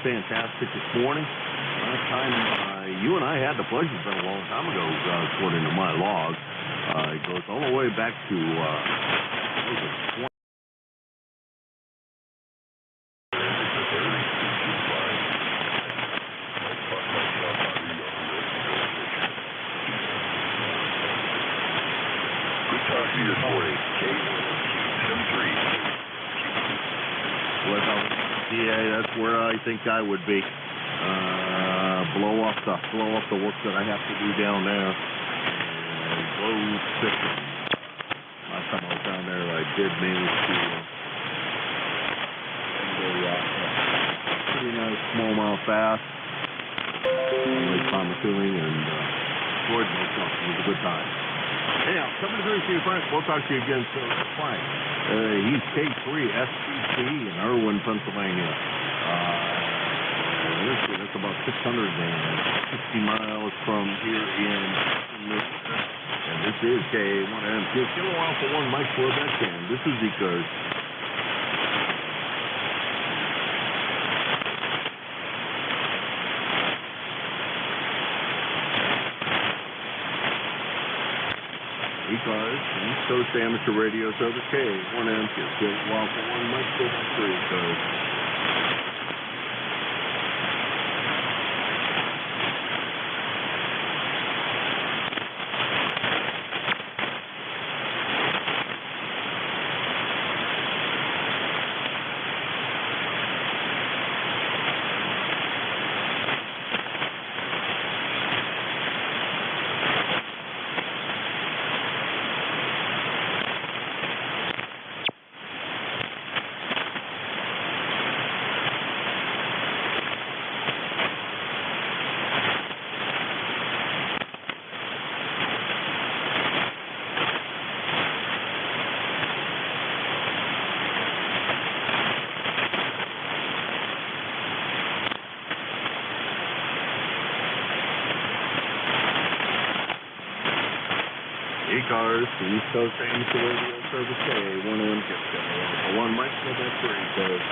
fantastic this morning. Last time you and I had the pleasure, it's been a long time ago, according to my log. It goes all the way back to, yeah, that's where I think I would be. Blow off the work that I have to do down there. And go fishing. Last time I was down there, I did manage to pretty nice smallmouth bass. Lake Palmatooing and enjoyed myself. It was a good time. Anyhow, coming to see you, Frank. We'll talk to you again soon. Frank. He's K3 SCC in Irwin, Pennsylvania. That's about 660 miles from here in Michigan. And this is K1M. Kilo Alpha 1 Mike Quebec, and this is ECARS. ECARS, East Coast Amateur Radio Service, K1M, Kilo Alpha 1 Mike Quebec, ECARS. ECARS, East Coast Amateur Radio Service, K1M, Kilo 1 Mike Quebec, ECARS.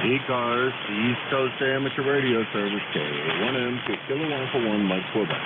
ECARS, the East Coast Amateur Radio Service, K1M, Kilo Alpha 1, Mike, Quebec.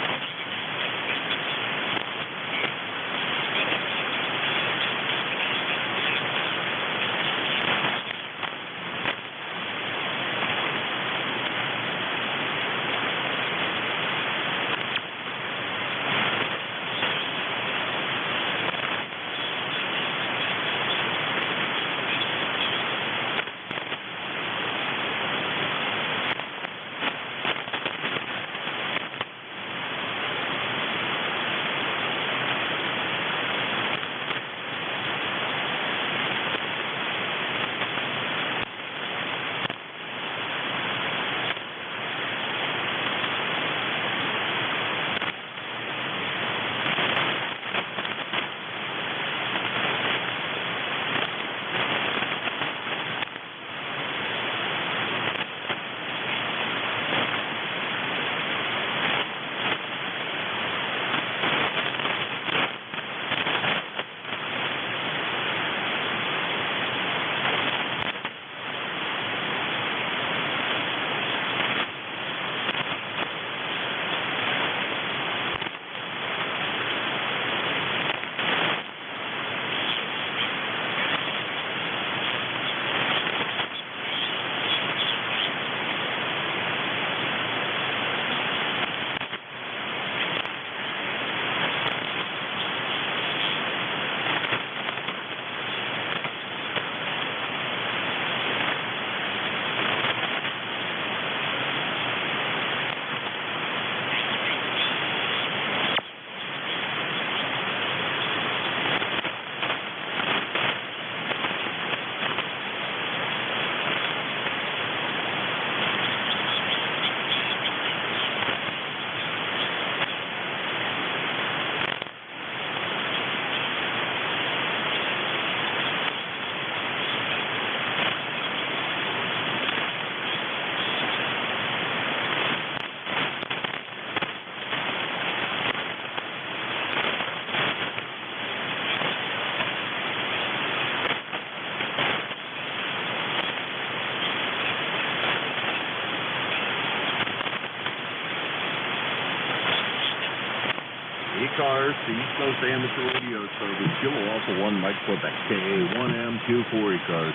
ECARS, the East Coast Amateur Radio Service, Kilo Alpha 1, Mike, Quebec, KA1M24 ECARS.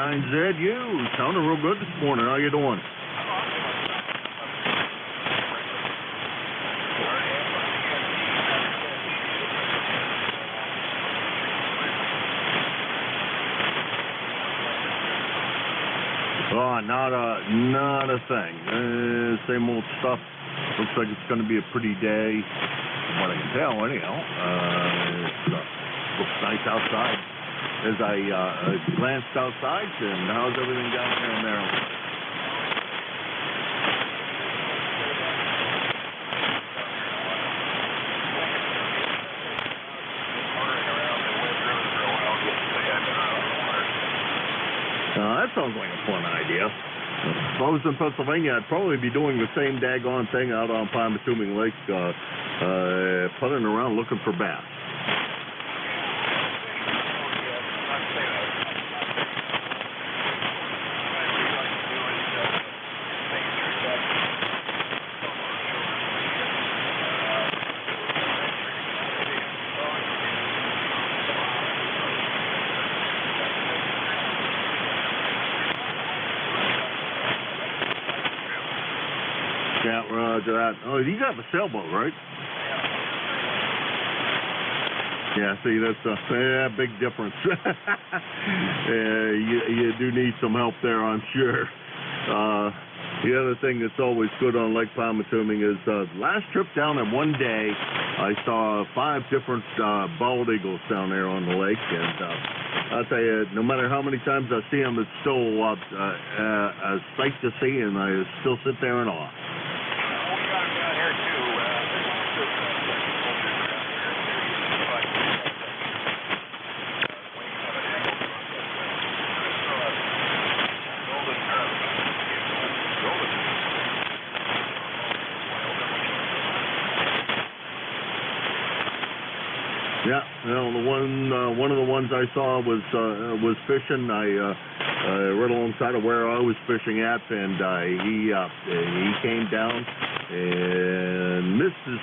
NJ2US, sounding real good this morning. How you doing? Oh, not a thing. Same old stuff. Looks like it's going to be a pretty day, from what I can tell, anyhow. Looks nice outside. As I glanced outside, and how's everything down there in Maryland? That sounds like a fun idea. If I was in Pennsylvania, I'd probably be doing the same daggone thing out on Palmatuming Lake, putting around looking for bass. Yeah, roger that. Oh, you have a sailboat, right? Yeah, see, that's a big difference. You do need some help there, I'm sure. The other thing that's always good on Lake Palmatuming is last trip down in one day, I saw 5 different bald eagles down there on the lake, and I'll tell you, no matter how many times I see them, it's still a sight to see, and I still sit there in awe. We got them down here too. Yeah, one of the ones I saw was fishing. I right alongside of where I was fishing at, and he came down and missed his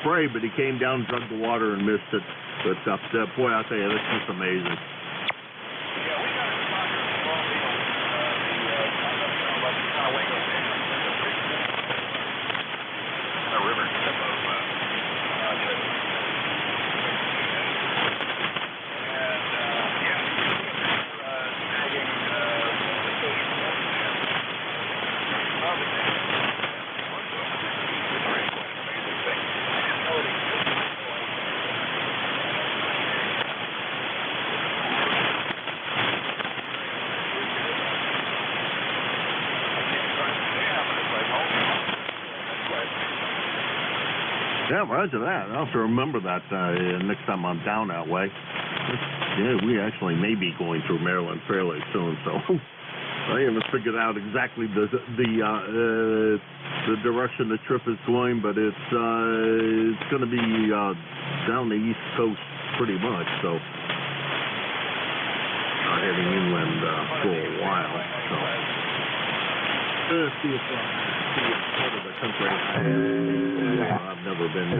prey, but he came down, drug the water, and missed it. But boy, I tell you, that's just amazing. Yeah, we got a spot here in the bald eagle. The river tip of Yeah, roger that. I'll have to remember that next time I'm down that way. Yeah, we actually may be going through Maryland fairly soon, so I haven't figured out exactly the direction the trip is going, but it's going to be down the East Coast pretty much, so not heading inland for a while. So let's see if part of the country I've never been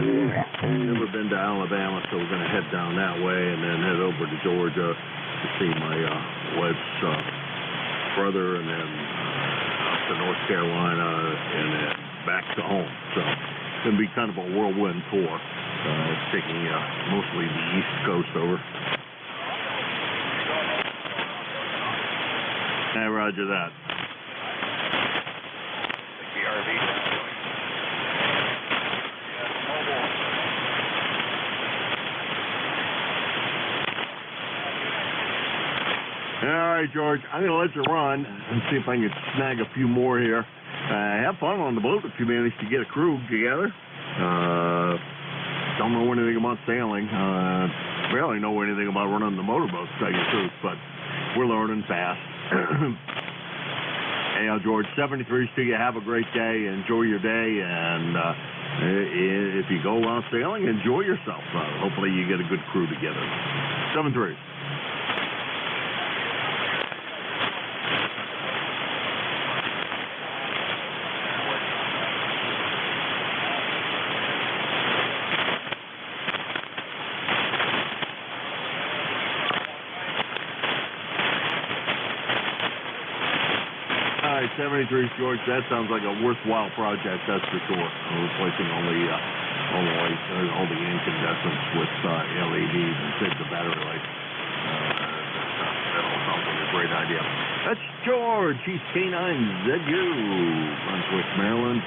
to Alabama, so we're going to head down that way and then head over to Georgia to see my wife's brother, and then up to North Carolina, and then back to home. So it's going to be kind of a whirlwind tour, taking mostly the East Coast over. Yeah, roger that. All right, George, I'm going to let you run and see if I can snag a few more here. Have fun on the boat if you manage to get a crew together. Don't know anything about sailing. Barely know anything about running the motorboat, to tell you the truth, but we're learning fast. Hey, George, 73 to you. Have a great day. Enjoy your day, and if you go out sailing, enjoy yourself. Hopefully you get a good crew together. 73. All right, 73, George. That sounds like a worthwhile project, that's for sure. Replacing all the lights, all the incandescents with LEDs and save the battery life. That all sounds like a great idea. That's George. He's K9ZU, Brunswick, Maryland.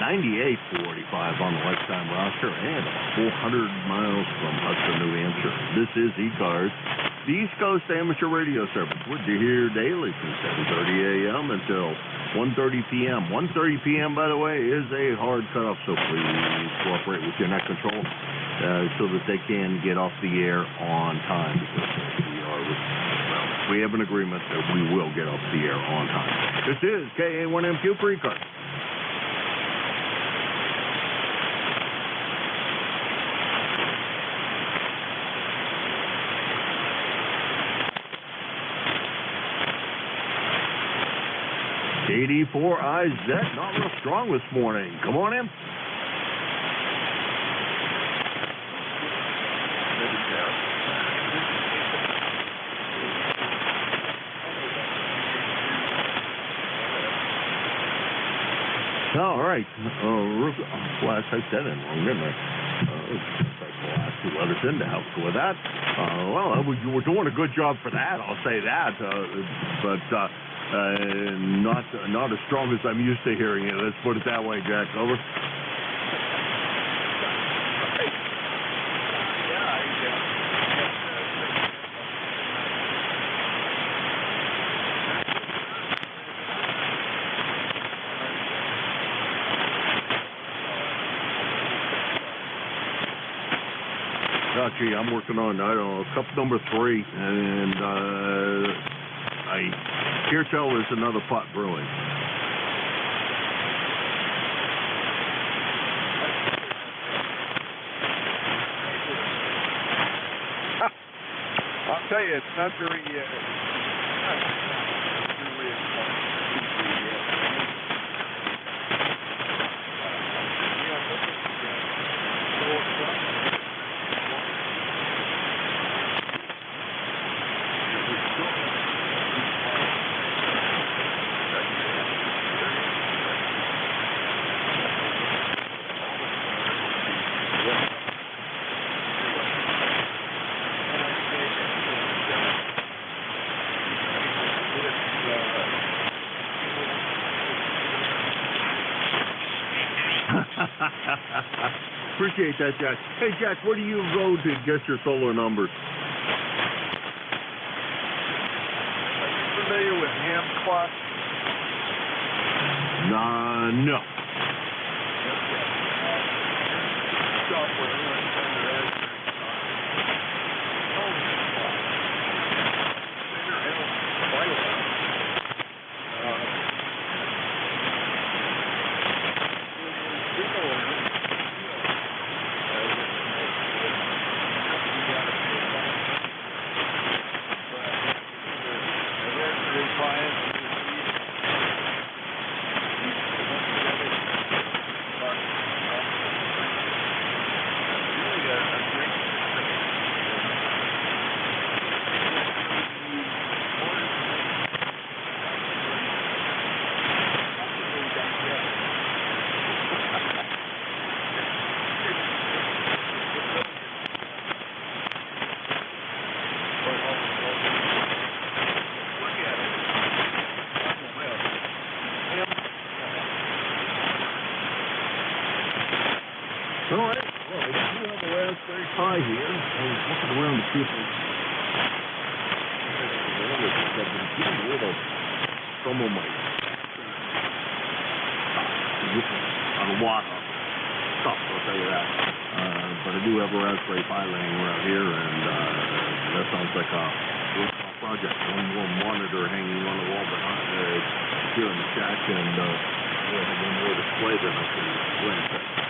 9845 on the lifetime roster, and 400 miles from Hudson, New Hampshire. This is ECARS, the East Coast Amateur Radio Service. We're here daily from 7:30 a.m. until 1:30 p.m. 1:30 p.m., by the way, is a hard cutoff, so please cooperate with your net control so that they can get off the air on time, because we have an agreement that we will get off the air on time. This is KA1MQ for ECARS. KD4IZ, not real strong this morning. Come on in. All right. Well, I typed that in wrong, didn't I? Type the last 2 letters in to help with that. Well, you were doing a good job for that, I'll say that. But Not as strong as I'm used to hearing it. Let's put it that way, Jack. Over. Oh, gee, I'm working on, I don't know, cup number 3, and I hear tell there's another pot brewing. I'll tell you, it's not very, Appreciate that, Jack. Hey, Jack, where do you go to get your solar numbers? Are you familiar with ham clock? No. Software. All right. Well, I do have a Raspberry Pi here. I was looking around to see if some of my on a lot of stuff, I'll tell you that. But I do have a Raspberry Pi laying around here, and that sounds like a worthwhile project. One more monitor hanging on the wall behind here in the shack, and we'll have one more display that I can display.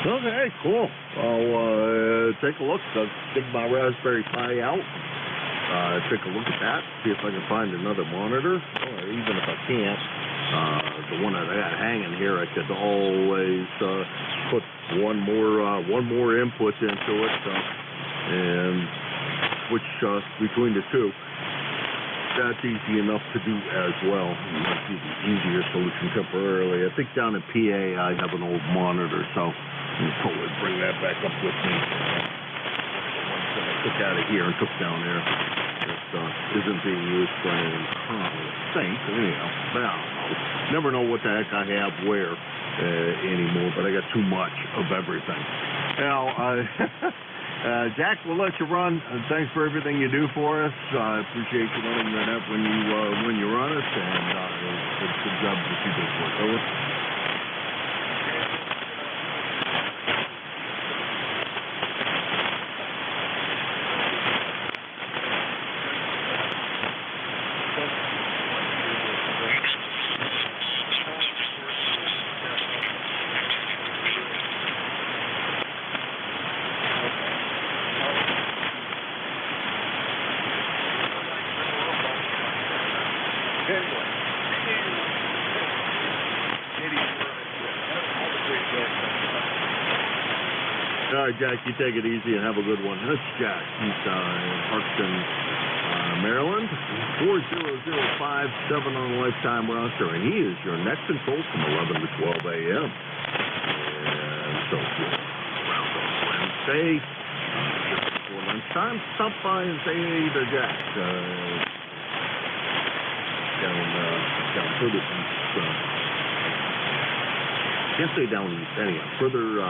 Okay, cool. I'll take a look. I'll dig my Raspberry Pi out. Take a look at that. See if I can find another monitor. Or even if I can't, the one that I got hanging here, I could always put one more input into it and switch between the two. That's easy enough to do as well. Might be the easier solution temporarily. I think down in PA I have an old monitor, so I'll totally bring that back up with me. The ones that I took out of here and took down there that isn't being used for anything currently, I think. Anyhow, I don't know. Never know what the heck I have where anymore, but I got too much of everything. Now, Jack, we'll let you run. Thanks for everything you do for us. I appreciate you running that up when you run us, and good job that you did for us. Over. All right, Jack, you take it easy and have a good one. That's Jack. He's in Parkston, Maryland. 40057 on the lifetime roster, and he is your next control from 11 to 12 a.m. And so around on Wednesday, just before lunchtime, stop by and say hey to Jack. Down further east. Can't say down east anyhow. Further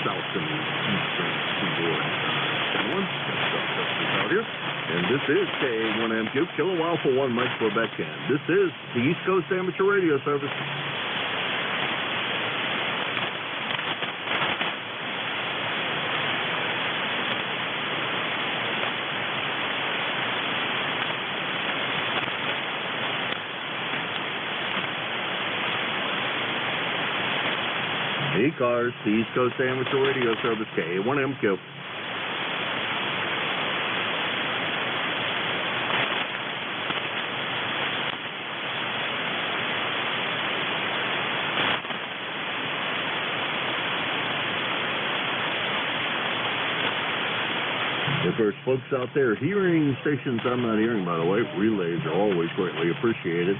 south than the eastern seaboard. Out here. And this is KA1MQ, Kilo Alpha 1 Mike Quebec Can. This is the East Coast Amateur Radio Service. ECARS, the East Coast Amateur Radio Service, KA1MQ. If there's folks out there hearing stations I'm not hearing, by the way, relays are always greatly appreciated.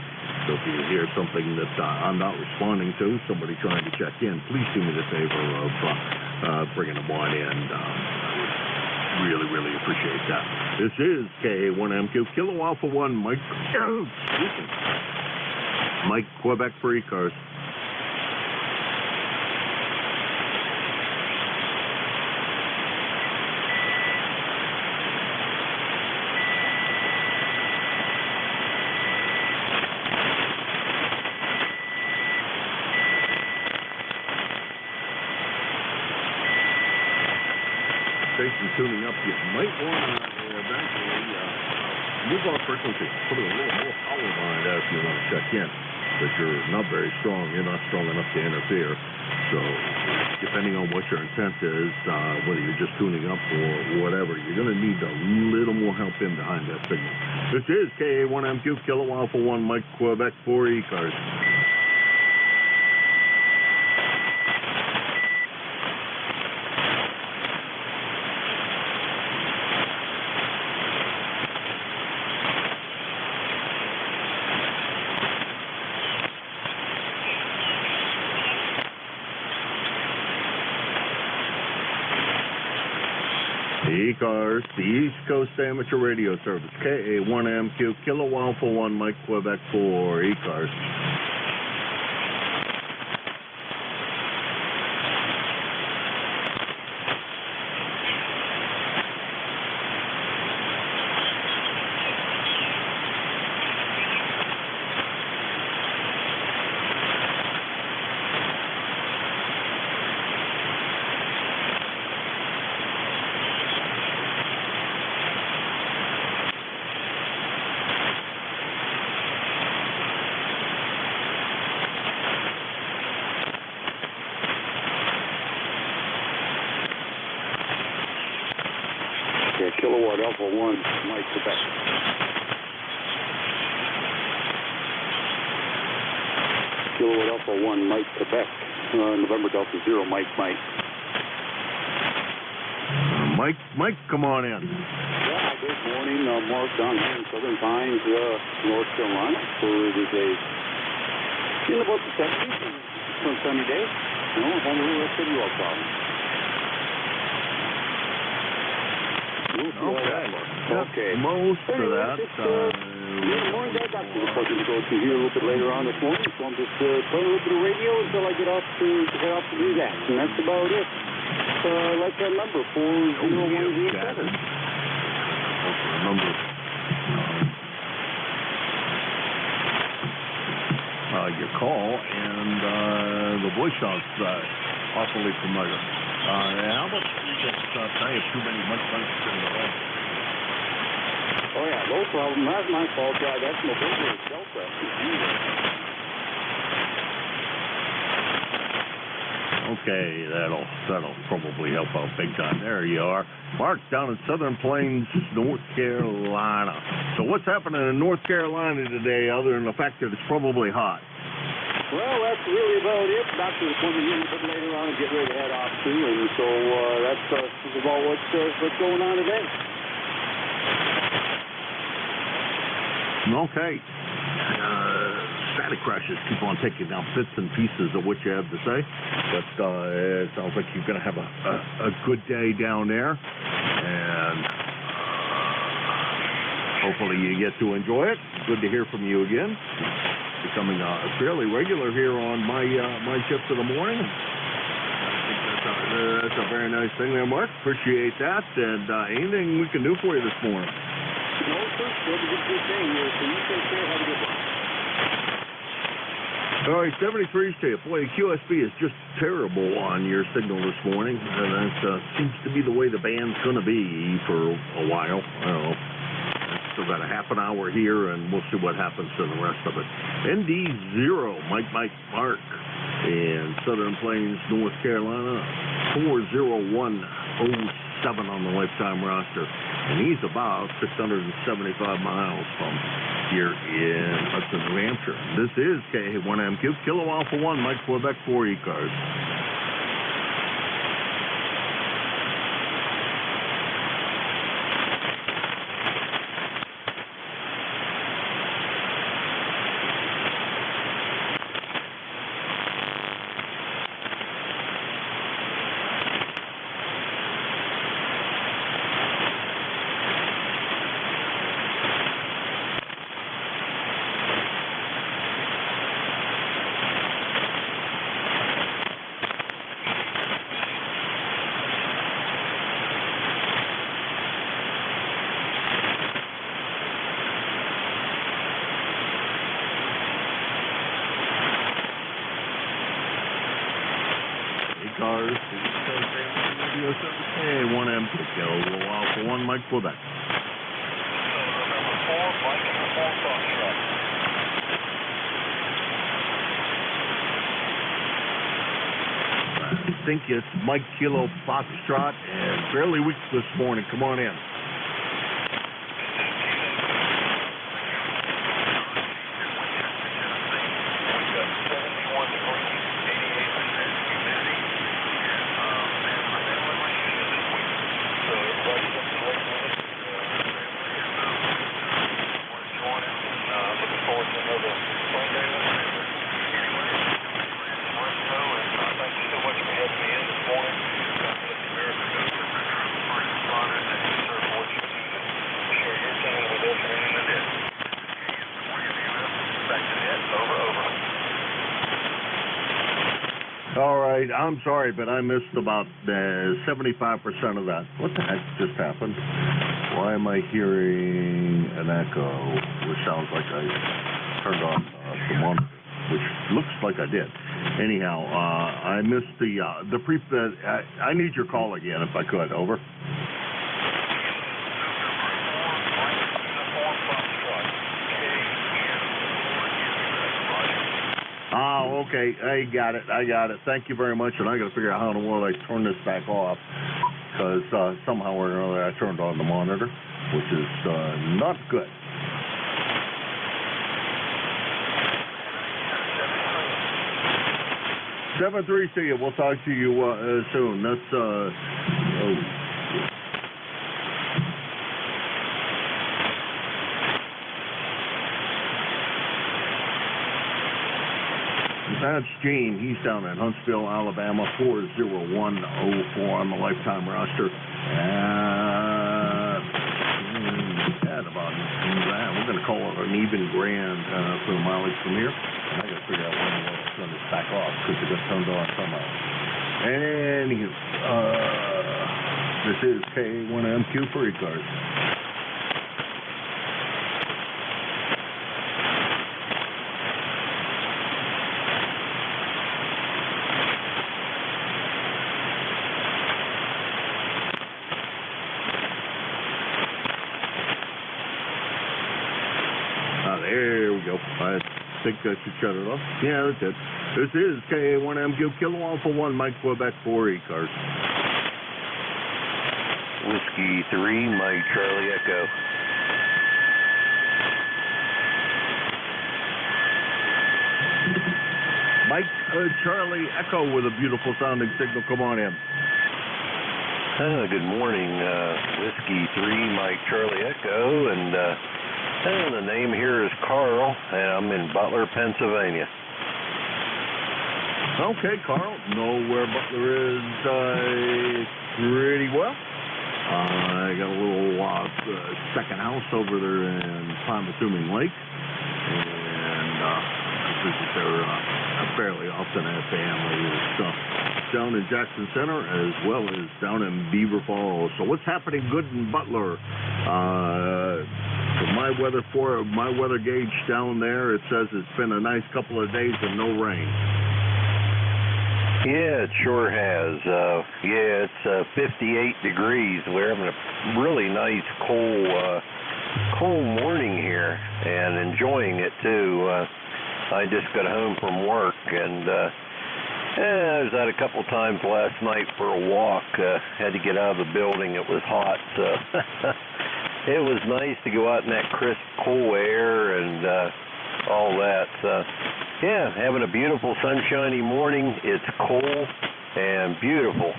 So if you hear something that I'm not responding to, somebody trying to check in, please do me the favor of bringing them on in. I would really appreciate that. This is KA1MQ, Kilo Alpha 1, Mike Quebec for ECARS. Station tuning up, you might want to eventually move off frequency, put a little more power behind that if you want to check in, but you're not very strong, you're not strong enough to interfere. So depending on what your intent is, whether you're just tuning up or whatever, you're going to need a little more help in behind that signal. This is KA1MQ, Kilo Alpha 1 Mike Quebec for ECARS. ECARS, the East Coast Amateur Radio Service, KA1MQ, Kilo Alpha 1 Mike Quebec for ECARS. Kilowatt Alpha 1, Mike Quebec. Kilowatt Alpha 1, Mike Quebec. November Delta 0, Mike. Mike, come on in. Yeah, good morning. Mark down here in Southern Pines, North Carolina. So it is in about the 70s, some sunny day. Having a little city walk problem. Okay. Most of that. Morning, I got some appointment to go to here a little bit later on this morning, so I'm just playing a little bit of radio until I get off to head off to do that, and that's about it. Like that number, 40187. Remember your call, and the voice sounds awfully familiar. How about I have too many much in the home? Oh yeah, no problem. That's my fault. Yeah, that's November Delta. Okay, that'll probably help out big time. There you are. Mark down in Southern Plains, North Carolina. So what's happening in North Carolina today other than the fact that it's probably hot? Well, that's really about it. Doctor's appointment here a little bit later on and get ready to head off to, and so that's about what's going on today. Okay. Static crashes keep on taking down bits and pieces of what you have to say, but it sounds like you're going to have a good day down there, and hopefully you get to enjoy it. Good to hear from you again. Becoming fairly regular here on my shift in the morning. I think that's a very nice thing there, Mark. Appreciate that. And anything we can do for you this morning? No, sir. Have a good day here. So you take care. Have a good one. All right, 73 to you. Boy, QSB is just terrible on your signal this morning, and that seems to be the way the band's going to be for a while. I don't know. Still got a half an hour here, and we'll see what happens to the rest of it. ND0, Mike Mark, in Southern Plains, North Carolina, 40107 on the lifetime roster, and he's about 675 miles from here in Hudson, New Hampshire. This is K1MQ, Kilo Alpha 1, Mike Quebec 4 ECARS. ECARS, Radio 7K1M, Kilo Alpha 1, Mike Quebec. Number 4, Mike and 4 Foxtrot. I think it's Mike Kilo Foxtrot and fairly weak this morning. Come on in. All right, I'm sorry, but I missed about 75% of that. What the heck just happened? Why am I hearing an echo, which sounds like I turned on the monitor, which looks like I did. Anyhow, I missed the I need your call again if I could. Over. Oh, okay. I got it. Thank you very much. And I got to figure out how in the world I turn this back off, because somehow or another I turned on the monitor, which is not good. Seven three, see you. We'll talk to you soon. That's That's Gene. He's down in Huntsville, Alabama, 40104 on the lifetime roster. We're going to call it an even grand for the mileage from here. And I got to figure out when to turn this back off because it got turned on somehow. Anywho, this is K1MQ for ECARS. There we go. I think I should shut it off. Yeah, that's it. This is K1MQ, Kilo Alpha 1, Mike Quebec 4 ECARS. Whiskey 3, Mike Charlie Echo. Charlie Echo with a beautiful sounding signal. Come on in. Good morning, Whiskey 3, Mike Charlie Echo, and the name here is Carl, and I'm in Butler, Pennsylvania. Okay, Carl. Know where Butler is pretty well. I got a little second house over there in Pond-Assuming Lake, and I visit there fairly often at family. It's down in Jackson Center as well as down in Beaver Falls. So what's happening good in Butler? My weather gauge down there, it says it's been a nice couple of days and no rain. Yeah, it sure has. It's 58 degrees. We're having a really nice cool morning here and enjoying it too. I just got home from work and I was out a couple times last night for a walk. Had to get out of the building. It was hot, so it was nice to go out in that crisp, cool air and all that. Yeah, having a beautiful sunshiny morning. It's cool and beautiful.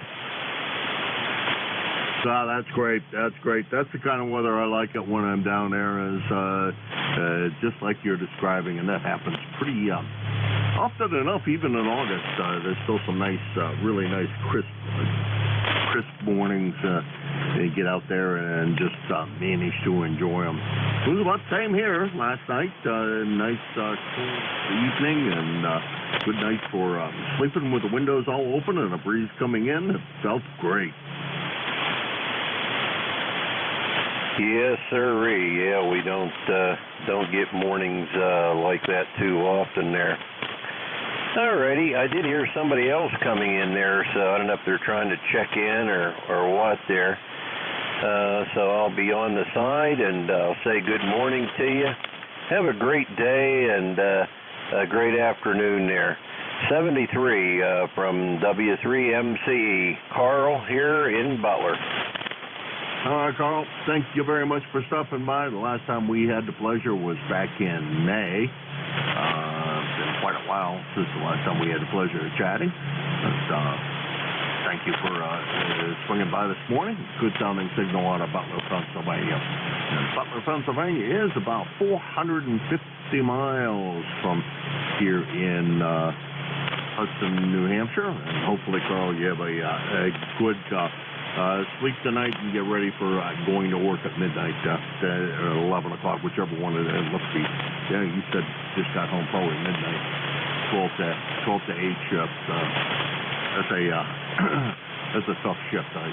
That's great. That's great. That's the kind of weather I like it when I'm down there, is just like you're describing, and that happens pretty often enough. Even in August, there's still some nice, really nice, crisp mornings. You get out there and just manage to enjoy them. It was about the same here last night. Nice, cool evening, and good night for sleeping with the windows all open and a breeze coming in. It felt great. Yes, sirree. Yeah, we don't get mornings like that too often there. Alrighty, I did hear somebody else coming in there, so I don't know if they're trying to check in or what there. So I'll be on the side and I'll say good morning to you. Have a great day and a great afternoon there. 73 from W3MCE. Carl here in Butler. All right, Carl, thank you very much for stopping by. The last time we had the pleasure was back in May. It's been quite a while since the last time we had the pleasure of chatting. But, thank you for swinging by this morning. Good sounding signal out of Butler, Pennsylvania. And Butler, Pennsylvania is about 450 miles from here in Hudson, New Hampshire. And hopefully, Carl, you have a good sleep tonight and get ready for going to work at midnight, or 11 o'clock, whichever one it must be. Yeah, you said just got home probably midnight, 12 to 8 shift. That's a tough shift. I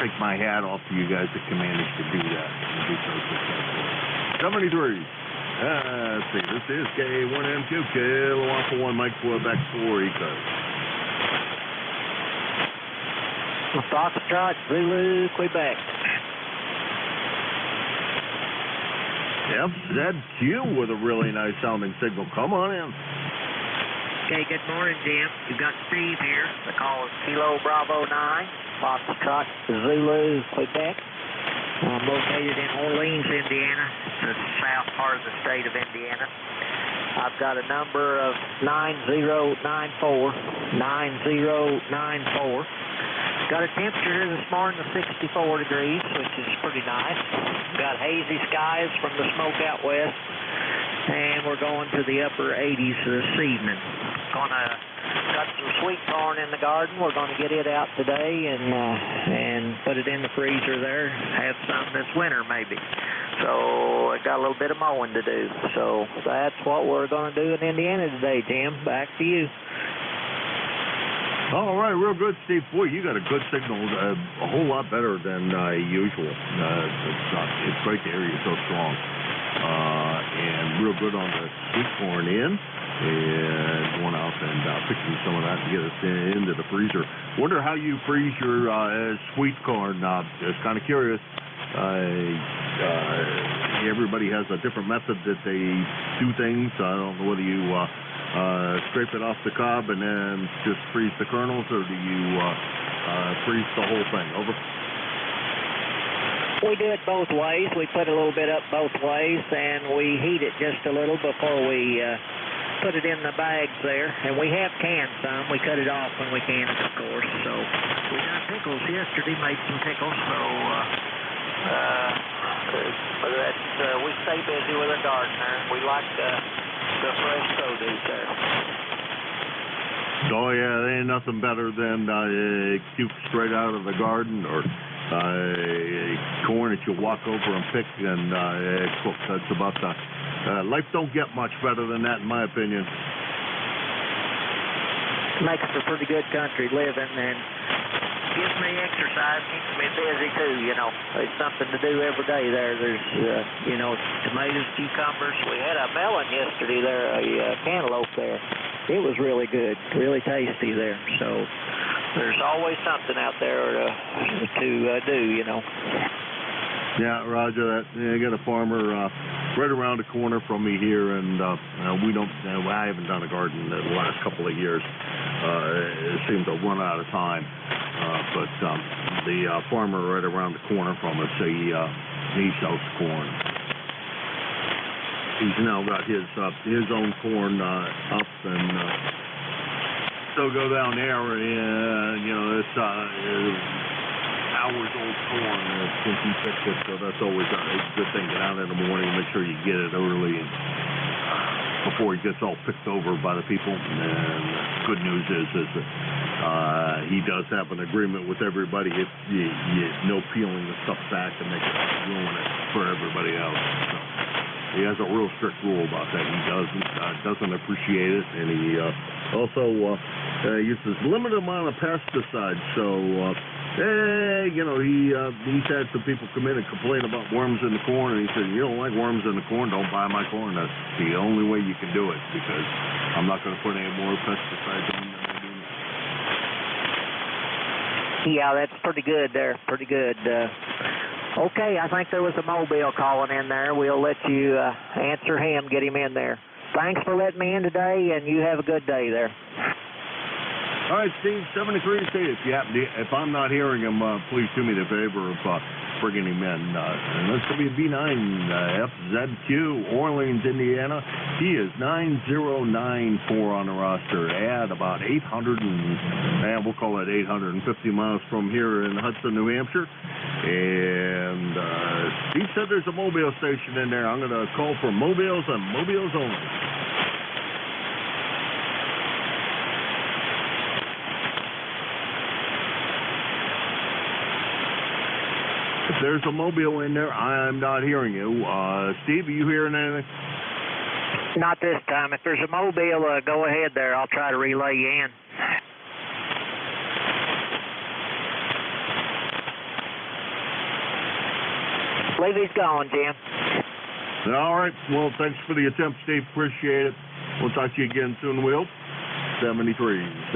take my hat off to you guys that can manage to do that and do so successfully. 73. Let's see. This is K1MQ, Kilo Alpha 1, Mike Quebec 4, ECARS. Foxtrot, Zulu, Quebec. Yep, ZQ with a really nice sounding signal. Come on in. Okay, good morning, Jim. You've got Steve here. The call is Kilo Bravo 9, Foxtrot, Zulu, Quebec. I'm located in Orleans, Indiana, the south part of the state of Indiana. I've got a number of 9094. Got a temperature this morning of 64 degrees, which is pretty nice. Got hazy skies from the smoke out west, and we're going to the upper 80s this evening. Got some sweet corn in the garden. We're going to get it out today and put it in the freezer there. Have some this winter maybe. So I got a little bit of mowing to do. So that's what we're going to do in Indiana today, Jim. Back to you. All right, real good, Steve. Boy, you got a good signal, a whole lot better than usual. It's great to hear you so strong. And real good on the sweet corn in, and going out and fixing some of that to get us into the freezer. Wonder how you freeze your sweet corn. Just kind of curious. Everybody has a different method that they do things. I don't know whether you scrape it off the cob and then just freeze the kernels, or do you freeze the whole thing? Over. We do it both ways. We put a little bit up both ways, and we heat it just a little before we put it in the bags there, and we have canned some. We cut it off when we can it, of course. So we done pickles yesterday, made some pickles. So we stay busy with our gardener. We like the fresh produce there. Oh yeah, there ain't nothing better than cute straight out of the garden, or corn that you walk over and pick and cook. That's about the life. Don't get much better than that, in my opinion. Makes for pretty good country living, and gives me exercise, keeps me busy too, you know. There's something to do every day there. There's, you know, tomatoes, cucumbers. We had a melon yesterday there, a cantaloupe there. It was really good, really tasty there. So there's always something out there to do, you know. Yeah, Roger that. I got a farmer right around the corner from me here, and we don't. I haven't done a garden in the last couple of years. It seemed to run out of time. But the farmer right around the corner from us, he sells corn. He's now got his own corn up, and so go down there, and you know it's hours old corn since he picked it, so that's always a good thing. Get out in the morning, make sure you get it early, and before he gets all picked over by the people. And good news is that he does have an agreement with everybody. If you no peeling the stuff back, and they can ruin it for everybody else. So he has a real strict rule about that. He doesn't appreciate it, and he also uses limited amount of pesticides. So you know, he's had some people come in and complain about worms in the corn, and he said, you don't like worms in the corn, don't buy my corn. That's the only way you can do it, because I'm not going to put any more pesticides on than I do. Yeah, that's pretty good there, pretty good. Okay, I think there was a mobile calling in there. We'll let you answer him, get him in there. Thanks for letting me in today, and you have a good day there. All right, Steve, 73 State. If I'm not hearing him, please do me the favor of bringing him in. And that's going to be B9 FZQ, Orleans, Indiana. He is 9094 on the roster. At about 800 and we'll call it 850 miles from here in Hudson, New Hampshire. And Steve said there's a mobile station in there. I'm going to call for mobiles and mobiles only. If there's a mobile in there, I'm not hearing you. Steve, are you hearing anything? Not this time. If there's a mobile, go ahead there. I'll try to relay you in. I believe he's gone, Jim. All right. Well, thanks for the attempt, Steve. Appreciate it. We'll talk to you again soon, Will. 73s.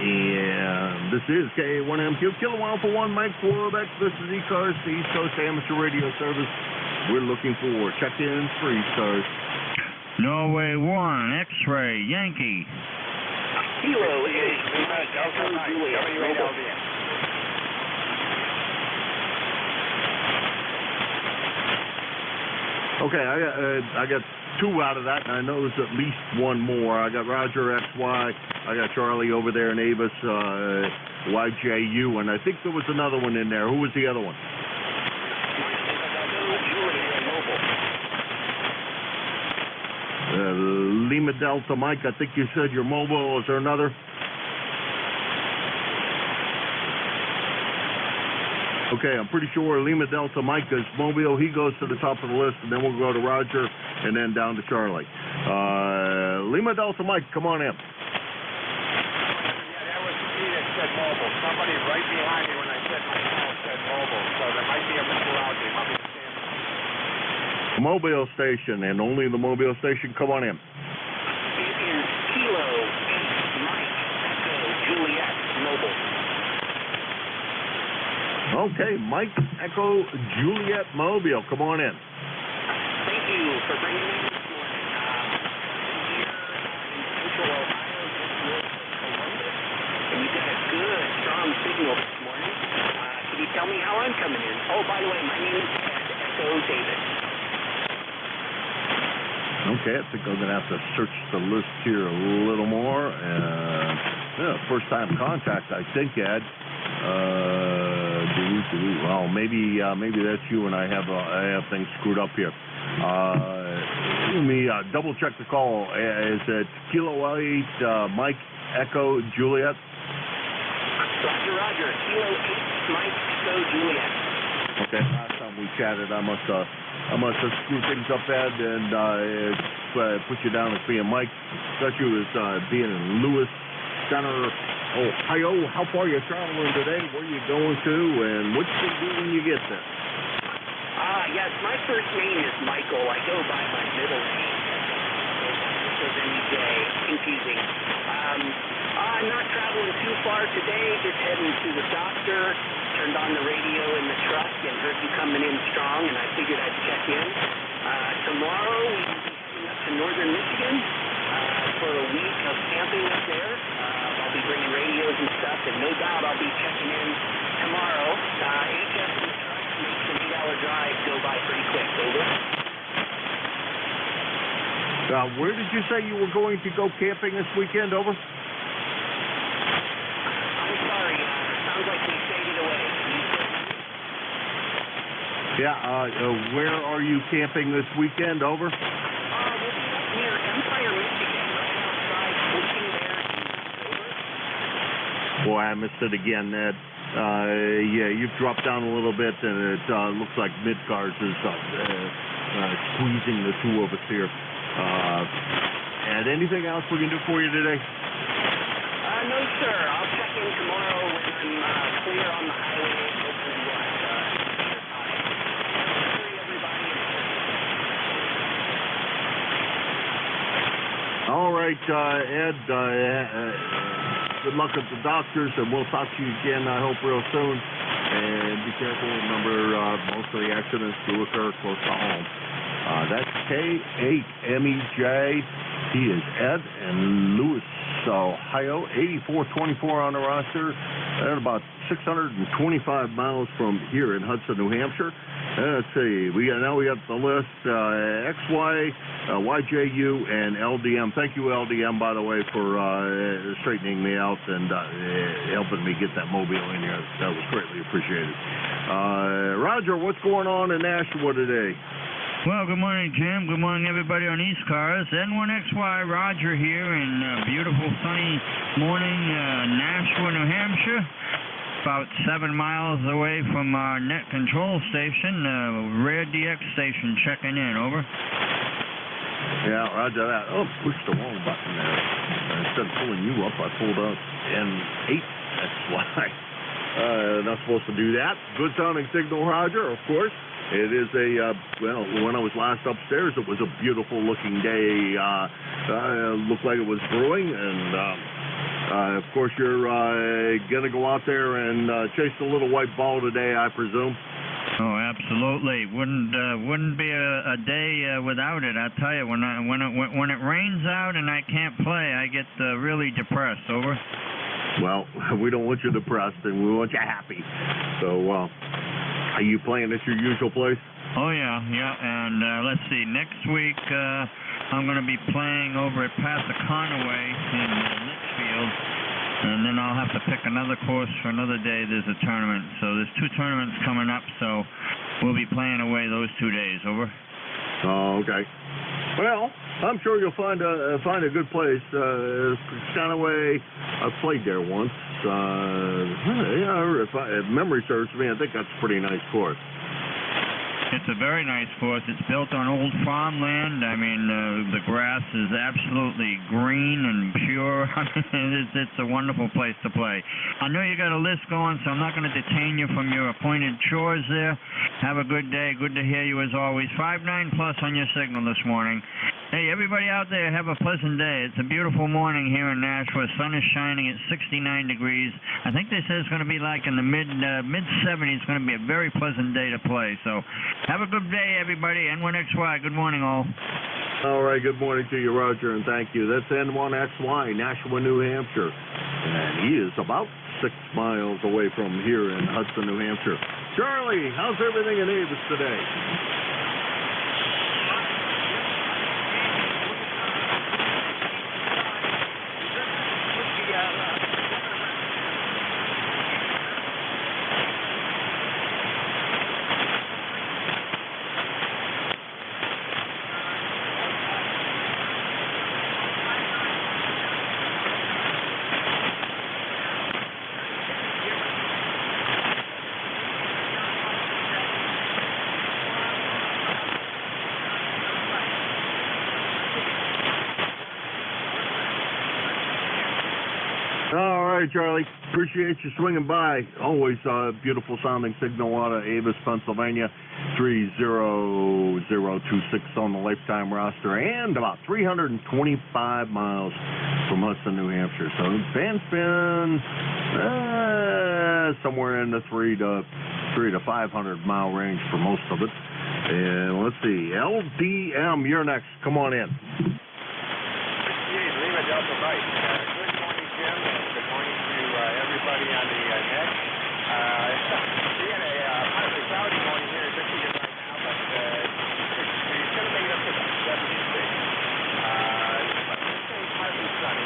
And this is K1MQ, Kilo Alpha 1, Mike Quebec. This is ECARS, the East Coast Amateur Radio Service. We're looking for check-ins for ECARS. Norway 1, X-ray, Yankee. Kilo is Delta Juliet. Okay, I got two out of that, and I know there's at least one more. I got Roger XY, I got Charlie over there in Avis, YJU, and I think there was another one in there. Who was the other one? Lima Delta Mike, I think you said your mobile. Is there another? Okay, I'm pretty sure Lima Delta Mike is mobile. He goes to the top of the list, and then we'll go to Roger, and then down to Charlie. Lima Delta Mike, come on in. Yeah, that was me that said mobile. Somebody right behind me when I said my phone said mobile, so there might be a missile out there. Might be a mobile station, and only the mobile station. Come on in. It is Kilo Mike Echo Juliet mobile. Okay, Mike Echo Juliet Mobile. Come on in. Thank you for bringing me this morning. Here in Central Ohio, just north of Columbus, and you got a good, strong signal this morning. Can you tell me how I'm coming in? Oh, by the way, my name is Ed Echo David. Okay, I think I'm going to have to search the list here a little more. First time contact, I think, Ed. Well, maybe that's you, and I have things screwed up here. Let me double check the call. Is it Kilo 8 Mike Echo Juliet? Roger. Kilo 8 Mike Echo Juliet. Okay. Last time we chatted, I must have screwed things up, Ed, and put you down as being Mike. Got you as being in Lewis Center, Ohio. How far are you traveling today? Where are you going to? And what you going to do when you get there? Yes, my first name is Michael. I go by my middle name. So NJ. Confusing. I'm not traveling too far today. Just heading to the doctor. Turned on the radio in the truck and heard you coming in strong, and I figured I'd check in. Tomorrow we will be heading up to northern Michigan for a week of camping up there. I'll be bringing radios and stuff, and no doubt I'll be checking in tomorrow. HS in the truck makes an 8-hour drive go by pretty quick. Over. Where did you say you were going to go camping this weekend? Over. I'm sorry. Sounds like we faded away. Yeah. Where are you camping this weekend? Over. We'll be up near Empire, Michigan, right outside Pushing there. Over. Boy, I missed it again, Ned. Yeah, you've dropped down a little bit, and it looks like ECARS is squeezing the two of us here. And anything else we can do for you today? No, sir. I'll check in tomorrow when I'm clear on the highway. Hopefully, All right, Ed. Good luck at the doctors, and we'll talk to you again, I hope, real soon. And be careful. Remember, most of the accidents do occur close to home. That's K8MEJ. He is Ed in Lewis, Ohio. 8424 on the roster. At about 625 miles from here in Hudson, New Hampshire. Let's see. We got the list. XY, YJU, and LDM. Thank you, LDM, by the way, for straightening me out and helping me get that mobile in here. That was greatly appreciated. Roger, what's going on in Nashua today? Well, good morning, Jim. Good morning, everybody on ECARS. N1XY Roger here in beautiful sunny morning, Nashua, New Hampshire. About 7 miles away from our net control station, Rare DX station checking in. Over. Yeah, roger that. Oh, pushed the wrong button there. Instead of pulling you up, I pulled up N8. That's why. Not supposed to do that. Good sounding signal, Roger, of course. It is when I was last upstairs, it was a beautiful looking day. Looked like it was brewing, and of course you're going to go out there and chase the little white ball today, I presume. Oh, absolutely. Wouldn't be a day without it. I tell you, when it rains out and I can't play, I get really depressed. Over. Well, we don't want you depressed, and we want you happy. So, are you playing at your usual place? Oh, yeah. And let's see, next week I'm going to be playing over at Passaconaway in Litchfield, and then I'll have to pick another course for another day. There's a tournament. So there's 2 tournaments coming up, so we'll be playing away those 2 days. Over. Oh, okay. Well, I'm sure you'll find a good place. Passaconaway, I've played there once. If memory serves me, I think that's a pretty nice course. It's a very nice course. It's built on old farmland. I mean, the grass is absolutely green and pure. It's a wonderful place to play. I know you got a list going, so I'm not going to detain you from your appointed chores there. Have a good day. Good to hear you as always. 5-9+ on your signal this morning. Hey, everybody out there, have a pleasant day. It's a beautiful morning here in Nashua. Sun is shining at 69 degrees. I think they said it's going to be like in the mid-70s. It's going to be a very pleasant day to play. So have a good day, everybody. N1XY, good morning, all. All right, good morning to you, Roger, and thank you. That's N1XY, Nashua, New Hampshire. And he is about 6 miles away from here in Hudson, New Hampshire. Charlie, how's everything in Avis today? right, Charlie. Appreciate you swinging by. Always beautiful sounding signal out of Avis, Pennsylvania. 30026 on the lifetime roster, and about 325 miles from Hudson, New Hampshire. So band's been somewhere in the 300 to 500 mile range for most of it. And let's see, LDM, you're next. Come on in. Lima Delta Mike. Good morning, Jim, and good morning to everybody on the net. We had a partly cloudy morning here in Michigan right now, but it's going to make it up to 76. Partly sunny.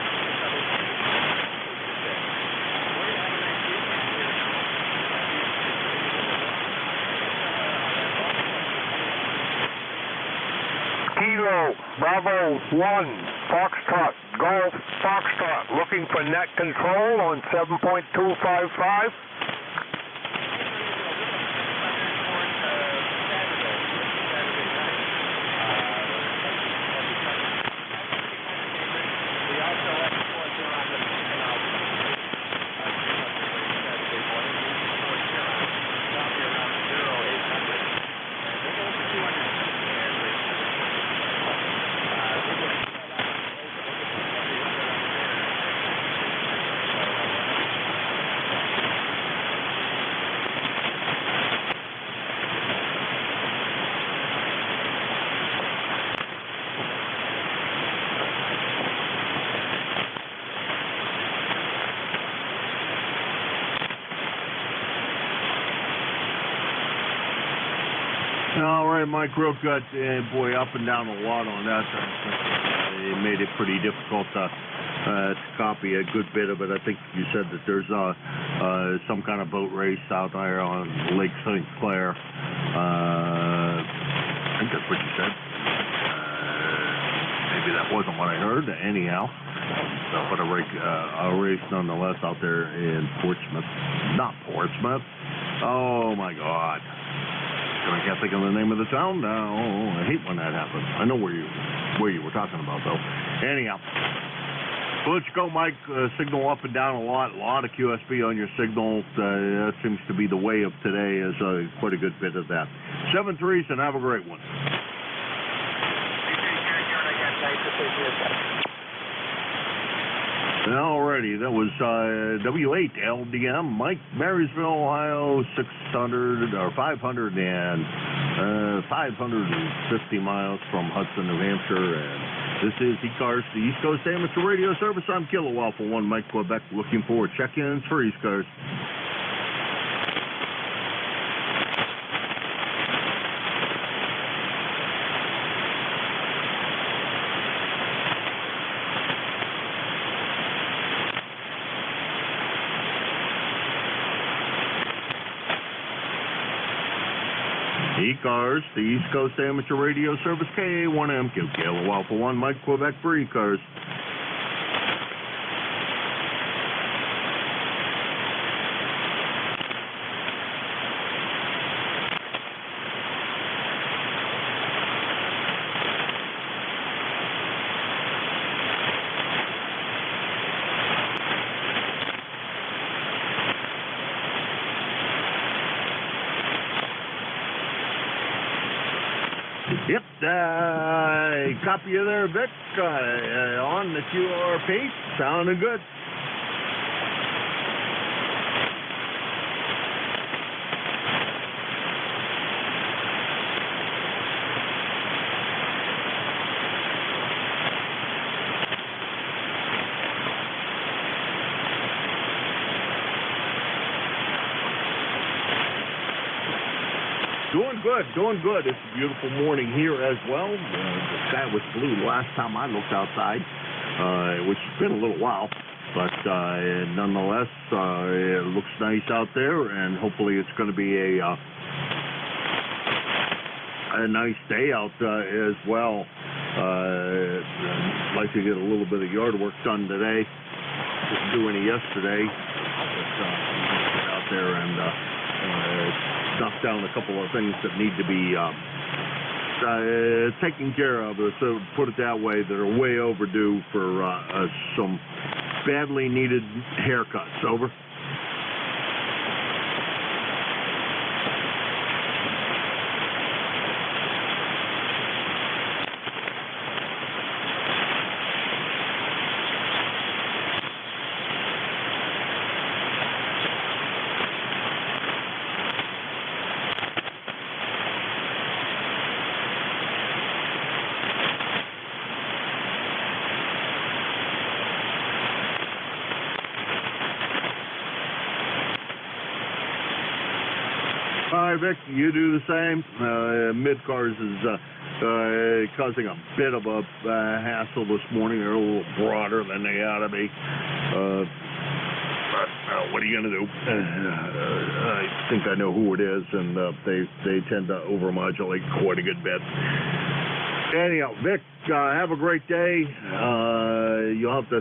We're going to have a nice weekend here now. Kilo Bravo 1 Foxtrot Golf Foxtrot looking for net control on 7.255. All right, Mike, real good. Boy, up and down a lot on that. It made it pretty difficult to copy a good bit of it. I think you said that there's some kind of boat race out there on Lake St. Clair. I think that's what you said. Maybe that wasn't what I heard. Anyhow, but a race nonetheless out there in Portsmouth. Not Portsmouth. Oh, my God. I can't think of the name of the town now. I hate when that happens. I know where you were talking about, though. Anyhow, so let's go, Mike. Signal up and down a lot of QSB on your signal. That seems to be the way of today, is quite a good bit of that. 7-3s, and have a great one. Alrighty, that was W8 LDM, Mike, Marysville, Ohio, 550 miles from Hudson, New Hampshire, and this is ECARS, the East Coast Amateur Radio Service. I'm Kilo Alpha 1, Mike, Quebec, looking for check-ins for ECARS. ECARS, the East Coast Amateur Radio Service, K1M, Kilo Alpha 1, Mike, Quebec for ECARS. Yep, copy you there, Vic, on the QRP, sounding good. Doing good. It's a beautiful morning here as well. The sky was blue last time I looked outside, which has been a little while, but nonetheless, it looks nice out there, and hopefully it's going to be a nice day out as well. I'd like to get a little bit of yard work done today. Didn't do any yesterday, but get out there and knock down a couple of things that need to be taken care of. So put it that way, that are way overdue for some badly needed haircuts. Over. All right, Vic, you do the same. Mid-cars is causing a bit of a hassle this morning. They're a little broader than they ought to be. But what are you going to do? I think I know who it is, and they tend to overmodulate quite a good bit. Anyhow, Vic, have a great day. You'll have to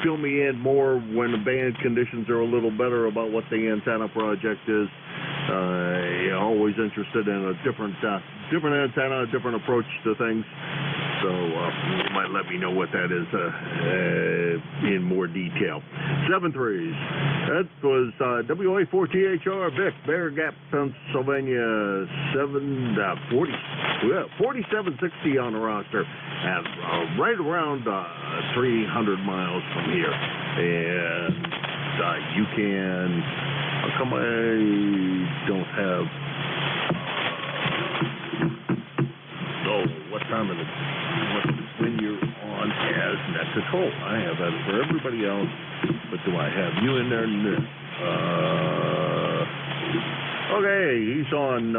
fill me in more when the band conditions are a little better about what the antenna project is. Always interested in a different antenna, a different approach to things. So you might let me know what that is in more detail. 7-3s. That was WA4THR Vic, Bear Gap, Pennsylvania, 4760 on the roster, and right around 300 miles from here. And you can. How come I don't have? What time of the? When you're on as net control? I have that for everybody else, but do I have you in there? Okay, he's on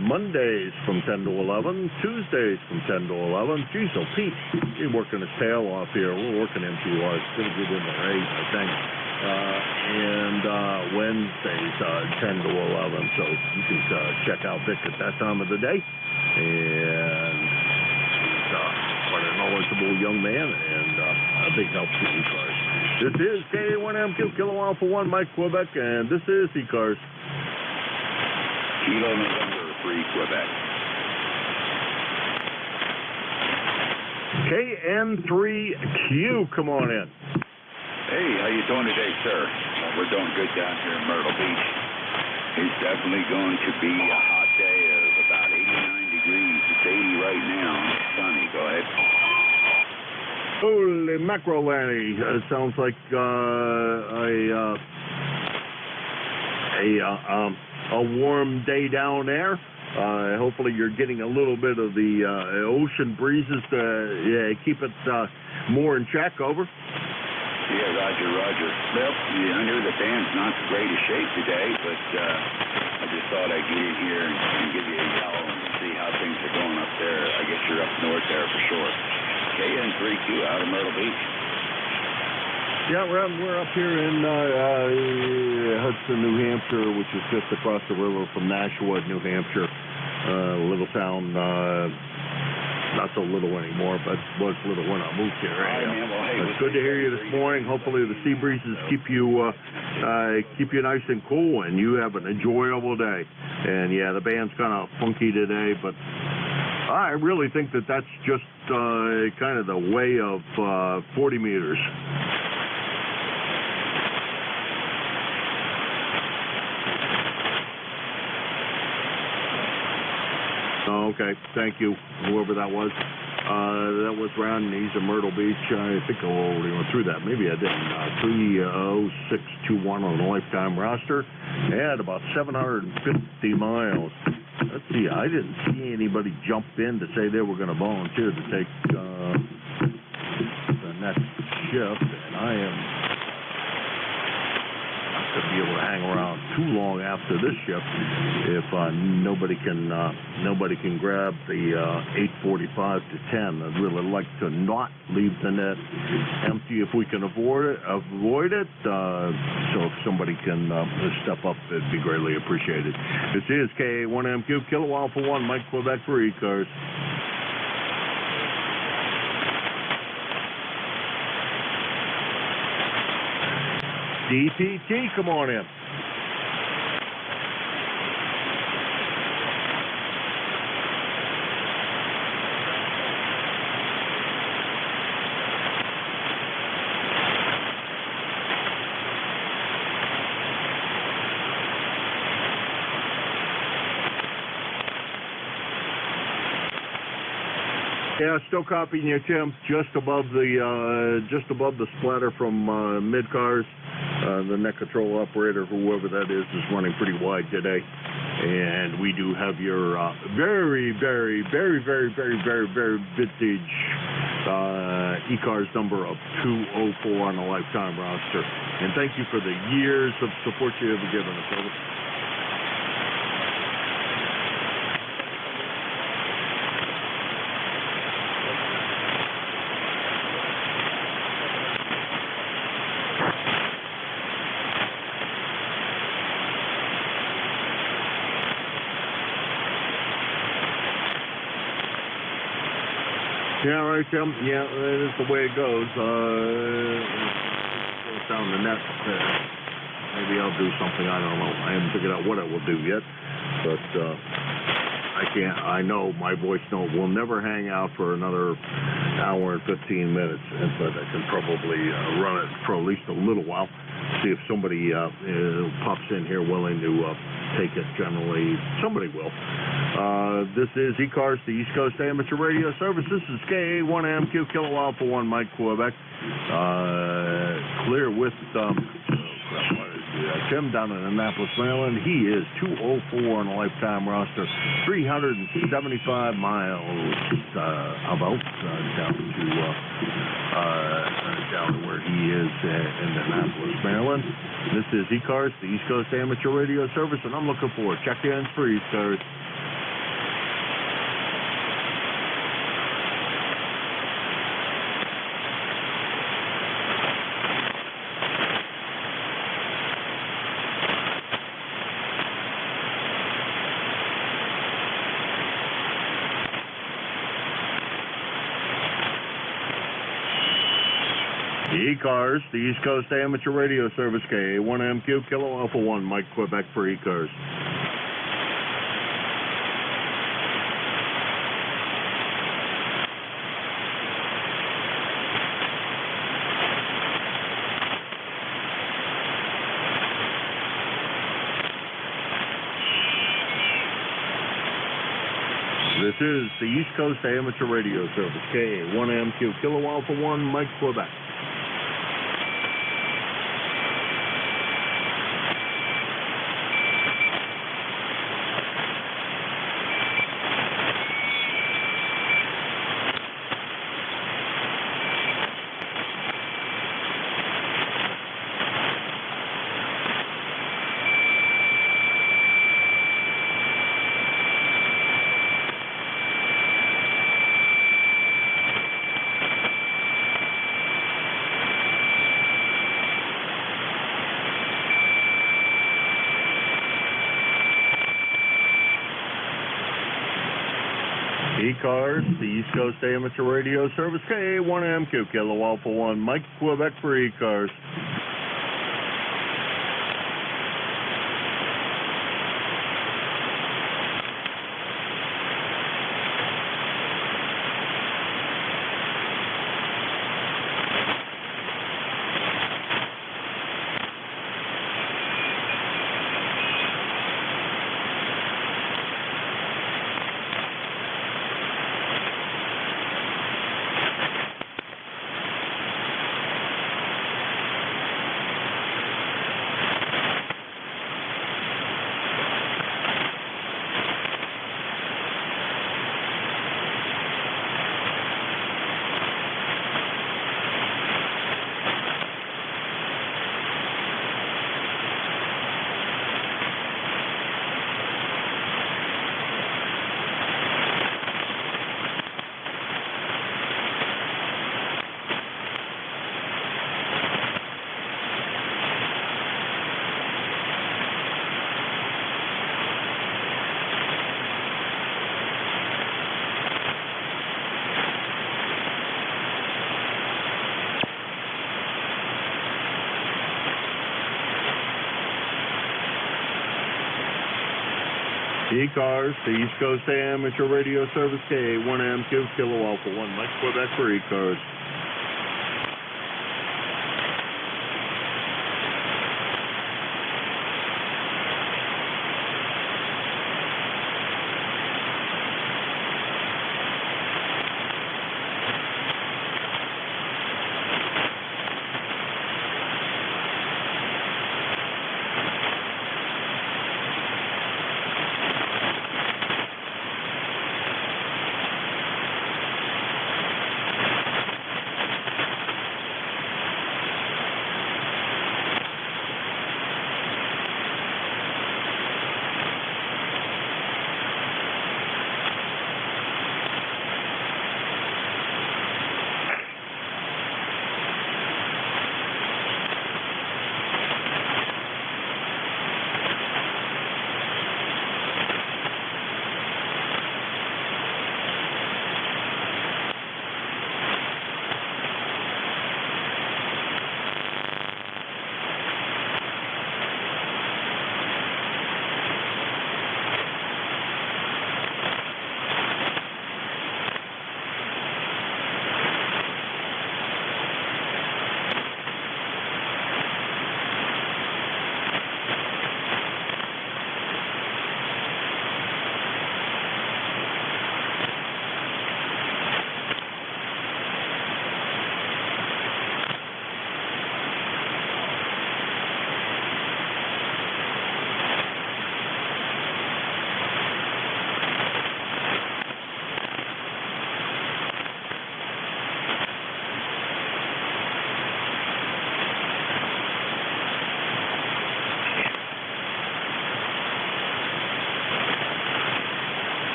Mondays from 10 to 11, Tuesdays from 10 to 11. Geez, so Pete, he's working his tail off here. We're working MPR. It's going to get in the 8, I think. And Wednesdays 10 to 11, so you can check out Vic at that time of the day. And he's quite a knowledgeable young man and a big help to ECARS. This is K1MQ Kilo Alpha 1 Mike Quebec, and this is ECARS. Kilo November 3 Quebec. KN3Q, come on in. Hey, how you doing today, sir? We're doing good down here in Myrtle Beach. It's definitely going to be a hot day of about 89 degrees. It's 80 right now. It's sunny. Go ahead. Holy mackerel, Lanny. It sounds like a warm day down there. Hopefully you're getting a little bit of the ocean breezes to keep it more in check. Over. Yeah, Roger. Well, I know the band's not the greatest shape today, but I just thought I'd get in here and give you a yell and see how things are going up there. I guess you're up north there for sure. KN3Q out of Myrtle Beach. Yeah, we're up here in Hudson, New Hampshire, which is just across the river from Nashua, New Hampshire. Little town. Not so little anymore, but was little when I moved here. It's good to hear you this morning. Hopefully the sea breezes keep you nice and cool, and you have an enjoyable day. And yeah, the band's kind of funky today, but I really think that's just kind of the way of 40 meters. Okay, thank you, whoever that was. That was Round Knees of Myrtle Beach. I think I already went through that. Maybe I didn't. 30621 on the lifetime roster. Had about 750 miles. Let's see, I didn't see anybody jump in to say they were going to volunteer to take the next shift, and I am not going to be able to hang around too long after this shift if nobody can grab the 8:45 to 10. I'd really like to not leave the net empty if we can avoid it. So if somebody can step up, it'd be greatly appreciated. This is KA1MQ Kilo Alpha 1 Mike Quebec for ECARS. DPT, come on in. Yeah, still copying you, Tim. Just above the splatter from mid-cars. The net control operator, whoever that is running pretty wide today. And we do have your very vintage ECARS number of 204 on the lifetime roster. And thank you for the years of support you have given us. Over. Yeah, right, Tim. Yeah, that is the way it goes. Goes down the net. Maybe I'll do something. I don't know. I haven't figured out what I will do yet. But I can't. I know my voice note will never hang out for another hour and 15 minutes. But I can probably run it for at least a little while. See if somebody pops in here willing to take it. Generally, somebody will. This is ECARS, the East Coast Amateur Radio Service. This is KA1MQ Kilo Alpha 1 Mike, Quebec. Clear with Tim down in Annapolis, Maryland. He is 204 on a lifetime roster, 375 miles about down to where he is in Annapolis, Maryland. This is ECARS, the East Coast Amateur Radio Service, and I'm looking for check-ins for ECARS. ECARS, the East Coast Amateur Radio Service, KA1MQ Kilo Alpha 1 Mike, Quebec for ECARS. This is the East Coast Amateur Radio Service, KA1MQ Kilo Alpha 1 Mike, Quebec. ECARS, the East Coast Amateur Radio Service, KA1MQ Kilo Alpha 1 Mike, Quebec for ECARS. ECARS, the East Coast Amateur Radio Service, KA1MQ Kilo Alpha 1 Mike, Quebec for ECARS.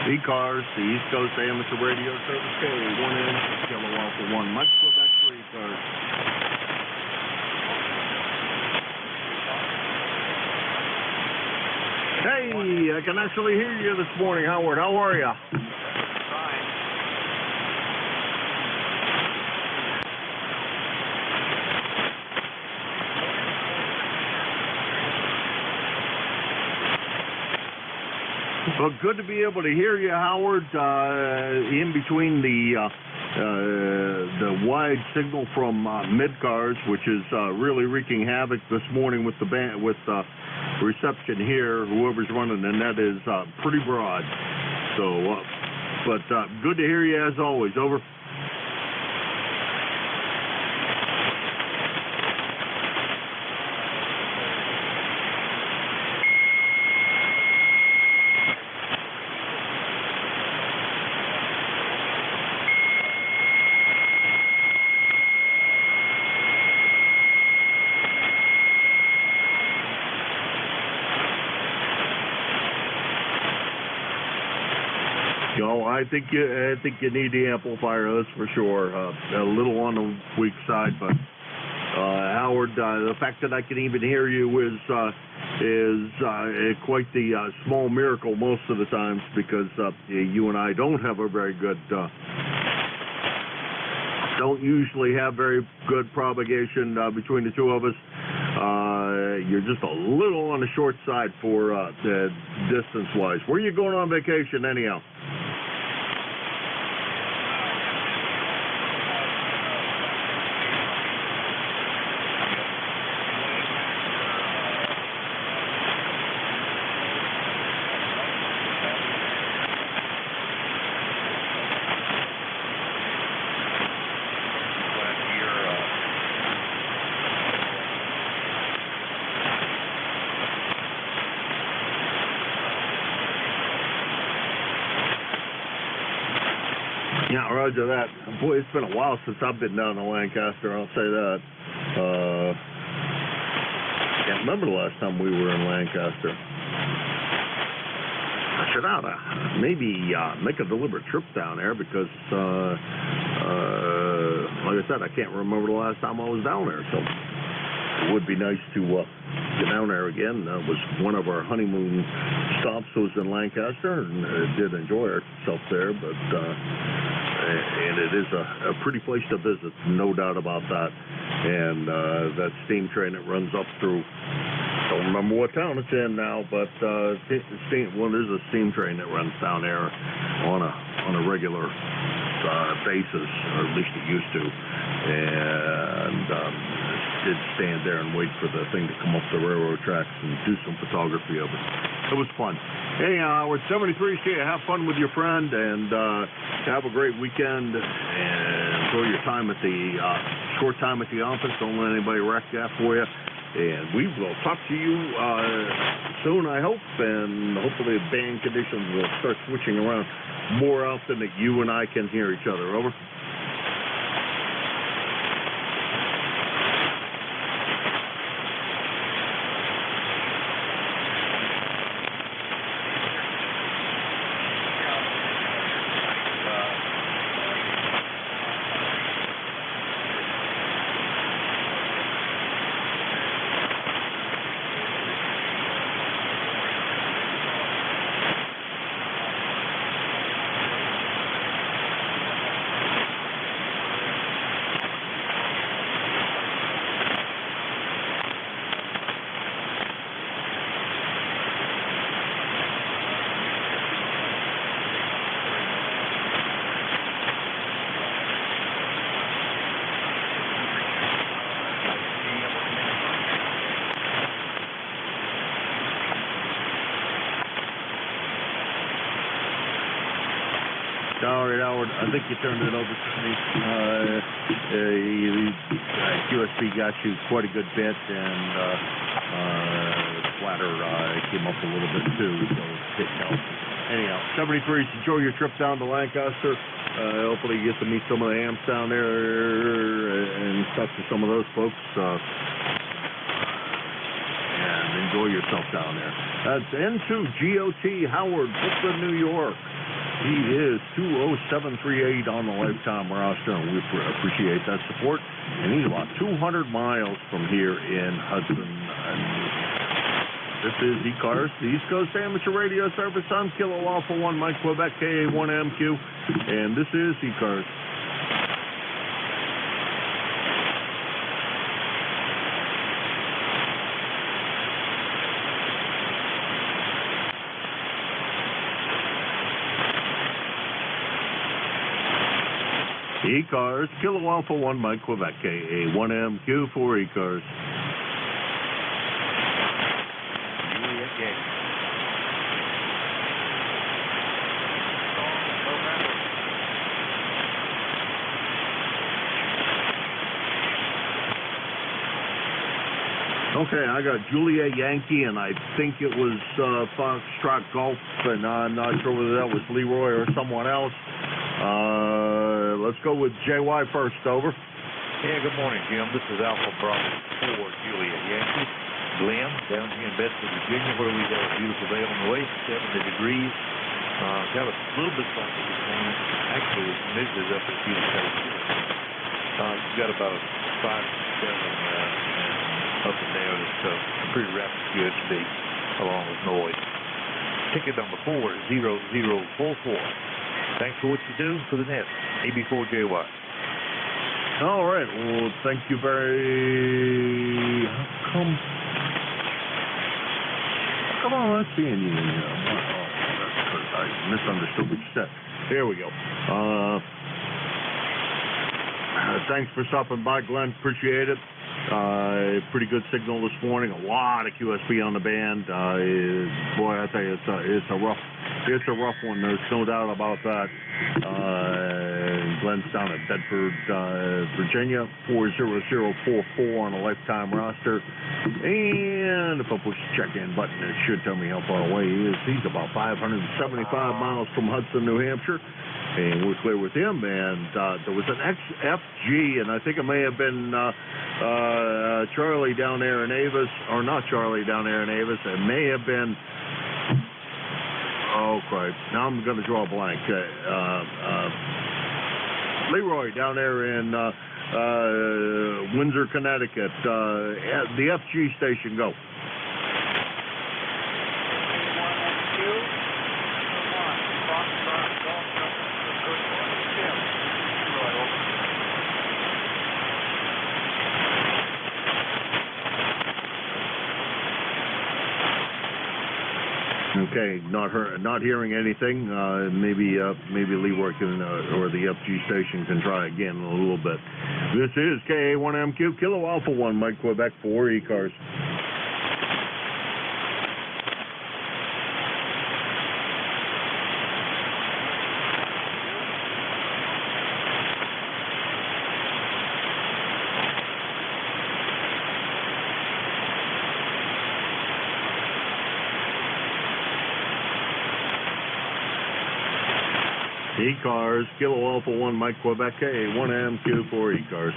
ECARS, the East Coast Amateur Radio Service, K1N, Kilo Alpha 1, Mike Quebec for ECARS. Hey, I can actually hear you this morning, Howard. How are you? Well, good to be able to hear you, Howard, in between the wide signal from Midcars, which is really wreaking havoc this morning with the reception here. Whoever's running the net is pretty broad. So, but good to hear you as always. Over. I think you need the amplifier, that's for sure. A little on the weak side, but Howard, the fact that I can even hear you is quite the small miracle most of the times, because you and I don't have a very good, don't usually have very good propagation between the two of us. You're just a little on the short side for distance-wise. Where are you going on vacation anyhow? Yeah, roger that. Boy, it's been a while since I've been down to Lancaster, I'll say that. Can't remember the last time we were in Lancaster. I should ought to maybe make a deliberate trip down there, because, like I said, I can't remember the last time I was down there. So it would be nice to get down there again. That was one of our honeymoon stops was in Lancaster, and did enjoy ourselves there, but and it is a pretty place to visit, no doubt about that. And that steam train that runs up through, don't remember what town it's in now, but there's a steam train that runs down there on a regular basis, or at least it used to. And did stand there and wait for the thing to come up the railroad tracks and do some photography of it. It was fun. Hey, Howard, 73, see you. Have fun with your friend, and have a great weekend, and enjoy your time at the short time at the office. Don't let anybody wreck that for you. And we will talk to you soon, I hope, and hopefully the band conditions will start switching around more often that you and I can hear each other. Over. All right, Howard, I think you turned it over to me. QSP got you quite a good bit, and flatter came up a little bit too, so it helped. Anyhow, 73s, enjoy your trip down to Lancaster. Hopefully you get to meet some of the amps down there and talk to some of those folks. And enjoy yourself down there. That's N2GOT Howard, Brooklyn, New York. He is 20738 on the lifetime roster, and we appreciate that support. And he's about 200 miles from here in Hudson. This is ECARS, the East Coast Amateur Radio Service. I'm Kilo Alpha 1 Mike Quebec, KA1MQ, and this is ECARS. ECARS, Kilo Alpha 1 Mike Quebec, KA1MQ for ECARS. Okay, I got Julia Yankee, and I think it was Foxtrot Golf, and I'm not sure whether that was Leroy or someone else. Let's go with JY first, over. Yeah, good morning, Jim. This is Alpha Bravo 4 Julia Yankee. Glenn, down here in Bedford, Virginia, where we got a beautiful day on the way, 70 degrees. Got a little bit foggy this morning. Actually, it's misses up at Hughes State. Got about 5 to 7 up and down. It's a pretty rapid QSB along with noise. Ticket number 4 is 0044. Thanks for what you do for the net. AB4JY. All right. Well, thank you very... Come on, let's see any... that's because I misunderstood what you said. Here we go. Thanks for stopping by, Glenn. Appreciate it. Pretty good signal this morning. A lot of QSB on the band. Boy, I tell you, it's a rough one. There's no doubt about that. Glenn's down at Bedford, Virginia, 40044 on a lifetime roster. And if I push the check-in button, it should tell me how far away he is. He's about 575 miles from Hudson, New Hampshire. And we're clear with him. And there was an XFG, and I think it may have been Charlie down there in Avis, or not Charlie down there in Avis. It may have been... Oh, Christ. Now I'm going to draw a blank. Leroy down there in Windsor, Connecticut. The FG station, go. Okay, not hearing anything. Maybe Leroy can or the FG station can try again in a little bit. This is KA1MQ, Kilo Alpha 1 Mike Quebec for ECARS. ECARS, Kilo Alpha 1 Mike Quebec, KA1MQ for ECARS.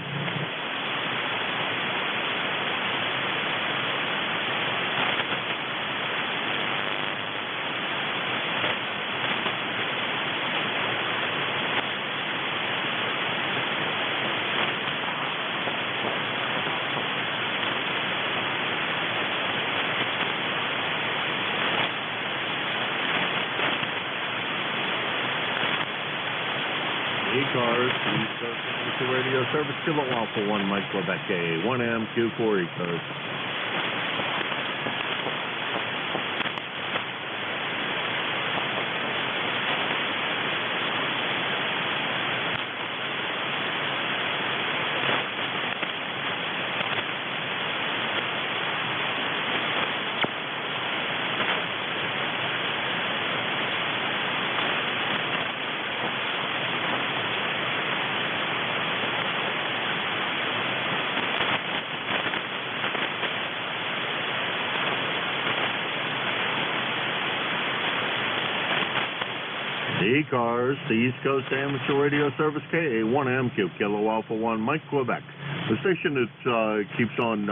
ECARS, East Coast Amateur Radio Service, Kilo Alpha 1 Mike Quebec, KA1MQ for ECARS. ECARS, the East Coast Amateur Radio Service, KA1MQ, Kilo Alpha 1 Mike Quebec. The station that keeps on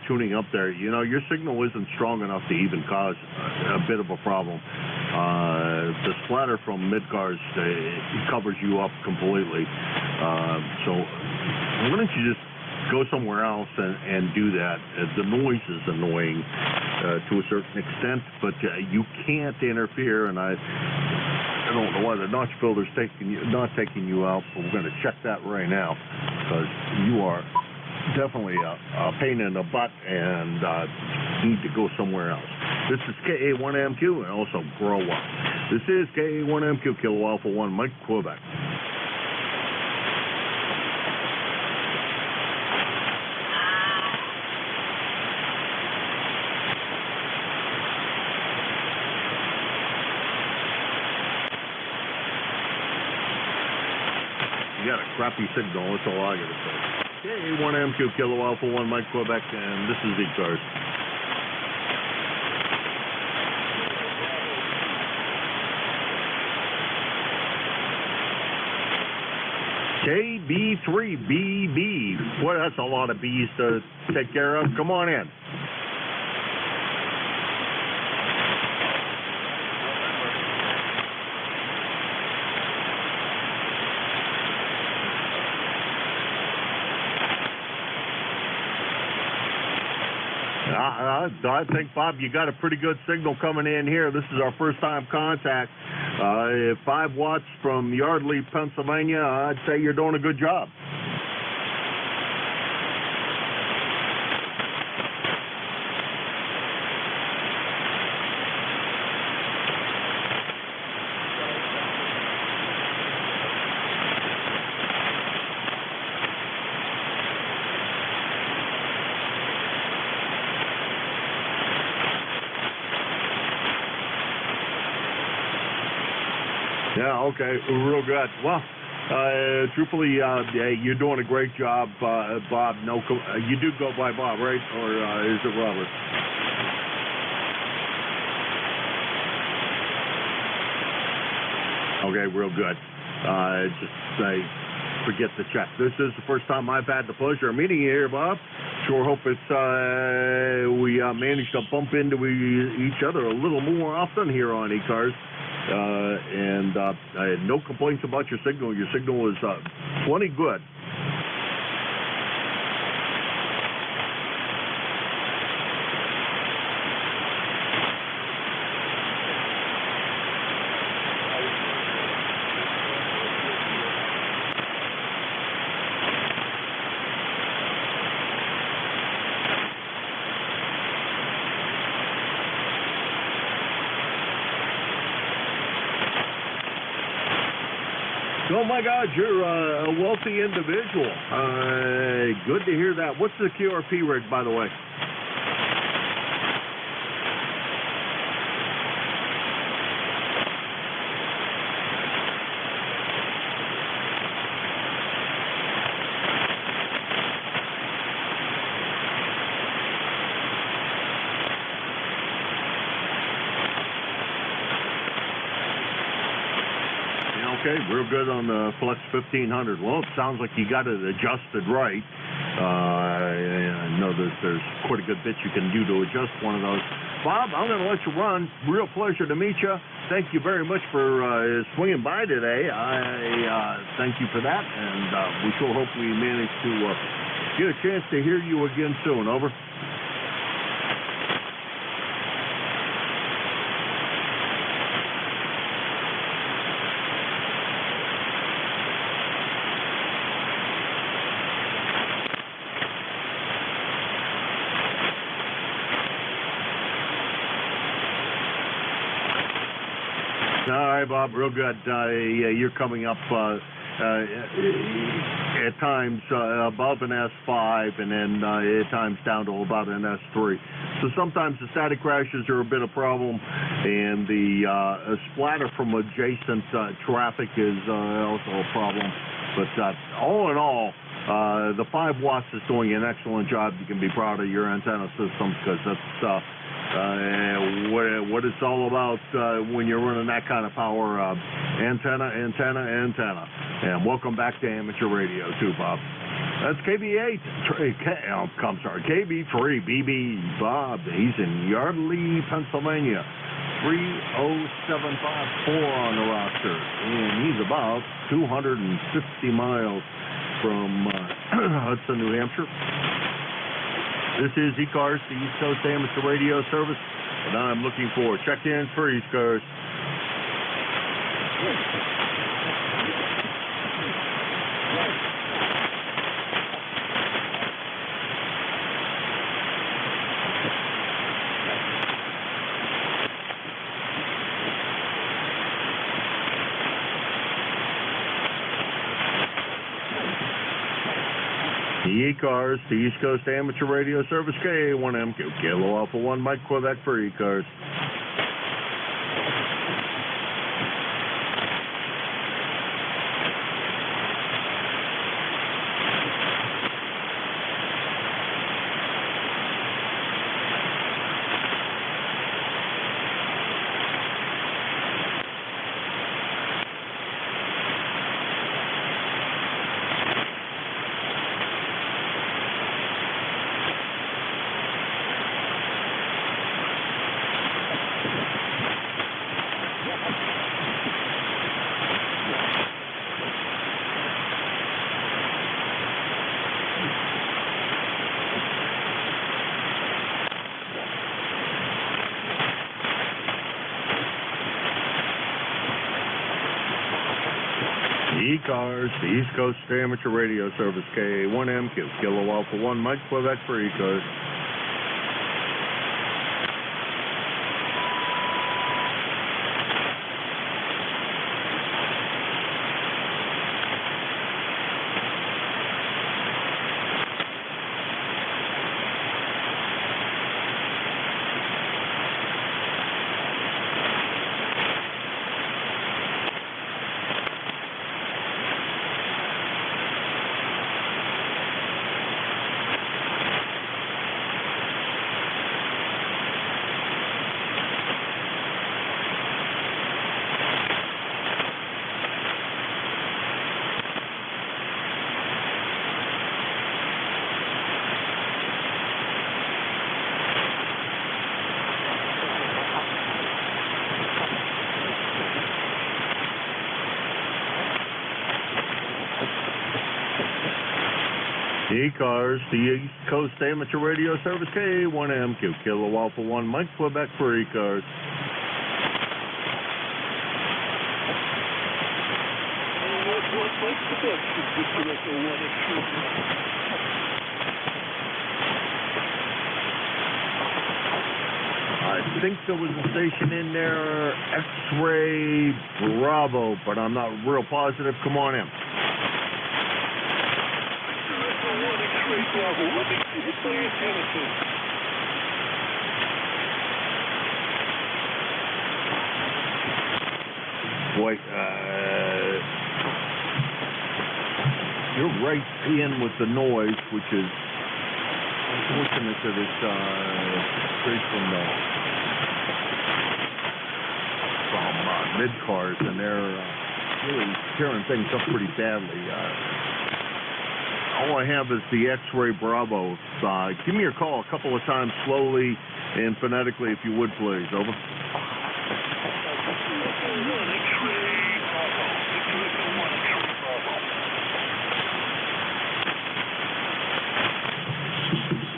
tuning up there, your signal isn't strong enough to even cause a bit of a problem. the splatter from mid-cars, it covers you up completely. So why don't you just go somewhere else and do that? The noise is annoying to a certain extent, but you can't interfere, and I don't know why the notch builder's not taking you out, but we're going to check that right now, because you are definitely a pain in the butt and need to go somewhere else. This is KA1MQ, and also grow up. This is KA1MQ, Kilo Alpha 1, Mike, Quebec. You got a crappy signal, that's all I gotta say. KA1MQ, Kilo Alpha 1, Mike, Quebec, and this is ECARS. KB3BB. Boy, that's a lot of B's to take care of. Come on in. I think, Bob, you got a pretty good signal coming in here. This is our first time contact. 5 watts from Yardley, Pennsylvania. I'd say you're doing a good job. Yeah, okay, real good. Well, truthfully, you're doing a great job, Bob. No, you do go by Bob, right? Or is it Robert? Okay, real good. Just forget the check. This is the first time I've had the pleasure of meeting you here, Bob. Sure hope it's we managed to bump into each other a little more often here on ECARS. And I had no complaints about your signal. Your signal is plenty good. Oh my God, you're a wealthy individual. Good to hear that. What's the QRP rig, by the way? Okay, real good on the Flex 1500. Well, it sounds like you got it adjusted right. I know there's quite a good bit you can do to adjust one of those. Bob, I'm going to let you run. Real pleasure to meet you. Thank you very much for swinging by today. I thank you for that, and we sure hope we manage to get a chance to hear you again soon. Over. All right, Bob, real good. Yeah, you're coming up at times above an S5 and then at times down to about an S3. So sometimes the static crashes are a bit of a problem, and the splatter from adjacent traffic is also a problem. But all in all, the 5 watts is doing an excellent job. You can be proud of your antenna systems, because that's what it's all about when you're running that kind of power. Antenna. And welcome back to amateur radio too, Bob. That's KB3BB Bob. He's in Yardley, Pennsylvania. 30754 on the roster, and he's about 250 miles from Hudson, New Hampshire. This is ECARS, the East Coast Amateur Radio Service, and I'm looking for check-ins for ECARS. ECARS, the East Coast Amateur Radio Service, K1M, Kilo Alpha 1, Mike Quebec for ECARS. ECARS, the East Coast Amateur Radio Service, K1M, Kilo Alpha 1, Mike Quebec for ECARS. ECARS, the East Coast Amateur Radio Service, K1M, Kilo Alpha 1, Mike Quebec for ECARS. I think there was a station in there, X-Ray Bravo, but I'm not real positive. Come on in. Boy, you're right in with the noise, which is unfortunate that it's straight from mid-cars, and they're really tearing things up pretty badly. All I have is the X-Ray Bravo. Give me your call a couple of times slowly and phonetically, if you would, please. Over.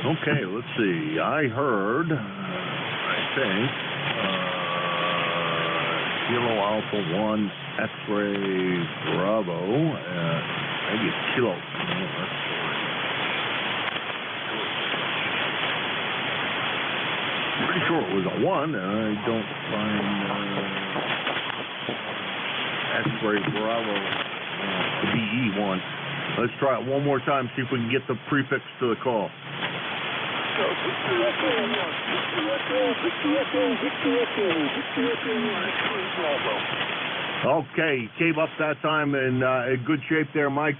Okay, let's see. I heard, I think, Kilo Alpha 1, X-Ray Bravo. I get Kilo. Pretty sure it was a 1. I don't find X-Ray Bravo VE1. Let's try it one more time, see if we can get the prefix to the call. Okay, came up that time in good shape there, Mike.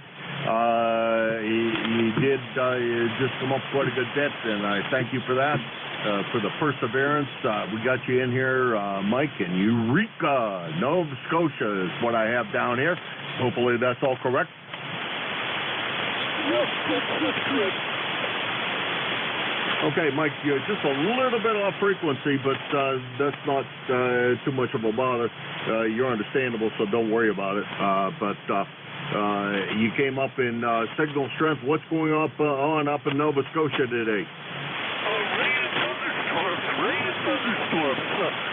You did just come up quite a good bit, and I thank you for that, for the perseverance. We got you in here, Mike, in Eureka, Nova Scotia is what I have down here. Hopefully that's all correct. Yes, correct. Okay, Mike, you're just a little bit off frequency, but that's not too much of a bother. You're understandable, so don't worry about it. But you came up in signal strength. What's going on up in Nova Scotia today? Thunderstorm.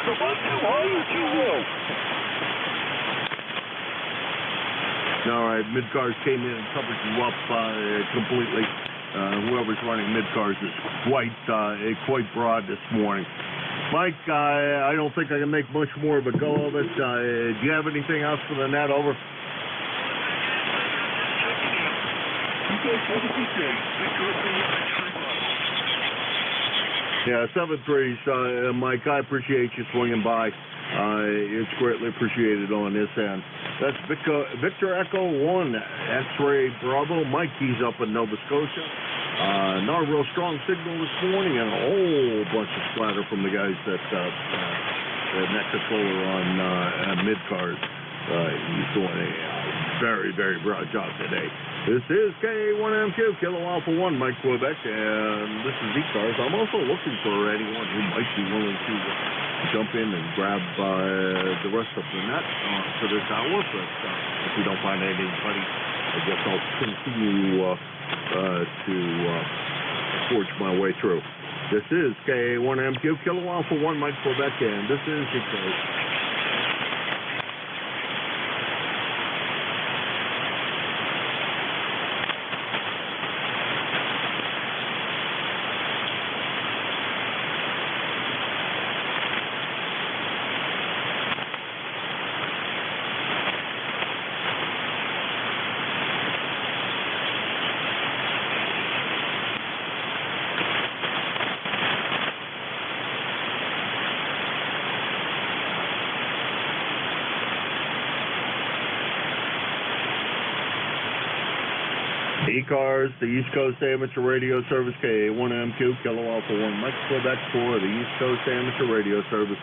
The one too high or too low? All right, mid-cars came in and covered you up completely. Whoever's running mid-cars is quite broad this morning. Mike, I don't think I can make much more of a go of it. Do you have anything else for the net? Over. Yeah, 7-3s. Mike, I appreciate you swinging by. It's greatly appreciated on this end. That's Victor Echo 1, X-Ray Bravo. Mike, he's up in Nova Scotia. Not a real strong signal this morning, and a whole bunch of splatter from the guys that net controller on mid-cars. He's doing a very, very broad job today. This is K1MQ, Kilo Alpha 1, Mike Quebec, and this is ECARS. I'm also looking for anyone who might be willing to jump in and grab the rest of the net for this hour, but if we don't find anybody, I guess I'll continue to forge my way through. This is K1MQ, Kilo Alpha 1, Mike Quebec, and this is ECARS. ECARS, the East Coast Amateur Radio Service, K1MQ, Kilo Alpha 1, Mike Quebec for the East Coast Amateur Radio Service.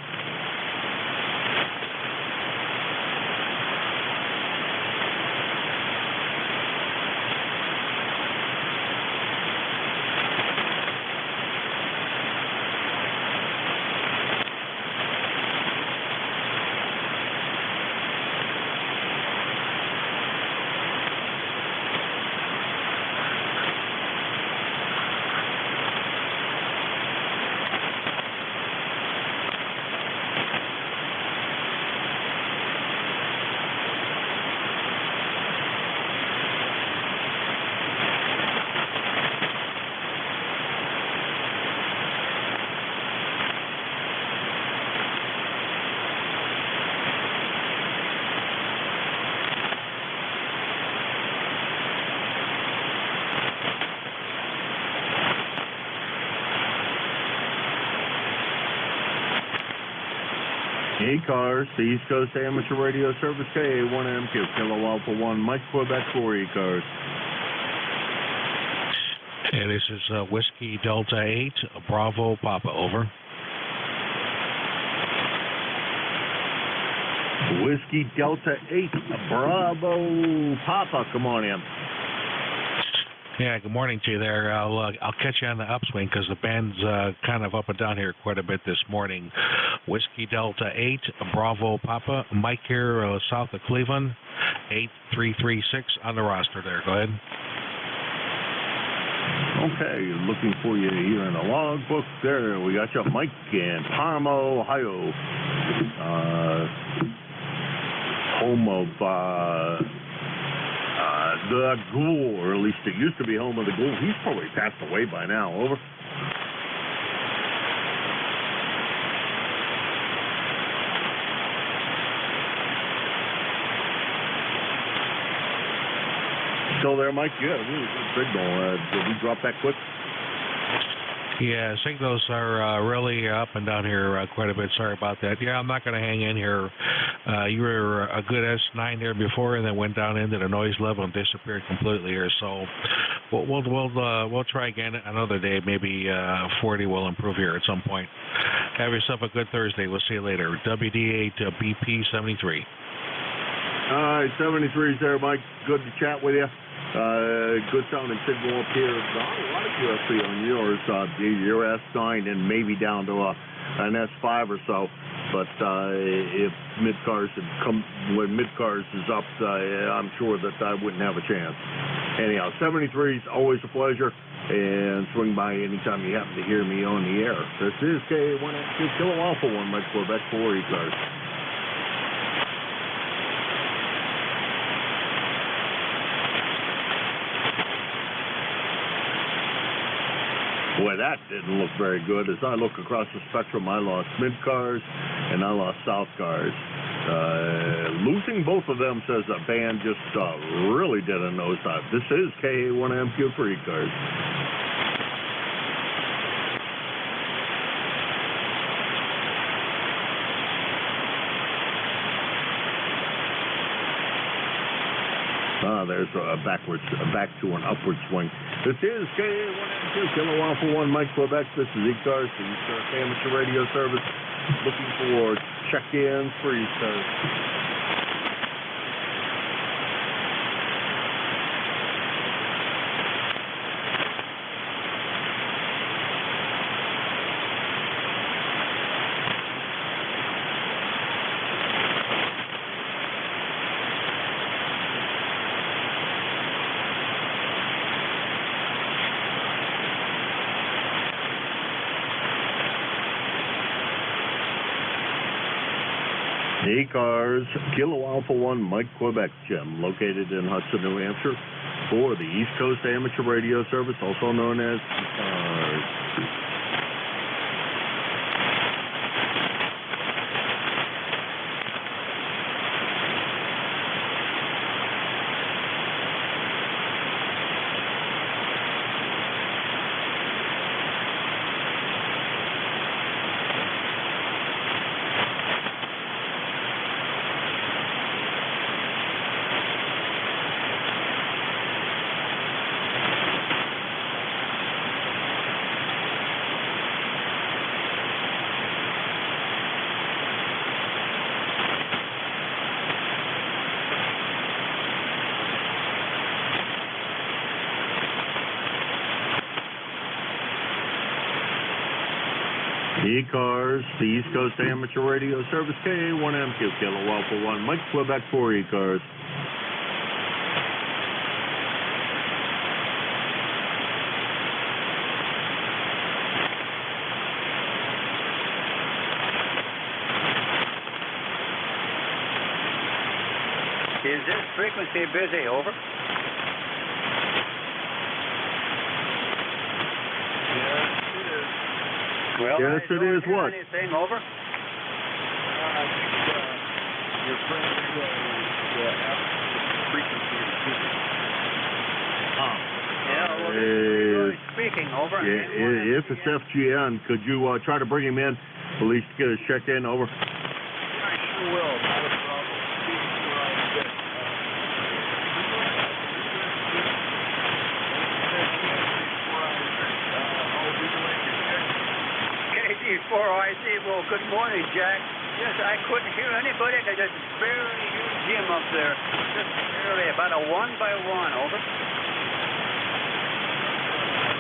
ECARS, the East Coast Amateur Radio Service, K1MQ, Kilo Alpha 1, Mike Quebec for ECARS. And this is Whiskey Delta 8, Bravo Papa, over. Whiskey Delta 8, Bravo Papa, come on in. Yeah, good morning to you there. I'll catch you on the upswing because the band's kind of up and down here quite a bit this morning. Whiskey Delta 8, Bravo Papa, Mike here south of Cleveland, 8336 on the roster there. Go ahead. Okay, looking for you here in the logbook there. We got you, Mike, in Parma, Ohio. Home of the Ghoul, or at least it used to be home of the Ghoul. He's probably passed away by now. Over. Still there, Mike? Yeah, really good signal. Did we drop that quick? Yeah, signals are really up and down here quite a bit. Sorry about that. Yeah, I'm not going to hang in here. You were a good S9 there before, and then went down into the noise level and disappeared completely here. So we'll try again another day. Maybe 40 will improve here at some point. Have yourself a good Thursday. We'll see you later. WD8 BP 73. All right, 73's there, Mike. Good to chat with you. Good sounding signal up here. Not a lot of USB on yours. Your S9 and maybe down to an S5 or so. But if mid-cars had come, when mid-cars is up, I'm sure that I wouldn't have a chance. Anyhow, 73 is always a pleasure, and swing by anytime you happen to hear me on the air. This is KA1 Kilo Alpha 1, Mike Quebec 4 ECARS. Boy, that didn't look very good. As I look across the spectrum, I lost mid-cars and I lost south cars. Losing both of them says a band just really did a nosedive. This is KA1MQ for ECARS. There's back to an upward swing. This is KA1MQ, Kilo Alpha 1, Mike Quebec. This is ECARS, the ECARS Amateur Radio Service. Looking for check-ins for ECARS. ECARS, Kilo Alpha 1, Mike Quebec, Jim, located in Hudson, New Hampshire, for the East Coast Amateur Radio Service, also known as ECARS. ECARS, the East Coast Amateur Radio Service, KA1MQ, Kilo Alpha 1, Mike Quebec 4 ECARS. Is this frequency busy? Over. Well, yes, it is. What? Anything over? Your friend frequency is busy. Yeah, well, speaking over. If it's FGN, could you try to bring him in, at least get a check-in? Over. I sure will. Not a problem. KD4IC, well, good morning, Jack. Yes, I couldn't hear anybody. I could just barely hear Jim up there. Just barely, about a 1 by 1, over.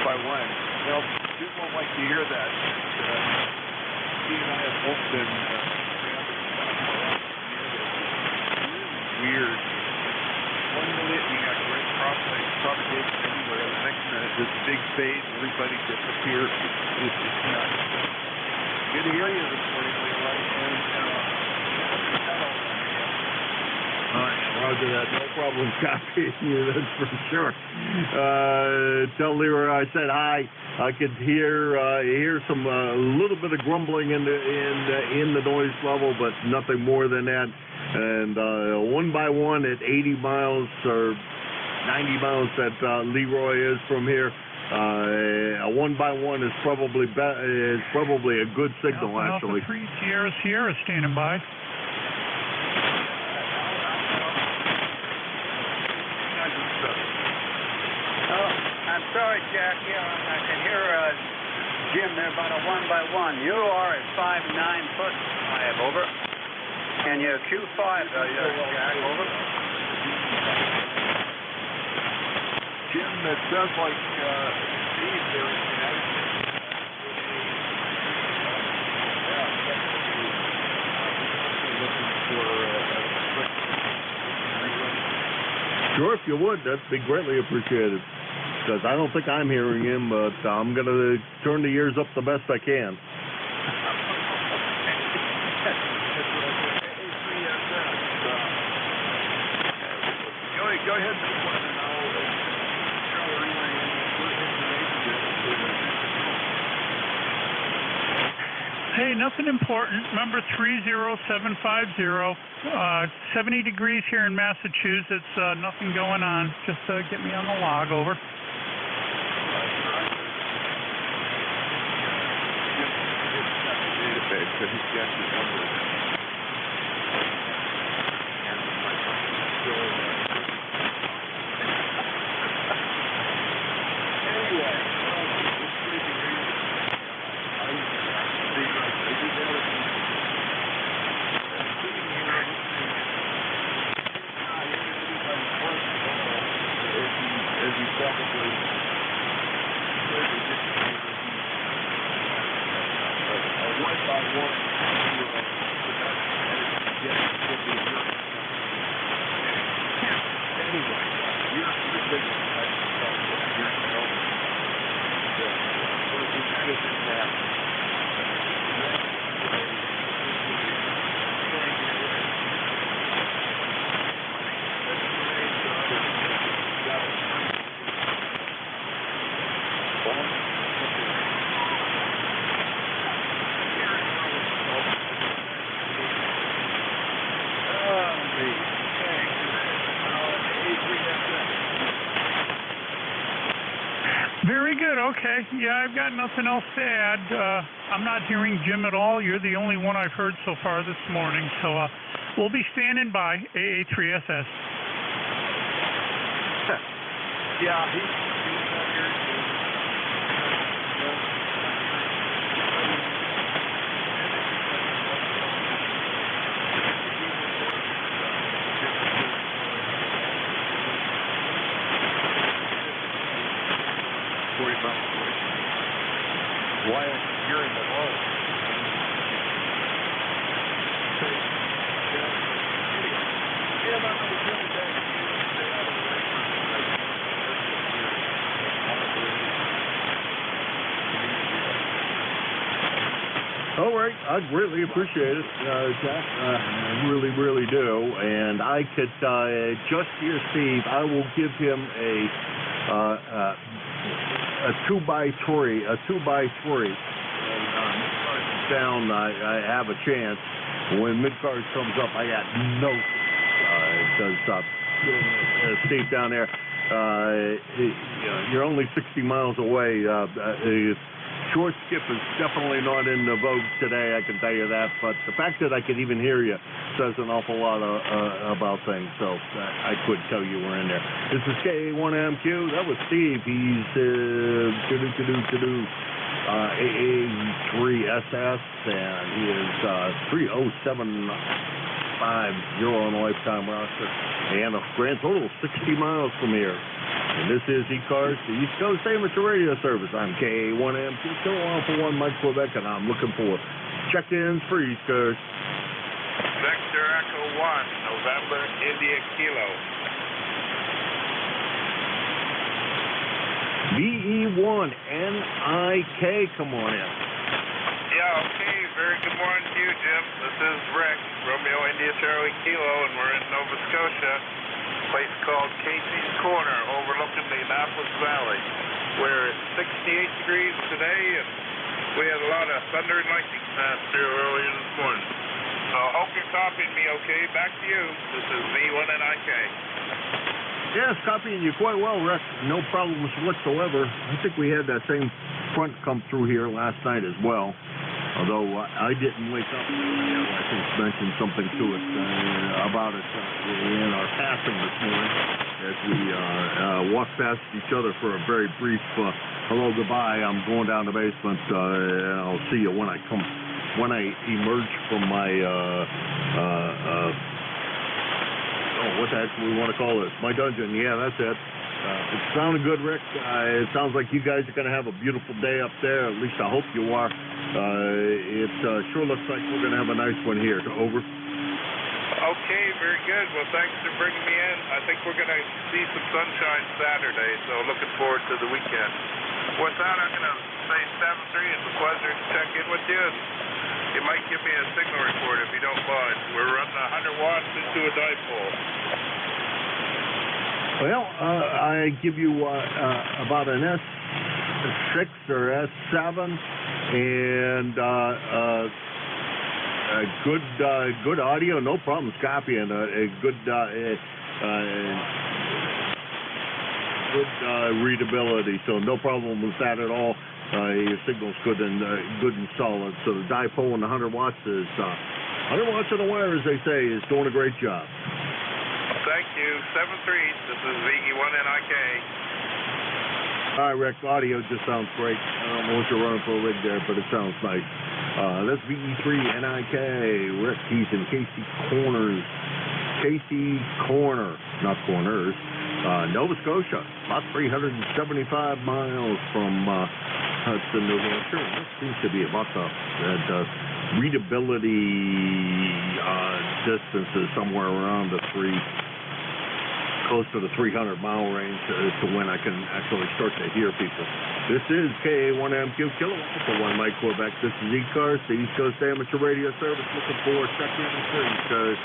By 1. Well, Jim won't like to hear that. He and I have both been weird. 1 minute, you got great propagation everywhere. The next minute, this big fade, everybody disappears. It's nuts. Good to hear you this morning, Leroy. And, Roger that. No problem copying you, that's for sure. Tell Leroy I said hi. I could hear some a little bit of grumbling in the noise level, but nothing more than that. And 1 by 1 at 80 miles or 90 miles that Leroy is from here. A 1 by 1 is probably a good signal, actually. Alpha 3 Sierra Sierra standing by. Oh, I'm sorry, Jack. Yeah, I can hear Jim there about a 1 by 1. You are at 5'9", 5, over. And you're Q5, Jack, over. Jim, it sounds like Steve there in Connecticut. Sure, if you would, that'd be greatly appreciated. Because I don't think I'm hearing him, but I'm going to turn the ears up the best I can. Go ahead and just let me know. Hey, nothing important. Number 30750. 70 degrees here in Massachusetts. Nothing going on. Just get me on the log. Over. Very good. Okay. Yeah, I've got nothing else to add. I'm not hearing Jim at all. You're the only one I've heard so far this morning. So we'll be standing by, AA3SS. Yeah, he's not here. While you're in the home. All right, I'd really appreciate it, Jack. I really, really do. And I could just hear Steve. I will give him a 2x3. And down, I have a chance. When mid-cars comes up, I got no because Steve down there, you're only 60 miles away. Short skip is definitely not in the vogue today, I can tell you that. But the fact that I could even hear you says an awful lot about things. So I could tell you we're in there. This is KA1MQ. That was Steve. He's AA3SS, and he is 30750 on the lifetime roster, and a grand total of 60 miles from here. And this is ECARS, the East Coast Amateur Radio Service. I'm KA1MQ, Kilo Alpha 1, Mike, Quebec, and I'm looking for check-ins for ECARS. Vector Echo 1, November, India Kilo. VE1NIK, come on in. Yeah, okay. Very good morning to you, Jim. This is Rick, Romeo India Charlie Kilo, and we're in Nova Scotia, a place called Casey's Corner, overlooking the Annapolis Valley. We're at 68 degrees today, and we had a lot of thunder and lightning pass through earlier this morning. So I hope you're copying me okay. Back to you. This is V1NIK. Yes, copying you quite well, Rick. No problems whatsoever. I think we had that same front come through here last night as well. Although I didn't wake up, I think mentioned something to it about it in our passing this morning as we walked past each other for a very brief hello, goodbye. I'm going down the basement, and I'll see you when I emerge from my what the heck do we want to call this? My dungeon. Yeah, that's it. It sounded good, Rick. It sounds like you guys are going to have a beautiful day up there. At least I hope you are. It sure looks like we're going to have a nice one here. Over. Okay, very good. Well, thanks for bringing me in. I think we're going to see some sunshine Saturday, so looking forward to the weekend. With that, I'm going to say 7-3. It's a pleasure to check in with you. You might give me a signal report if you don't mind. We're running 100 watts into a dipole. Well, I give you about an S6 or S7 and good audio, no problems copying. Good readability, so no problem with that at all. Your signal's good and solid. So the dipole and the 100 watts is 100 watts on the wire, as they say, is doing a great job. Thank you. 7-3. This is VE1NIK. All right, Rick. Audio just sounds great. I don't know what you're running for a rig there, but it sounds nice. That's VE3NIK. Rick, he's in Casey Corner, not Corners, Nova Scotia. About 375 miles from Hudson, New Hampshire. This seems to be about the readability distance is somewhere around the close to the 300-mile range as to when I can actually start to hear people. This is KA1MQ Kilowatt for 1 Mike Quebec. This is ECARS, the East Coast Amateur Radio Service, looking for check-in for ECARS.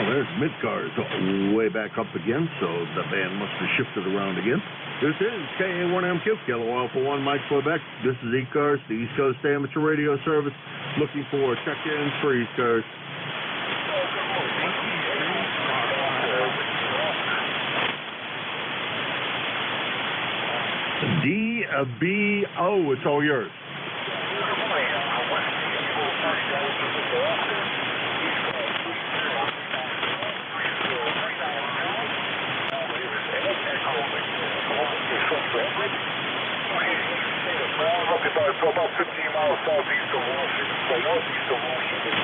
There's mid-cars way back up again, so the band must have shifted around again. This is KA1MQ, Kilo Alpha 1 Mike Quebec. This is ECARS, the East Coast Amateur Radio Service, looking for check-ins for ECARS. DBO, it's all yours. About 15 miles southeast of Washington, so northeast of Washington.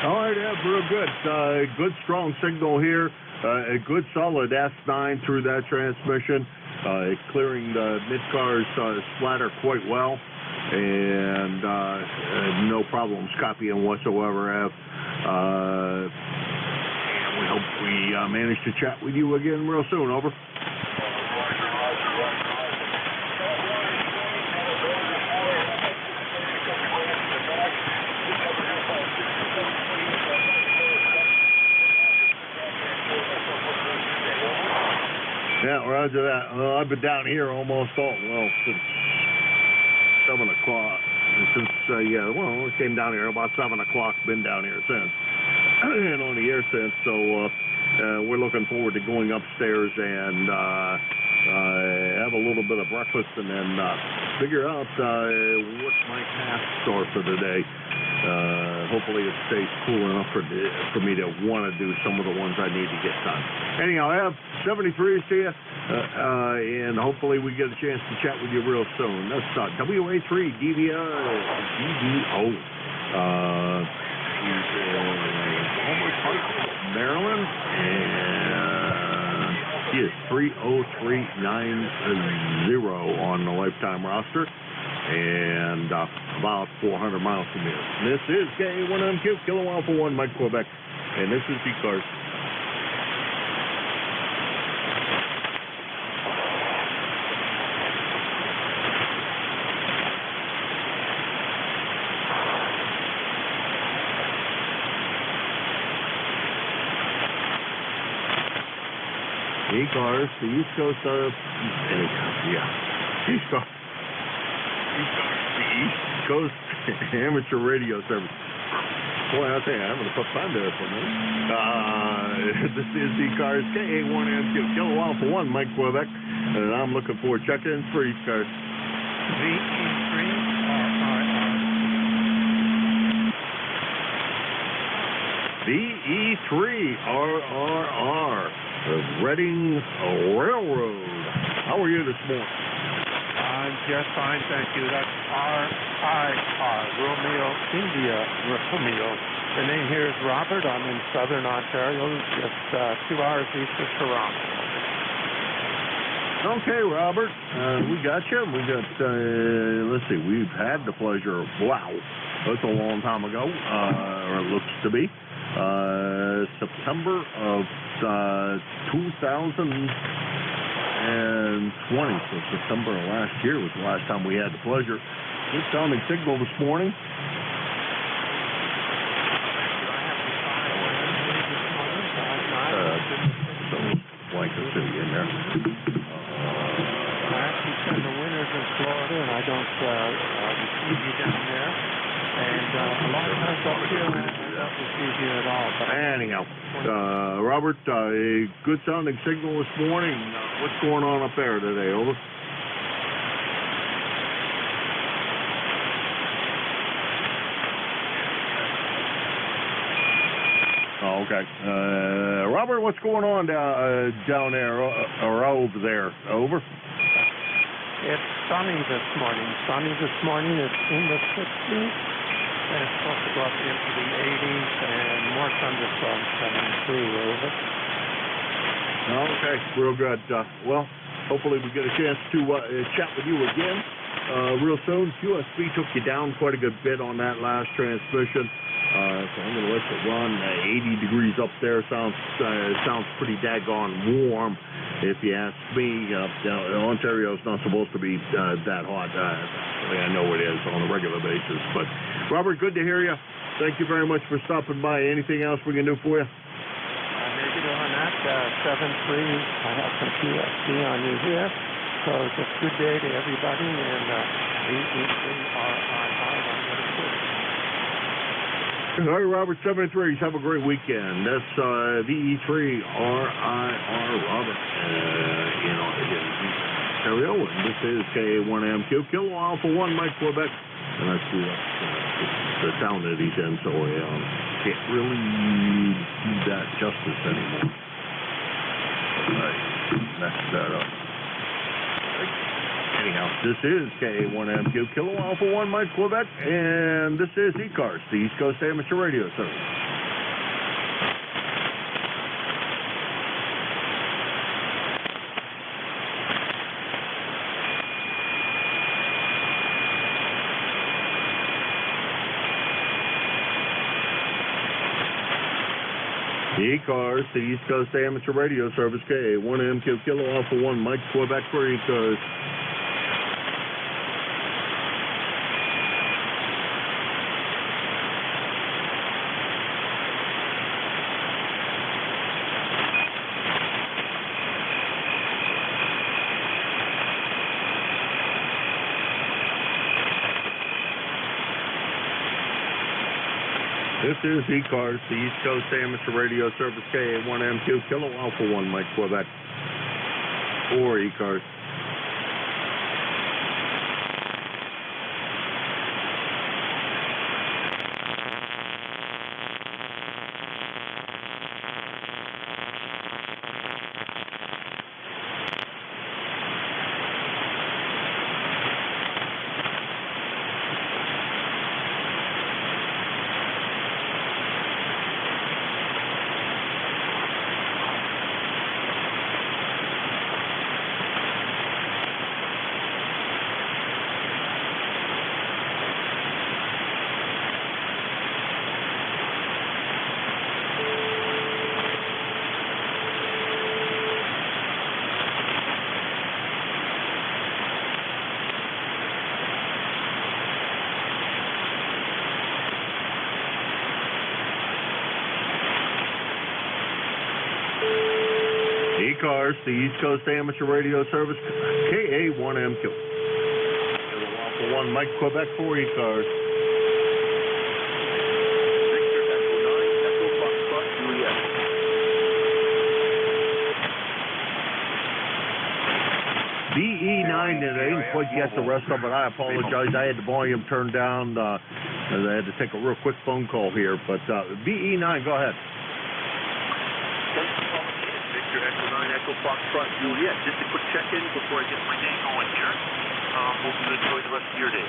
All right, yeah, real good. Good strong signal here. A good solid S9 through that transmission. Clearing the mid-cars splatter quite well, and no problems copying whatsoever. And we hope we manage to chat with you again real soon. Over. Yeah, roger that. I've been down here almost since 7 o'clock. It came down here about 7 o'clock. Been down here since. And on the air since. So we're looking forward to going upstairs and have a little bit of breakfast and then figure out what my tasks are for the day. Hopefully it stays cool enough for me to want to do some of the ones I need to get done. Anyhow, I have 73s to you, and hopefully we get a chance to chat with you real soon. That's WA3 DBO. Maryland, and he is 30390 on the lifetime roster. And about 400 miles from here. This is KA1MQ, Kilo Alpha 1 Mike Quebec, and this is ECARS. ECARS, the East Coast the East Coast Amateur Radio Service. Boy, I'll tell you, I'm going to put fun there for a minute. This is ECARS KA1MQ, Kilo Alpha 1, Mike Quebec, and I'm looking for check-ins for ECARS. VE3RRR, the Reading Railroad. How are you this morning? I'm just fine, thank you. That's RIR, Romeo India Romeo. The name here is Robert. I'm in southern Ontario, just 2 hours east of Toronto. Okay, Robert, we got you. We got, let's see, we've had the pleasure of, wow, that's a long time ago, or it looks to be, September of 2020, so September of last year was the last time we had the pleasure. Good sounding signal this morning. Blanket City in there. I actually spend the winters in Florida, and I don't receive you down there. And a lot of times up here, I don't receive you at all. But anyhow, Robert, a good sounding signal this morning. What's going on up there today? Over. Oh, okay. Robert, what's going on down there or over there? Over. It's sunny this morning. It's in the 60s, and it's supposed to go up into the 80s, and more thunderstorms coming through. Over. Okay, real good. Well, hopefully we get a chance to chat with you again real soon. QSB took you down quite a good bit on that last transmission. So I'm going to let you run. 80 degrees up there sounds pretty daggone warm, if you ask me. Ontario's not supposed to be that hot. I know it is on a regular basis. But, Robert, good to hear you. Thank you very much for stopping by. Anything else we can do for you? Negative on that. 7-3. I have some QSB on you here. So just good day to everybody. And All right, Robert, 7-3. Have a great weekend. That's VE3RIR Robert. Ontario, and this is KA1MQ, Kilo Alpha 1, Mike Quebec. And that's the town that he's in, so can't really do that justice anymore. Mess that up. Anyhow, this is KA1MQ, Kilo Alpha 1, Mike Quebec, and this is ECARS, the East Coast Amateur Radio Service. ECARS, the East Coast Amateur Radio Service, KA1MQ, Kilo Alpha 1, Mike Quebec for ECARS. This is ECARS, the East Coast Amateur Radio Service, KA1MQ, Kilo Alpha 1, Mike Quebec, or ECARS. ECARS, the East Coast Amateur Radio Service, KA1MQ. Kilo Alpha 1, Mike Quebec for ECARS. 9, and I didn't quite get the rest of it. I apologize. I had the volume turned down. I had to take a real quick phone call here. But BE9, go ahead. Victor Echo 9 Echo Foxtrot Juliet. Just a quick check-in before I get my day going here. Hope you enjoy the rest of your day.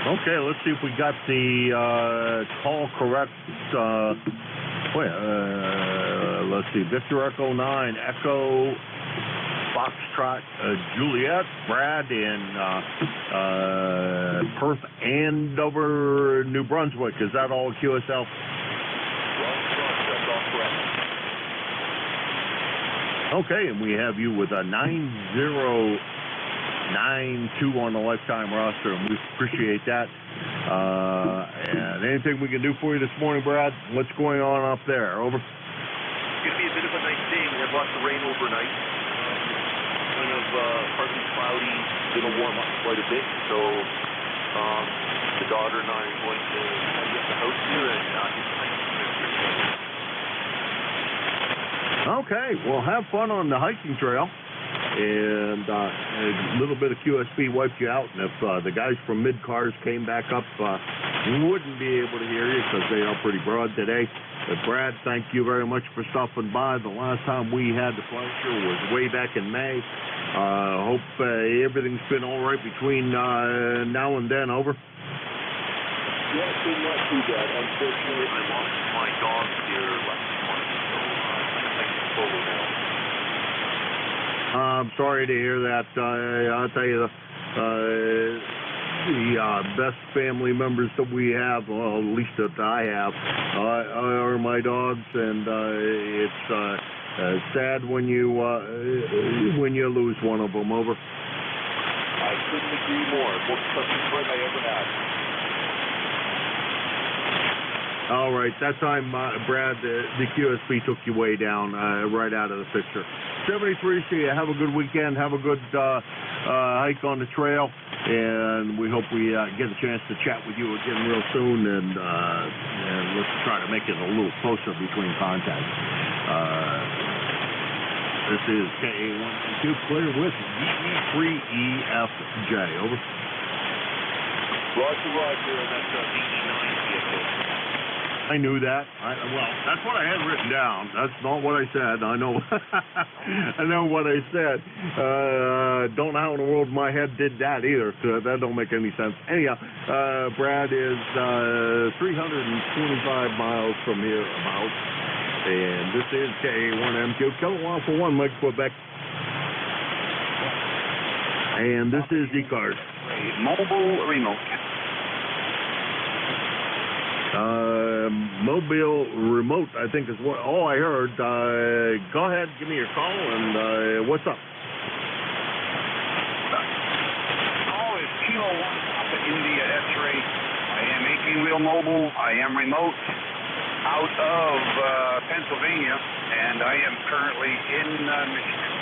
Okay, let's see if we got the call correct. Let's see, Victor Echo 9 Echo Foxtrot Juliet, Brad in Perth, Andover, New Brunswick. Is that all QSL? That's all correct. Okay, and we have you with a 9092 on the lifetime roster, and we appreciate that. And anything we can do for you this morning, Brad? What's going on up there? Over. It's going to be a bit of a nice day. We have lots of rain overnight. Kind of partly cloudy. Going to warm up quite a bit. So the daughter and I are going to get the house here and get the Okay, well, have fun on the hiking trail. And a little bit of QSP wiped you out. And if the guys from ECARS came back up, wouldn't be able to hear you because they are pretty broad today. But Brad, thank you very much for stopping by. The last time we had the pleasure was way back in May. Hope everything's been all right between now and then. Over. Yeah, it's been not too bad. Unfortunately, I lost my dog here last month, so I'm solo now. I'm sorry to hear that. I'll tell you, the best family members that we have, well, at least that I have, are my dogs, and it's sad when you lose one of them. Over. I couldn't agree more. Most trusting friend I ever had. All right, that time, Brad, the QSP took you way down, right out of the picture. 73, so you have a good weekend, have a good hike on the trail, and we hope we get a chance to chat with you again real soon, and let's try to make it a little closer between contacts. This is KA112 clear with DE3EFJ. Over. Roger, and that's DE9 vehicle. I knew that. Well, that's what I had written down. That's not what I said. I know. I know what I said. Don't know how in the world my head did that either. So that don't make any sense. Anyhow, Brad is 325 miles from here about, and this is KA1M2 Kilowatt for 1 Mike Quebec, and this is ECARS. Mobile remote. Mobile remote, I think is what all I heard. Go ahead, give me your call, and what's up? Call is Kilo 1 Papa India X-ray. I am 18-wheel mobile. I am remote out of Pennsylvania, and I am currently in Michigan.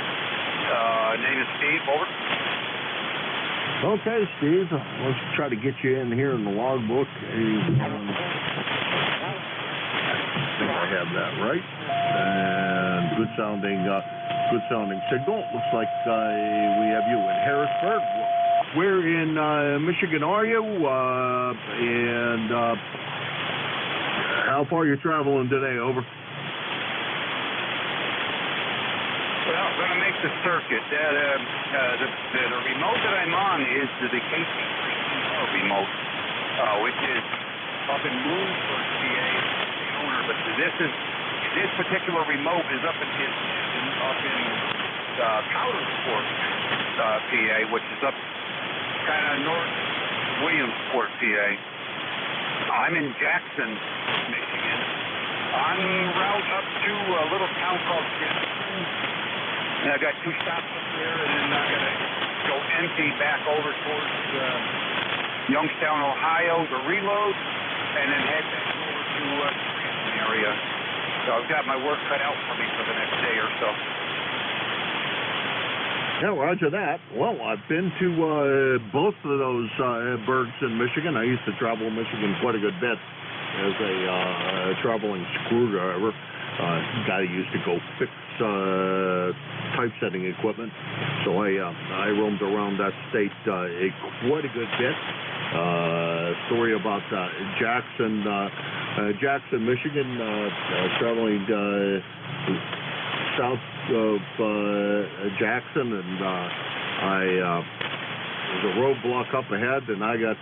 Name is Steve. Over. Okay, Steve. Let's try to get you in here in the logbook. I think I have that right. And good sounding signal. Looks like we have you in Harrisburg. Where in Michigan are you? And how far are you traveling today? Over. Well, I'm going to make the circuit. The remote that I'm on is the KC3 remote, which is up in Bloomsburg, PA. The owner, but this particular remote is up in Powdersport, PA, which is up kind of north Williamsport, PA. I'm in Jackson, Michigan, en route up to a little town called Jackson. And I've got 2 stops up there, and then I'm going to go empty back over towards Youngstown, Ohio to reload, and then head back over to the area. So I've got my work cut out for me for the next day or so. Yeah, roger that. Well, I've been to both of those burgs in Michigan. I used to travel Michigan quite a good bit as a traveling screwdriver. guy who used to go fix typesetting equipment. So I roamed around that state quite a good bit. Story about Jackson, Michigan, traveling south of Jackson, and there's a roadblock up ahead, and I got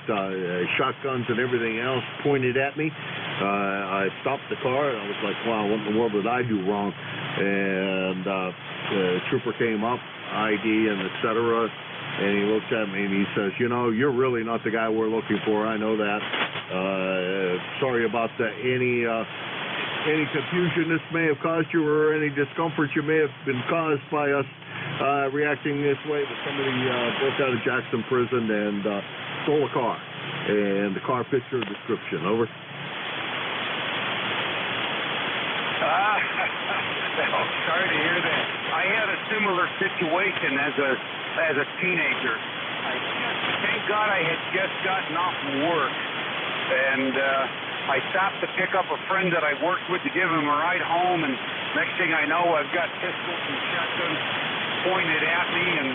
shotguns and everything else pointed at me. I stopped the car, and I was like, wow, what in the world did I do wrong? And the trooper came up, ID and et cetera, and he looked at me and he says, you know, you're really not the guy we're looking for. I know that. Sorry about any confusion this may have caused you, or any discomfort you may have been caused by us reacting this way. But somebody broke out of Jackson prison and stole a car, and the car fits your description. Over. Well, sorry to hear that. I had a similar situation as a teenager. Thank God I had just gotten off work, and I stopped to pick up a friend that I worked with to give him a ride home, and next thing I know, I've got pistols and shotguns pointed at me, and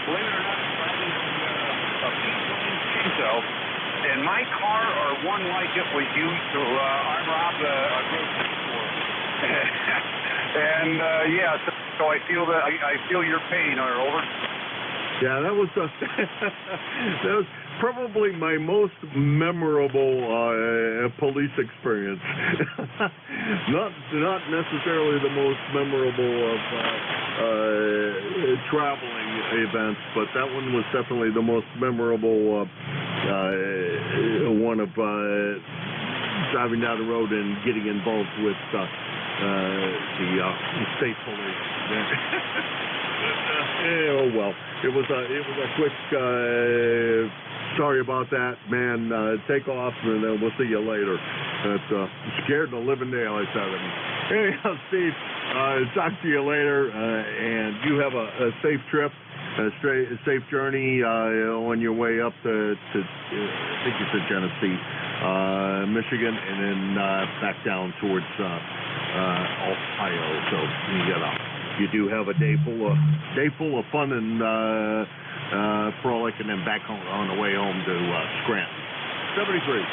believe it or not, I'm driving a P-Lane Pinto, and my car, or one like it, was used to arm rob a grocery store. And yeah, so I feel your pain. Over. Yeah, that was probably my most memorable police experience. not necessarily the most memorable of traveling events, but that one was definitely the most memorable one of driving down the road and getting involved with the state police. Oh well, it was a quick. Sorry about that, man. Take off, and then we'll see you later. Scared the living daylights out of me. Anyhow, Steve, talk to you later, and you have a safe trip, a safe journey on your way up to I think you said Genesee, Michigan, and then back down towards Ohio. So you do have a day full of fun and frolic, and then back on the way home to Scranton. 73.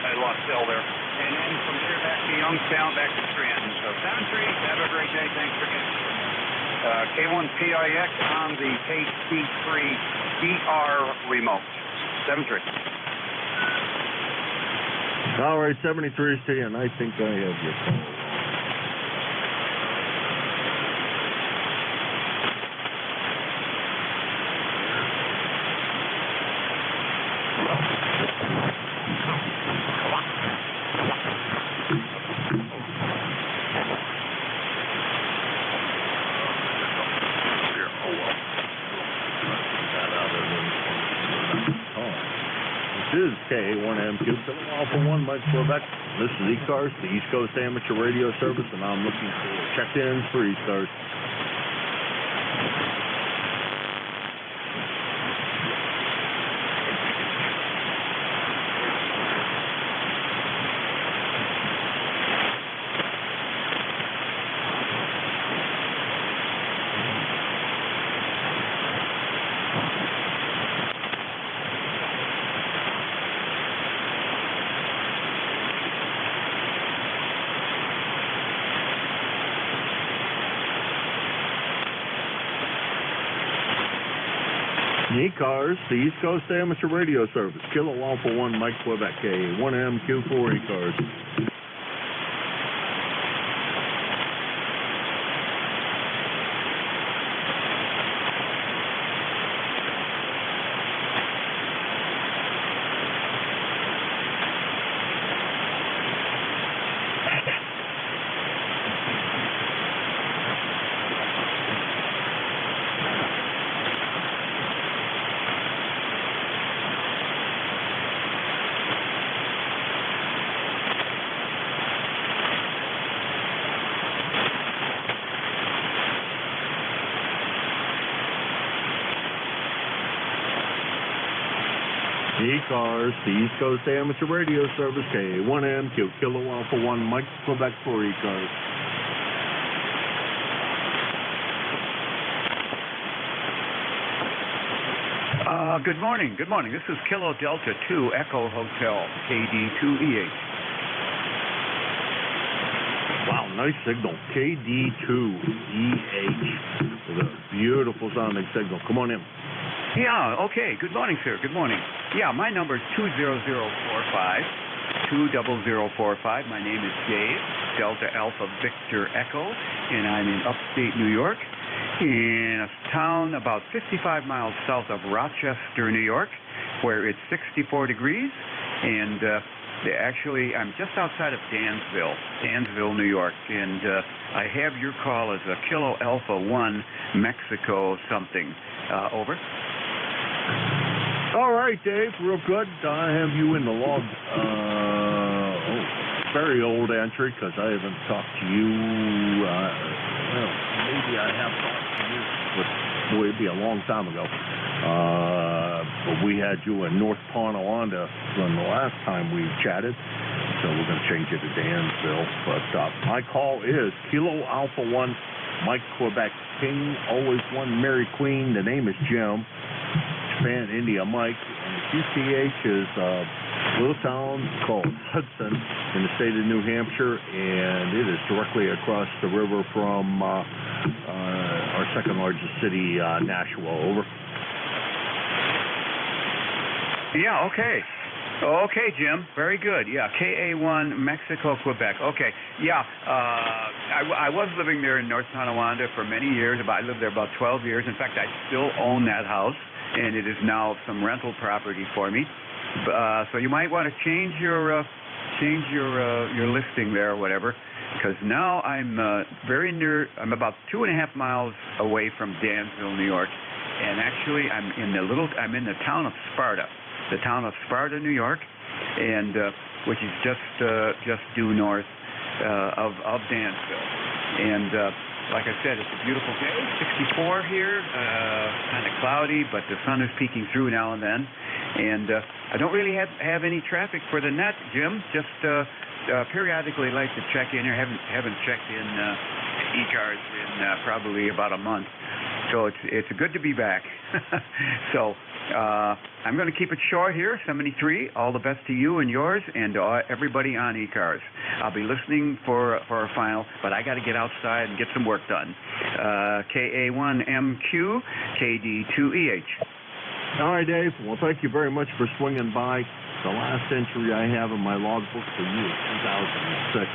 I lost L there. And then from there back to Youngstown, back to Scranton. So 7-3, have a great day. Thanks for getting K1PIX on the KC3 DR remote. 7-3. All right, 73 to you, and I think I have your call. This is K1MQ, Alpha 1, Mike Quebec. This is ECARS, the East Coast Amateur Radio Service, and I'm looking for check-ins for ECARS. ECARS, the East Coast Amateur Radio Service. Kilo Alpha 1, Mike Quebec, K1MQ4 ECARS. ECARS, the East Coast Amateur Radio Service, K1MQ, Kilo Alpha 1, Mike, Quebec for ECARS. Good morning. Good morning. This is Kilo Delta 2 Echo Hotel, KD2EH. Wow, nice signal. KD2EH. With a beautiful sounding signal. Come on in. Yeah, okay. Good morning, sir. Good morning. Yeah, my number is 20045. 20045. My name is Dave, Delta Alpha Victor Echo, and I'm in upstate New York, in a town about 55 miles south of Rochester, New York, where it's 64 degrees, and actually I'm just outside of Dansville, New York, and I have your call as a Kilo Alpha 1 Mexico something. Over. All right, Dave, real good. I have you in the log. Very old entry, because I haven't talked to you. Well, maybe I have talked to you, but boy, it'd be a long time ago. But we had you in North Tonawanda from the last time we chatted, so we're going to change it to Dansville. But my call is Kilo Alpha 1, Mike, Quebec, King, always one, Mary Queen. The name is Jim. Japan, India, Mike. And the QTH is a little town called Hudson in the state of New Hampshire, and it is directly across the river from our second largest city, Nashua. Over. Yeah, okay. Okay, Jim. Very good. Yeah, KA1, Mexico, Quebec. Okay. Yeah, I was living there in North Tonawanda for many years. I lived there about 12 years. In fact, I still own that house, and it is now some rental property for me. So you might want to change your listing there or whatever, because now I'm very near. I'm about 2.5 miles away from Dansville, New York, and actually I'm in the town of Sparta. The town of Sparta, New York, and which is just due north of Dansville. And like I said, it's a beautiful day. 64 here, kind of cloudy, but the sun is peeking through now and then. And I don't really have any traffic for the net, Jim. Just periodically like to check in here. Haven't checked in ECARS in probably about a month. So it's good to be back. So I'm going to keep it short here, 73. All the best to you and yours and everybody on ECARS. I'll be listening for a final, but I got to get outside and get some work done. KA1MQ, KD2EH. All right, Dave. Well, thank you very much for swinging by. The last entry I have in my logbook for you is 2006.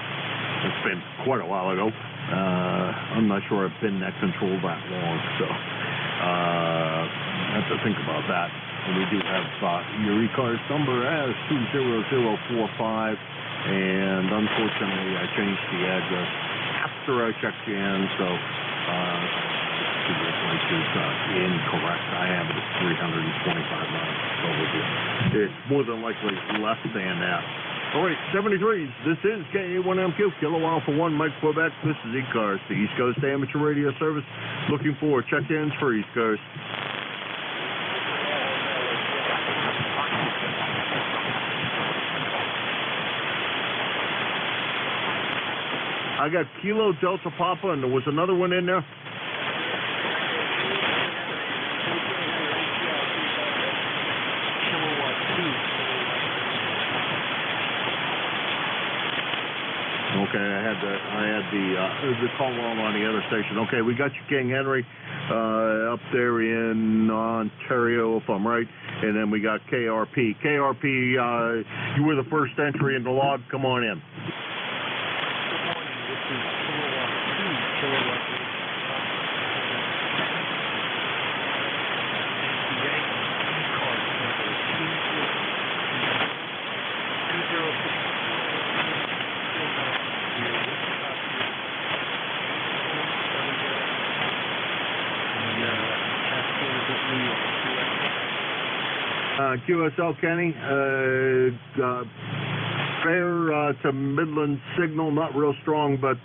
It's been quite a while ago. I'm not sure I've been net control that long, so I have to think about that. And we do have your ECARS number as 20045, and unfortunately I changed the address after I checked in, so the place is incorrect. I have it at 325 miles. So it's more than likely less than that. All right, 73s. This is KA1MQ, Kilo Alpha 1, Mike, Quebec. This is ECARS, the East Coast Amateur Radio Service. Looking for check-ins for ECARS. I got Kilo Delta Papa, and there was another one in there. Okay, I had the call on the other station. Okay, we got you, King Henry, up there in Ontario, if I'm right, and then we got KRP. KRP, you were the first entry in the log. Come on in. QSL Kenny, fair to Midland signal, not real strong, but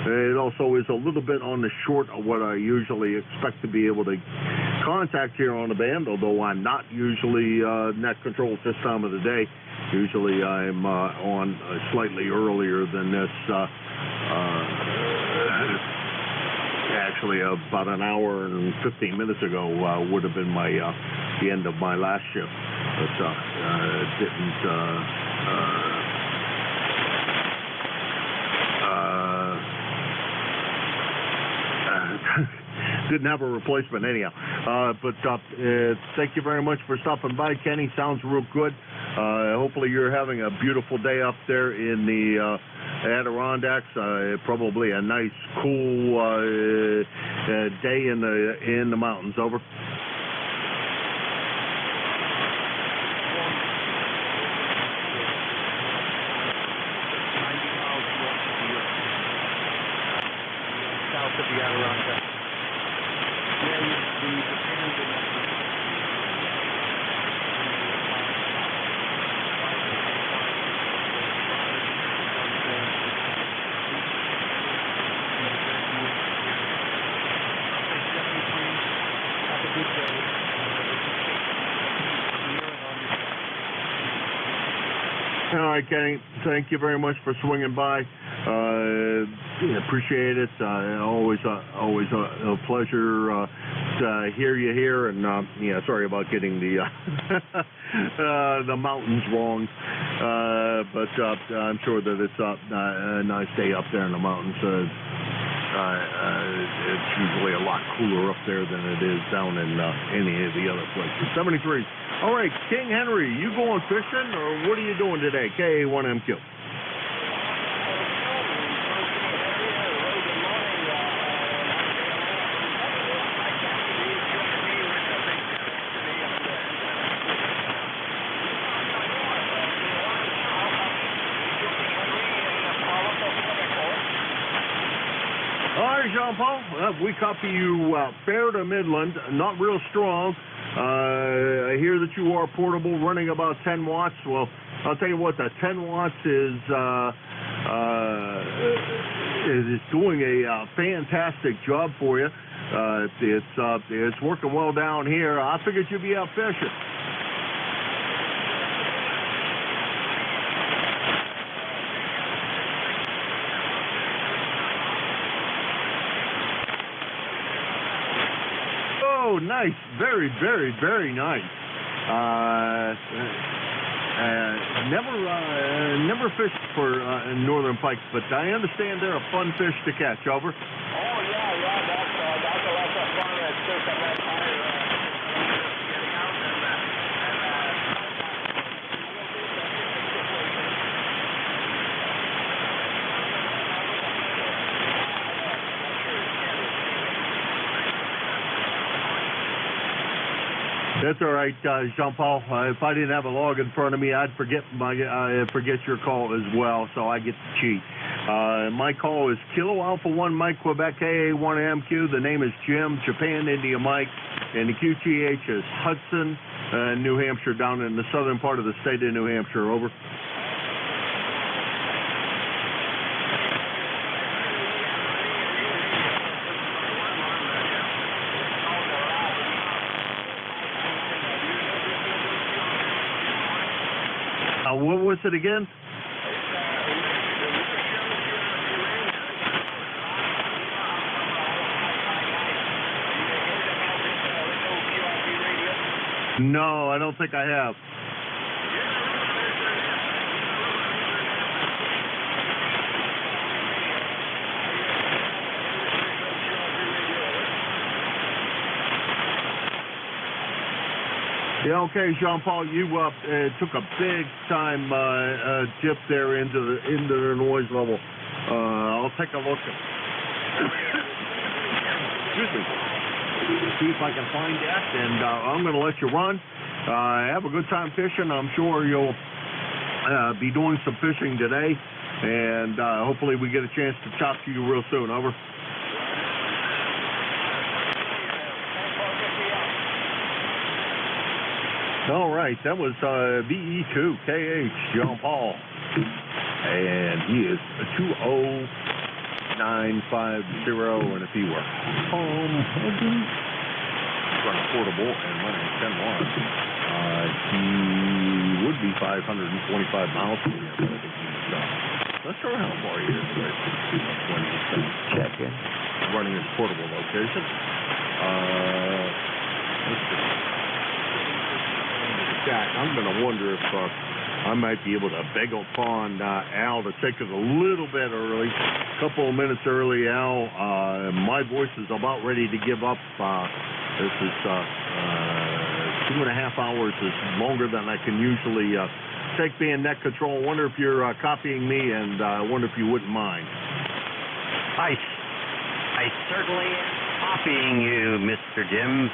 it also is a little bit on the short of what I usually expect to be able to contact here on the band, although I'm not usually net control at this time of the day. Usually I'm on slightly earlier than this. Actually, about an hour and 15 minutes ago would have been my the end of my last shift, but didn't have a replacement anyhow. But thank you very much for stopping by, Kenny. Sounds real good. Hopefully you're having a beautiful day up there in the Adirondacks. Probably a nice, cool day in the mountains. Over. South of the Adirondacks. All right, Kenny. Thank you very much for swinging by. Appreciate it. Always a pleasure to hear you here. And yeah, sorry about getting the the mountains wrong. But I'm sure that it's a nice day up there in the mountains. It's usually a lot cooler up there than it is down in any of the other places. 73. All right, King Henry, you going fishing or what are you doing today? KA1MQ. All right, Jean-Paul, we copy you fair to Midland, not real strong. I hear that you are portable, running about 10 watts. Well, I'll tell you what, that 10 watts is doing a fantastic job for you. It's working well down here. I figured you'd be out fishing. Oh, nice. Very, very, very nice. Never fished for northern pike, but I understand they're a fun fish to catch. Over. Oh, yeah, that's a lot of fun. It's just a red tire getting out That's all right, Jean-Paul. If I didn't have a log in front of me, I'd forget your call as well, so I get to cheat. My call is Kilo Alpha 1 Mike Quebec KA1MQ. The name is Jim, Japan India Mike, and the QTH is Hudson, New Hampshire, down in the southern part of the state of New Hampshire. Over. What was it again? No, I don't think I have. Yeah, okay, Jean-Paul, you took a big time dip there into the noise level. I'll take a look. Excuse me. See if I can find that, and I'm going to let you run. Have a good time fishing. I'm sure you'll be doing some fishing today, and hopefully we get a chance to talk to you real soon. Over. All right, that was VE2KH Jean-Paul, and he is 20950, and if he were home, running portable and running 10 watts. He would be 525 miles from here, but I think he's not sure how far he is away when he's check in. Running his portable location. Let's see. Jack, I'm going to wonder if I might be able to beg upon Al to take us a little bit early, a couple of minutes early, Al. My voice is about ready to give up. This is 2.5 hours is longer than I can usually take being net control. I wonder if you're copying me, and I wonder if you wouldn't mind. I certainly am copying you, Mr. Jim.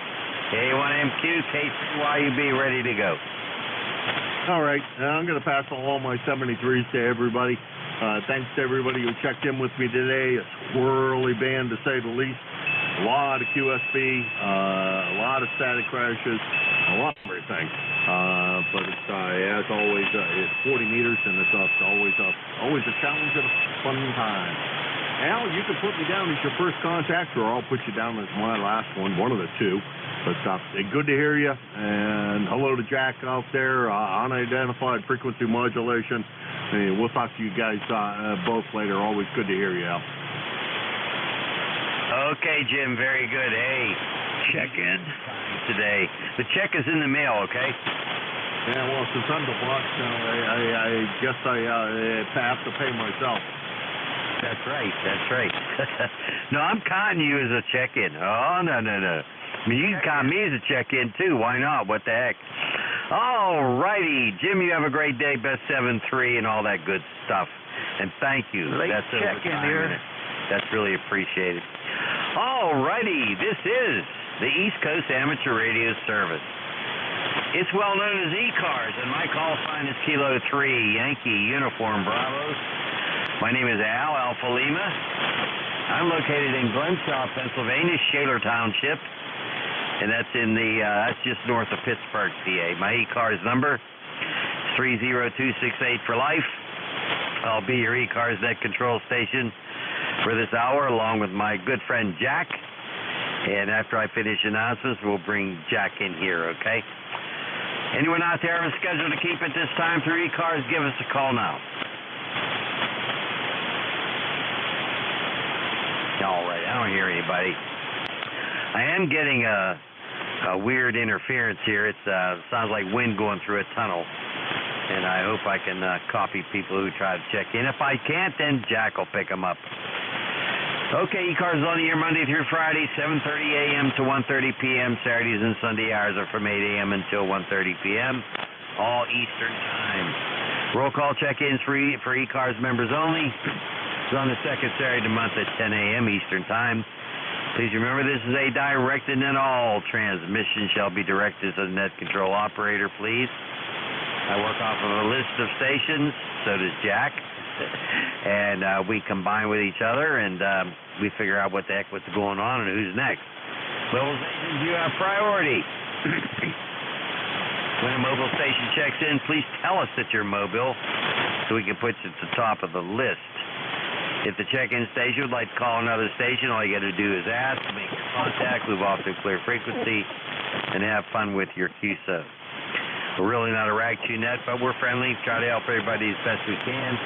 K1MQ, K3YUB, ready to go. All right, I'm going to pass along my 73s to everybody. Thanks to everybody who checked in with me today. A squirrely band, to say the least. A lot of QSB, a lot of static crashes, a lot of everything. But it's, as always, it's 40 meters, and it's always a challenge and a fun time. Al, you can put me down as your first contact, or I'll put you down as my last one of the two. But good to hear you, and hello to Jack out there, unidentified frequency modulation. Hey, we'll talk to you guys both later. Always good to hear you, Al. Okay, Jim, very good. Hey, check in today. The check is in the mail, okay? Yeah, well, since I'm the boss, I guess I have to pay myself. That's right. No, I'm counting you as a check-in. Oh, no. I mean, you can count me as a check-in, too. Why not? What the heck? All righty. Jim, you have a great day. Best 7-3 and all that good stuff. And thank you. That's check-in here. That's really appreciated. All righty. This is the East Coast Amateur Radio Service. It's well known as ECARS, and my call sign is Kilo 3, Yankee Uniform Bravo. My name is Al, Alpha Lima. I'm located in Glenshaw, Pennsylvania, Shaler Township, and that's that's just north of Pittsburgh, PA. My ECARS number is 30268 for life. I'll be your ECARS net control station for this hour, along with my good friend Jack. And after I finish announcements, we'll bring Jack in here, okay? Anyone out there on schedule to keep at this time through ECARS, give us a call now. All right, I don't hear anybody. I am getting a weird interference here. It sounds like wind going through a tunnel, and I hope I can copy people who try to check in. If I can't, then Jack will pick them up. Okay, ECARS is on the air Monday through Friday, 7:30 a.m. to 1:30 p.m. Saturdays and Sunday hours are from 8 a.m. until 1:30 p.m., all Eastern Time. Roll call check-ins for ECARS members only. It's on the second Saturday of the month at 10 a.m. Eastern Time. Please remember this is a directed and all transmission shall be directed to the net control operator, please. I work off of a list of stations, so does Jack. And we combine with each other, and we figure out what the heck what's going on and who's next. Mobile stations, you have priority. When a mobile station checks in, please tell us that you're mobile so we can put you at the top of the list. If the check-in station would like to call another station, all you got to do is ask, make your contact, move off to a clear frequency, and have fun with your QSO. We're really not a rag-to-net, but we're friendly. Try to help everybody as best we can.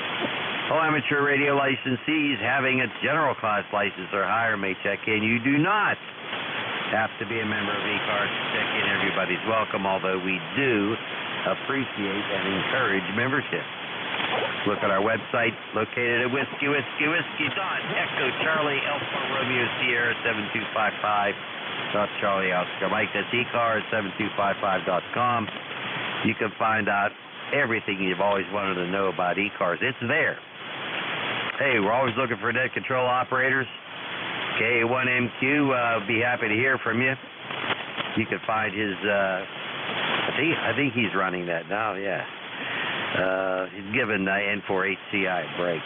All amateur radio licensees having a general class license or higher may check in. You do not have to be a member of ECARS to check in. Everybody's welcome, although we do appreciate and encourage membership. Look at our website, located at Whiskey, Echo Charlie Alpha Romeo Sierra 7255. Charlie Oscar Mike. That's ECARS7255.com. You can find out everything you've always wanted to know about ECARS. It's there. Hey, we're always looking for net control operators. K1MQ, be happy to hear from you. You can find his, I think he's running that now, yeah. He's given N4HCI a break.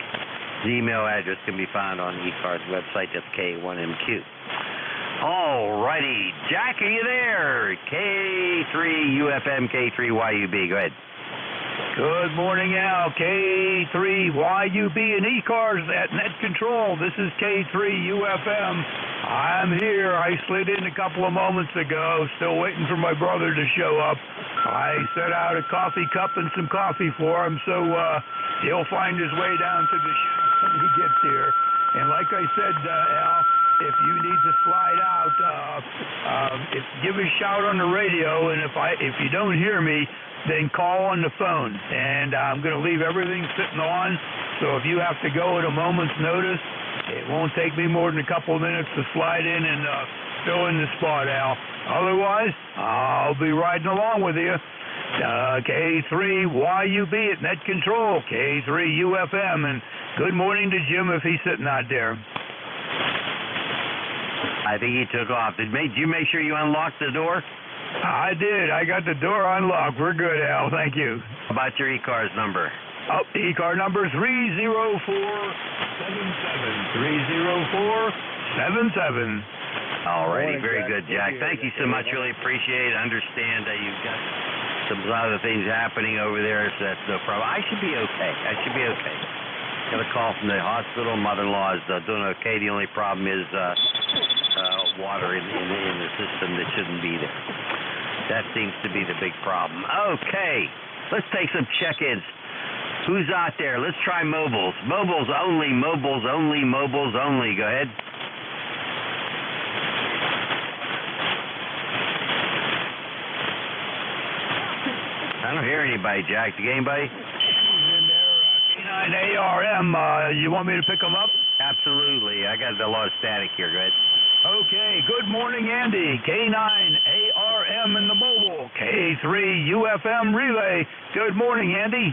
His email address can be found on ECARS website. That's K1MQ. All righty. Jack, are you there? K3UFM, K3YUB. Go ahead. Good morning, Al. K3YUB and ECARS at Net Control. This is K3UFM. I'm here. I slid in a couple of moments ago, still waiting for my brother to show up. I set out a coffee cup and some coffee for him, so he'll find his way down to the show when he gets here. And like I said, Al, if you need to slide out, give a shout on the radio, and if you don't hear me, then call on the phone. And I'm going to leave everything sitting on, so if you have to go at a moment's notice, it won't take me more than a couple of minutes to slide in and fill in the spot, Al. Otherwise, I'll be riding along with you. K3YUB at Net Control, K3UFM, and good morning to Jim if he's sitting out there. I think he took off. Did you make sure you unlocked the door? I did. I got the door unlocked. We're good, Al. Thank you. How about your ECARS number? Oh, ECAR number 30477. 30477. Alrighty, very good, Jack. Thank you so much. Really appreciate it. Understand that you've got some other things happening over there, so that's no problem. I should be okay. Got a call from the hospital. Mother-in-law is doing okay. The only problem is water in the system that shouldn't be there. That seems to be the big problem. Okay, let's take some check-ins. Who's out there? Let's try mobiles. Mobiles only, mobiles only, mobiles only. Go ahead. I don't hear anybody, Jack. Do you get anybody? K9ARM, you want me to pick them up? Absolutely. I got a lot of static here. Go ahead. Okay, good morning, Andy. K9ARM in the mobile. K3UFM relay. Good morning, Andy.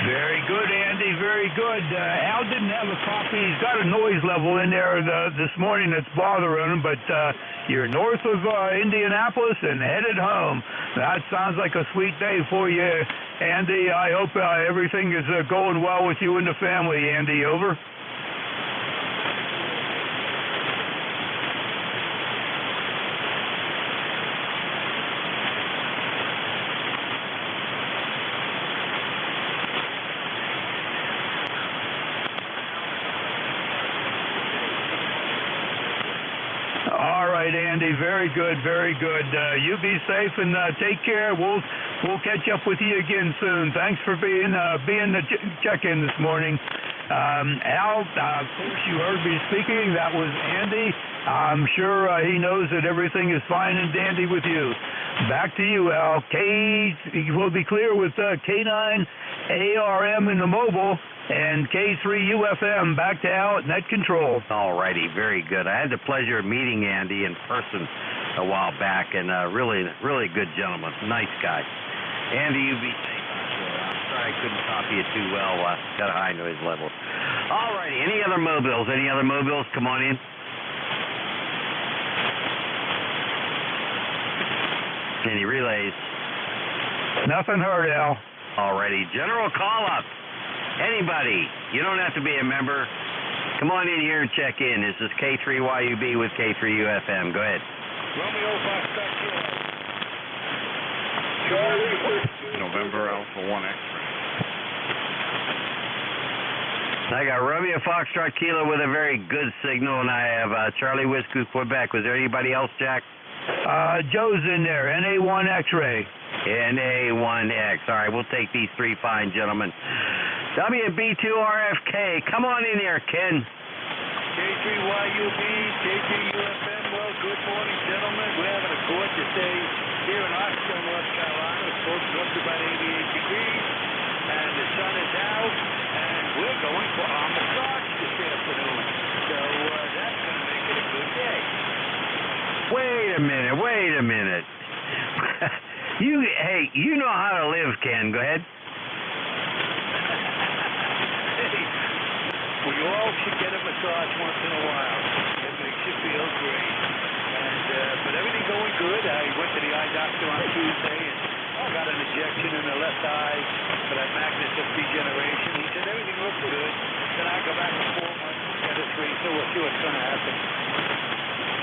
Very good, Andy. Very good. Al didn't have a copy. He's got a noise level in there this morning that's bothering him, but you're north of Indianapolis and headed home. That sounds like a sweet day for you, Andy. I hope everything is going well with you and the family, Andy. Over. Andy, very good, very good. You be safe and take care. We'll catch up with you again soon. Thanks for being the check-in this morning. Al, of course you heard me speaking. That was Andy. I'm sure he knows that everything is fine and dandy with you. Back to you, Al. We'll be clear with K9ARM in the mobile. And K3UFM, back to Al at Net Control. All righty, very good. I had the pleasure of meeting Andy in person a while back, and really good gentleman. Nice guy. Andy, you be safe out there. I'm sorry I couldn't copy it too well. Got a high noise level. All righty, any other mobiles? Come on in. Any relays? Nothing heard, Al. All righty, general call-up. Anybody, you don't have to be a member. Come on in here and check in. This is K3YUB with K3UFM. Go ahead. Romeo Foxtrot Kilo. Charlie November Alpha 1 X-ray. I got Romeo Foxtrot Kilo with a very good signal, and I have Charlie Whiskey Quebec. Was there anybody else, Jack? Joe's in there, NA1 X-ray. NA1X. All right, we'll take these three fine gentlemen. WB2RFK, come on in here, Ken. K3YUB, K3UFM, well, good morning, gentlemen. We're having a gorgeous day here in Oxford, North Carolina. It's supposed to go up to about 88 degrees, and the sun is out, and we're going for our massage this afternoon. So that's going to make it a good day. Wait a minute. You know how to live, Ken. Go ahead. We all should get a massage once in a while. It makes you feel great. And but everything going good. I went to the eye doctor on Tuesday and got an injection in the left eye for that magnus of degeneration. He said everything looks good. Then I go back in 4 months, get a 3, so we'll see what's going to happen.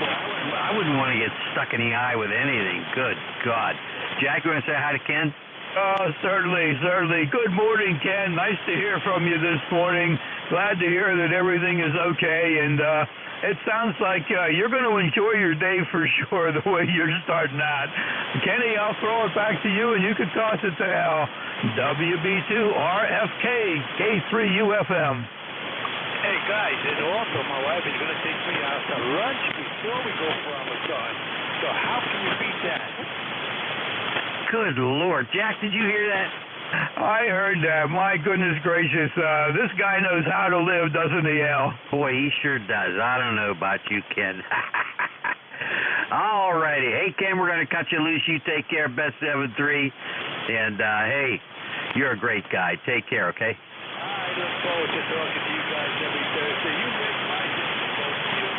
Well, I wouldn't want to get stuck in the eye with anything. Good God. Jack, you want to say hi to Ken? Certainly. Good morning, Ken. Nice to hear from you this morning. Glad to hear that everything is okay, and it sounds like you're going to enjoy your day for sure, the way you're starting out. Kenny, I'll throw it back to you, and you can toss it to Al. WB2RFK, K3UFM. Hey, guys, and also my wife is going to take me out to lunch before we go for Ramadan. So how can you beat that? Good Lord. Jack, did you hear that? I heard that. My goodness gracious. This guy knows how to live, doesn't he, Al? Boy, he sure does. I don't know about you, Ken. All righty. Hey, Ken, we're going to cut you loose. You take care, best 7-3. And, hey, you're a great guy. Take care, okay? I look forward to talking to you guys every Thursday. You make my day so you.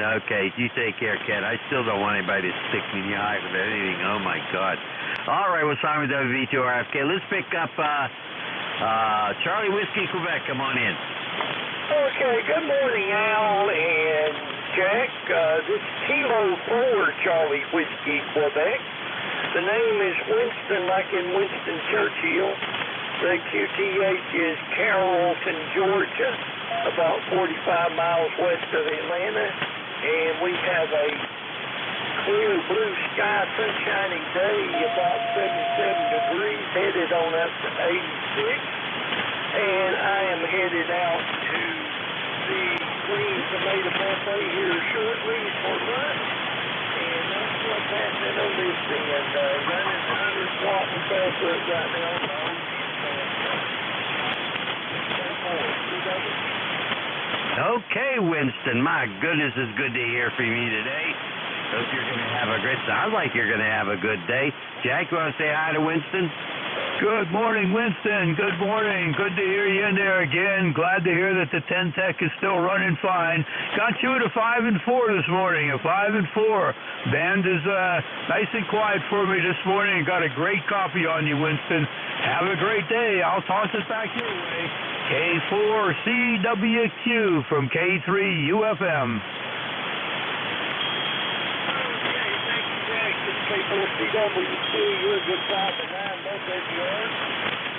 Okay, you take care, Ken. I still don't want anybody to stick me in the eye with anything. Oh, my God. All right, well, Simon WV2RFK. Let's pick up Charlie Whiskey, Quebec. Come on in. Okay, good morning, Al and Jack. This is Kilo 4 Charlie Whiskey, Quebec. The name is Winston, like in Winston Churchill. The QTH is Carrollton, Georgia, about 45 miles west of Atlanta. And we have a clear blue sky, sunshiny day, about 77 degrees, headed on up to 86. And I am headed out to the Green Tomato Buffet here shortly for lunch. And that's what's happening on this end. Running 100 watt and barefoot right now on the old Okay, Winston. My goodness, it's good to hear from you today. Hope you're going to have a great. Sounds like you're going to have a good day. Jack, you want to say hi to Winston? Good morning, Winston. Good morning. Good to hear you in there again. Glad to hear that the 10 Tech is still running fine. Got you at a 5-4 this morning. A 5-4. Band is nice and quiet for me this morning. Got a great copy on you, Winston. Have a great day. I'll toss it back your way. K4CWQ from K3UFM. K4CWQ, you're a good 5-9, both of you are.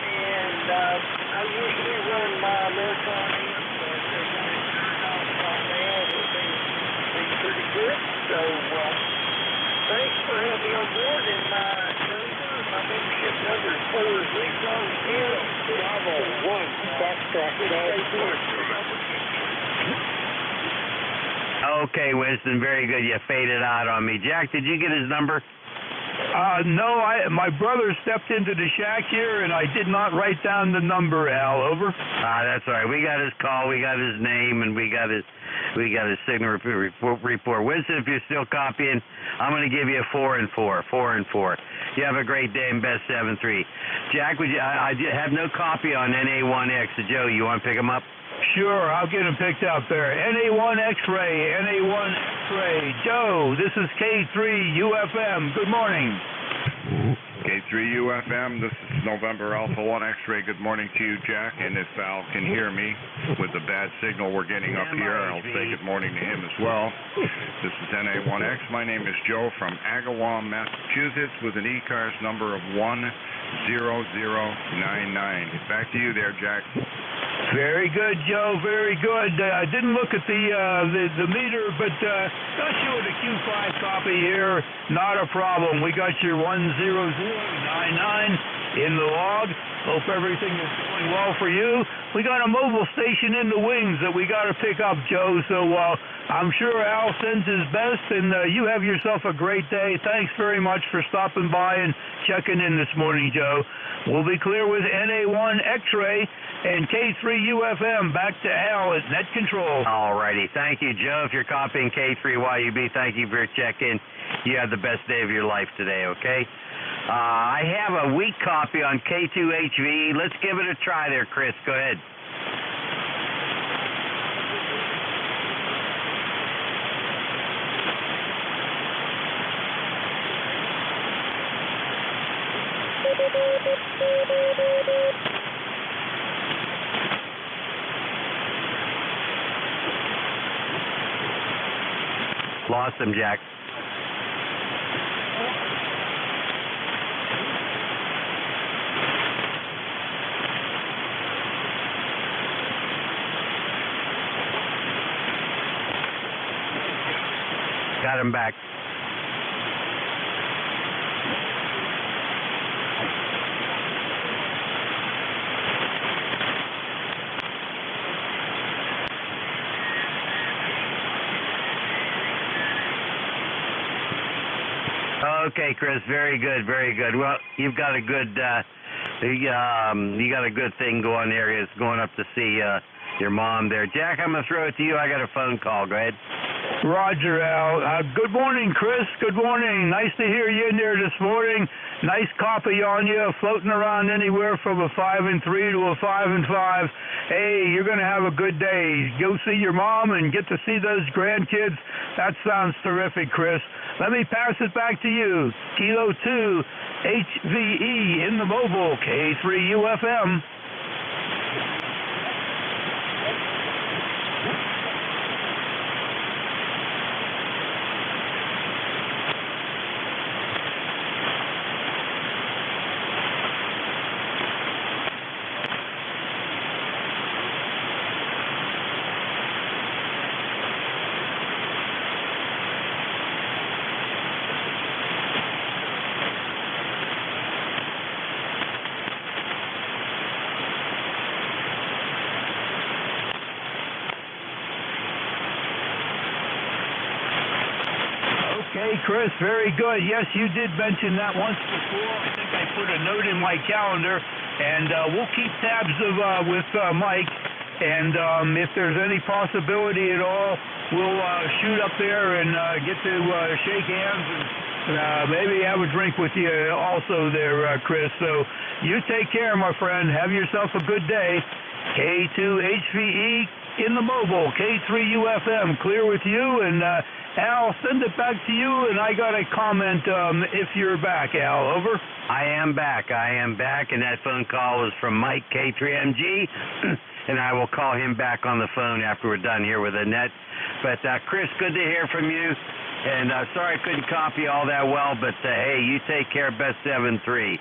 And I usually run my marathon in, but they're going to turn off right now. It'll be pretty good. So thanks for having me on board. And my membership number is 4 Bravo 1 Foxtrot. Okay, Winston, very good. You faded out on me. Jack, did you get his number? No, my brother stepped into the shack here, and I did not write down the number, Al. Over. That's all right. We got his call, we got his name, and we got his signal report. Winston, if you're still copying, I'm going to give you a 4-4. 4-4. You have a great day and best 7-3. Jack, I have no copy on NA1X. Joe, you want to pick him up? Sure, I'll get him picked up there. NA1 X-ray, NA1 X-ray. Joe, this is K3UFM. Good morning. K3UFM, this is November Alpha 1 X-ray. Good morning to you, Jack. And if Al can hear me with the bad signal we're getting up here, I'll say good morning to him as well. This is NA1X. My name is Joe from Agawam, Massachusetts, with an ECARS number of 10099. Back to you there, Jack. Very good, Joe. Very good. I didn't look at the meter, but got you with a Q5 copy here. Not a problem. We got your 10099 in the log. Hope everything is going well for you. We got a mobile station in the wings that we got to pick up, Joe. So I'm sure Al sends his best, and you have yourself a great day. Thanks very much for stopping by and checking in this morning, Joe. We'll be clear with NA1 X-ray and K3UFM. Back to Al at Net Control. All righty. Thank you, Joe. If you're copying K3YUB, thank you for checking. You have the best day of your life today, okay? I have a weak copy on K2HV. Let's give it a try there, Chris. Go ahead. Lost him, Jack. Got him back. Okay, Chris, very good, very good. Well, you've got a good, you got a good thing going there. It's going up to see your mom there. Jack, I'm gonna throw it to you. I got a phone call. Go ahead. Roger, Al. Good morning, Chris. Good morning. Nice to hear you in there this morning. Nice copy on you, floating around anywhere from a 5 and 3 to a 5 and 5. Hey, you're going to have a good day. Go see your mom and get to see those grandkids. That sounds terrific, Chris. Let me pass it back to you. Kilo 2, HVE in the mobile, K3UFM. Okay, Chris, very good. Yes, you did mention that once before. I think I put a note in my calendar, and we'll keep tabs with Mike. And if there's any possibility at all, we'll shoot up there and get to shake hands and maybe have a drink with you also there, Chris. So you take care, my friend. Have yourself a good day. K2HVE in the mobile, K3UFM, clear with you. And Al, send it back to you, and I got a comment if you're back, Al. Over. I am back, and that phone call was from Mike, K3MG, and I will call him back on the phone after we're done here with Annette. But, Chris, good to hear from you, and sorry I couldn't copy all that well, but, hey, you take care, best 7-3.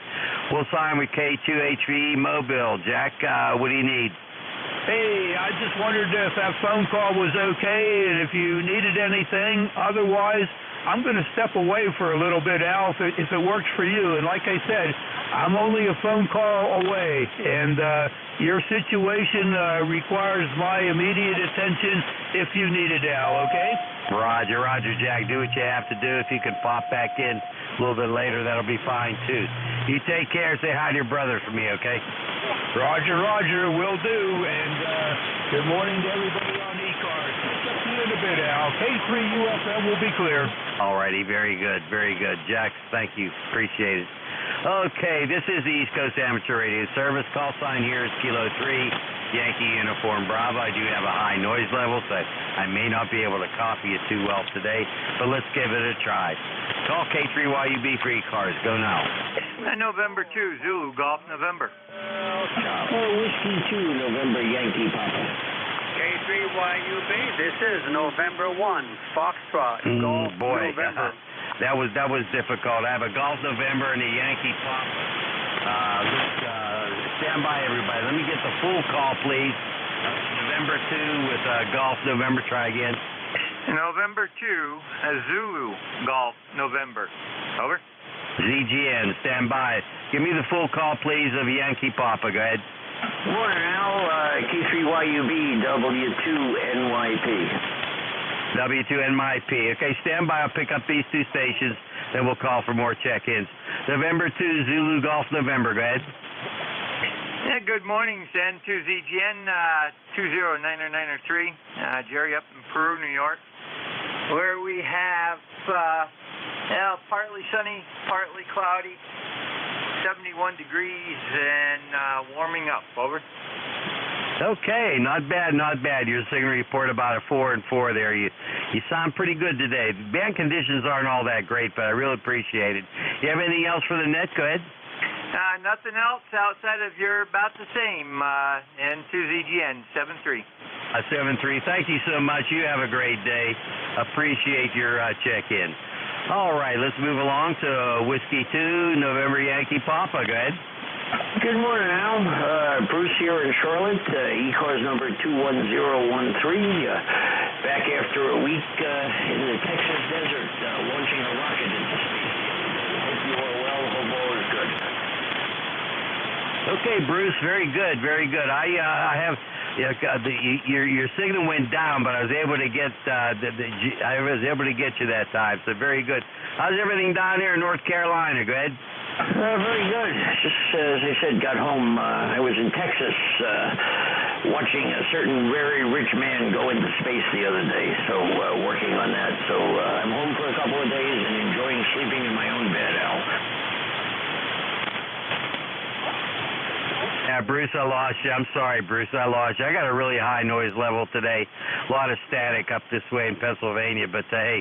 We'll sign with K2HVE Mobile. Jack, what do you need? Hey, I just wondered if that phone call was okay and if you needed anything. Otherwise, I'm going to step away for a little bit, Al, if it works for you. And like I said, I'm only a phone call away, and your situation requires my immediate attention if you need it, Al, okay? Roger, Jack. Do what you have to do. If you can pop back in a little bit later, that'll be fine, too. You take care. Say hi to your brother for me, okay? Roger, will do. And good morning to everybody on ECARS. Catch up to you in a bit, Al. K3UFM will be clear. All righty, very good. Jack, thank you. Appreciate it. Okay, this is the East Coast Amateur Radio Service. Call sign here is Kilo 3, Yankee Uniform Bravo. I do have a high noise level, so I may not be able to copy it too well today, but let's give it a try. Call K3YUB for ECARS. Go now. November 2, Zulu, Golf, November. Whiskey 2, November, Yankee Papa. K3YUB, this is November 1, Foxtrot, Golf, November. That was difficult. I have a Golf November and a Yankee Pop. Stand by, everybody. Let me get the full call, please. November 2 with Golf November. Try again. November 2, Zulu, Golf, November. Over. ZGN, stand by. Give me the full call, please, of Yankee Papa. Go ahead. Morning, Al. K3YUB, W2NYP. W2NYP. Okay, stand by. I'll pick up these two stations, then we'll call for more check-ins. November 2, Zulu Golf November. Go ahead. Yeah, good morning, Zen 2ZGN 209903. Jerry up in Peru, New York, where we have partly sunny, partly cloudy, 71 degrees, and warming up. Over. Okay, not bad. Your signal report about a 4 and 4 there. You sound pretty good today. Band conditions aren't all that great, but I really appreciate it. You have anything else for the net? Go ahead. Nothing else outside of you're about the same, N2ZGN 73. 73. Thank you so much. You have a great day. Appreciate your check-in. All right, let's move along to Whiskey 2, November Yankee Papa. Go ahead. Good morning, Al. Bruce here in Charlotte, ECARS number 21013. Back after a week in the Texas desert, launching a rocket into space. Hope you are well. Hope all is good. Okay, Bruce. Very good. Very good. I have your signal went down, but I was able to get you that time. So very good. How's everything down here in North Carolina? Go ahead. Very good. Just as I said, got home. I was in Texas watching a certain very rich man go into space the other day, so working on that. So I'm home for a couple of days and enjoying sleeping in my own bed, Al. Yeah, Bruce, I lost you. I'm sorry, Bruce, I lost you. I got a really high noise level today. A lot of static up this way in Pennsylvania. But, hey,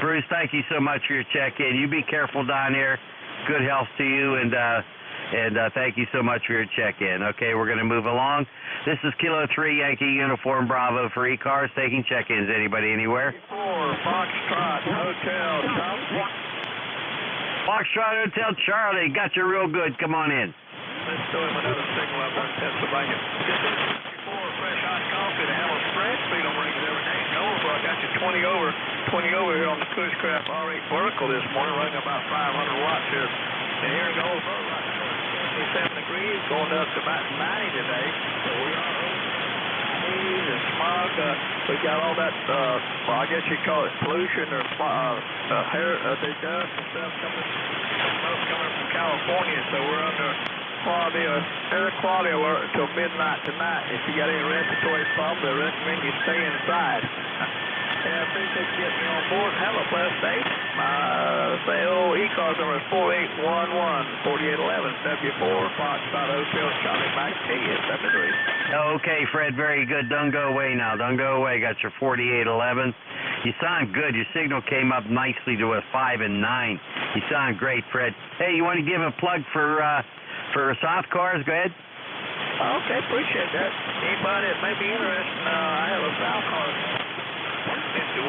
Bruce, thank you so much for your check-in. You be careful down here. Good health to you, and thank you so much for your check-in. Okay, we're going to move along. This is Kilo 3 Yankee Uniform Bravo for ECARS, taking check-ins. Anybody, anywhere? 4 Foxtrot Hotel Charlie. Foxtrot Hotel Charlie, got you real good. Come on in. Let's throw him another signal up on Pennsylvania. Get this 64 fresh hot coffee to have a spread speed on rings every day. I got you 20 over here on the Cushcraft R8 vertical this morning, running about 500 watts here. And here it goes, right now, 77 degrees, going up to about 90 today. So we are haze and smog. We got all that, well, I guess you call it pollution or the dust and stuff coming from California. So we're under air quality alert until midnight tonight. If you got any respiratory problems, I recommend you stay inside. And I appreciate you getting me on board. Have a blessed day. Say hello, ECARS number 4811 4811 W4 Foxtrot Hotel Charlie. Back to you, 73. Okay, Fred, very good. Don't go away now. Don't go away. Got your 4811. You sound good. Your signal came up nicely to a 5 and 9. You sound great, Fred. Hey, you want to give a plug for South Cars? Go ahead. Okay, appreciate that. Anybody that may be interested, I have a South Cars 151.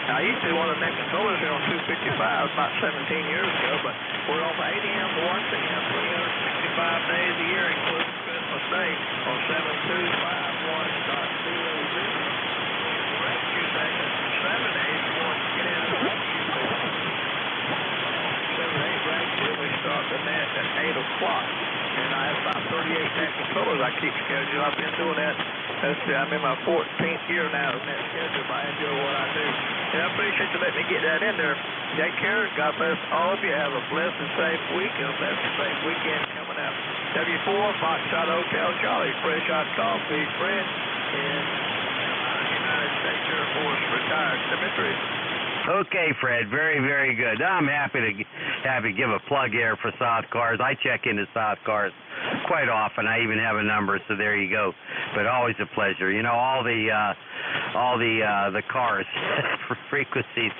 I used to be one of the next controllers here on 255 about 17 years ago, but we're on 80 amp to 1 amp 365 days a year, including Christmas Day, on 7251.00. Rescue station 7 8 once you get in the rescue station. 7 8 rescue, we start the net at 8 o'clock. And I have about 38 net controllers I keep scheduled. I've been doing that. I'm in my 14th year now in that schedule. I enjoy what I do. And I appreciate you letting me get that in there. Take care. God bless all of you. Have a blessed and safe week and a blessed and safe weekend coming up. W4 Foxtrot Hotel Charlie. Fresh hot coffee, Fred, and United States Air Force retired. Dimitri. Okay, Fred. Very, very good. I'm happy to give a plug here for South Cars. I check into South Cars quite often. I even have a number, so there you go. But always a pleasure. You know, all the cars frequencies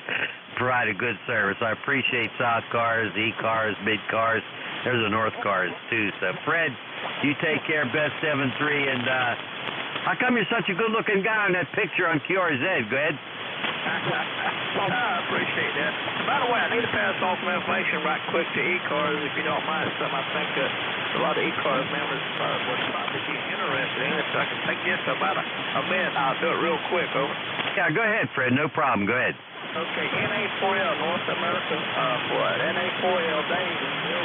provide a good service. I appreciate South Cars, ECARS, Mid-Cars. There's the North Cars too. So, Fred, you take care. Best 7-3. And how come you're such a good-looking guy in that picture on QRZ? Go ahead. I appreciate that. By the way, I need to pass on some information right quick to ECARS, if you don't mind. Something I think a lot of ECARS members would probably be interested in. If I can take this about a minute, I'll do it real quick. Over. Yeah, go ahead, Fred. No problem. Go ahead. Okay, NA4L, North America Flight. NA4L Dave is still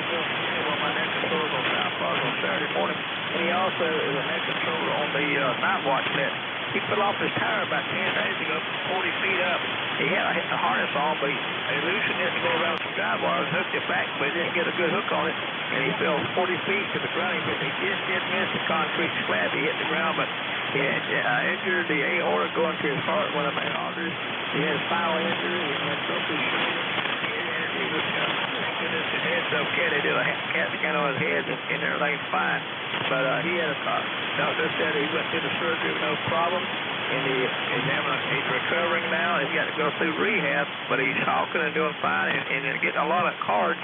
one of my net controllers on South Cars on Saturday morning. And he also is a net controller on the Night Watch net. He fell off his tire about 10 days ago, 40 feet up. He had a harness on, but he loosened it to go around some guide wires, hooked it back, but he didn't get a good hook on it, and he fell 40 feet to the ground. But he just did miss the concrete slab. He hit the ground, but he had injured the aorta going to his heart, one of the main arteries. He had spinal injury. He had broken shoulder. He was his head's okay. They did a CAT scan on his head, and everything's fine. But he had a doctor said he went through the surgery with no problem. He's recovering now. He's got to go through rehab, but he's talking and doing fine and getting a lot of cards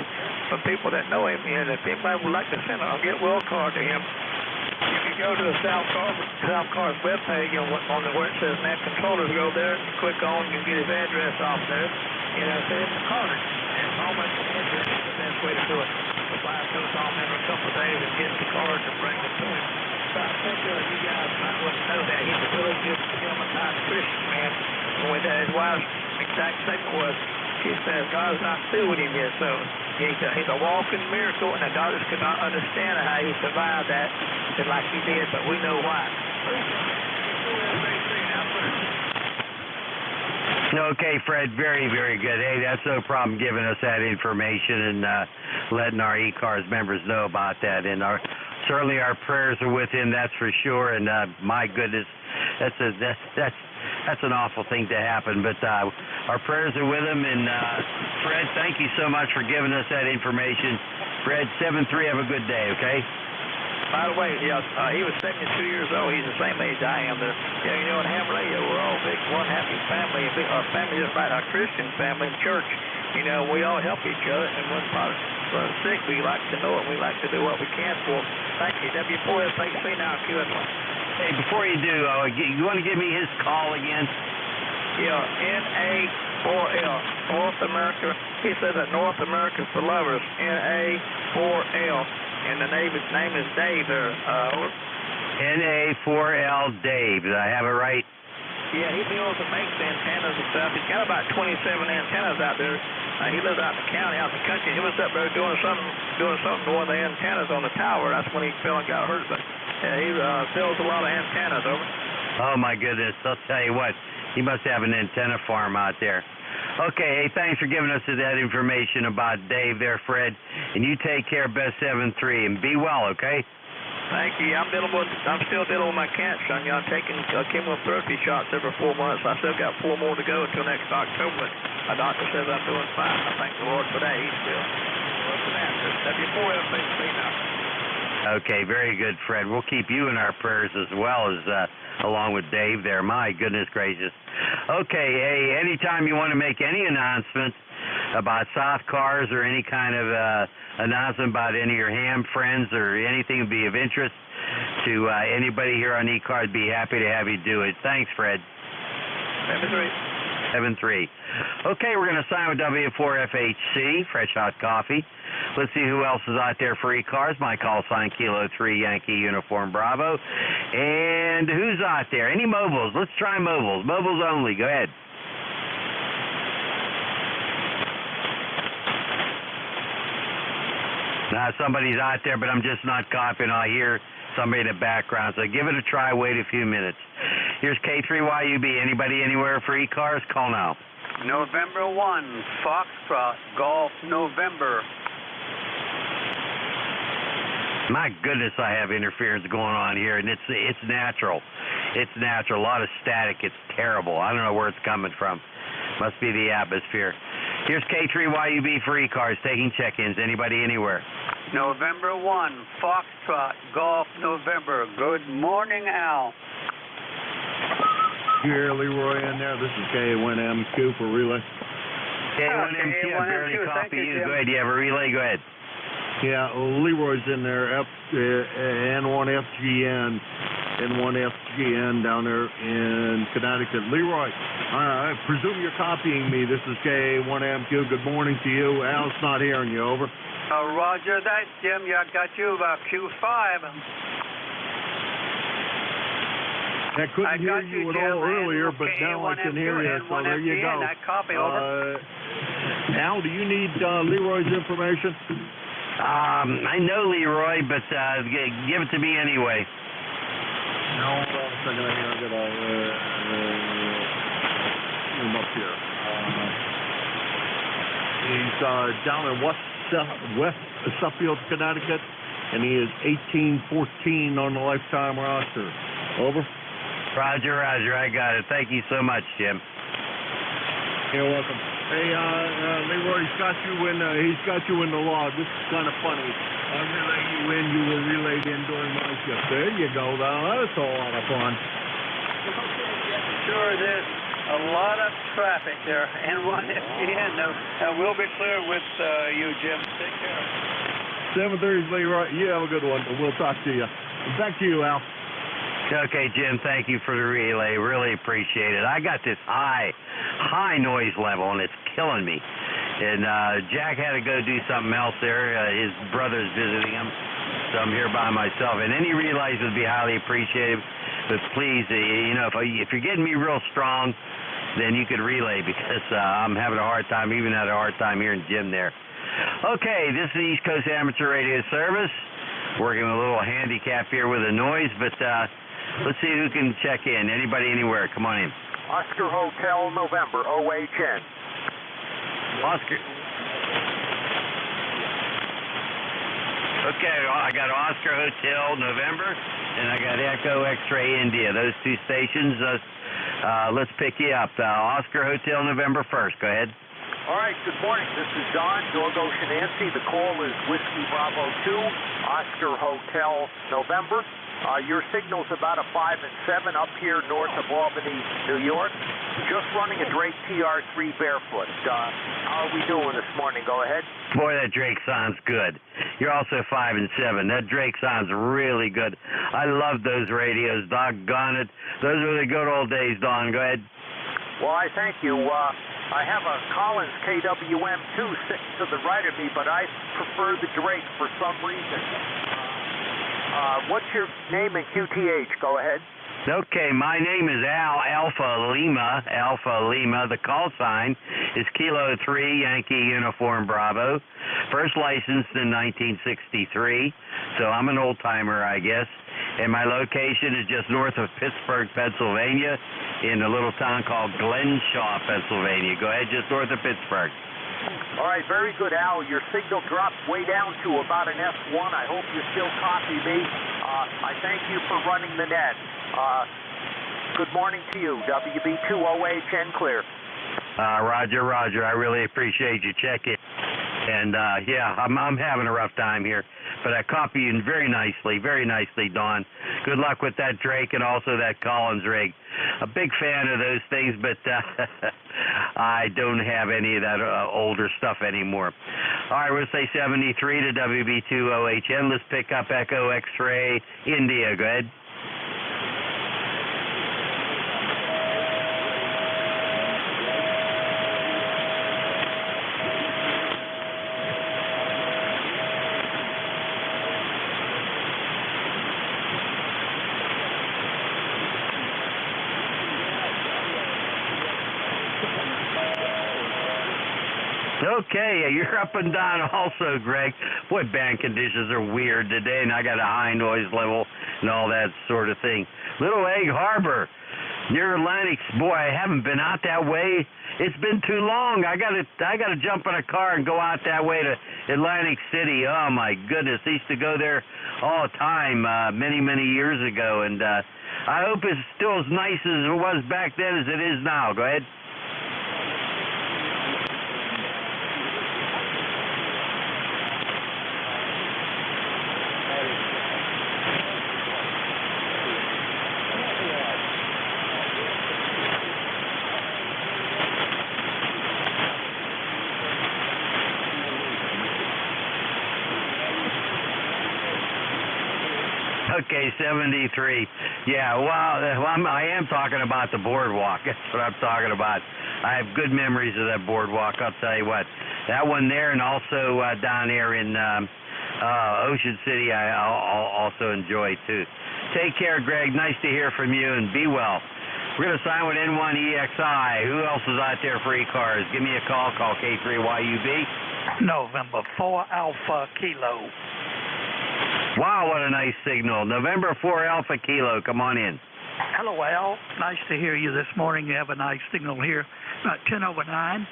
from people that know him. And if anybody would like to send a get well card to him, you can go to the SouthCars webpage on where it says Net Controllers. Go there and click on and get his address off there. And send him the card. And how much address is the best way to do it. If I have to call him in a couple of days and get the card and bring it to him. So I think you guys might want to know that he's a really good, Christian man. And with his wife's exact statement was, she says, God's not through with him yet. So he's a walking miracle, and the doctors could not understand how he survived that like he did, but we know why. Okay, Fred, very, very good. Hey, that's no problem giving us that information and letting our ECARS members know about that. And certainly our prayers are with him, that's for sure. And my goodness, that's an awful thing to happen. But our prayers are with him. And Fred, thank you so much for giving us that information. Fred, 7-3, have a good day, okay? By the way, he was 72 years old. He's the same age I am. In Ham Radio, we're all big, one happy family. Our family is right, our Christian family in church. We all help each other. And when we're sick, we like to know it. We like to do what we can for them. Thank you. W4FHC now, Q&A. Hey, before you do, you want to give me his call again? Yeah, NA4L, North America. He says that North America's for lovers. NA4L. And the name is Dave there. NA4L Dave. Did I have it right? Yeah, he builds and makes the antennas and stuff. He's got about 27 antennas out there. He lives out in the county, out in the country. He was up there doing something to one of the antennas on the tower. That's when he fell and got hurt. But he builds a lot of antennas, over. Oh, my goodness. I'll tell you what. He must have an antenna farm out there. Okay, hey, thanks for giving us that information about Dave there, Fred. And you take care, best 7-3, and be well, okay? Thank you. I'm still dealing with my cancer. I'm taking chemotherapy shots every 4 months. I still got 4 more to go until next October. My doctor says I'm doing fine. I thank the Lord for that. He's still looking after us. W4FHC now. Okay, very good, Fred. We'll keep you in our prayers as well as along with Dave there. My goodness gracious. Okay, hey, anytime you want to make any announcement about SouthCars or any kind of announcement about any of your ham friends or anything would be of interest to anybody here on ECARS, be happy to have you do it. Thanks, Fred. 7-3. Okay, we're going to sign with W4FHC, Fresh Hot Coffee. Let's see who else is out there for ECARS. My call sign, Kilo 3, Yankee Uniform Bravo. And who's out there? Any mobiles? Let's try mobiles. Mobiles only. Go ahead. Now, somebody's out there, but I'm just not copying. I hear somebody in the background. So give it a try. Wait a few minutes. Here's K3YUB. Anybody anywhere for ECARS? Call now. November 1, Foxtrot, Golf, November. My goodness, I have interference going on here, and it's natural. It's natural. A lot of static. It's terrible. I don't know where it's coming from. Must be the atmosphere. Here's K3YUB for ECARS, taking check-ins. Anybody anywhere? November 1, Foxtrot, Golf, November. Good morning, Al. Here, Leroy in there. This is K1MQ for relay. K1MQ, I barely copy you. Go ahead. You have a relay? Go ahead. Yeah, Leroy's in there. N1FGN. N1FGN down there in Connecticut. Leroy, I presume you're copying me. This is K1MQ. Good morning to you. Al's not hearing you. Over. Roger that, Jim. I got you about Q5. I couldn't hear you at all earlier, but now I can hear you, so there you go. Copy, over. Al, do you need Leroy's information? I know Leroy, but give it to me anyway. No, hold on a second. I got him up here. He's down in West Suffield, Connecticut, and he is 1814 on the lifetime roster. Over. Roger, Roger. I got it. Thank you so much, Jim. You're welcome. Hey, Leroy, he's got you in the log. This is kind of funny. I relay you in. You were relayed in during my shift. There you go. That's a lot of fun. Sure, there's a lot of traffic there. N1FGN, and we'll be clear with you, Jim. Take care. 7:30, Leroy. You have a good one. We'll talk to you. Back to you, Al. Okay, Jim, thank you for the relay. Really appreciate it. I got this high noise level, and it's killing me. And Jack had to go do something else there. His brother's visiting him, so I'm here by myself. And any relays would be highly appreciated. But please, if you're getting me real strong, then you could relay, because I'm having a hard time, even had a hard time hearing Jim there. Okay, this is the East Coast Amateur Radio Service. Working with a little handicap here with the noise, but let's see who can check in. Anybody, anywhere. Come on in. Oscar Hotel, November, OHN. Oscar. Okay, I got Oscar Hotel, November, and I got Echo X-Ray India. Those two stations. Let's pick you up. Oscar Hotel, November 1st. Go ahead. All right, good morning. This is Don, Dog Ocean Nancy. The call is Whiskey Bravo 2, Oscar Hotel, November. Your signal's about a 5 and 7 up here north of Albany, New York. Just running a Drake TR3 barefoot. How are we doing this morning? Go ahead. Boy, that Drake sounds good. You're also 5 and 7. That Drake sounds really good. I love those radios. Doggone it. Those were the good old days, Don. Go ahead. Well, I thank you. I have a Collins KWM2 sitting to the right of me, but I prefer the Drake for some reason. What's your name and QTH? Go ahead. Okay, my name is Al Alpha Lima. The call sign is Kilo 3 Yankee Uniform Bravo. First licensed in 1963, so I'm an old-timer, I guess. And my location is just north of Pittsburgh, Pennsylvania, in a little town called Glenshaw, Pennsylvania. Go ahead, just north of Pittsburgh. All right, very good, Al. Your signal dropped way down to about an F1. I hope you still copy me. I thank you for running the net. Good morning to you. WB2OHN clear. Roger. I really appreciate you checking. And, yeah, I'm having a rough time here. But I copy you very nicely, Don. Good luck with that Drake and also that Collins rig. A big fan of those things, but I don't have any of that older stuff anymore. All right, we'll say 73 to WB2OHN. Let's pick up Echo X-Ray India. Go ahead. Okay, you're up and down also, Greg. Boy, band conditions are weird today, and I got a high noise level and all that sort of thing. Little Egg Harbor, near Atlantic. Boy, I haven't been out that way. It's been too long. I gotta jump in a car and go out that way to Atlantic City. Oh my goodness, I used to go there all the time many years ago, and I hope it's still as nice as it was back then as it is now. Go ahead. Okay, 73. Yeah, well, I am talking about the boardwalk. That's what I'm talking about. I have good memories of that boardwalk, I'll tell you what. That one there, and also down there in Ocean City, I'll also enjoy, too. Take care, Greg. Nice to hear from you, and be well. We're going to sign with N1EXI. Who else is out there for ECARS? Give me a call. Call K3YUB. November 4 Alpha Kilo. Wow, what a nice signal. November 4 Alpha Kilo. Come on in. Hello, Al. Nice to hear you this morning. You have a nice signal here. About 10 over 9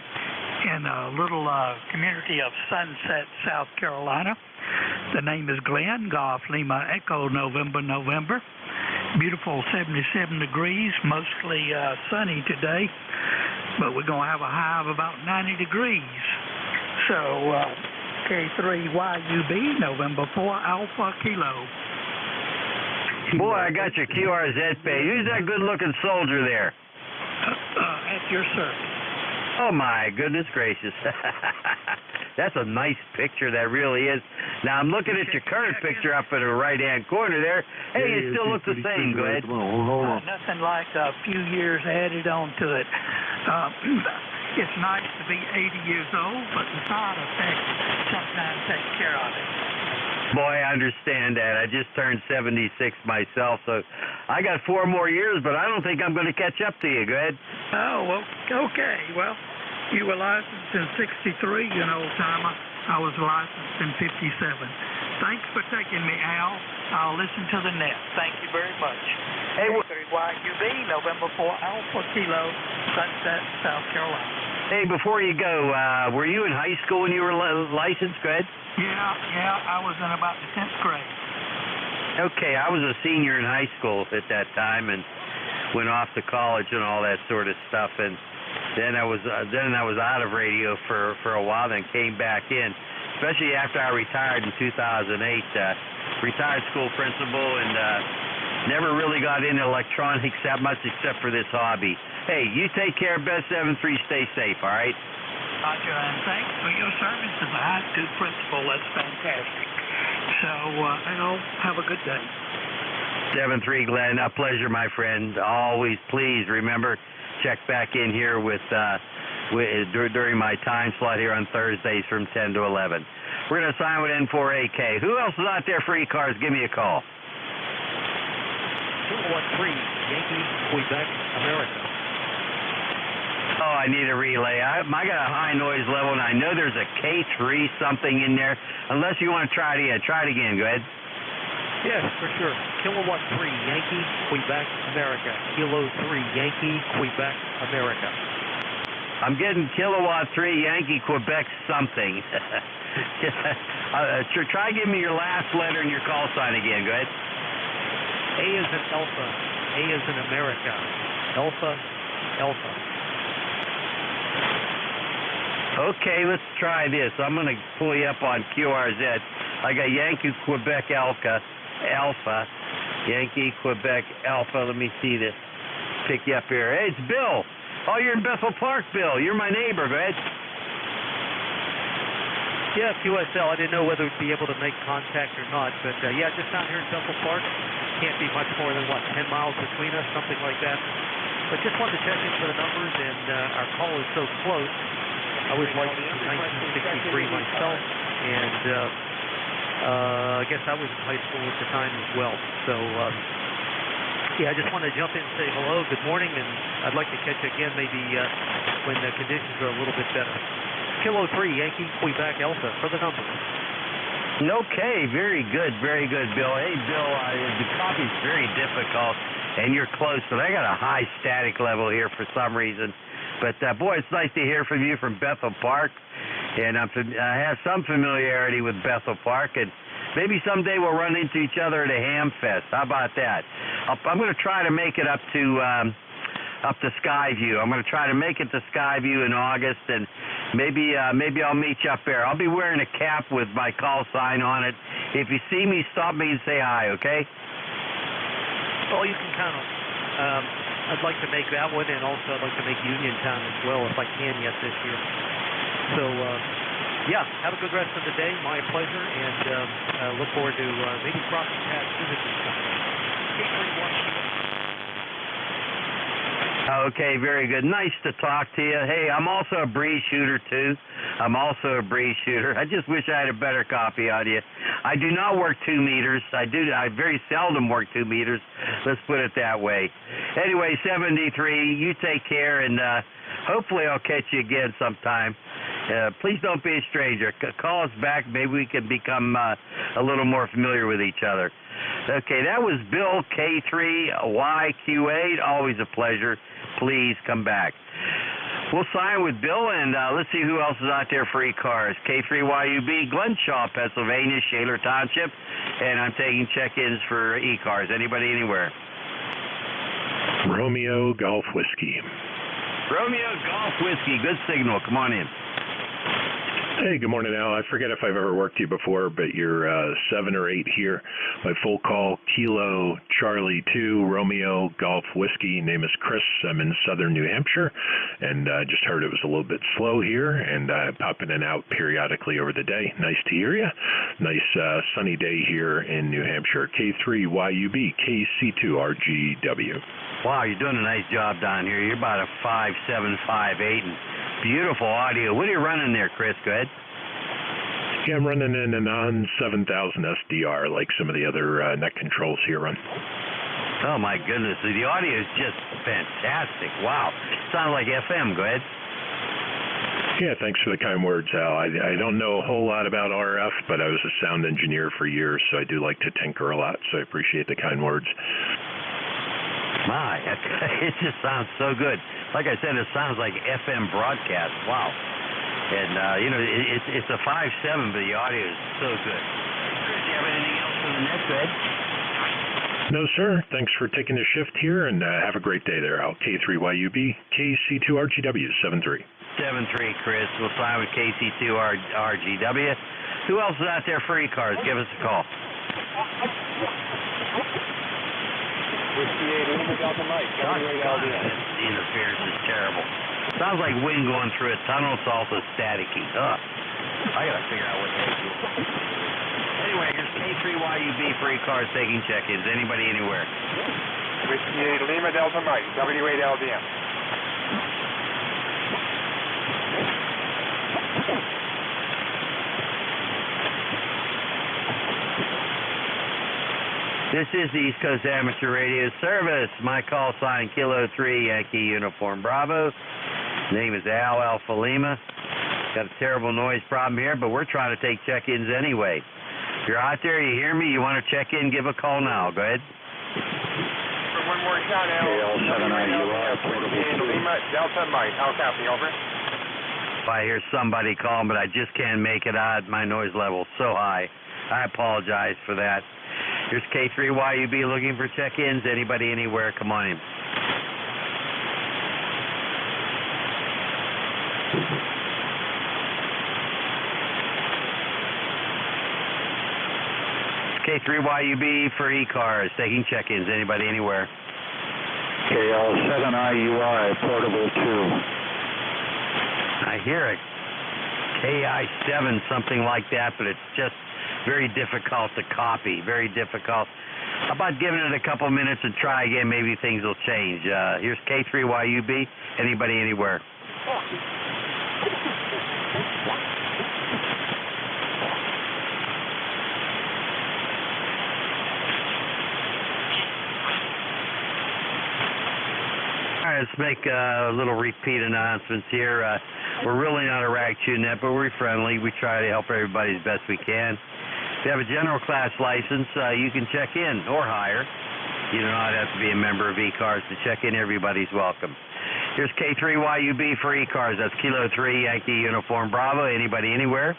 in a little community of Sunset, South Carolina. The name is Glenn. Golf Lima Echo November. Beautiful 77 degrees, mostly sunny today, but we're going to have a high of about 90 degrees. So, K3YUB, November 4 Alpha Kilo. Boy, I got your QRZ page. Who's that good-looking soldier there? At your service. Oh, my goodness gracious. That's a nice picture, that really is. Now, I'm looking at your current picture up in the right-hand corner there. Hey, you still look the same. Go ahead. Hold on. Nothing like a few years added on to it. It's nice to be 80 years old, but the side effects sometimes take care of it. Boy, I understand that. I just turned 76 myself, so I got 4 more years, but I don't think I'm going to catch up to you. Go ahead. Oh, well, okay. Well, you were licensed in 63, you know, old-timer. I was licensed in 57. Thanks for taking me, Al. I'll listen to the net. Thank you very much. Hey, YUB, November 4 Alpha Kilo, Sunset, South Carolina. Hey, before you go, were you in high school when you were licensed? Go ahead. Yeah, I was in about the 10th grade. Okay, I was a senior in high school at that time and went off to college and all that sort of stuff. And then I was out of radio for a while, then came back in, especially after I retired in 2008. Retired school principal and never really got into electronics that much except for this hobby. Hey, you take care, Best 73, stay safe, all right? Roger, and thanks for your service as a high school principal. That's fantastic. So, Al, have a good day. 7-3, Glenn. A pleasure, my friend. Always, please remember, check back in here during my time slot here on Thursdays from 10 to 11. We're going to sign with N4AK. Who else is out there for ECARS? Give me a call. 213, Yankee, Quebec, America. Oh, I need a relay. I got a high noise level, and I know there's a K3 something in there. Unless you want to try it again. Try it again. Go ahead. Yes, for sure. Kilowatt 3, Yankee, Quebec, America. Kilo 3, Yankee, Quebec, America. I'm getting Kilowatt 3, Yankee, Quebec something. Try giving me your last letter and your call sign again. Go ahead. A is in Alpha. A is in America. Alpha, Alpha. Okay, let's try this. I'm going to pull you up on QRZ. I got Yankee, Quebec, Alpha. Yankee, Quebec, Alpha. Let me see this. Pick you up here. Hey, it's Bill. Oh, you're in Bethel Park, Bill. You're my neighbor. Go ahead. Yeah, QSL. I didn't know whether we'd be able to make contact or not, but yeah, just down here in Bethel Park. Can't be much more than, 10 miles between us, something like that. But just wanted to check in for the numbers, and our call is so close. I was licensed in 1963 myself, and I guess I was in high school at the time as well. So, yeah, I just wanted to jump in and say hello, good morning, and I'd like to catch you again maybe when the conditions are a little bit better. Kilo 3, Yankee, Quebec, Alpha, for the numbers. Okay, very good, Bill. Hey, Bill, the copy's very difficult, and you're close, but I got a high static level here for some reason. But, boy, it's nice to hear from you from Bethel Park, and I have some familiarity with Bethel Park, and maybe someday we'll run into each other at a ham fest. How about that? I'm going to try to make it up to Skyview. I'm going to try to make it to Skyview in August, and maybe I'll meet you up there. I'll be wearing a cap with my call sign on it. If you see me, stop me and say hi, okay? Well, you can count on. I'd like to make that one, and also I'd like to make Uniontown as well if I can yet this year. So, yeah, have a good rest of the day. My pleasure, and look forward to maybe crossing paths physically someday. Okay, very good. Nice to talk to you. Hey, I'm also a breeze shooter, too. I just wish I had a better copy on you. I do not work 2 meters. I very seldom work 2 meters. Let's put it that way. Anyway, 73, you take care, and hopefully I'll catch you again sometime. Please don't be a stranger. Call us back. Maybe we can become a little more familiar with each other. Okay, that was Bill, K3YQ8. Always a pleasure. Please come back. We'll sign with Bill, and let's see who else is out there for ECARS. K3YUB, Glenshaw, Pennsylvania, Shaler Township, and I'm taking check-ins for ECARS. Anybody, anywhere? Romeo Golf Whiskey. Romeo Golf Whiskey. Good signal. Come on in. Hey, good morning, Al. I forget if I've ever worked you before, but you're 7 or 8 here. My full call, Kilo Charlie 2, Romeo Golf Whiskey. Name is Chris. I'm in southern New Hampshire, and I just heard it was a little bit slow here, and I pop in and out periodically over the day. Nice to hear you. Nice sunny day here in New Hampshire. K3YUB, KC2RGW. Wow, you're doing a nice job down here. You're about a 5.7, 5.8, and beautiful audio. What are you running there, Chris? Go ahead. Yeah, I'm running in a non-7000 SDR like some of the other net controls here run. Oh, my goodness. The audio is just fantastic. Wow. Sounds like FM. Go ahead. Yeah, thanks for the kind words, Al. I don't know a whole lot about RF, but I was a sound engineer for years, so I do like to tinker a lot, so I appreciate the kind words. My, it just sounds so good. Like I said, it sounds like FM broadcast. Wow. And, you know, it's a 5.7, but the audio is so good. Chris, do you have anything else for the net? Go ahead. No, sir. Thanks for taking the shift here, and have a great day there, Al. K3YUB, KC2RGW, 7-3. 7-3, Chris. We'll sign with KC2RGW. Who else is out there for ECARS? Give us a call. Whiskey 8 Lima Delta Mike. The interference is terrible. Sounds like wind going through a tunnel. It's also staticky. Ugh. I gotta figure out what the heck. Anyway, here's K3YUB for ECARS taking check-ins. Anybody, anywhere. Whiskey 8 Lima Delta Mike. W8LDM. This is the East Coast Amateur Radio Service. My call sign, Kilo 3, Yankee Uniform Bravo. Name is Al Alpha Lima. Got a terrible noise problem here, but we're trying to take check-ins anyway. If you're out there, you hear me, you want to check in, give a call now. Go ahead. One more shot, Al. Lima Delta Mike. How copy, over? If I hear somebody calling, but I just can't make it out, my noise level's so high. I apologize for that. Here's K3YUB looking for check-ins. Anybody, anywhere, come on in. K3YUB for ECARS, taking check-ins. Anybody, anywhere. KL7IUI, portable 2. I hear it. KI7, something like that, but it's just very difficult to copy, very difficult. How about giving it a couple minutes and try again? Maybe things will change. Here's K3YUB. Anybody, anywhere. All right, let's make a little repeat announcements here. We're really not a rag chew net, but we're friendly. We try to help everybody as best we can. If you have a general class license, you can check in or hire. You do not have to be a member of ECARS to check in. Everybody's welcome. Here's K3YUB for ECARS. That's Kilo 3, Yankee Uniform Bravo. Anybody, anywhere?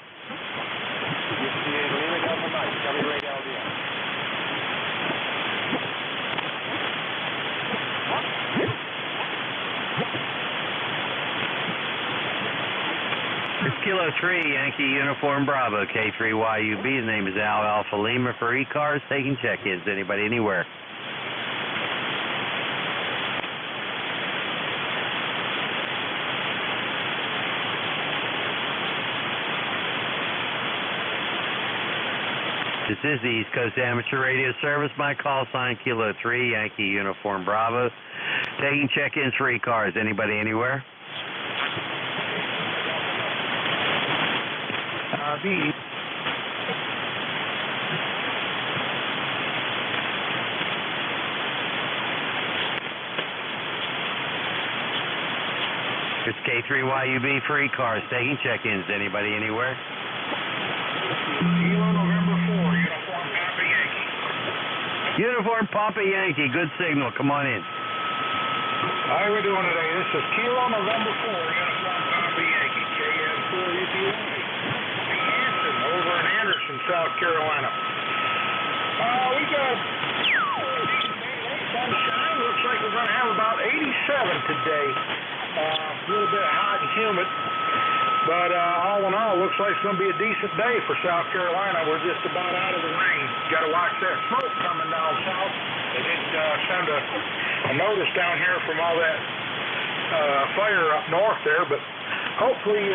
It's Kilo 3, Yankee Uniform Bravo, K3YUB. His name is Al Alpha Lima for ECARS, taking check-ins. Anybody, anywhere. This is the East Coast Amateur Radio Service. My call sign, Kilo 3, Yankee Uniform Bravo. Taking check-ins for ECARS. Anybody, anywhere? It's K3YUB for ECARS. Taking check-ins. Anybody, anywhere? Kilo November 4, Uniform Papa Yankee. Uniform Papa Yankee. Good signal. Come on in. How are we doing today? This is Kilo November 4, Uniform Papa Yankee. KM4UPA. Hanson over in Anderson, South Carolina. We got sunshine. Looks like we're going to have about 87 today. A little bit hot and humid. But all in all, looks like it's going to be a decent day for South Carolina. We're just about out of the rain. Got to watch that smoke coming down south. They didn't send a notice down here from all that fire up north there, but hopefully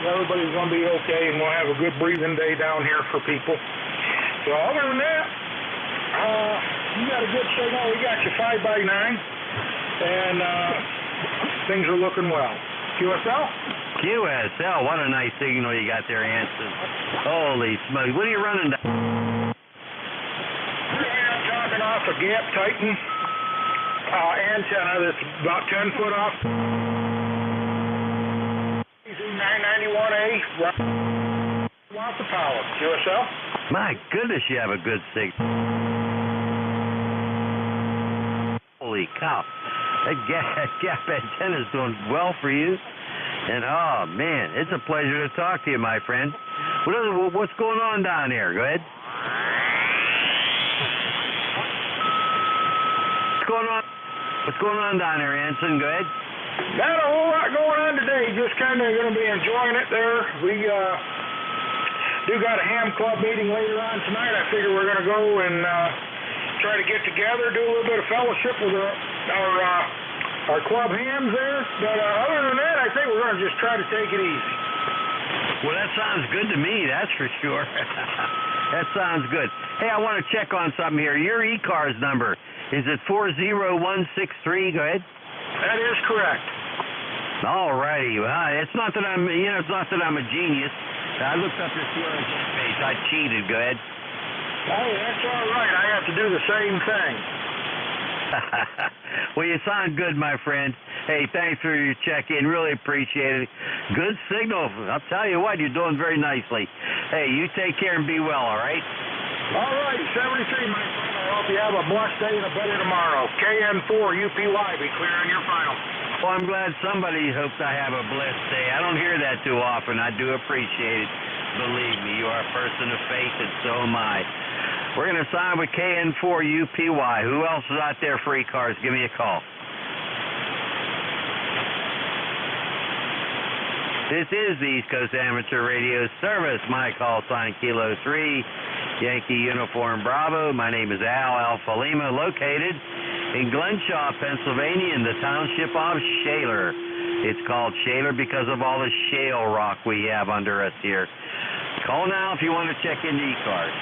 everybody's going to be okay, and we'll have a good breathing day down here for people. So other than that, you got a good signal. We got you 5x9, and things are looking well. QSL? QSL, what a nice signal you got there, Anson. Holy smokes. What are you running down? I'm dropping off a Gap Titan antenna that's about 10 foot off. 991A, watts of power. QSL? My goodness, you have a good signal. Holy cow. That Gap antenna's doing well for you. And, oh, man, it's a pleasure to talk to you, my friend. What's going on down there? Go ahead. What's going on down there, Anson? Go ahead. Not a whole lot going on today. Just kind of going to be enjoying it there. We do got a ham club meeting later on tonight. I figure we're going to go and try to get together, do a little bit of fellowship with our club hams there. But other than that, I think we're going to just try to take it easy. Well, that sounds good to me, that's for sure. That sounds good. Hey, I want to check on something here. Your ECARS number, is it 40163? Go ahead. That is correct. All righty. Well, it's not that I'm, it's not that I'm a genius. I looked up your QRS page. I cheated. Go ahead. Oh, that's all right. I have to do the same thing. Well, you sound good, my friend. Hey, thanks for your check-in. Really appreciate it. Good signal. I'll tell you what, you're doing very nicely. Hey, you take care and be well, all right? All right, 73, my friend. I hope you have a blessed day and a better tomorrow. KN4UPY, be clear on your final. Well, I'm glad somebody hopes I have a blessed day. I don't hear that too often. I do appreciate it. Believe me, you are a person of faith, and so am I. We're going to sign with KN4UPY. Who else is out there for ECARS? Give me a call. This is the East Coast Amateur Radio Service. My call sign Kilo 3, Yankee Uniform Bravo. My name is Al Alpha Lima, located in Glenshaw, Pennsylvania, in the township of Shaler. It's called Shaler because of all the shale rock we have under us here. Call now if you want to check into ECARS.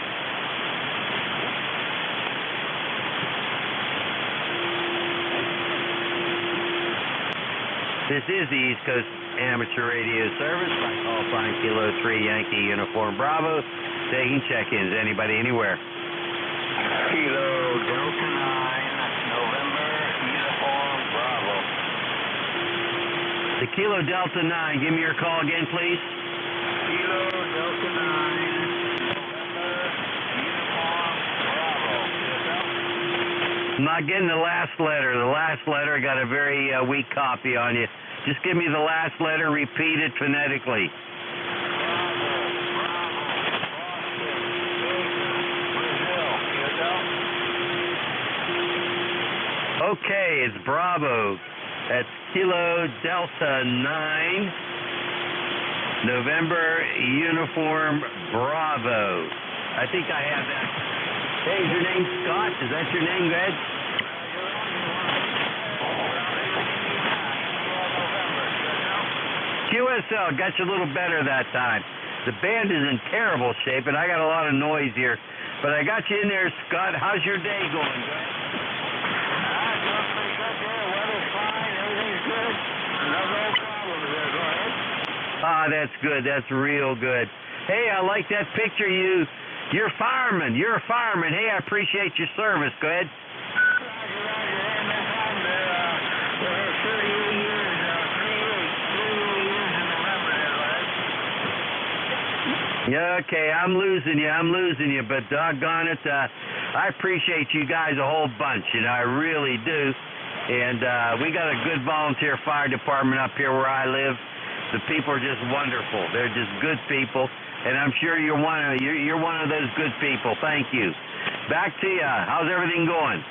This is the East Coast Amateur Radio Service. My call sign Kilo 3 Yankee Uniform Bravo. Taking check-ins. Anybody, anywhere. Kilo Delta 9, November Uniform Bravo. The Kilo Delta 9. Give me your call again, please. Kilo Delta 9, November Uniform Bravo. I'm not getting the last letter. The last letter got a very weak copy on you. Just give me the last letter. Repeat it phonetically. Okay, it's Bravo. That's Kilo Delta 9, November Uniform Bravo. I think I have that. Hey, is your name Scott? Is that your name, Ed? QSL got you a little better that time. The band is in terrible shape, and I got a lot of noise here. But I got you in there, Scott. How's your day going? Ah, that's good. That's real good. Hey, I like that picture. You're a fireman. You're a fireman. Hey, I appreciate your service. Go ahead. Okay, I'm losing you, but doggone it, I appreciate you guys a whole bunch, I really do. And we got a good volunteer fire department up here where I live. The people are just wonderful. They're just good people, and I'm sure you're one of those good people. Thank you. Back to you. How's everything going?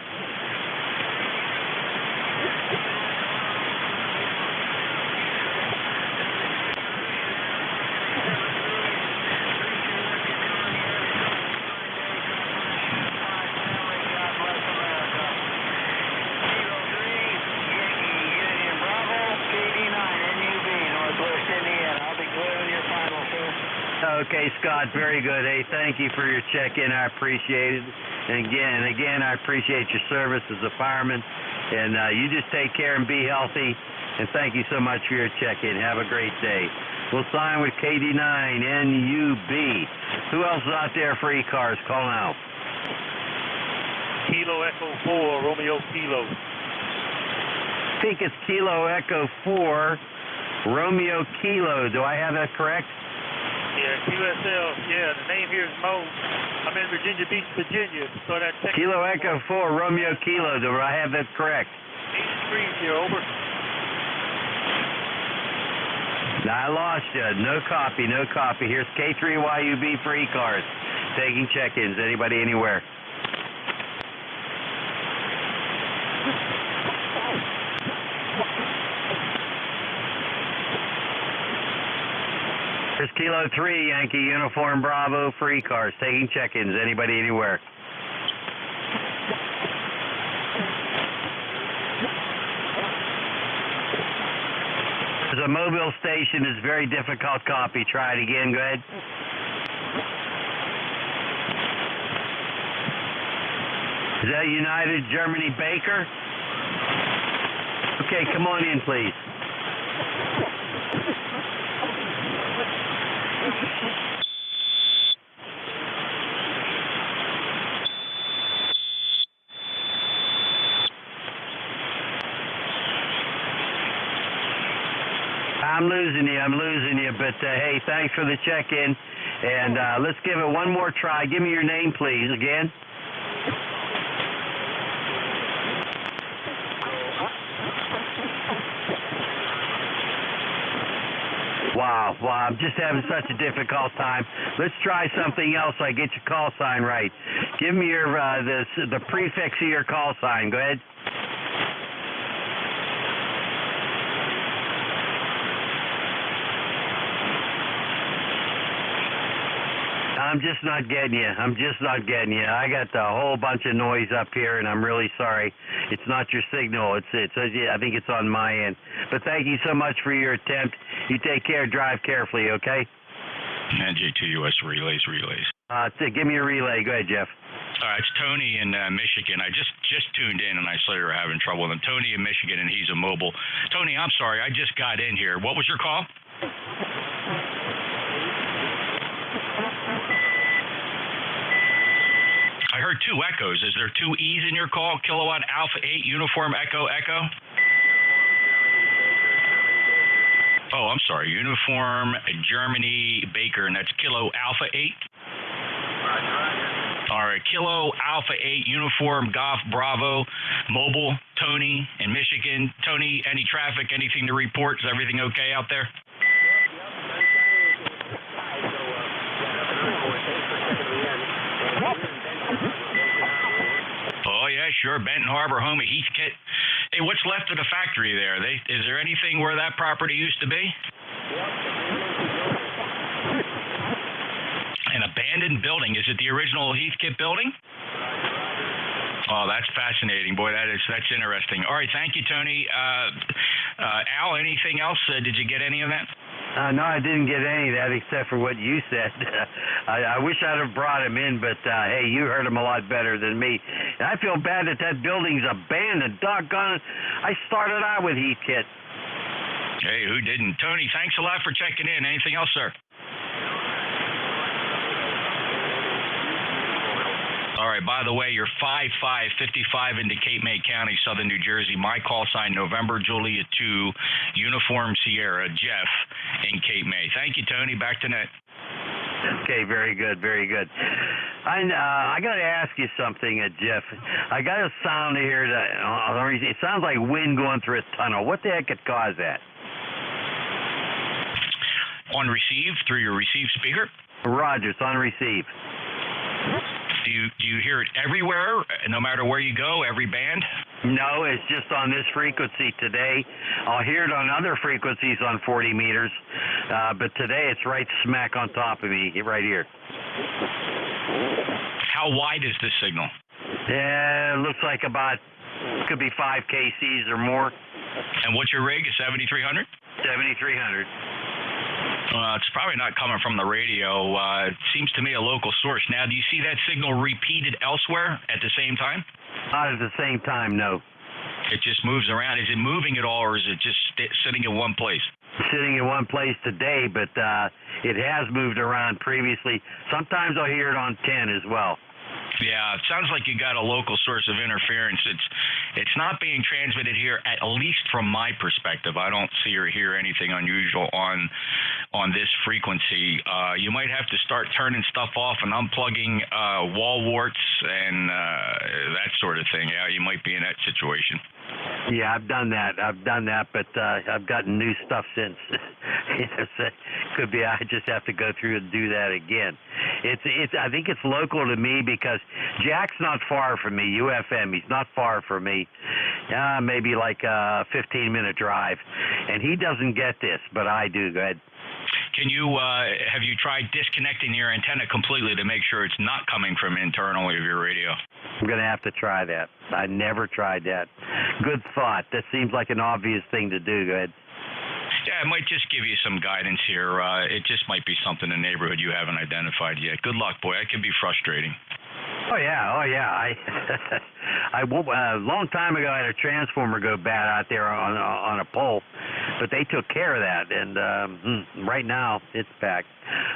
Okay, Scott, very good. Hey, thank you for your check-in. I appreciate it. And again, I appreciate your service as a fireman. And you just take care and be healthy. And thank you so much for your check-in. Have a great day. We'll sign with KD9NUB. Who else is out there for ECARS? Call now. Kilo Echo 4, Romeo Kilo. I think it's Kilo Echo 4, Romeo Kilo. Do I have that correct? Yeah, QSL. Yeah, the name here is Mo. I'm in Virginia Beach, Virginia. So that Kilo Echo 4, Romeo Kilo. Do I have that correct? 8 degrees here, over. I lost you. No copy, no copy. Here's K3YUB for ECARS. Taking check-ins. Anybody, anywhere. Here's Kilo 3, Yankee Uniform Bravo for ECARS. Taking check-ins. Anybody, anywhere. There's a mobile station. It's very difficult copy. Try it again. Go ahead. Is that United Germany Baker? Okay, come on in, please. I'm losing you, but hey, thanks for the check-in, and let's give it one more try. Give me your name, please, again. Wow, I'm just having such a difficult time. Let's try something else so I get your call sign right. Give me your the prefix of your call sign. Go ahead. I'm just not getting you. I got a whole bunch of noise up here, and I'm really sorry. It's not your signal. I think it's on my end. But thank you so much for your attempt. You take care. Drive carefully, okay? NJ2US relays. Give me a relay. Go ahead, Jeff. It's Tony in Michigan. I just tuned in, and I saw you were having trouble with him. Tony in Michigan, and he's a mobile. Tony, I'm sorry. I just got in here. What was your call? I heard 2 echoes. Is there 2 E's in your call? Kilowatt Alpha 8 Uniform Echo Echo? Oh, I'm sorry. Uniform Germany Baker, and that's Kilo Alpha 8? All right. Kilo Alpha 8 Uniform Golf Bravo Mobile. Tony in Michigan. Tony, any traffic, anything to report? Is everything okay out there? Oh, yeah, sure. Benton Harbor, home of Heathkit. Hey, what's left of the factory there? Is there anything where that property used to be? An abandoned building. Is it the original Heathkit building? Oh, that's fascinating. Boy, that's interesting. All right, thank you, Tony. Al, anything else? Did you get any of that? No, I didn't get any of that except for what you said. I wish I'd have brought him in, but hey, you heard him a lot better than me. And I feel bad that building's abandoned. Doggone it. I started out with Heathkit. Hey, who didn't? Tony, thanks a lot for checking in. Anything else, sir? All right, by the way, you're 5555 into Cape May County, Southern New Jersey. My call sign, November Julia 2, Uniform Sierra, Jeff in Cape May. Thank you, Tony. Back to net. Okay, very good. I got to ask you something, Jeff. I got a sound here. It sounds like wind going through a tunnel. What the heck could cause that? On receive, through your receive speaker? Roger, it's on receive. Do you hear it everywhere, no matter where you go, every band? No, it's just on this frequency today. I'll hear it on other frequencies on 40 meters, but today it's right smack on top of me, right here. How wide is this signal? Yeah, it looks like could be 5 kcs or more. And what's your rig? 7300? 7300. It's probably not coming from the radio. It seems to me a local source. Now, do you see that signal repeated elsewhere at the same time? Not at the same time, no. It just moves around. Is it moving at all, or is it just sitting in one place? Sitting in one place today, but it has moved around previously. Sometimes I'll hear it on 10 as well. Yeah, it sounds like you got a local source of interference. It's not being transmitted here, at least from my perspective. I don't see or hear anything unusual on this frequency. You might have to start turning stuff off and unplugging wall warts and that sort of thing. Yeah, you might be in that situation. Yeah, I've done that, but I've gotten new stuff since. So could be I just have to go through and do that again. I think it's local to me because Jack's not far from me, UFM. He's not far from me, maybe like a 15-minute drive, and he doesn't get this, but I do. Go ahead. Can you have you tried disconnecting your antenna completely to make sure it's not coming from internally of your radio? I'm going to have to try that. I never tried that. Good thought. That seems like an obvious thing to do. Go ahead. Yeah, it might just give you some guidance here. It just might be something in the neighborhood you haven't identified yet. Good luck, boy. That can be frustrating. Oh yeah. I a long time ago I had a transformer go bad out there on a pole, but they took care of that, and right now it's back.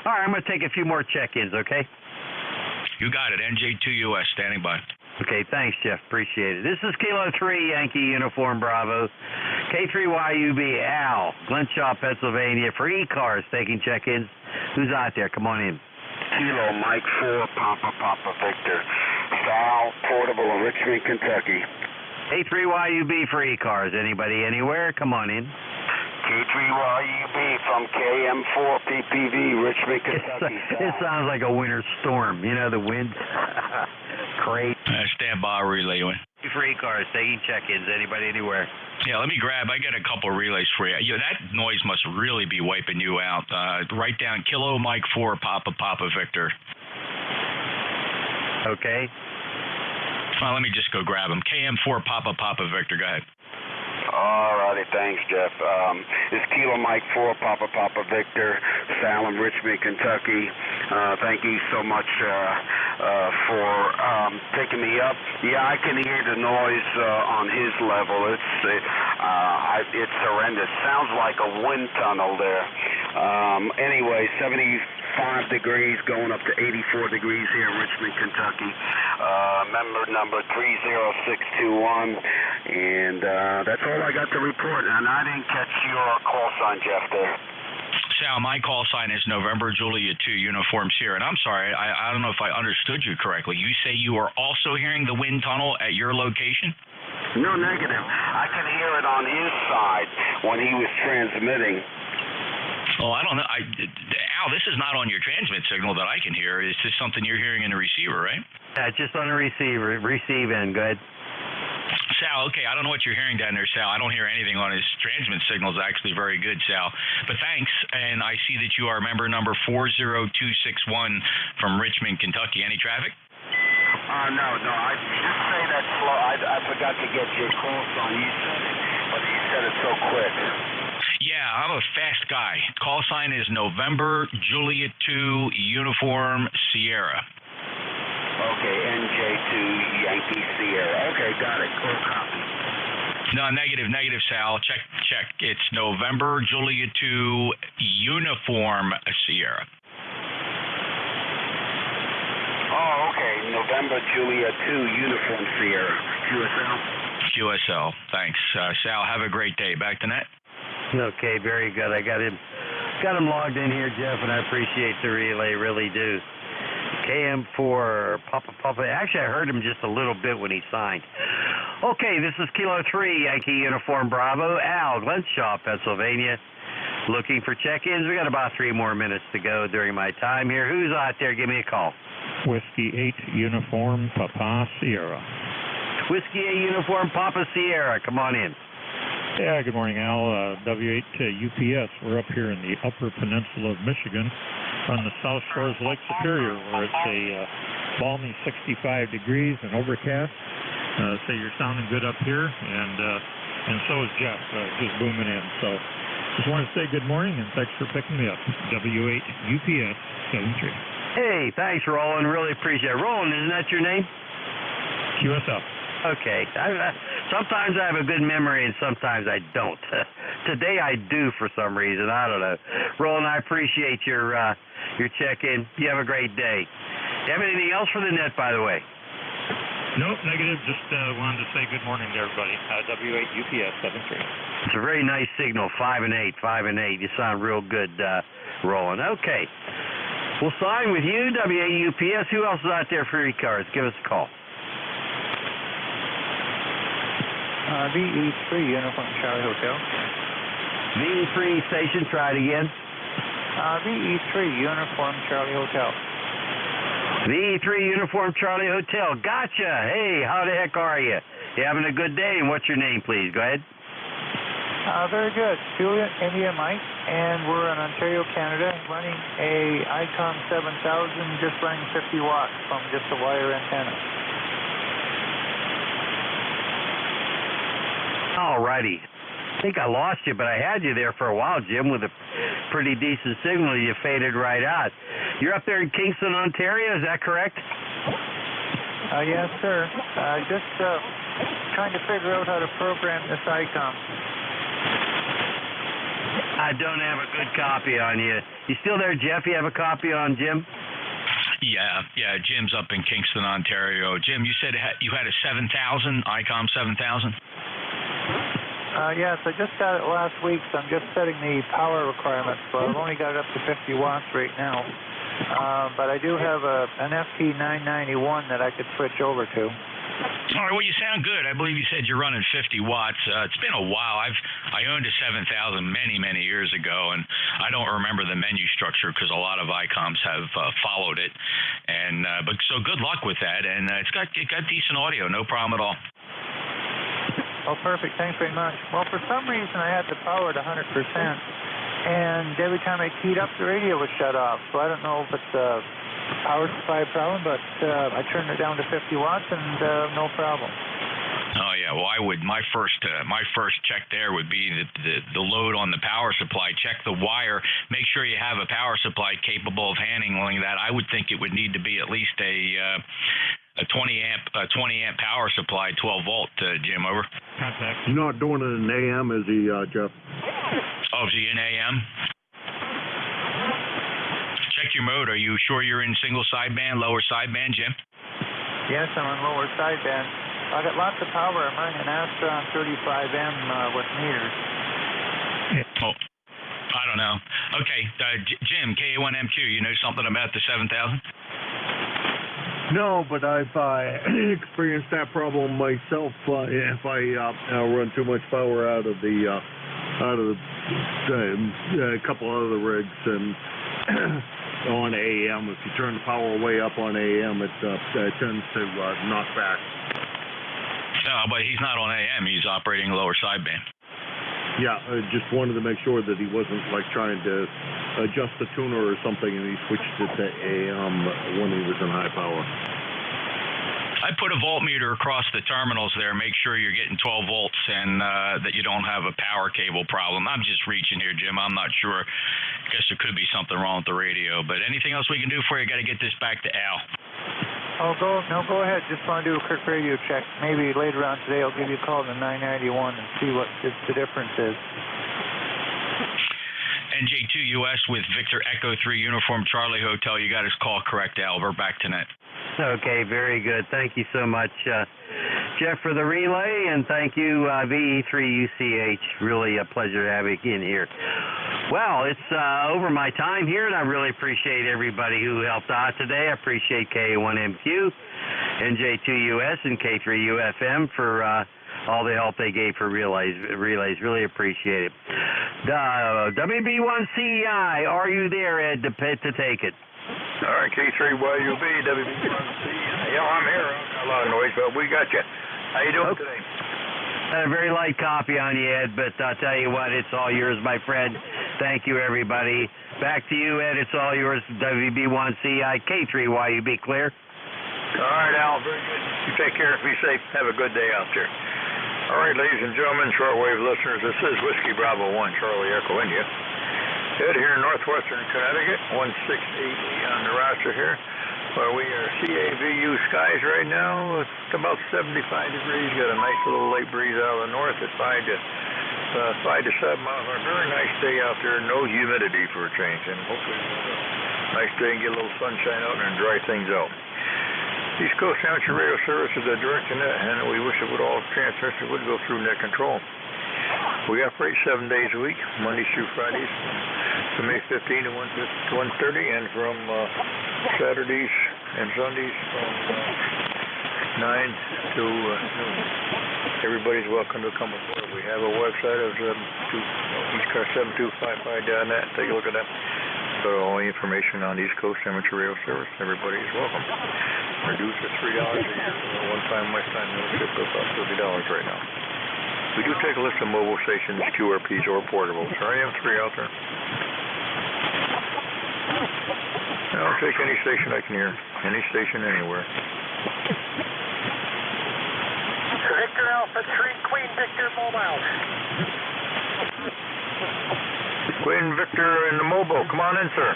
All right, I'm going to take a few more check-ins, okay? You got it. NJ2US standing by. Okay, thanks, Jeff. Appreciate it. This is Kilo 3, Yankee Uniform Bravo. K3YUB, Al, Glenshaw, Pennsylvania, for ECARS taking check-ins. Who's out there? Come on in. Kilo Mike 4, Papa Victor. Sal, Portable in Richmond, Kentucky. K3YUB for ECARS. Anybody, anywhere? Come on in. K3YUB from KM4 PPV, Richmond, Kentucky. It sounds like a winter storm. You know, the wind. Great. Stand by, relay. For ECARS, taking check-ins. Anybody, anywhere? Yeah, let me grab. I got a couple of relays for you. That noise must really be wiping you out. Write down Kilo Mike 4, Papa Victor. Okay. Well, let me just go grab them. KM4 Papa Victor. Go ahead. All righty, thanks, Jeff. It's Kilo Mike 4, Papa Victor, Salem, Richmond, Kentucky. Thank you so much for picking me up. Yeah, I can hear the noise on his level. It's horrendous. Sounds like a wind tunnel there. Anyway, 75 degrees going up to 84 degrees here in Richmond, Kentucky. Member number 30621, and that's all I got to report. And I didn't catch your call sign, Jeff, there. Sal, my call sign is November Juliet 2 Uniform Sierra. And I'm sorry, I don't know if I understood you correctly. You say you are also hearing the wind tunnel at your location? No, negative. I can hear it on his side when he was transmitting. Oh, I don't know. Al, this is not on your transmit signal that I can hear. It's just something you're hearing in the receiver, right? Yeah, just on the receiver. Receive in. Go ahead. Sal, okay, I don't know what you're hearing down there, Sal. I don't hear anything on his transmit signal. Is actually very good, Sal. But thanks, and I see that you are member number 40261 from Richmond, Kentucky. Any traffic? No. I just say that slow. I forgot to get your call sign. You said it, but you said it so quick. Yeah, I'm a fast guy. Call sign is November Juliet 2 Uniform Sierra. Okay, NJ2 Yankee Sierra. Okay, got it. Cool copy. No, negative, Sal. Check. It's November Juliet 2 Uniform Sierra. Oh, okay. November Juliet 2 Uniform Sierra. QSL. Thanks. Sal, have a great day. Back to net. Okay, very good. I got him logged in here, Jeff, and I appreciate the relay, really do. KM4 Papa. Actually, I heard him just a little bit when he signed. Okay, this is Kilo 3, Yankee Uniform Bravo, Al, Glenshaw, Pennsylvania. Looking for check-ins. We got about 3 more minutes to go during my time here. Who's out there? Give me a call. Whiskey 8 Uniform Papa Sierra. Whiskey 8 Uniform Papa Sierra. Come on in. Yeah, good morning, Al. W8UPS. We're up here in the Upper Peninsula of Michigan on the south shores of Lake Superior, where it's a balmy 65 degrees and overcast. So you're sounding good up here, and so is Jeff, just booming in. So Just want to say good morning and thanks for picking me up. W8UPS 73. Hey, thanks, Roland. Really appreciate it. Roland, isn't that your name? QSL. Okay. Sometimes I have a good memory and sometimes I don't. Today I do for some reason. I don't know. Roland, I appreciate your check-in. You have a great day. Do you have anything else for the net, by the way? Nope, negative. Just wanted to say good morning to everybody. W8UPS 73. It's a very nice signal, 5 and 8, 5 and 8. You sound real good, Roland. Okay. We'll sign with you, W8UPS. Who else is out there for ECARS? Give us a call. VE3 Uniform Charlie Hotel. VE3 station, try it again. VE3 Uniform Charlie Hotel. VE3 Uniform Charlie Hotel. Gotcha. Hey, how the heck are you? You having a good day? And what's your name, please? Go ahead. Very good. Julia, India, Mike, and we're in Ontario, Canada, running a ICOM 7000, just running 50 watts from just a wire antenna. All righty. I think I lost you, but I had you there for a while, Jim, with a pretty decent signal. You faded right out. You're up there in Kingston, Ontario, is that correct? Yes, sir. Just trying to figure out how to program this ICOM. I don't have a good copy on you. You still there, Jeff? You have a copy on Jim? Yeah, Jim's up in Kingston, Ontario. Jim, you said you had a 7000, ICOM 7000? Yes, I just got it last week, so I'm just setting the power requirements. So I've only got it up to 50 watts right now. But I do have an FT991 that I could switch over to. All right, well, you sound good. I believe you said you're running 50 watts. It's been a while. I owned a 7000 many years ago, and I don't remember the menu structure because a lot of ICOMs have followed it. And but so good luck with that. And it got decent audio, no problem at all. Oh, perfect. Thanks very much. Well, for some reason, I had the power at 100%, and every time I keyed up, the radio would shut off. So I don't know if it's a power supply problem, but I turned it down to 50 watts, and no problem. Oh yeah, well I would. My first check there would be the load on the power supply. Check the wire. Make sure you have a power supply capable of handling that. I would think it would need to be at least a 20 amp power supply, 12 volt. Jim, over. Contact. He's not doing it in AM, is he, Jeff? Oh, is he in AM? Check your mode. Are you sure you're in single sideband, lower sideband, Jim? Yes, I'm on lower sideband. I got lots of power. I'm running an Astron 35M with meters. Oh, I don't know. Okay, Jim, KA1MQ, you know something about the 7000? No, but I've experienced that problem myself. If I run too much power out of a couple other rigs and on AM, if you turn the power way up on AM, it tends to knock back. No, but he's not on AM. He's operating lower sideband. Yeah, I just wanted to make sure that he wasn't like trying to adjust the tuner or something and he switched it to AM when he was in high power. I put a voltmeter across the terminals there. Make sure you're getting 12 volts and that you don't have a power cable problem. I'm just reaching here, Jim. I'm not sure. I guess there could be something wrong with the radio. But anything else we can do for you? Got to get this back to Al. Oh, go ahead. Just want to do a quick radio check. Maybe later on today I'll give you a call to 991 and see what the difference is. NJ2US with Victor Echo 3 Uniform Charlie Hotel. You got his call correct, Al. We're back to net. Okay, very good. Thank you so much, Jeff, for the relay, and thank you, VE3UCH. Really a pleasure to have you in here. Well, it's over my time here, and I really appreciate everybody who helped out today. I appreciate KA1MQ, NJ2US, and K3UFM for all the help they gave for relays. Really appreciate it. WB1CEI, are you there, Ed, to take it? All right, K3YUB, WB1CEI. Yeah, I'm here. Got a lot of noise, but we got you. How you doing today? A very light copy on you, Ed, but I'll tell you what, it's all yours, my friend. Thank you, everybody. Back to you, Ed. It's all yours. WB1CI, K3YUB, clear? All right, Al. Very good. You take care. Be safe. Have a good day out there. All right, ladies and gentlemen, shortwave listeners, this is Whiskey Bravo 1, Charlie Echo India. Head here in northwestern Connecticut, 168 on the roster here, where we are CAVU skies right now. It's about 75 degrees. Got a nice little light breeze out of the north at 5 to 7 miles. A very nice day out there. No humidity for a change, and hopefully a nice day and get a little sunshine out and dry things out. East Coast Amateur Radio Service is a direct net, and we wish it would all transmit. It would go through net control. We operate 7 days a week, Mondays through Fridays, from 8:15 to 1:30, and from Saturdays and Sundays from 9 to noon. Everybody's welcome to come aboard. We have a website of ECARS7255.net. Take a look at that. So all the information on East Coast Amateur Radio Service, everybody is welcome. Reduced to $3 a year. One-time lifetime membership goes about $30 right now. We do take a list of mobile stations, QRPs, or portables. There I am 3 out there. I'll take any station I can hear. Any station anywhere. Victor Alpha 3, Queen Victor Mobile. Queen Victor in the mobile. Come on in, sir.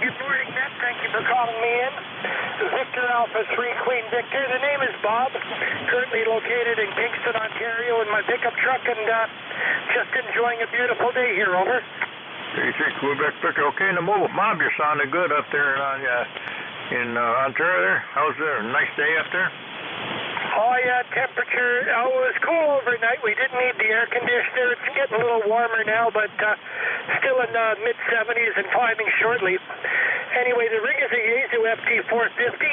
Good morning, Ned. Thank you for calling me in. Victor Alpha 3, Queen Victor. The name is Bob. Currently located in Kingston, Ontario in my pickup truck, and just enjoying a beautiful day here. Over. You see Quebec Victor. Okay, in the mobile. Bob, you're sounding good up there in Ontario there. How's it? Nice day up there? Oh, yeah, temperature. Oh, it was cool overnight. We didn't need the air conditioner. It's getting a little warmer now, but still in the mid-70s and climbing shortly. Anyway, the rig is a Yaesu FT450,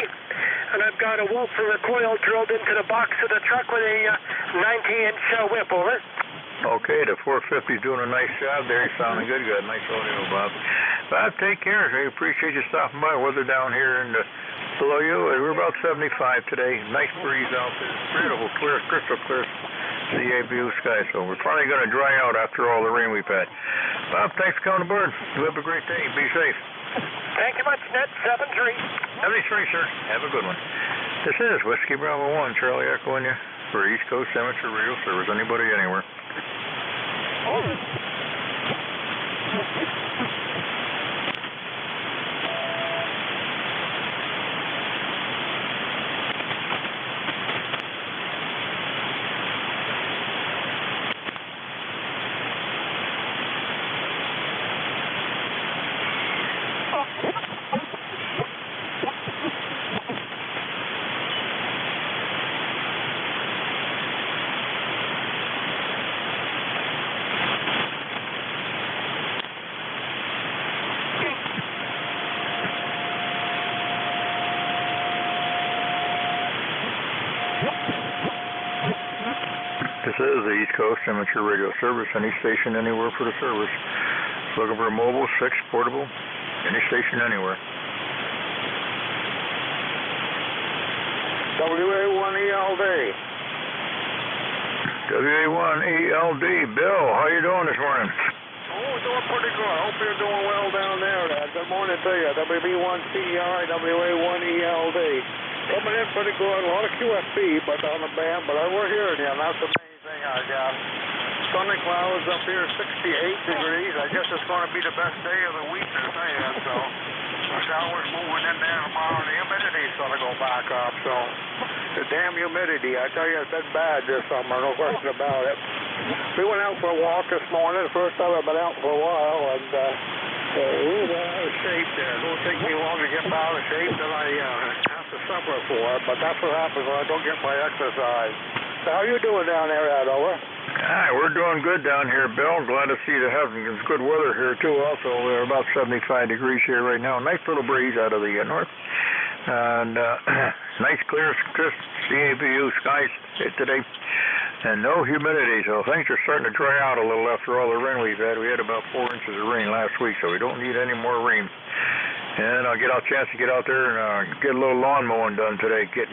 and I've got a Wolfer recoil drilled into the box of the truck with a 90-inch whip. Over. Okay, the 450's doing a nice job there. He's sounding good. Got a nice audio, Bob. Bob, take care. I appreciate you stopping by. Weather down here and below you, we're about 75 today. Nice breeze out there. Beautiful, clear, crystal clear CAVU sky. So we're probably going to dry out after all the rain we've had. Bob, thanks for coming aboard. You have a great day. Be safe. Thank you much, Ned. 73. 73, sir. Have a good one. This is Whiskey Bravo 1, Charlie Echo India for East Coast Amateur Radio Service. Anybody, anywhere. This is the East Coast Amateur Radio Service. Any station anywhere for the service. Looking for a mobile, 6, portable, any station anywhere. WA1ELD. WA1ELD. Bill, how you doing this morning? Oh, doing pretty good. Hope you're doing well down there, Dad. Good morning to you. WB1CER, WA1ELD. Coming in pretty good. A lot of QFB, but on the band, but we're hearing you, and that's the main thing I got. Sunny clouds up here, 68 degrees. I guess it's going to be the best day of the week they're saying, so the showers moving in there tomorrow. The humidity's going to go back up, so the damn humidity. I tell you, it's been bad this summer, no question about it. We went out for a walk this morning, the first time I've been out for a while, and we're out of shape there. It won't take me long to get out of shape than I have to suffer for it, but that's what happens when I don't get my exercise. So how you doing down there, Ed? Over? Hi, we're doing good down here, Bill. Glad to see you having good weather here, too. Also, we're about 75 degrees here right now. Nice little breeze out of the north. And nice, clear, crisp CAVU skies today. And no humidity, so things are starting to dry out a little after all the rain we've had. We had about 4 inches of rain last week, so we don't need any more rain. And I'll get a chance to get out there and get a little lawn mowing done today. Get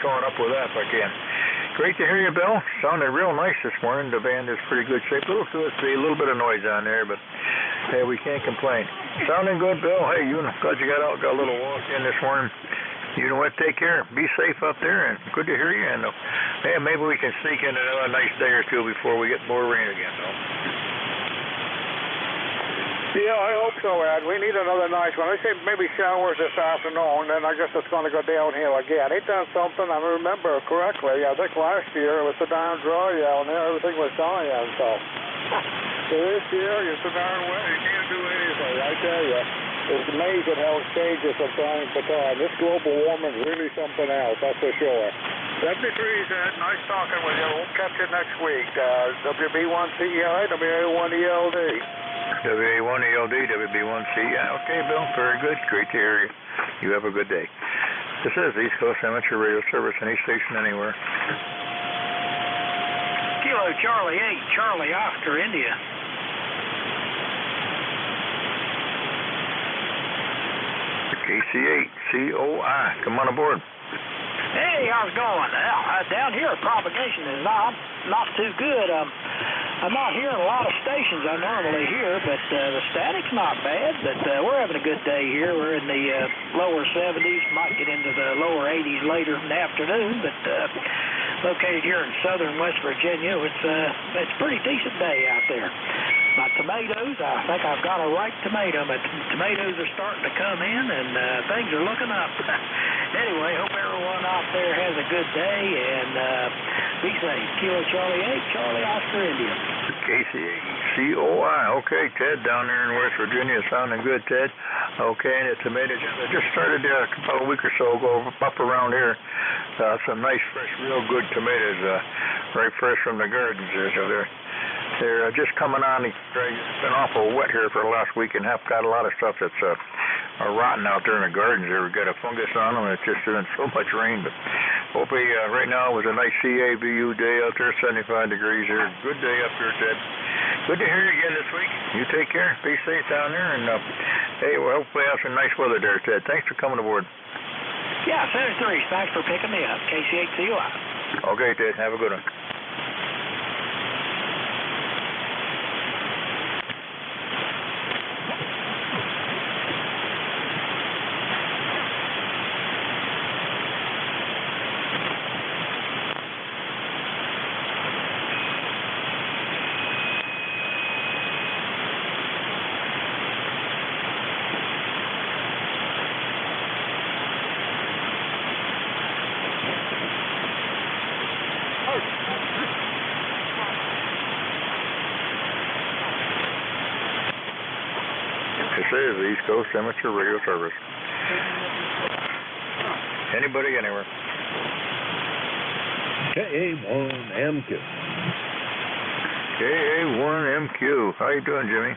caught up with that if I can. Great to hear you, Bill. Sounded real nice this morning. The band is pretty good shape. A little bit of noise on there, but hey, we can't complain. Sounding good, Bill. Hey, glad you got out, got a little walk in this morning. You know what? Take care. Be safe up there, and good to hear you. And hey, maybe we can sneak in another nice day or two before we get more rain again, though. Yeah, I hope so, Ed. We need another nice one. I say maybe showers this afternoon, then I guess it's going to go downhill again. Ain't that something? I remember correctly. I think last year it was so darn dry out there. Everything was dying, so. This year, it's so darn wet. You can't do anything. I tell you, it's amazing how it changes from time to time. This global warming is really something else, that's for sure. 73, Ed. Nice talking with you. We'll catch you next week. WB1CEI, WA1ELD. WA1ELD, WB1CEI. Okay, Bill. Very good. Great to hear you. You have a good day. This is East Coast Amateur Radio Service, any station anywhere. Kilo Charlie 8, Charlie Oscar, India. KC8COI. Come on aboard. Hey, how's it going? Down here, propagation is not too good. I'm not hearing a lot of stations I normally hear, but the static's not bad. But we're having a good day here. We're in the lower 70s, might get into the lower 80s later in the afternoon. But located here in southern West Virginia, it's a pretty decent day out there. My tomatoes, I think I've got a ripe tomato. My tomatoes are starting to come in, and things are looking up. Anyway, hope everyone out there has a good day, and be safe. Kilo Charlie 8, Charlie Oscar, India. KC8COI. Okay, Ted, down there in West Virginia, sounding good, Ted. Okay, and the tomatoes, I just started about a week or so ago up around here. Some nice, fresh, real good tomatoes, right fresh from the gardens there. So they're just coming on. It's been awful wet here for the last week, and have got a lot of stuff that's rotten out there in the gardens. They've got a fungus on them. It's just been so much rain. But hopefully, right now it was a nice CABU day out there, 75 degrees here. Good day up here, Ted. Good to hear you again this week. You take care. Be safe down there, and hey, we'll hopefully have some nice weather there, Ted. Thanks for coming aboard. Yeah, 73. Thanks for picking me up. KC8COI. Okay, Ted. Have a good one. This is the East Coast Amateur Radio Service. Anybody, anywhere. KA1MQ. KA1MQ. How you doing, Jimmy?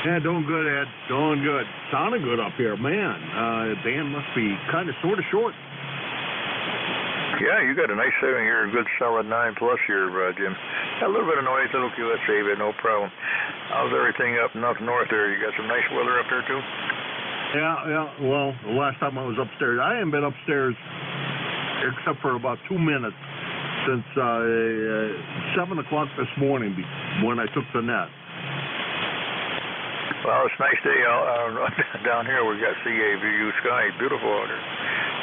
Yeah, doing good, Ed. Doing good. Sounding good up here, man. Band must be kind of sort of short. Yeah, you got a nice 7 here, a good solid 9+ here, Jim. Got a little bit of noise, little QSA, but no problem. How's everything up north there? You got some nice weather up there, too? Yeah. Well, the last time I was upstairs, I haven't been upstairs except for about 2 minutes since 7 o'clock this morning when I took the net. Well, it's a nice day out down here. We got CAVU sky, beautiful out there.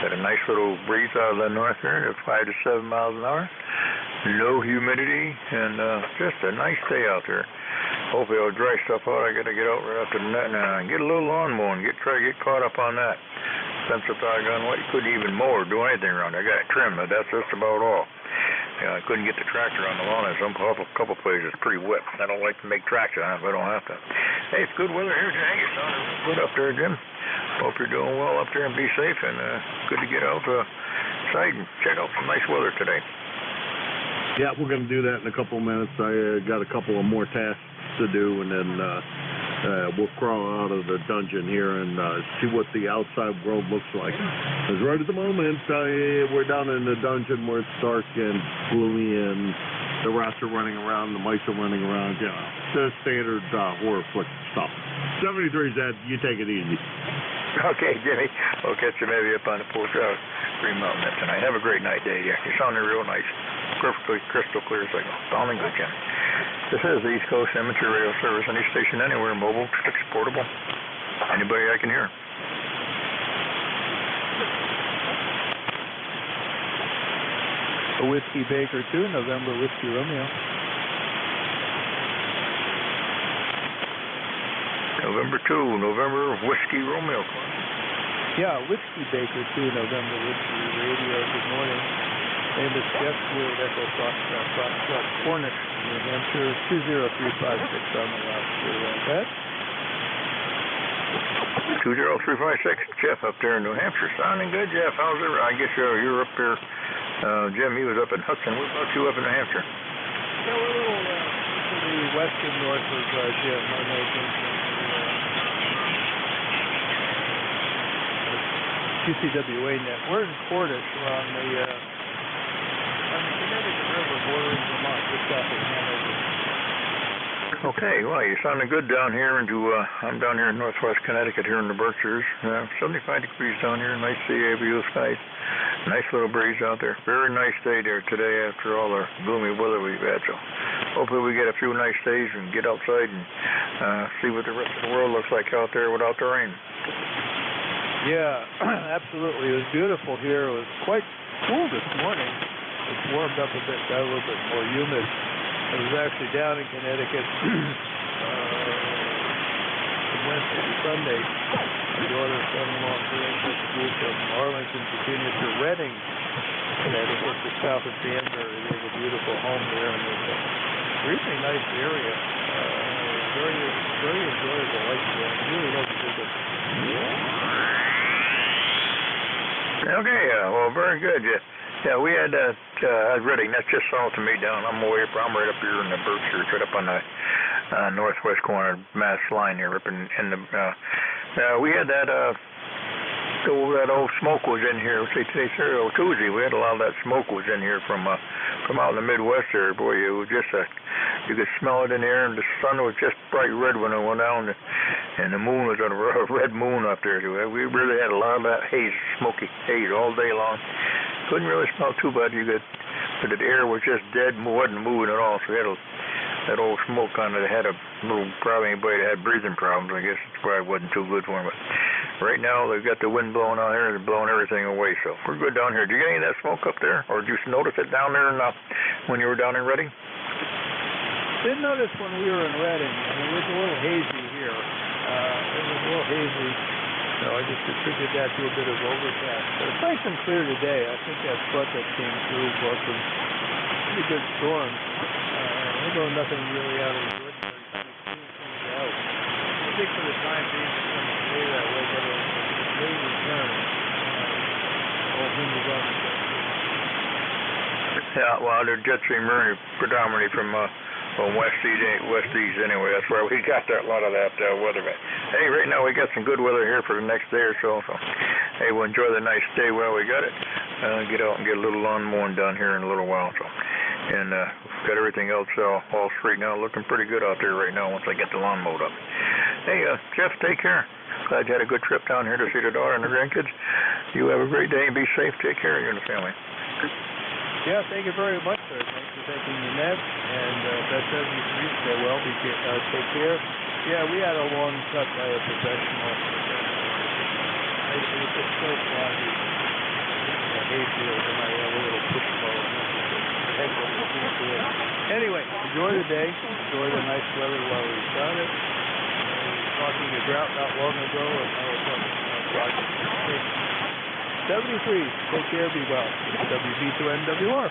Got a nice little breeze out of the north there, 5 to 7 miles an hour. Low humidity, and just a nice day out there. Hopefully I'll dry stuff out. I got to get out right up to the net and get a little lawn mowing. Try to get caught up on that. Since the doggone what, you couldn't even mow or do anything around there. I got it trimmed, but that's just about all. You know, I couldn't get the tractor on the lawn in some couple places. It's pretty wet. I don't like to make traction on it, but I don't have to. Hey, it's good weather here today. It's good up there, Jim. Hope you're doing well up there and be safe, and good to get out outside and check out some nice weather today. Yeah, we're going to do that in a couple of minutes. I got a couple of more tasks to do, and then we'll crawl out of the dungeon here and see what the outside world looks like. Because right at the moment, we're down in the dungeon where it's dark and gloomy, and the rats are running around, the mice are running around, you know, the standard horror flick stuff. 73, Ed, you take it easy. Okay, Jimmy. We'll catch you maybe up on the Green Mountain tonight. Have a great night, day. You're sounding real nice. Perfectly crystal clear signal. Sounding good, Jimmy. This is the East Coast Amateur Radio Service. Any station anywhere, mobile, fixed, portable. Anybody I can hear. A Whiskey Baker 2, November Whiskey Romeo. November 2, November Whiskey Romeo. Yeah, Whiskey Baker 2, November Whiskey Radio. Good morning. Name is Jeff Wood, Echo Foxtrot, Cornish, New Hampshire, 20356 on the last pad. 20356, Jeff up there in New Hampshire. Sounding good, Jeff. How's it? I guess you're up there. Jim, he was up in Hudson. What about you up in New Hampshire? Yeah, we're a little to the west and north of Jim. I know Jim's QCWA net. We're in Cornish. We're on the Connecticut River bordering Vermont, just south of Hanover. Okay, well, you're sounding good down here I'm down here in northwest Connecticut here in the Berkshires. 75 degrees down here, nice sea blue skies. Nice little breeze out there. Very nice day there today after all the gloomy weather we've had. So hopefully we get a few nice days and get outside and see what the rest of the world looks like out there without the rain. Yeah, absolutely. It was beautiful here. It was quite cool this morning. It's warmed up a bit, got a little bit more humid. I was actually down in Connecticut Wednesday to Sunday. My daughter's son-in-law and grandkids flew from Arlington, Virginia to Reading, Connecticut, just south of Danbury. They have a beautiful home there, and it's a really nice area. Very, very enjoyable. I really like to visit. Okay, well, very good. Yeah, we had Reading. That's just south of me down. I'm right up here in the Berkshires, right up on the northwest corner of Mass line here, up in the. We had that old smoke was in here. Today's Tuesday. We had a lot of that smoke was in here from out in the Midwest there. Boy, it was just you could smell it in the air, and the sun was just bright red when it went down, and the moon was a red moon up there. We really had a lot of that haze, smoky haze all day long. Couldn't really smell too bad. But the air was just dead, wasn't moving at all. So we had that old smoke on it. Had a little, probably anybody that had breathing problems, I guess it probably wasn't too good for them. But right now they've got the wind blowing out here and blowing everything away. So we're good down here. Did you get any of that smoke up there, or did you notice it down there when you were down in Reading? Didn't notice when we were in Reading. I mean, it was a little hazy here. It was a little hazy. So I just attribute that to a bit of overcast. But it's nice and clear today. I think that front that came through brought some pretty good storms. Although nothing really out of the ordinary, kind of clean things out. I think for the time being it's going to stay that way, but it may return. All hinges on the jet stream. Yeah, well, the jet stream predominantly from west east anyway. That's where we got a lot of that weather. But hey, right now we got some good weather here for the next day or so. So hey, we'll enjoy the nice day while we got it. Get out and get a little lawn mowing done here in a little while. So and got everything else all straight now. Looking pretty good out there right now once I get the lawn mowed up. Hey, Jeff, take care. Glad you had a good trip down here to see the daughter and the grandkids. You have a great day and be safe. Take care of you and the family. Yeah, thank you very much, sir. Thanks for taking the net. And that 73, stay well. Take care. Yeah, we had a long cut by a professional. It was just so foggy. I hate the little push mower. Anyway, enjoy the day. Enjoy the nice weather while we've got it. We were talking to drought not long ago, and now we're talking about projects. 73. Take care. Be well. WB2NWR.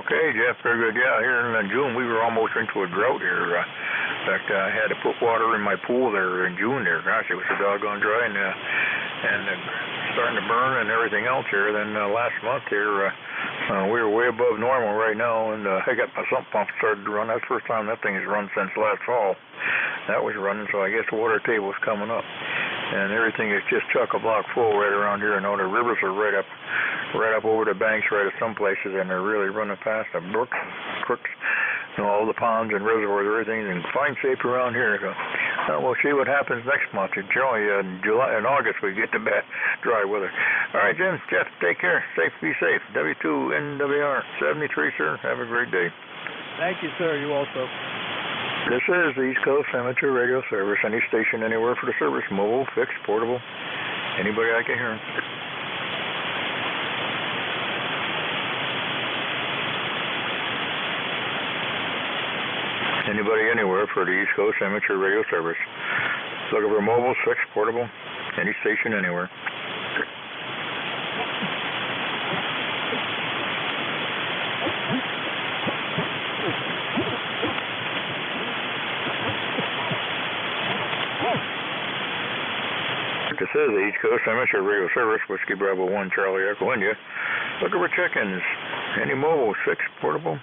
Okay, Jeff. Very good. Yeah, here in June we were almost into a drought here. In fact, I had to put water in my pool there in June. There, gosh, it was so doggone dry and starting to burn and everything else here. Then last month here, we were way above normal right now, and I got my sump pump started to run. That's the first time that thing has run since last fall. That was running, so I guess the water table's coming up. And everything is just chock-a-block full right around here. And all the rivers are right up over the banks right at some places, and they're really running past the brooks, crooks, all the ponds and reservoirs, everything in fine shape around here. So we'll see what happens next month. In July and August we get the bad dry weather. All right, Jim, Jeff, take care. Be safe. W2NWR 73, sir. Have a great day. Thank you, sir. You also. This is the East Coast Amateur Radio Service. Any station, anywhere for the service. Mobile, fixed, portable. Anybody I can hear. Anybody, anywhere for the East Coast Amateur Radio Service. Looking for mobile, fixed, portable, any station, anywhere. This is the East Coast Amateur Radio Service, Whiskey Bravo 1, Charlie Echo India. Looking for check-ins. Any mobile, fixed, portable,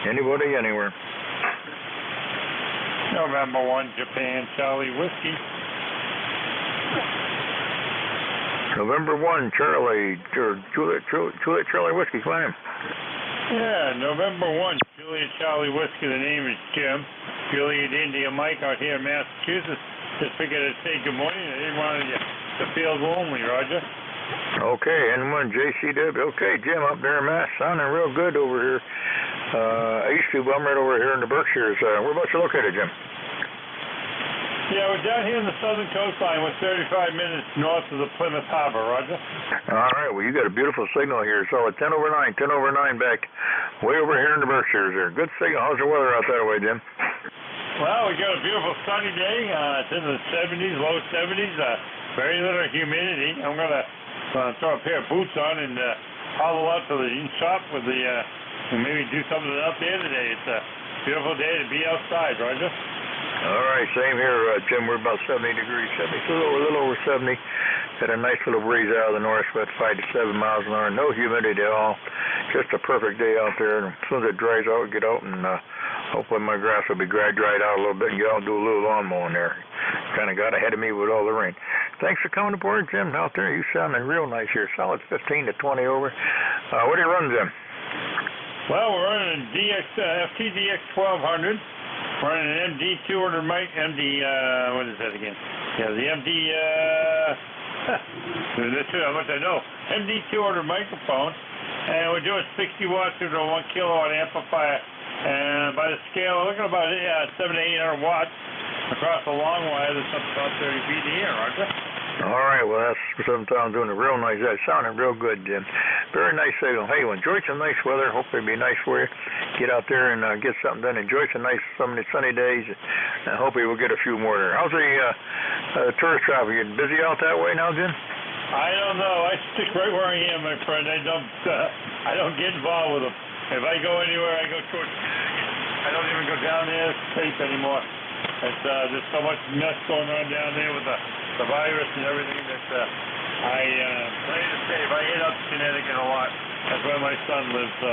anybody, anywhere. November 1, Japan, Charlie Whiskey. November 1, Charlie, Juliet Charlie Whiskey, climb. Yeah, November 1, Juliet Charlie Whiskey. The name is Jim. Juliet India Mike out here in Massachusetts. Just figured I'd say good morning. I didn't want you to feel lonely, Roger. Okay, N1 JCW. Okay, Jim up there in Mass, sounding real good over here. East Tube, I'm right over here in the Berkshires. Whereabouts you located, Jim? Yeah, we're down here in the southern coastline. We're 35 minutes north of the Plymouth Harbor, Roger. All right, well, you got a beautiful signal here. So at 10 over 9 back way over here in the Berkshires there. Good signal. How's the weather out that way, Jim? Well, we got a beautiful sunny day. It's in the 70s, low 70s. Very little humidity. I'm going to throw a pair of boots on and haul out to the shop with the, and maybe do something out there today. It's a beautiful day to be outside, Roger. All right, same here, Jim. We're about 70 degrees, 72, a little over 70. Got a nice little breeze out of the north, about 5 to 7 miles an hour. No humidity at all. Just a perfect day out there. And as soon as it dries out, get out and hopefully my grass will be dried out a little bit and get out and do a little lawn mowing there. Kind of got ahead of me with all the rain. Thanks for coming aboard, Jim. Out there, you sounding real nice here. Solid 15 to 20 over. What do you run, Jim? Well, we're running a FTDX 1200. Running an MD 200 mic, what is that again? Yeah, the MD, that's how much I know. MD 200 microphone, and we're doing 60 watts through the 1 kilowatt amplifier. And by the scale, we're looking at about 700 to 800 watts across the long wire that's up about 30 feet in the air, aren't you? All right, well, that's sometimes doing a real nice, sounding real good, Jim. Very nice signal. Hey, well, enjoy some nice weather. Hope it'll be nice for you. Get out there and get something done. Enjoy some of the sunny days. And hopefully we'll get a few more there. How's the tourist traffic? Getting busy out that way now, Jim? I don't know. I stick right where I am, my friend. I don't get involved with them. If I go anywhere, I go towards. I don't even go down there safe anymore. It's there's so much mess going on down there with the virus and everything that I play to safe. I get up to Connecticut a lot. That's where my son lives, so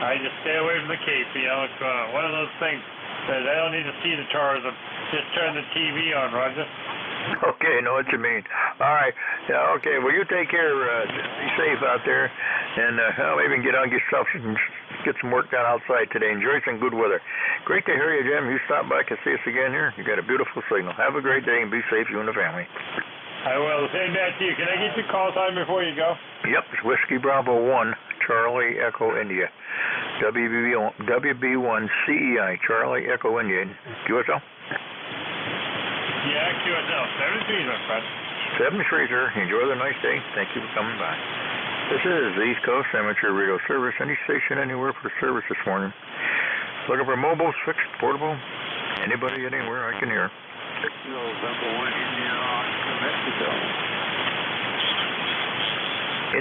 I just stay away from the Cape. You know, it's one of those things that I don't need to see the tourism. Just turn the TV on, Roger. Okay, know what you mean. All right. Yeah, okay. Well, you take care. Be safe out there. And maybe get out and get some work done outside today. Enjoy some good weather. Great to hear you, Jim. You stop back and see us again here. You got a beautiful signal. Have a great day and be safe, you and the family. I will. Same that to you. Can I get your call time before you go? Yep. It's Whiskey Bravo 1, Charlie Echo India. WB1 CEI, Charlie Echo India. QSL? Yeah, QSL. 73, my friend. 73, sir. Enjoy the nice day. Thank you for coming by. This is the East Coast Amateur Radio Service. Any station, anywhere for service this morning. Looking for mobiles, fixed, portable. Anybody, anywhere I can hear. November 1, India, Oscar, Mexico.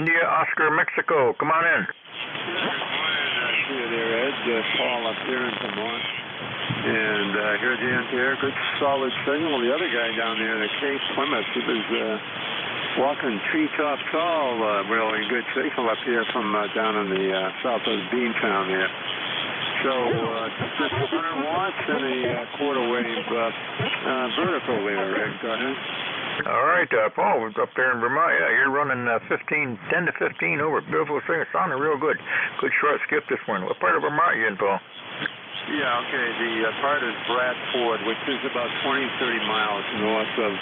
India, Oscar, Mexico. Come on in. I see you there, Ed. Paul up there in Vermont. And here's the there. Good solid signal. The other guy down there, the Cape Plymouth, he was walking treetop tall, really good signal up here from down in the south of Beantown there. So just 100 watts and a quarter wave vertical there, Ed. Go ahead. All right, Paul, up there in Vermont. Yeah, you're running 10 to 15 over. Beautiful signal. Sounding real good. Good short skip this morning. What part of Vermont are you in, Paul? Yeah, okay. The part is Bradford, which is about 20, 30 miles north of,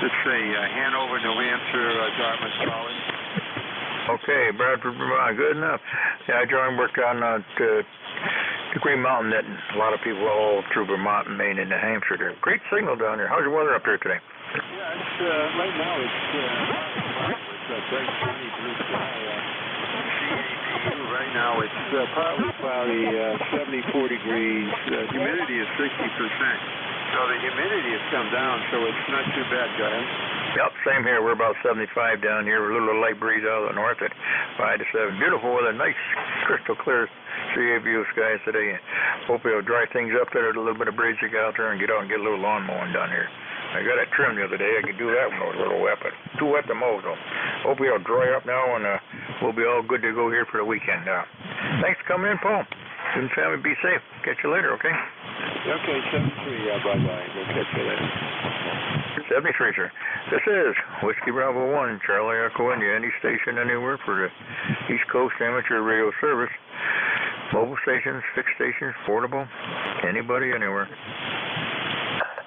let's say, Hanover, New Hampshire, Dartmouth College. Okay, Bradford, Vermont. Good enough. Yeah, I joined work on the Green Mountain net. A lot of people all through Vermont and Maine and New Hampshire there. Great signal down there. How's your weather up there today? Yeah, it's, right now it's bright sunny blue sky. CATU right right now. It's partly cloudy, 74 degrees. Humidity is 60%. So the humidity has come down, so it's not too bad, guys. Yep, same here. We're about 75 down here. A little light breeze out of the north at 5 to 7. Beautiful weather, nice, crystal clear sea view skies today. Hope it'll dry things up there. A little bit of breeze to get out there and get out and get a little lawn mowing down here. I got it trimmed the other day. I could do that when it was a little wet, but too wet to mow, though. Hope it'll dry up now, and we'll be all good to go here for the weekend. Thanks for coming in, Paul. You and family be safe. Catch you later, okay? Okay, 73, bye-bye. We'll catch you later. 73, sir. This is Whiskey Bravo 1, Charlie Echo India, any station anywhere for the East Coast Amateur Radio Service. Mobile stations, fixed stations, portable, anybody, anywhere.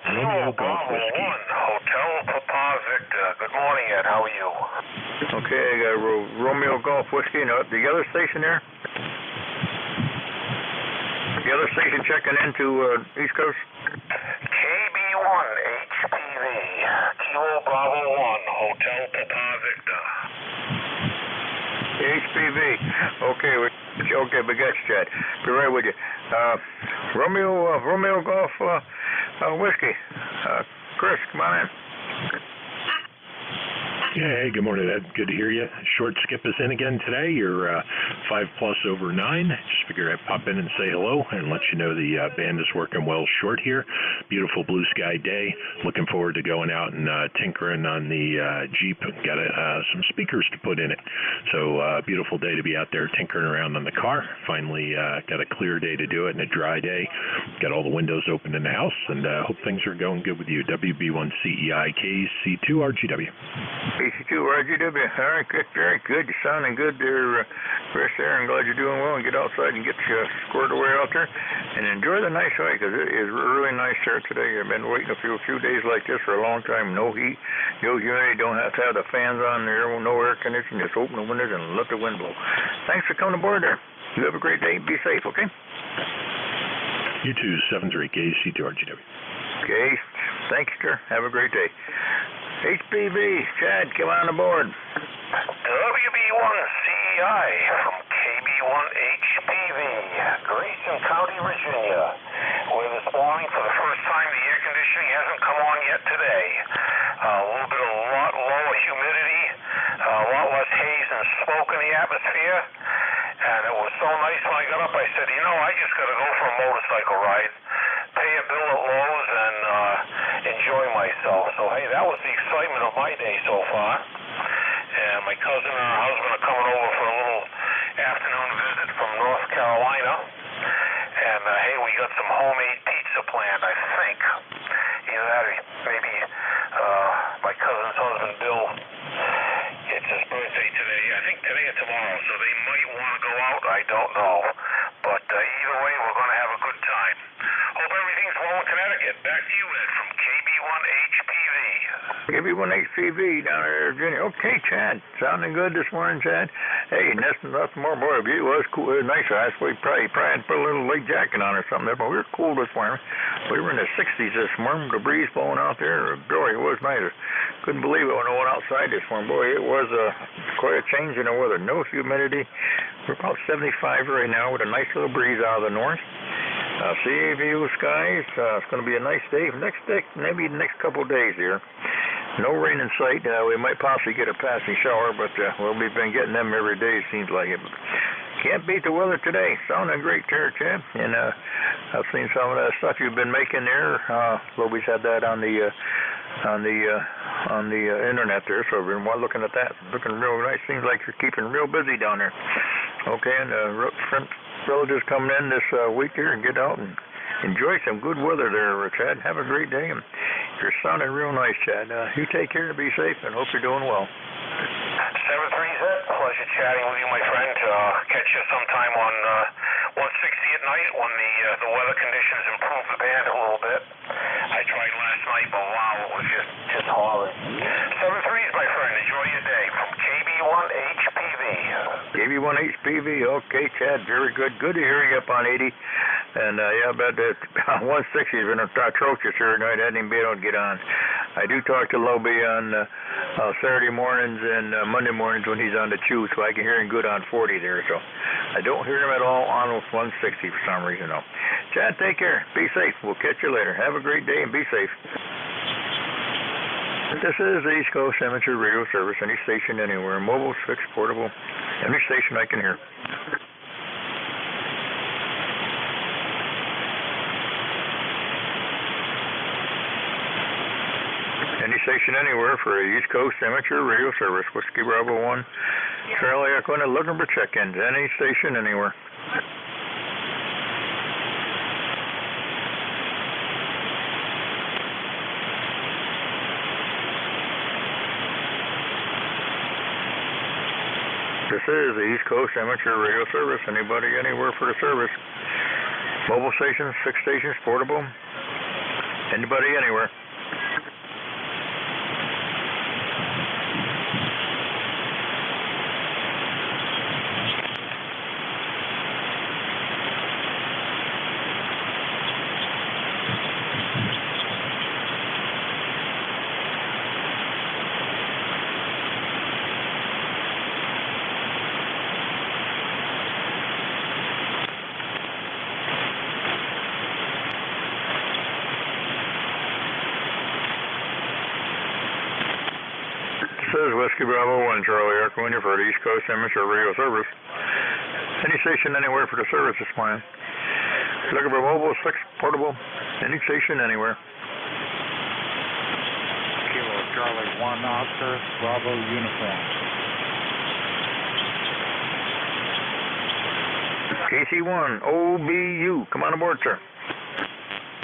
Romeo Golf Whiskey. Hotel Papa Victor. Good morning, Ed. How are you? Okay, I got Romeo Golf Whiskey. Now, the other station there? The other station checking into East Coast? KB1 HPV. Kilo Bravo 1. Hotel Papa Victor. HPV. Okay, we got you, Chad. Be right with you. Romeo Golf Whiskey. Chris, come on in. Yeah, hey, good morning, Ed. Good to hear you. Short skip is in again today. You're 5+ over 9. Just figured I'd pop in and say hello and let you know the band is working well short here. Beautiful blue sky day. Looking forward to going out and tinkering on the Jeep. Got some speakers to put in it. So beautiful day to be out there tinkering around on the car. Finally got a clear day to do it and a dry day. Got all the windows open in the house, and hope things are going good with you. WB1CEI KC2RGW. KC2 RGW. All right, good, very good. You're sounding good there, Chris. There, I'm glad you're doing well. And get outside and get you squared away out there, and enjoy the nice hike, because it is really nice there today. I've been waiting a few days like this for a long time. No heat, no humidity. Don't have to have the fans on there. No air conditioning. Just open the windows and let the wind blow. Thanks for coming aboard there. You have a great day. Be safe, okay? You too. 73 KC2 RGW. Okay. Thanks, sir. Have a great day. HPV, Chad, come on aboard. WB1CEI from KB1HPV, Grayson County, Virginia, where this morning for the first time the air conditioning hasn't come on yet today. A lot lower humidity, a lot less haze and smoke in the atmosphere, and it was so nice when I got up. I said, I just got to go for a motorcycle ride, pay a bill at Lowe's, and enjoy myself. So, hey, that was the excitement of my day so far. And my cousin and her husband are coming over for a little afternoon visit from North Carolina. And, hey, we got some homemade pizza planned, I think. Either that or maybe my cousin's husband, Bill, it's his birthday today. I think today or tomorrow, so they might want to go out. I don't know. But either way, we're going to have a good time. Hope everything's well in Connecticut. Back to you, Ed, from KB1HPV. KB1HPV down there in Virginia. Okay, Chad. Sounding good this morning, Chad. Hey, nothing more, boy. It was cool. It was nice. I suppose probably had to put a little light jacket on or something there, but we were cool this morning. We were in the 60s this morning. The breeze blowing out there. Boy, it was nice. Couldn't believe it when I went outside this morning. Boy, it was quite a change in the weather. No humidity. We're about 75 right now with a nice little breeze out of the north. Sea view skies. It's going to be a nice day. Maybe the next couple of days here. No rain in sight. We might possibly get a passing shower, but we've been getting them every day, it seems like it. Can't beat the weather today. Sounding great there, Chad. And I've seen some of that stuff you've been making there. Loby's had that on the internet there, so we've been looking at that. Looking real nice. Seems like you're keeping real busy down there. Okay, and relatives coming in this week here and get out and enjoy some good weather there, Chad. Have a great day. And you're sounding real nice, Chad. You take care and be safe, and hope you're doing well. 730 Zed, pleasure chatting with you, my friend. Catch you sometime on 160 at night when the weather conditions improve the band a little bit. I tried last night, but wow, it was just horrid. 730s, my friend. Enjoy your day from KB1HPV. KB1HPV. Okay, Chad. Very good. Good to hear you up on 80. And, yeah, but 160 has been atrocious here tonight. I hadn't even been able to get on. I do talk to Lobie on Saturday mornings and Monday mornings when he's on the Chew, so I can hear him good on 40 there. So I don't hear him at all on 160 for some reason, though. Chad, take care. Be safe. We'll catch you later. Have a great day and be safe. This is the East Coast Amateur Radio Service. Any station, anywhere. Mobile, fixed, portable. Any station I can hear. Any station, anywhere for the East Coast Amateur Radio Service. Whiskey Bravo 1. Charlie Echo, looking for check-ins. Any station, anywhere. This is the East Coast Amateur Radio Service. Anybody, anywhere for the service. Mobile stations, 6 stations, portable. Anybody, anywhere. This is Whiskey Bravo 1, Charlie Echo, when you're for the East Coast Amateur Radio Service. Any station, anywhere for the service this morning. Looking for mobile, 6, portable, any station, anywhere. Kilo Charlie 1, Oscar, Bravo Uniform. KC1, OBU, come on aboard, sir.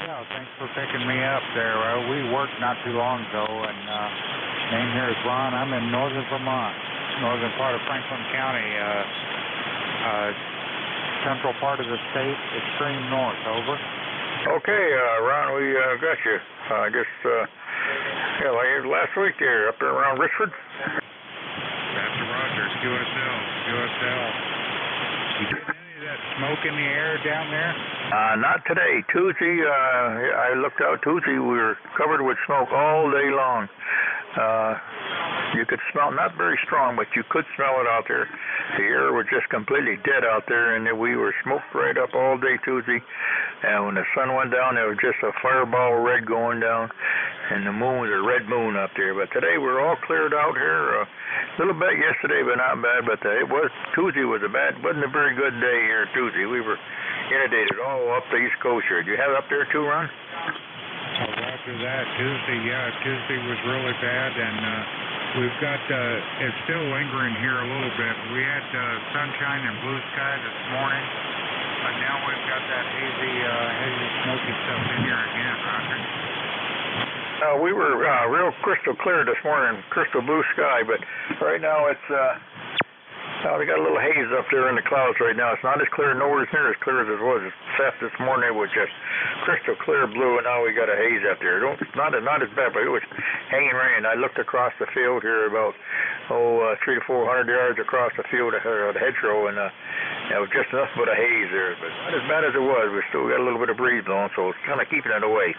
Yeah, thanks for picking me up there. We worked not too long ago, and name here is Ron. I'm in northern Vermont, northern part of Franklin County, central part of the state, extreme north. Over. Okay, Ron, we got you. I guess, like last week there, up there around Richford. Master Roger, QSL. You get any of that smoke in the air down there? Not today. Tuesday, I looked out Tuesday, we were covered with smoke all day long. You could smell, not very strong, but you could smell it out there. The air was just completely dead out there, and we were smoked right up all day Tuesday. And when the sun went down, there was just a fireball red going down, and the moon was a red moon up there. But today we're all cleared out here. A little bit yesterday, but not bad. But Tuesday wasn't a very good day here Tuesday. We were inundated all up the East Coast here. Do you have it up there too, Ron? After that, Tuesday was really bad, and we've got, it's still lingering here a little bit. We had sunshine and blue sky this morning, but now we've got that hazy smoky stuff in here again, Roger. We were real crystal clear this morning, crystal blue sky, but right now it's, we got a little haze up there in the clouds right now. It's not as clear, nowhere near as clear as it was this morning. It was just crystal clear blue, and now we got a haze up there. It's not as bad, but it was hanging rain. I looked across the field here about 300 to 400 yards across the field, the hedgerow, and it was just nothing but a haze there. But not as bad as it was. We still got a little bit of breeze blowing, so it's kind of keeping it away.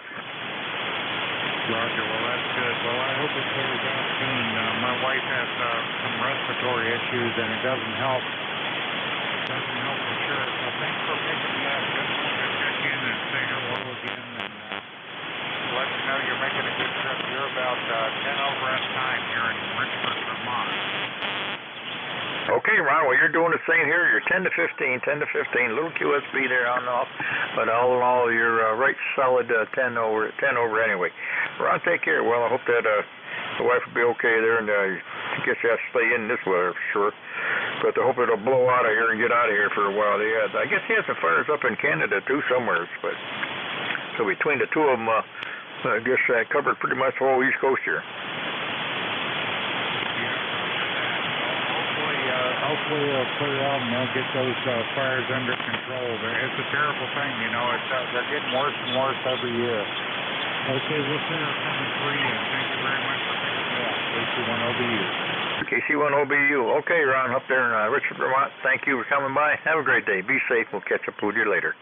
Roger, well, that's good. Well, I hope it clears out soon. My wife has some respiratory issues, and it doesn't help. It doesn't help for sure. So thanks for picking me up. Just wanted to check in and say hello again, and let you know you're making a good trip. You're about 10 over S time here in Richmond, Vermont. Okay, Ron, well, you're doing the same here. You're 10 to 15, little QSB there on and off, but all in all, you're right solid 10 over anyway. Ron, take care. Well, I hope that the wife will be okay there, and I guess you have to stay in this weather for sure. But I hope it'll blow out of here and get out of here for a while. I guess he has some fires up in Canada too somewhere, but so between the two of them, I guess I covered pretty much the whole East Coast here. Hopefully it'll clear out and they'll get those fires under control. It's a terrible thing, you know. They're getting worse and worse every year. Okay, we'll send our coming for you. Thank you very much for picking me up. KC1OBU. KC1OBU. Okay, Ron, up there in Richmond, Vermont. Thank you for coming by. Have a great day. Be safe. We'll catch up with you later.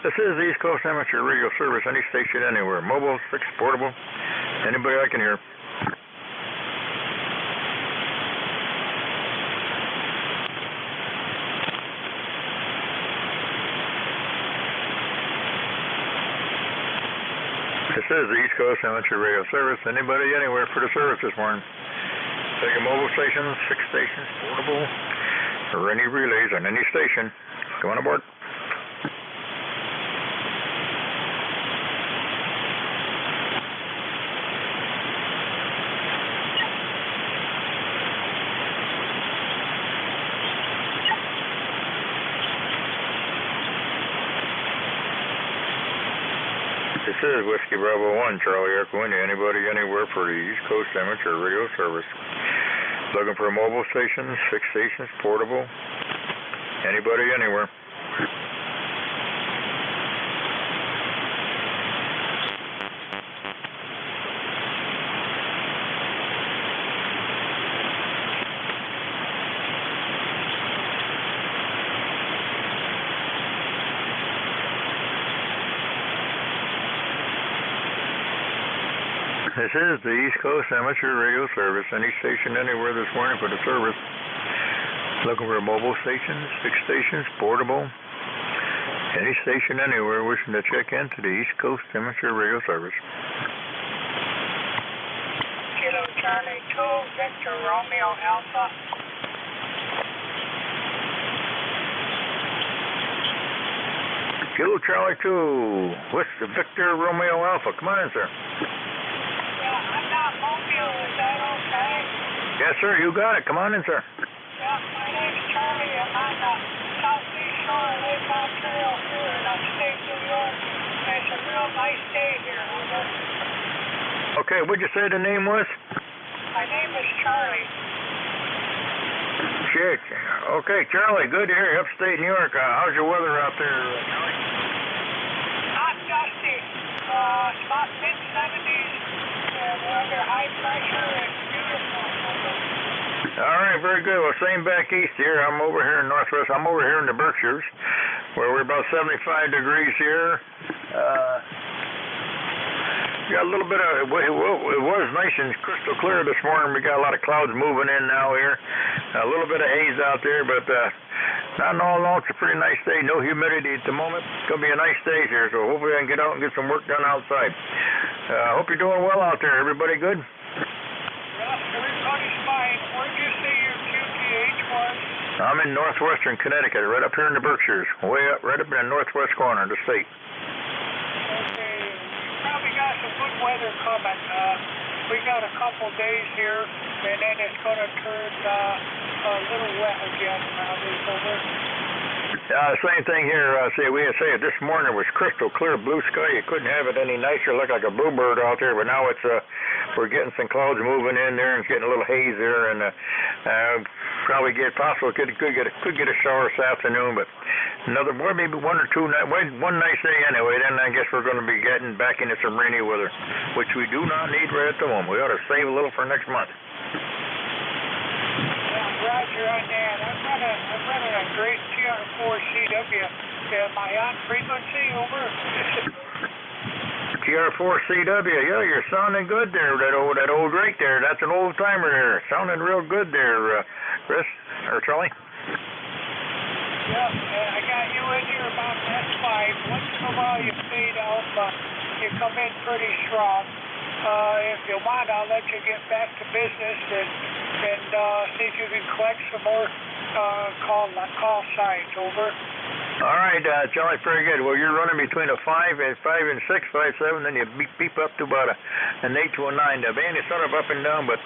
This is the East Coast Amateur Radio Service. Any station, anywhere. Mobile, fixed, portable. Anybody I can hear? This is the East Coast Amateur Radio Service. Anybody anywhere for the service this morning? Taking mobile stations, 6 stations, portable, or any relays on any station. Come on aboard. This is Whiskey Bravo 1, Charlie Echo India. Anybody anywhere for the East Coast Amateur Radio Service? Looking for mobile stations, 6 stations, portable. Anybody anywhere? This is the East Coast Amateur Radio Service. Any station anywhere this morning for the service. Looking for mobile stations, 6 stations, portable. Any station anywhere wishing to check into the East Coast Amateur Radio Service. Kilo Charlie 2, Victor Romeo Alpha. Kilo Charlie 2, what's the Victor Romeo Alpha? Come on in, sir. I'm not mobile, is that okay? Yes, sir, you got it. Come on in, sir. Yeah, my name's Charlie. I'm on the southeast shore of Lake Ontario here in upstate New York. It's a real nice day here, over. Okay, what'd you say the name was? My name is Charlie. Shit. Okay, Charlie, good to hear you. Upstate New York. How's your weather out there, Charlie? Not dusty. It's about mid-70s. We're under high pressure and beautiful. All right, very good. Well, same back east here. I'm over here in Northwest. I'm over here in the Berkshires, where we're about 75 degrees here. Got a little bit of, it was nice and crystal clear this morning. We got a lot of clouds moving in now here. A little bit of haze out there, but not in all, it's a pretty nice day. No humidity at the moment. It's going to be a nice day here, so hopefully I can get out and get some work done outside. I hope you're doing well out there. Everybody good? Yeah, everybody's fine. Where'd you say your QTH was? I'm in northwestern Connecticut, right up here in the Berkshires, way up, right up in the northwest corner of the state. Okay, probably got some good weather coming. We got a couple days here, and then it's going to turn a little wet again. Over. Same thing here. This morning was crystal clear, blue sky. You couldn't have it any nicer. Looked like a bluebird out there, but now it's we're getting some clouds moving in there, and it's getting a little haze there, and probably could get a shower this afternoon, but maybe one or two, one nice day anyway. Then I guess we're going to be getting back into some rainy weather, which we do not need right at the moment. We ought to save a little for next month. Roger on that. I'm running a great TR4 CW. Am I on frequency, over? TR4 CW, yeah, you're sounding good there. That old Drake there, that's an old timer there. Sounding real good there, Chris or Charlie. Yeah, I got you in here about S5. Once in a while you fade out, you come in pretty strong. If you want, I'll let you get back to business and see if you can collect some more call signs, over. All right, Charlie, very good. Well, you're running between a 5 and 6, 5, 7, then you beep up to about an 8 to a 9. The band is sort of up and down, but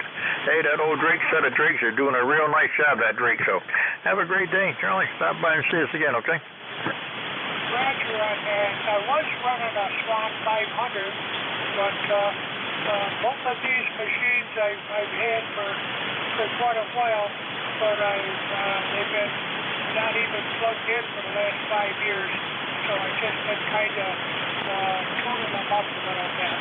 hey, that old Drake set of Drakes are doing a real nice job, that Drake. So have a great day, Charlie. Stop by and see us again, okay? Roger on that. I was running a Swan 500, but both of these machines I've had for quite a while, but they've been not even plugged in for the last 5 years, so I've just been kind of tuning them up a little bit.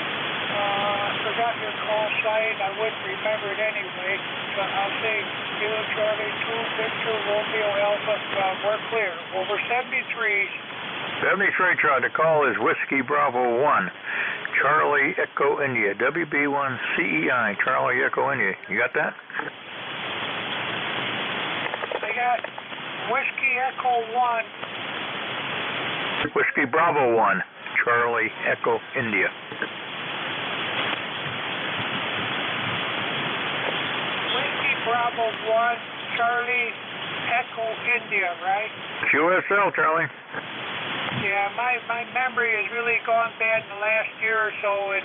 I forgot your call sign. I wouldn't remember it anyway, but I'll say Kilo Charlie 2, Victor Romeo Alpha. We're clear. Over 73. 73, Charlie. The call is Whiskey Bravo 1. Charlie Echo India, WB1CEI, Charlie Echo India. You got that? I got Whiskey Echo 1. Whiskey Bravo 1, Charlie Echo India. Whiskey Bravo 1, Charlie Echo India, right? QSL, Charlie. Yeah, my memory has really gone bad in the last year or so, and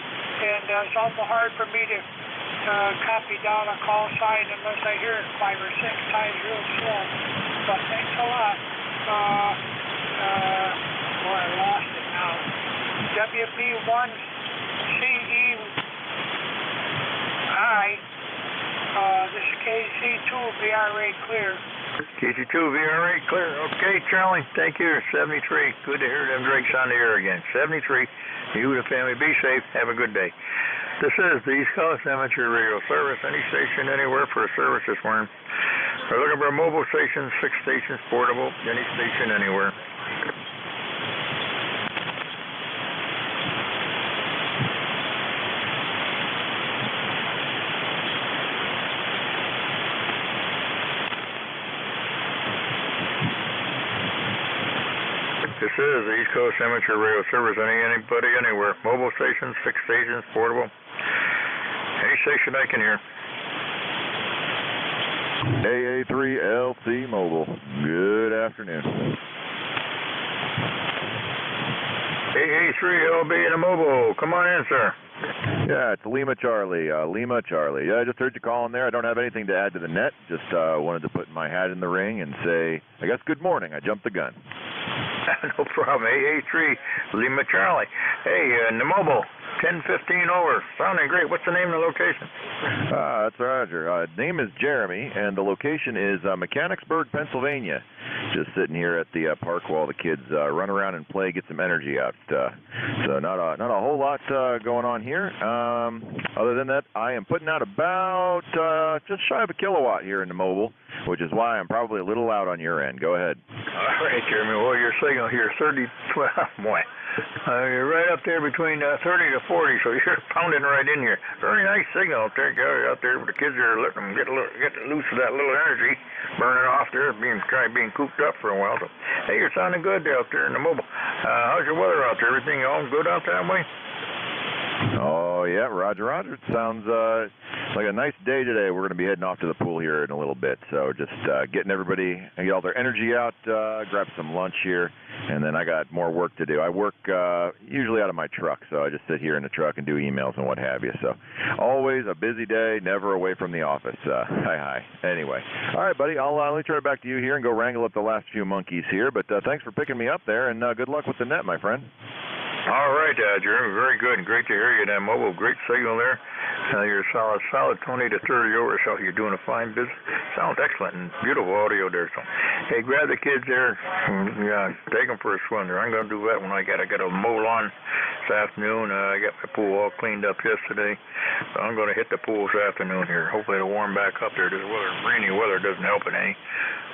it's awful hard for me to copy down a call sign unless I hear it 5 or 6 times real slow. But thanks a lot. I lost it now. WB1CEI. This is KC2 VRA clear. KC2 VRA clear. Okay, Charlie. Thank you. 73. Good to hear them drakes on the air again. 73. You and the family be safe. Have a good day. This is the East Coast Amateur Radio Service. Any station, anywhere for a service this morning. We're looking for a mobile station, 6 stations, portable, any station, anywhere. This is the East Coast Amateur Radio Service. Anybody, anywhere. Mobile stations, 6 stations, portable. Any station I can hear. AA3LC Mobile. Good afternoon. AA3LB in a mobile. Come on in, sir. Yeah, it's Lima Charlie. Lima Charlie. Yeah, I just heard you calling there. I don't have anything to add to the net. Just wanted to put my hat in the ring and say, I guess good morning. I jumped the gun. No problem. AA3 Lima Charlie. Hey, in the mobile. 10:15 over. Sounding great. What's the name of the location? That's Roger. Name is Jeremy, and the location is Mechanicsburg, Pennsylvania. Just sitting here at the park while the kids run around and play, get some energy out. So not a whole lot going on here. Other than that, I am putting out about just shy of a kilowatt here in the mobile, which is why I'm probably a little loud on your end. Go ahead. All right, Jeremy. Well, your signal here, 30, 12, boy. You're right up there between 30 to 40, so you're pounding right in here. Very nice signal out there. You're out there, but the kids are letting them get loose of that little energy, burning off there, being cooped up for a while. So, hey, you're sounding good out there in the mobile. How's your weather out there? Everything all good out that way? Oh, yeah, Roger. It sounds like a nice day today. We're going to be heading off to the pool here in a little bit. So just getting everybody, get all their energy out, grab some lunch here, and then I got more work to do. I work usually out of my truck, so I just sit here in the truck and do emails and what have you. So always a busy day, never away from the office. Hi. Anyway, all right, buddy, let me turn it back to you here and go wrangle up the last few monkeys here. But thanks for picking me up there, and good luck with the net, my friend. All right, Jeremy, very good. Great to hear you in that mobile. Great signal there. You're solid 20 to 30 over, so you're doing a fine business. Sounds excellent and beautiful audio there. So, hey, grab the kids there. Yeah, take them for a swim there. I'm going to do that when I got a mow lawn this afternoon. I got my pool all cleaned up yesterday, so I'm going to hit the pool this afternoon here. Hopefully it'll warm back up there. This rainy weather doesn't help it any.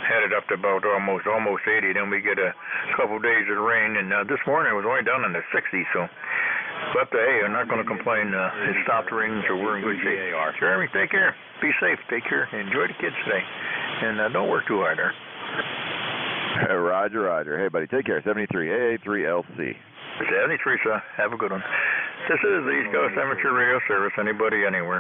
Had it up to about almost 80. Then we get a couple days of rain, and this morning it was only down in the 60s. So, but hey, I'm not going to complain. It stopped raining, so we're in good shape. Jeremy, take care. Be safe. Take care. Enjoy the kids today, and don't work too hard there. Roger. Hey, buddy, take care. 73 AA3LC. 73, sir. Have a good one. This is the East Coast Amateur Radio Service. Anybody, anywhere.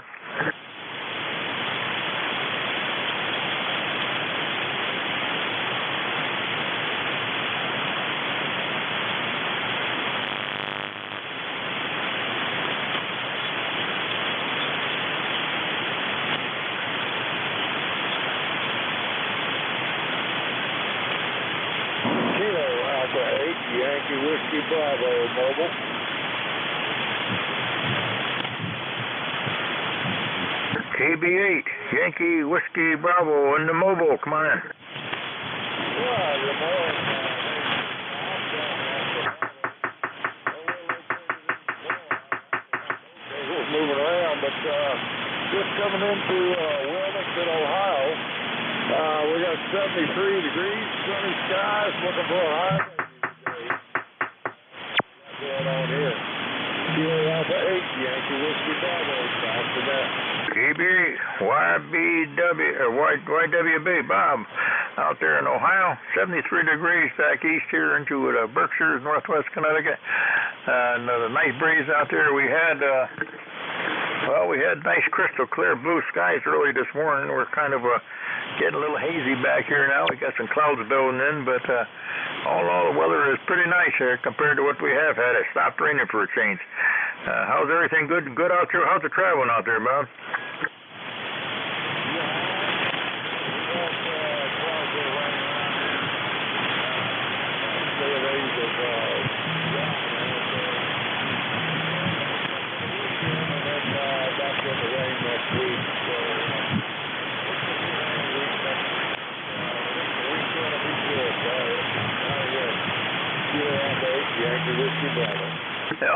Yankee Whiskey Bravo mobile. KB8 Yankee Whiskey Bravo in the mobile. Come on in. Moving around, but just coming into Wilmington, Ohio. We got 73 degrees, sunny skies, looking for a high. Going on here. Kilo Alpha 8, Yankee Whiskey Bravo, south to that. YWB, Bob, out there in Ohio, 73 degrees back east here into the Berkshires, northwest Connecticut. Another nice breeze out there. We had nice crystal clear blue skies early this morning. We're kind of getting a little hazy back here now. We got some clouds building in, but all the weather is pretty nice here compared to what we have had. It stopped raining for a change. How's everything good out there? How's the traveling out there, Bob?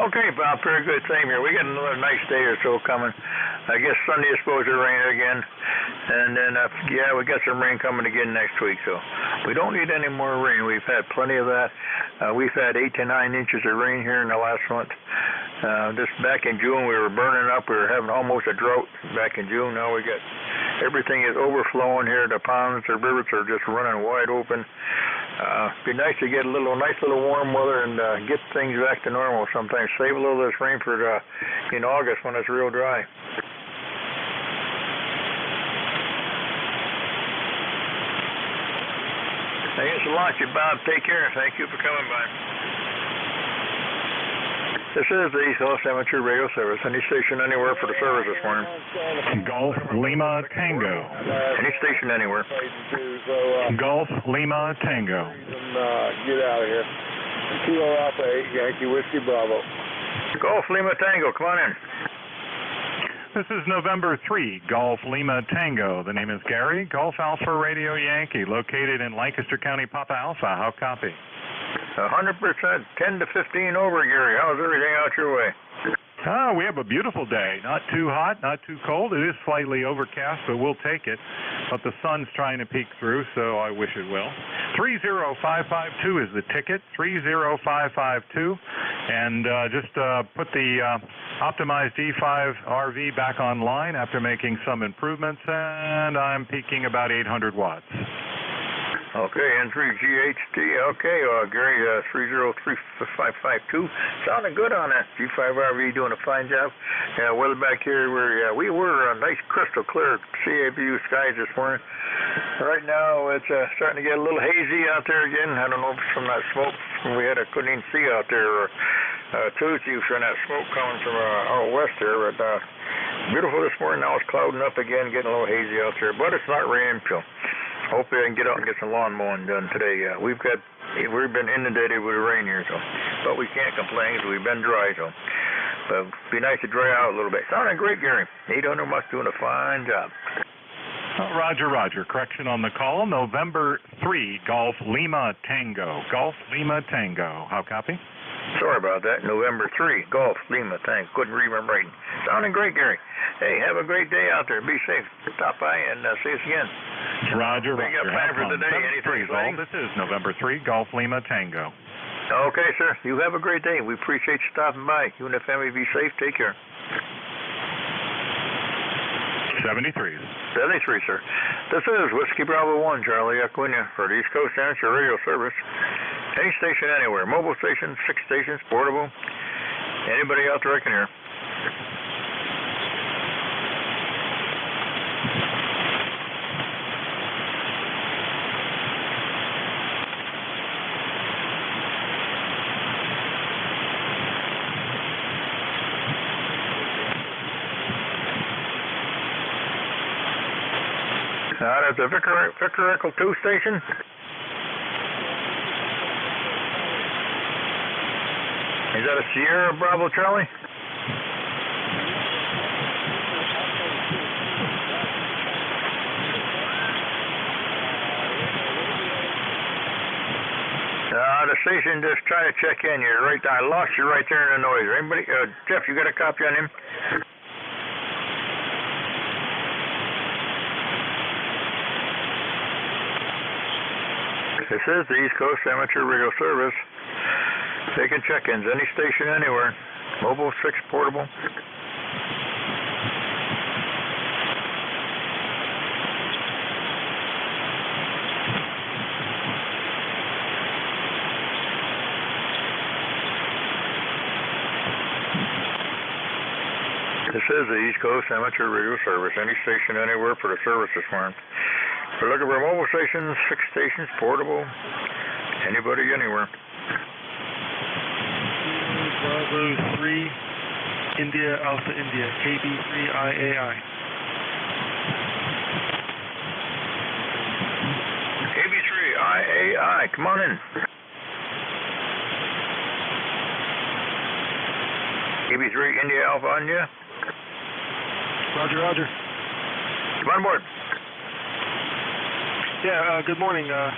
Okay, Bob, very good. Same here. We got another nice day or so coming. I guess Sunday is supposed to rain again. And then, we got some rain coming again next week. So we don't need any more rain. We've had plenty of that. We've had 8 to 9 inches of rain here in the last month. Just back in June, we were burning up. We were having almost a drought back in June. Now we got everything is overflowing here. The ponds, the rivers are just running wide open. Be nice to get nice little warm weather and get things back to normal sometimes. Save a little of this rain for in August when it's real dry. Thanks a lot, Bob. Take care. Thank you for coming by. This is the East Coast Amateur Radio Service. Any station anywhere for the service this morning. Golf Lima Tango. Any station anywhere. Golf Lima Tango. Get out of here. Kilo Alpha 8, Yankee Whiskey Bravo. Golf Lima Tango, come on in. This is November 3, Golf Lima Tango. The name is Gary, Golf Alpha Radio Yankee, located in Lancaster County, Papa Alpha. How copy? 100%, 10 to 15 over, Gary. How's everything out your way? We have a beautiful day. Not too hot, not too cold. It is slightly overcast, but we'll take it. But the sun's trying to peek through, so I wish it will. 30552 is the ticket, 30552. And just put the optimized E5 RV back online after making some improvements, and I'm peaking about 800 watts. Okay, N3GHT. Okay, Gary, 303552. Sounding good on that G5RV, doing a fine job. Weather back here, we were nice crystal clear CABU skies this morning. Right now, it's starting to get a little hazy out there again. I don't know if it's from that smoke couldn't even see out there. Tuesday, from that smoke coming from out west there. But beautiful this morning. Now it's clouding up again, getting a little hazy out there. But it's not raining, so hopefully I can get out and get some lawn mowing done today. We've been inundated with rain here, but we can't complain because we've been dry, so. But it'd be nice to dry out a little bit. Sounding great, Gary. 800 watts, doing a fine job. Roger. Correction on the call. November 3, Golf Lima Tango. Golf Lima Tango. How copy? Sorry about that. November 3, Golf Lima Tango. Couldn't read my writing. Sounding great, Gary. Hey, have a great day out there. Be safe. Stop by and see us again. Roger. We got planned for the day. Anything exciting? This is November 3, Golf Lima Tango. Okay, sir. You have a great day. We appreciate you stopping by. You and the family be safe. Take care. 73, sir. This is Whiskey Bravo 1, Charlie Aquina for the East Coast Amateur Radio Service. Any station anywhere. Mobile station, 6 stations, portable. Anybody out there I can hear. That's a Victor Echo 2 station. Is that a Sierra Bravo Charlie? The station just trying to check in. You're right. I lost you right there in the noise. Anybody? Jeff, you got a copy on him? This is the East Coast Amateur Radio Service. Taking check-ins, any station, anywhere. Mobile 6 portable. This is the East Coast Amateur Radio Service. Any station anywhere for the service this morning. We're looking for mobile stations, fixed stations, portable, anybody, anywhere. Bravo 3, India, Alpha India, KB3IAI. KB3IAI, come on in. KB3 India, Alpha India. Roger, roger. Come on board. Yeah, good morning. You're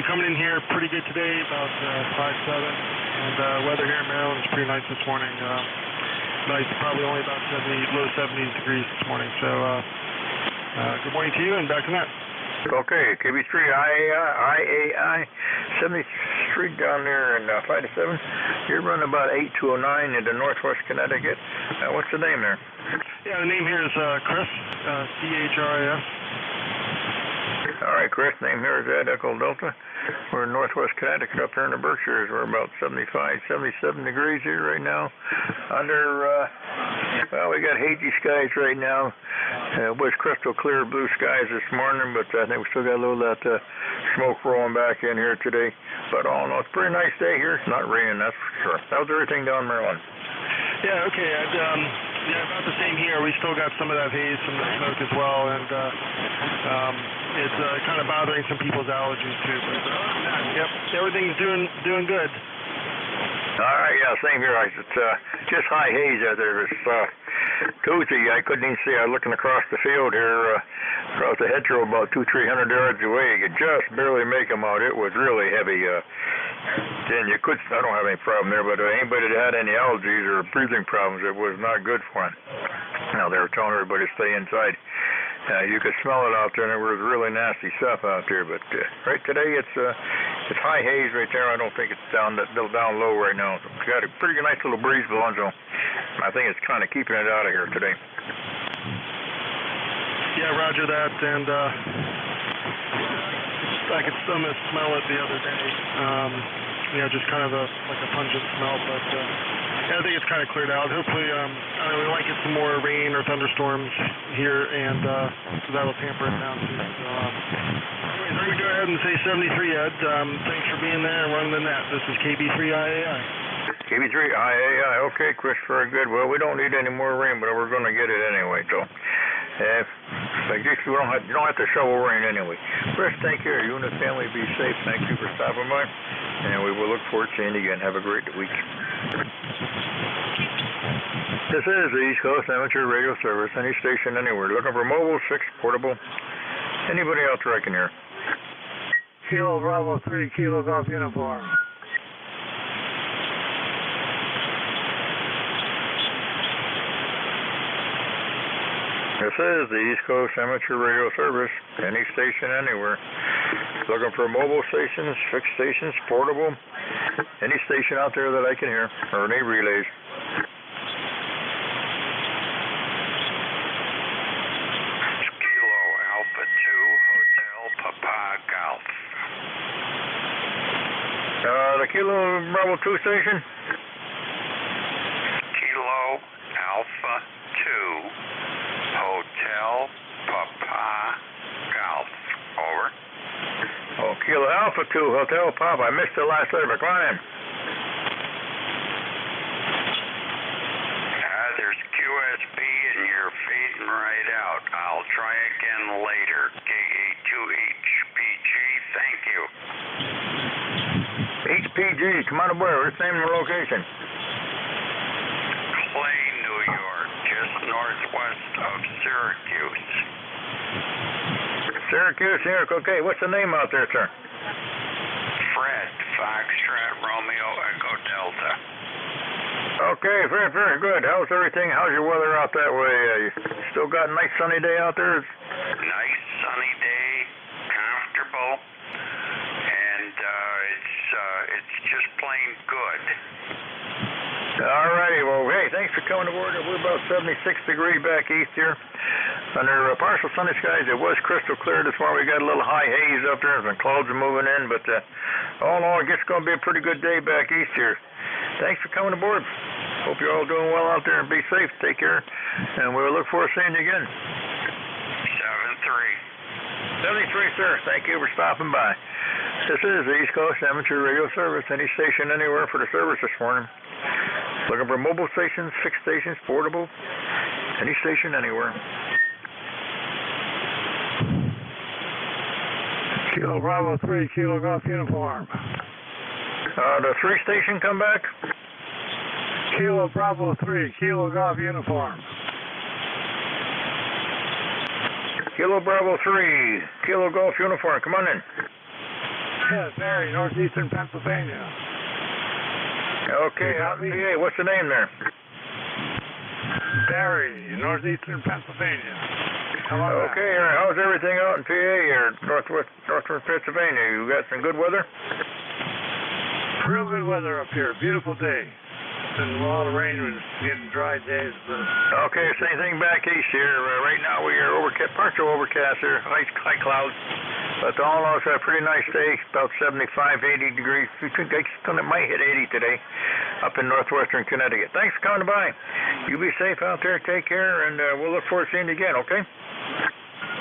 coming in here pretty good today, about 5-7, and weather here in Maryland is pretty nice this morning. Nice, probably only about low 70s degrees this morning. So good morning to you, and back to that. Okay, KB3 IAI, 70th Street down there in 5-7. You're running about 8209 into Northwest Connecticut. What's the name there? Yeah, the name here is Chris, CHRIS. All right, Chris, name here is Ed Echo Delta. We're in Northwest Connecticut up here in the Berkshires. We're about 75, 77 degrees here right now. Well, we got hazy skies right now. It was crystal clear blue skies this morning, but I think we still got a little of that smoke rolling back in here today. But all in all, it's a pretty nice day here. It's not raining, that's for sure. How's everything down in Maryland? Yeah, okay. Yeah, about the same here. We still got some of that haze, some of the smoke as well, and it's kind of bothering some people's allergies too. But yep, everything's doing good. All right, yeah, same here. It's just high haze out there. It's Tuesday. I couldn't even see. I was looking across the field here, across the hedgerow about 200-300 yards away. You could just barely make them out. It was really heavy. Then you could. I don't have any problem there, but anybody that had any allergies or breathing problems, it was not good for them. Now they were telling everybody to stay inside. You could smell it out there, and there was really nasty stuff out there. But right today, it's high haze right there. I don't think it's down low right now. It's got a pretty nice little breeze blowing, so I think it's kind of keeping it out of here today. Yeah, roger that. And I could almost smell it the other day. Just kind of like a pungent smell, but I think it's kind of cleared out. Hopefully, we might get some more rain or thunderstorms here, and so that'll tamper it down too. So, anyways, I'm going to go ahead and say 73, Ed. Thanks for being there and running the net. This is KB3IAI. KB3IAI, okay, Chris, very good. Well, we don't need any more rain, but we're going to get it anyway, so I guess you don't have to shovel rain anyway. Chris, take care. You and the family be safe. Thank you for stopping by, and we will look forward to seeing you again. Have a great week. This is the East Coast Amateur Radio Service. Any station anywhere. Looking for mobile, 6, portable. Anybody out there I can hear? Kilo Bravo 3, Kilo Golf Uniform. This is the East Coast Amateur Radio Service. Any station anywhere. Looking for mobile stations, fixed stations, portable. Any station out there that I can hear, or any relays. Kilo Alpha 2, Hotel Papa Golf. The Kilo Bravo 2 station? Kilo Alpha 2, Hotel Papa Golf. Over. Oh, Kilo Alpha 2, Hotel Papa. I missed the last letter, but come on in. There's QSB and you're fading right out. I'll try again later. KA2HPG, thank you. HPG, come on aboard. What's the name and location? Clay, New York, just northwest of Syracuse. Syracuse, here. Okay, what's the name out there, sir? Fred, Foxtrot, Romeo, Echo Delta. Okay, very, very good. How's everything? How's your weather out that way? You still got a nice sunny day out there? Nice sunny day, comfortable, and it's just plain good. All righty. Well, hey, thanks for coming aboard. We're about 76 degrees back east here. Under partial sunny skies, it was crystal clear this morning. We got a little high haze up there, and clouds are moving in, but all in all, I guess it's going to be a pretty good day back east here. Thanks for coming aboard. Hope you're all doing well out there and be safe. Take care, and we'll look forward to seeing you again. 73, sir. Thank you for stopping by. This is the East Coast Amateur Radio Service. Any station anywhere for the service this morning. Looking for mobile stations, fixed stations, portable, any station anywhere. Kilo Bravo 3, Kilo Golf Uniform. The 3 station come back? Kilo Bravo 3, Kilo Golf Uniform. Kilo Bravo 3, Kilo Golf Uniform. Come on in. Yes, Barry, northeastern Pennsylvania. Okay, out in PA. What's the name there? Barry, northeastern Pennsylvania. Okay, how's everything out in PA or northwest Pennsylvania? You got some good weather? Real good weather up here. Beautiful day. Been a lot of rain and getting dry days. Okay, same thing back east here. Right now we are partial overcast here, high clouds. But all in all, it's a pretty nice day, about 75, 80 degrees. We think it might hit 80 today up in northwestern Connecticut. Thanks for coming by. You be safe out there. Take care, and we'll look forward to seeing you again, okay?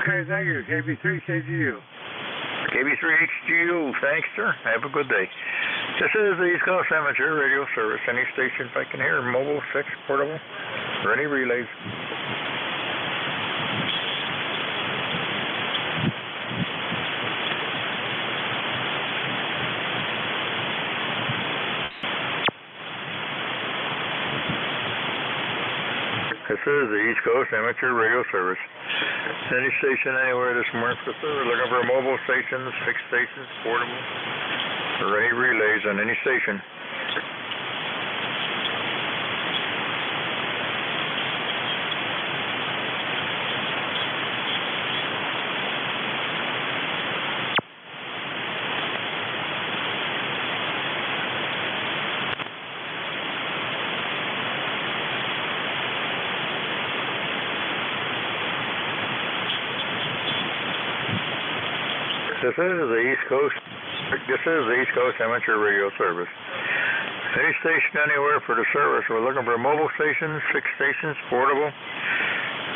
Okay, thank you. KB3 KGU. KB3HGU. Thanks, sir. Have a good day. This is the East Coast Amateur Radio Service. Any station if I can hear, mobile, fixed, portable, or any relays. This is the East Coast Amateur Radio Service. Any station anywhere this morning for the service. Looking for mobile stations, fixed stations, portable, or any relays on any station. This is the East Coast Amateur Radio Service. Any station anywhere for the service. We're looking for mobile stations, fixed stations, portable,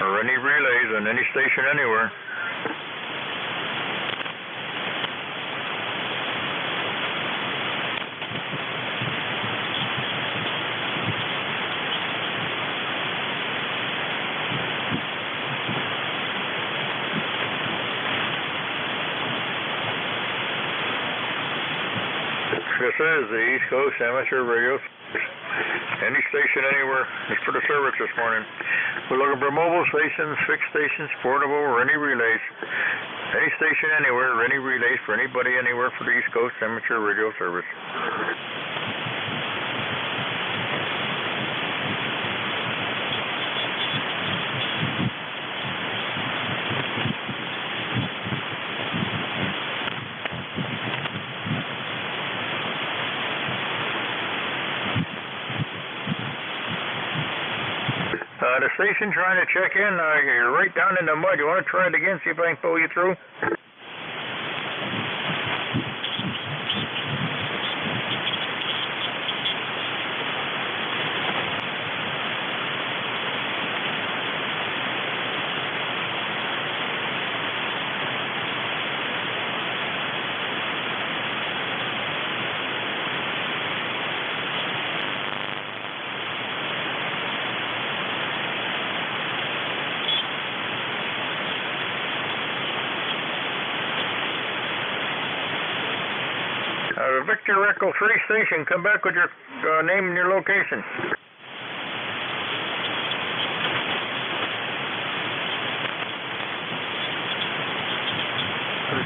or any relays on any station anywhere. This is the East Coast Amateur Radio Service. Any station anywhere is for the service this morning. We're looking for mobile stations, fixed stations, portable, or any relays. Any station anywhere or any relays for anybody anywhere for the East Coast Amateur Radio Service. The station trying to check in, you're right down in the mud. You want to try it again, see if I can pull you through? Victor Echo 3 station, come back with your name and your location.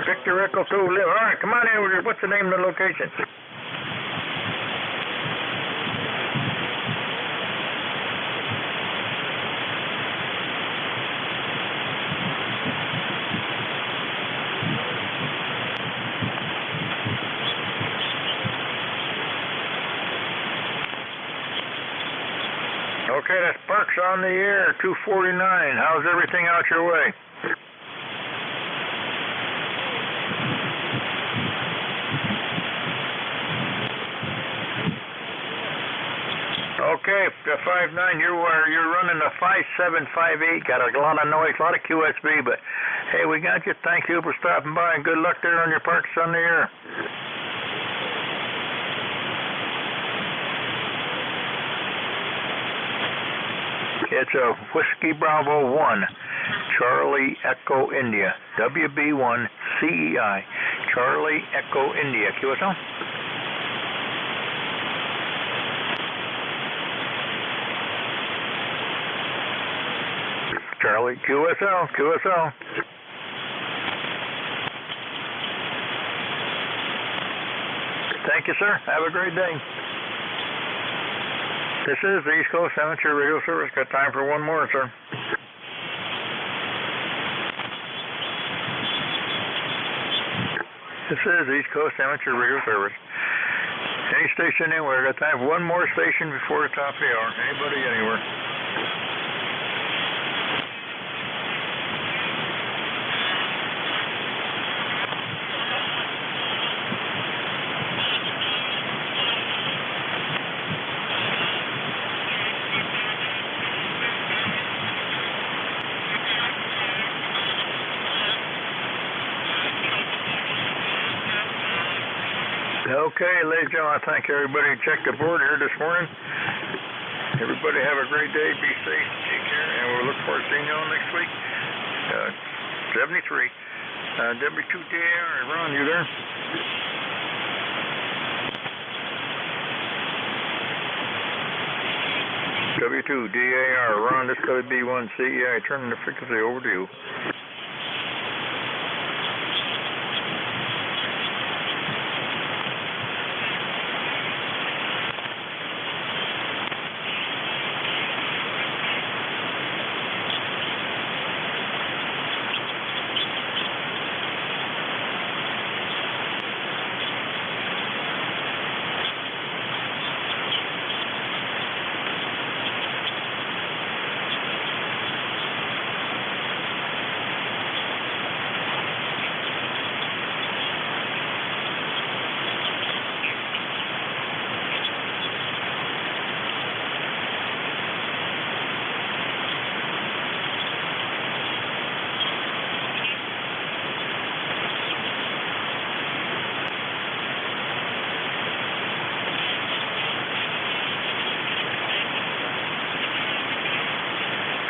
Victor Echo 2, all right, come on in with your, what's the name and the location? Sparks on the air, 249. How's everything out your way? Okay, 59, you're running a 5758. Got a lot of noise, a lot of QSB, but hey, we got you. Thank you for stopping by, and good luck there on your Parks on the air. It's a Whiskey Bravo 1, Charlie Echo India, WB1 CEI, Charlie Echo India. QSL? Charlie, QSL. Thank you, sir. Have a great day. This is the East Coast Amateur Radio Service. Got time for one more, sir. This is East Coast Amateur Radio Service. Any station anywhere. Got time for one more station before the top of the hour. Anybody anywhere. Okay, ladies and gentlemen, I thank everybody who checked the board here this morning. Everybody have a great day. Be safe. Take care. And we'll look forward to seeing you all next week. 73. W2DAR. Ron, you there? W2DAR. Ron, this could be one CEI. Turning the frequency over to you.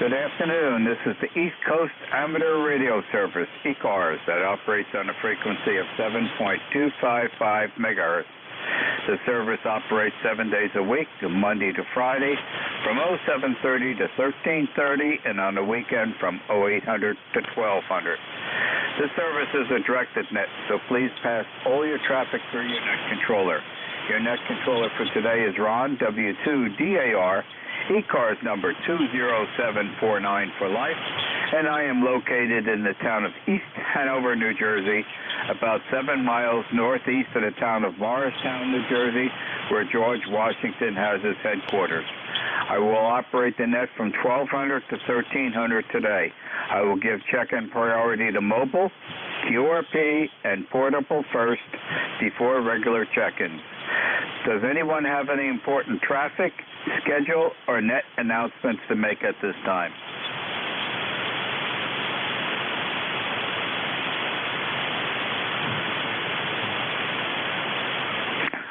Good afternoon. This is the East Coast Amateur Radio Service, ECARS, that operates on a frequency of 7.255 megahertz. The service operates 7 days a week, Monday to Friday, from 0730 to 1330, and on the weekend from 0800 to 1200. This service is a directed net, so please pass all your traffic through your net controller. Your net controller for today is Ron, W2DAR, ECARS number 20749 for life, and I am located in the town of East Hanover, New Jersey, about 7 miles northeast of the town of Morristown, New Jersey, where George Washington has his headquarters. I will operate the net from 1200 to 1300 today. I will give check-in priority to mobile, QRP, and portable first before regular check-ins. Does anyone have any important traffic, schedule, or net announcements to make at this time?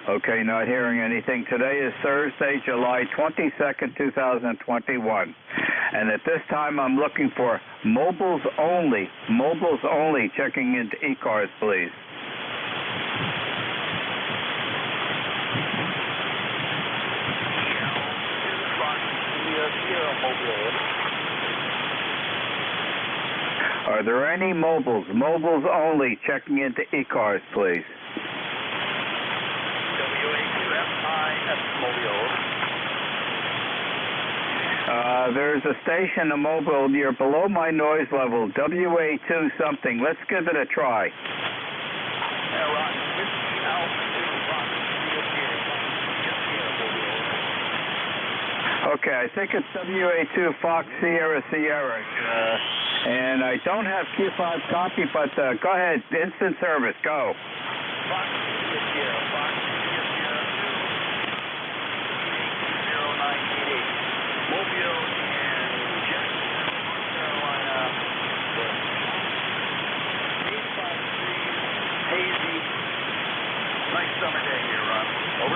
Okay, not hearing anything. Today is Thursday, July 22nd, 2021. And at this time, I'm looking for mobiles only, checking into ECARS, please. Are there any mobiles only, checking into ECARS, please? There's a station, a mobile, you're below my noise level, WA2 something. Let's give it a try. Okay, I think it's WA2 Fox Sierra Sierra. And I don't have Q5 copy, but go ahead. Instant service, go. Fox Sierra, Fox Sierra 2, 0988. Mobile and Jacksonville, North Carolina. 853, hazy. Nice summer day here, Ron. Over.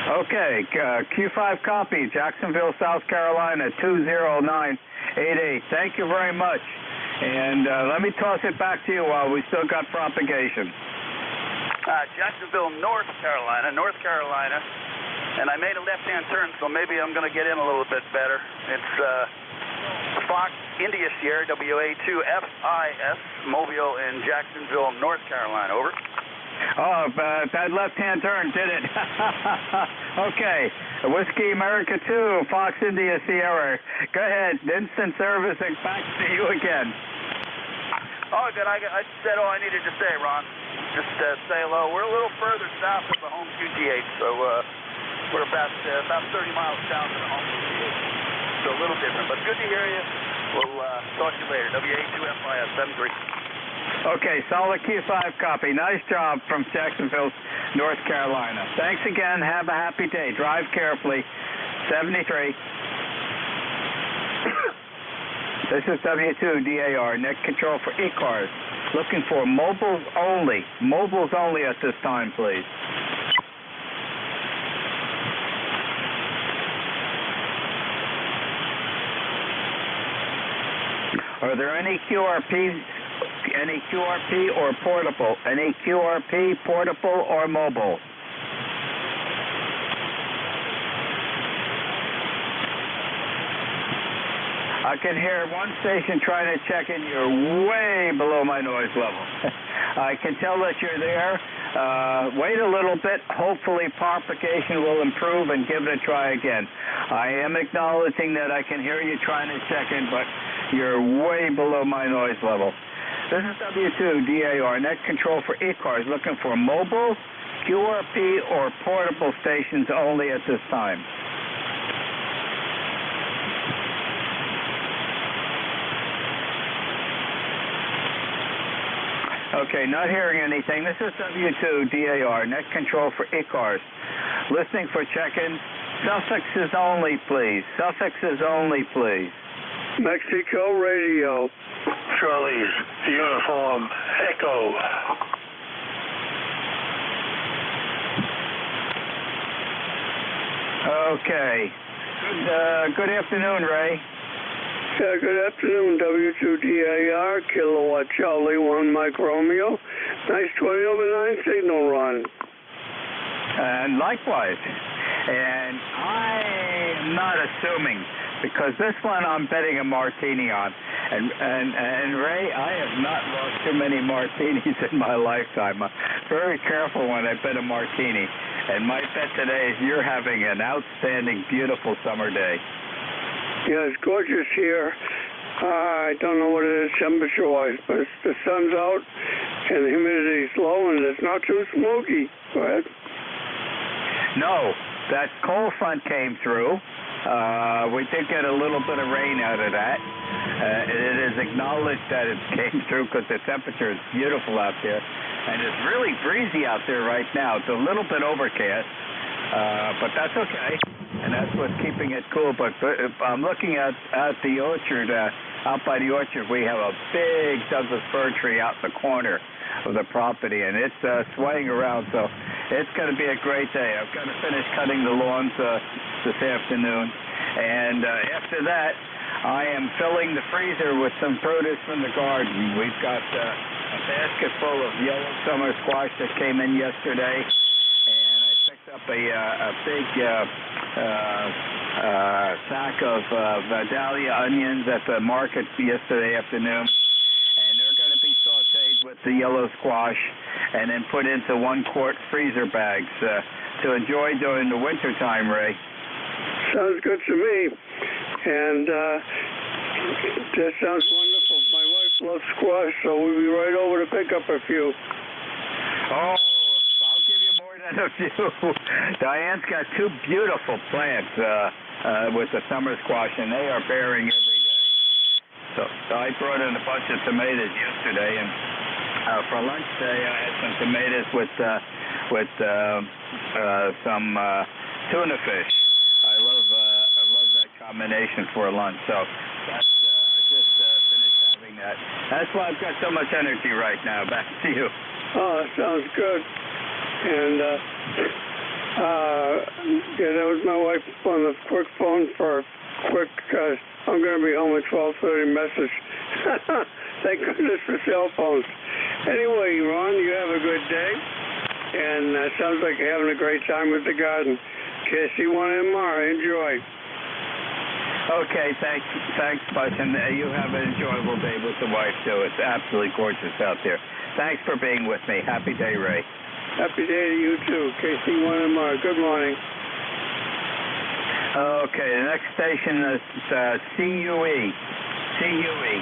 Okay, Q5 copy, Jacksonville, South Carolina, 20988. Thank you very much. And let me toss it back to you while we still got propagation. Jacksonville, North Carolina, and I made a left-hand turn, so maybe I'm going to get in a little bit better. It's Fox India Sierra, WA2FIS, Mobile in Jacksonville, North Carolina. Over. Oh, that left-hand turn did it. Okay, Whiskey America 2, Fox India Sierra. Go ahead, instant service, and back to you again. Oh, good. I said all I needed to say, Ron. Just say hello. We're a little further south of the home QTH, so we're about 30 miles down to the home QTH. So a little different, but good to hear you. We'll talk to you later. WA2FIS 73. Okay, solid Q5 copy. Nice job from Jacksonville, North Carolina. Thanks again. Have a happy day. Drive carefully. 73. This is W2DAR, net control for ECARS. Looking for mobiles only. Mobiles only at this time, please. Are there any QRP or portable? Any QRP, portable, or mobile? I can hear one station trying to check in. You're way below my noise level. I can tell that you're there. Wait a little bit. Hopefully propagation will improve and give it a try again. I am acknowledging that I can hear you trying to check in, but you're way below my noise level. This is W2DAR, net control for ECARS, looking for mobile, QRP, or portable stations only at this time. Okay, not hearing anything. This is W2DAR, net control for ECARS. Listening for check-in. Suffixes only, please. Suffixes only, please. Mexico Radio. Charlie's Uniform Echo. Okay. Good afternoon, Ray. Yeah, good afternoon, W2DAR, Kilowatt Charlie 1 Mike Romeo. Nice 20/9 signal run. And likewise. And I am not assuming, because this one I'm betting a martini on. And Ray, I have not lost too many martinis in my lifetime. I'm very careful when I bet a martini. And my bet today is you're having an outstanding, beautiful summer day. Yeah, it's gorgeous here. I don't know what it is temperature-wise, but the sun's out and the humidity's low and it's not too smoky. Go ahead. No, that cold front came through. We did get a little bit of rain out of that. It is acknowledged that it came through because the temperature is beautiful out there. And it's really breezy out there right now. It's a little bit overcast, but that's okay. And that's what's keeping it cool. But I'm looking at the orchard, out by the orchard, we have a big Douglas fir tree out in the corner of the property, and it's swaying around, so it's going to be a great day. I'm going to finish cutting the lawns this afternoon, and after that, I am filling the freezer with some produce from the garden. We've got a basket full of yellow summer squash that came in yesterday, and I picked up a big sack of Vidalia onions at the market yesterday afternoon, and they're going to be sauteed with the yellow squash and then put into 1-quart freezer bags to enjoy during the winter time, Ray. Sounds good to me. And that sounds wonderful. My wife loves squash, so we'll be right over to pick up a few. Oh, I'll give you more than a few. Diane's got 2 beautiful plants. with the summer squash, and they are bearing every day. So I brought in a bunch of tomatoes yesterday, and for lunch today I had some tomatoes with some tuna fish. I love that combination for lunch. So that's I just finished having that. That's why I've got so much energy right now. Back to you. Oh, that sounds good. And yeah, that was my wife on the quick phone for a quick. I'm going to be home at 12:30 message. Thank goodness for cell phones. Anyway, Ron, you have a good day, and sounds like you're having a great time with the garden. KC1MR, enjoy. Okay, thanks much, and you have an enjoyable day with the wife too. It's absolutely gorgeous out there. Thanks for being with me. Happy day, Ray. Happy day to you too, KC1MR. Good morning. Okay, the next station is CUE. CUE.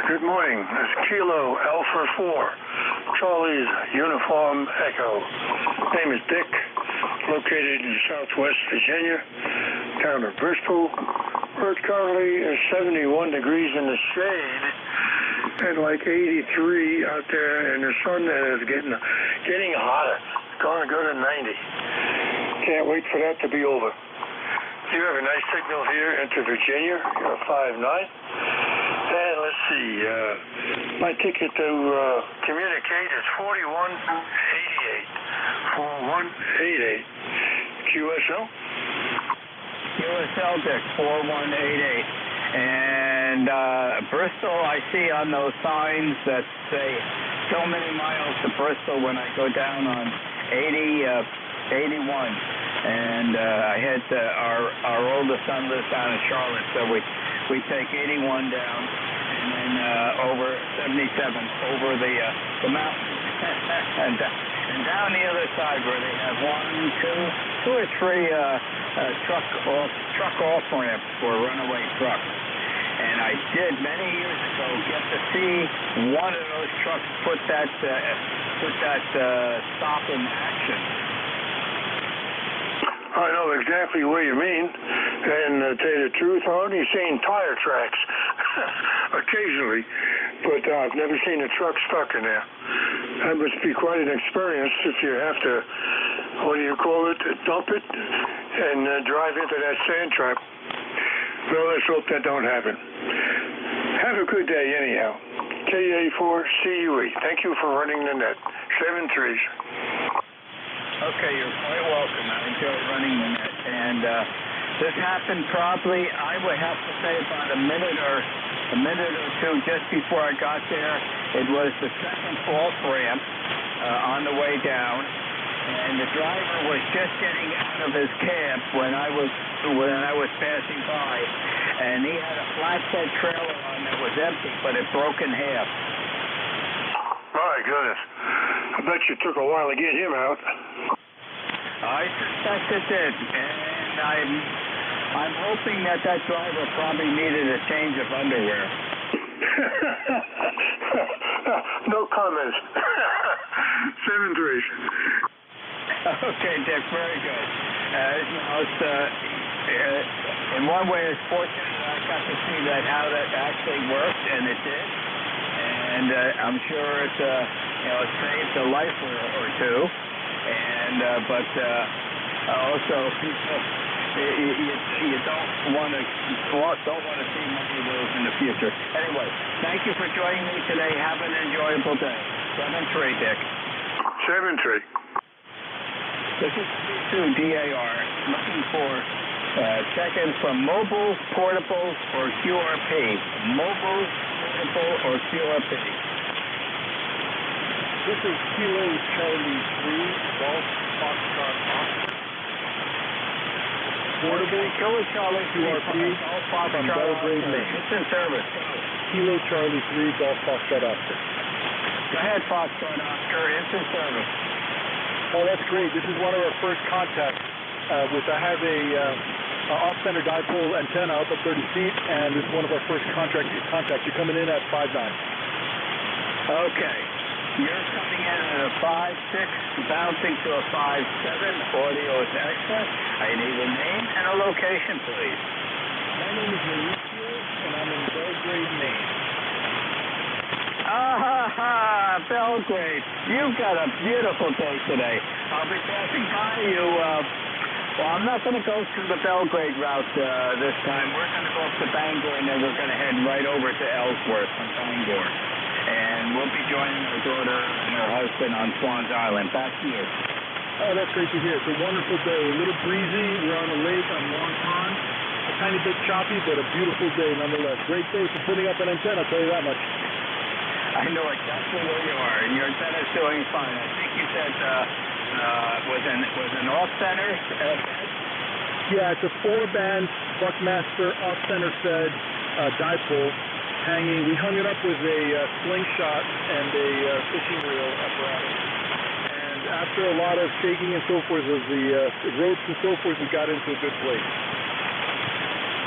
Good morning. This is Kilo Alpha 4, Charlie's Uniform Echo. Name is Dick, located in Southwest Virginia, town of Bristol. We're currently at 71 degrees in the shade and like 83 out there in the sun, and it's getting hotter. It's going to go to 90. Can't wait for that to be over. You have a nice signal here into Virginia. You're 5'9". And let's see, my ticket to communicate is 4188. 4188. QSL? QSL, Dick, 4188. And Bristol, I see on those signs that say so many miles to Bristol when I go down on 81. And I had our oldest son lives down in Charlotte, so we take 81 down and then over 77 over the mountain and down the other side where they have two or three truck off ramps for runaway trucks. And I did many years ago get to see one of those trucks put that stop in action. I know exactly what you mean, and to tell you the truth, I've only seen tire tracks occasionally, but I've never seen a truck stuck in there. That must be quite an experience if you have to, what do you call it, dump it and drive into that sand trap. Well, let's hope that don't happen. Have a good day anyhow. KA4CUE, thank you for running the net. 7 3s. Okay, you're quite welcome. I enjoy running the net. And this happened probably, I would have to say, about a minute or two just before I got there. It was the second off ramp on the way down, and the driver was just getting out of his cab when I was passing by, and he had a flatbed trailer on that was empty, but it broke in half. My goodness. I bet you took a while to get him out. I suspect it did, and I'm hoping that driver probably needed a change of underwear. No comments. 7 3s. Okay, Dick, very good. In one way, it's fortunate that I got to see how that actually worked, and it did. And I'm sure it saved a life or two. And but also you don't want to see many of those in the future. Anyway, thank you for joining me today. Have an enjoyable day. 7-3, Dick. 7-3. This is DAR looking for check-ins from mobile, portable, or QRP. Mobile, portable, or QRP. This is Kilo Charlie 3, Golf Foxtrot Oscar. Portable, Kilo Charlie 3, QRP, from Belgrade, Maine. It's in service. Kilo Charlie 3, Golf Foxtrot Oscar. Go ahead, Foxtrot Oscar. It's in service. Oh, that's great. This is one of our first contacts. I have a off-center dipole antenna up at 30 feet, and this is one of our first contacts. You're coming in at 5'9". Okay. You're coming in at a 5.6, bouncing to a 5.7. Audio is excellent. I need a name and a location, please. My name is Mauricio, and I'm in Belgrade, Maine. Belgrade. You've got a beautiful day today. I'll be passing by you. Well, I'm not going to go through the Belgrade route this time. We're going to go up to Bangor, and then we're going to head right over to Ellsworth from Bangor. And we'll be joining our daughter and her husband on Swans Island. Back to you. Oh, that's great to hear. It's a wonderful day. A little breezy. We're on a lake on Long Pond. A tiny bit choppy, but a beautiful day nonetheless. Great day for putting up an antenna, I'll tell you that much. I know exactly where you are, and your antenna's doing fine. I think you said was an off-center fed? Yeah, it's a 4-band Buckmaster off-center fed dipole hanging. We hung it up with a slingshot and a fishing reel apparatus. And after a lot of shaking and so forth of the ropes and so forth, we got into a good place.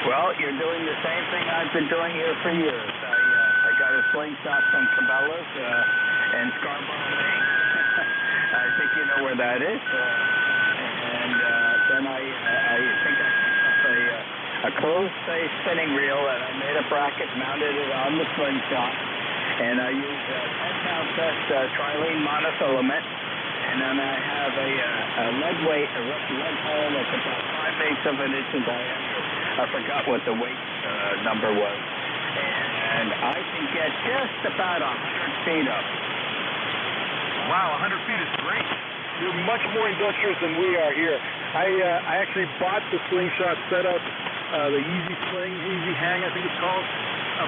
Well, you're doing the same thing I've been doing here for years. I got a slingshot from Cabela's and Scarborough, Maine. I think you know where that is. And then I think I picked up a closed-face spinning reel, and I made a bracket, mounted it on the slingshot, and I used a 10-pound test trilene monofilament, and then I have a lead weight, a lead hole that's about 5/8 of an inch in diameter. I forgot what the weight number was. And I can get just about 100 feet up. Wow, 100 feet is great. You're much more industrious than we are here. I actually bought the slingshot setup, the Easy Sling, Easy Hang, I think it's called,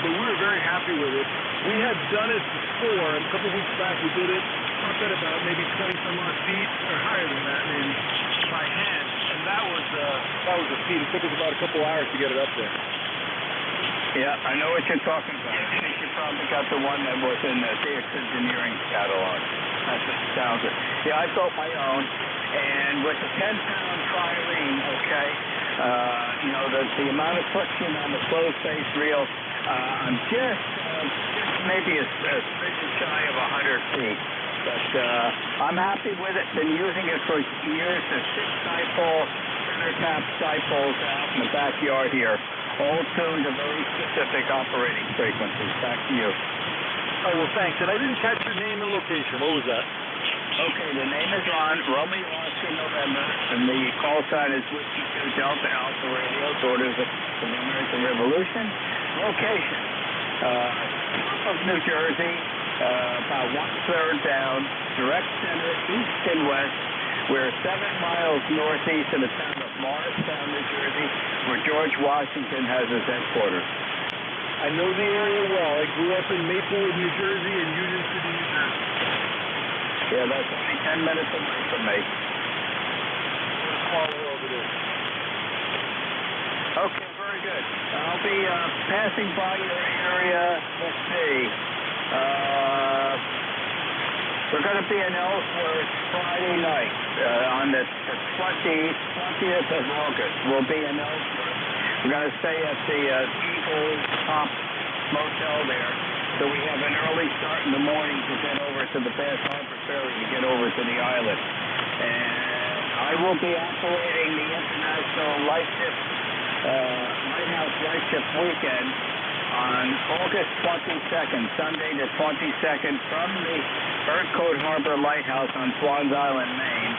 but we were very happy with it. We had done it before, a couple weeks back we did it, up at about maybe 20 some odd feet, or higher than that maybe, by hand, and that was a feat. It took us about a couple hours to get it up there. Yeah, I know what you're talking about. I think you probably got the one that was in the DX Engineering catalog. That's what sounds it. Yeah, I built my own, and with the 10-pound trilene, okay, you know, the amount of friction on the closed-face reel, I'm just maybe a smidgen shy of 100 feet. But I'm happy with it. Been using it for years. There's 6 dipole, center tap dipoles out in the backyard here, all tuned to very specific operating frequencies. Back to you. Oh, well, thanks. And I didn't catch your name and location. What was that? Okay, the name is Ron, Romeo Oscar November, and the call sign is Whiskey 2 Delta Alpha Radio, Daughters of the American Revolution. Location, of New Jersey, about 1/3 down, direct center, east and west. We're 7 miles northeast of the town of Morristown, New Jersey, where George Washington has his headquarters. I know the area well. I grew up in Maplewood, New Jersey, and Union City, New Jersey. Yeah, that's only 10 minutes away from me. What a small world it is. Okay, very good. I'll be passing by your area. Let's see. We're going to be in Ellsworth Friday night on the 20th of August. We'll be in Ellsworth. We're going to stay at the Eagle Top Motel there. So we have an early start in the morning to get over to the Bass Harbor Ferry to get over to the island. And I will be operating the International Lighthouse Light Ship Weekend on August 22nd, Sunday the 22nd, from the Birdcoat Harbor Lighthouse on Swans Island, Maine.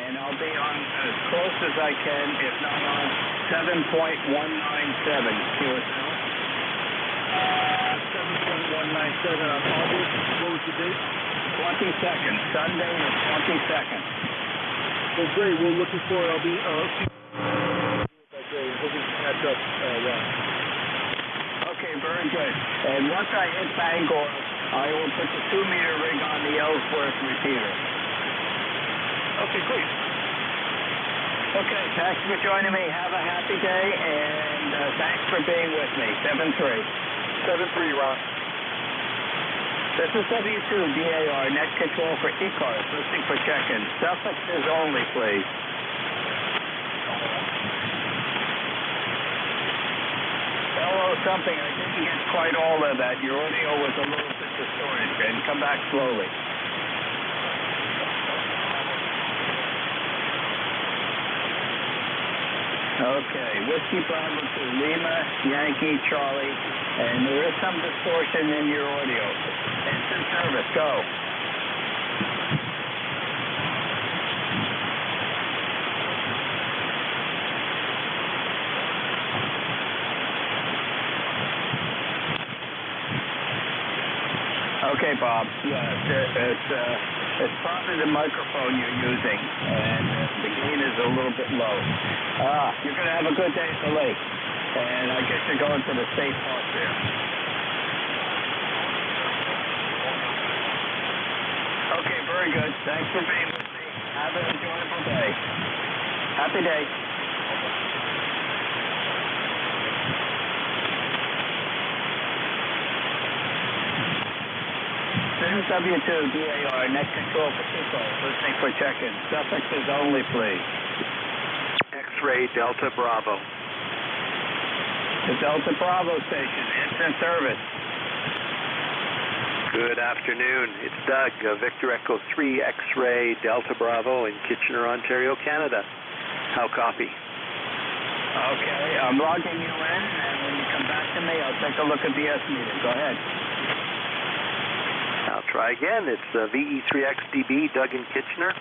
And I'll be on as close as I can, if not on 7.197 QSL. 7.197 on August. What was the date? 22nd, Sunday the 22nd. Well, great. We're looking forward. I'll be that day. Hoping to catch up then. Okay, very good. And once I hit Bangor, I will put the 2-meter rig on the Ellsworth repeater. Okay, great. Okay, thanks for joining me. Have a happy day, and thanks for being with me. 7-3. 7-3, Ron. This is W2DAR, net control for ECARS, listening for check-in. Suffixes only, please. Hello, something. I didn't get quite all of that. Your audio was a little bit distorted. And come back slowly. Okay, Whiskey Bravo to Lima, Yankee, Charlie, and there is some distortion in your audio. Instant service, go. Okay, Bob. Yeah, it's probably the microphone you're using, and the gain is a little bit low. You're going to have a good day at the lake, and I guess you're going to the state park there. Okay, very good. Thanks for being with me. Have an enjoyable day. Happy day. W2DAR, net control for Chico, listening for check-in. Suffixes only, please. X-ray Delta Bravo. The Delta Bravo station, instant service. Good afternoon. It's Doug, Victor Echo 3 X-ray Delta Bravo in Kitchener, Ontario, Canada. How copy? Okay, I'm logging you in, and when you come back to me, I'll take a look at the S meter. Go ahead. I'll try again. It's VE3XDB, Doug in Kitchener.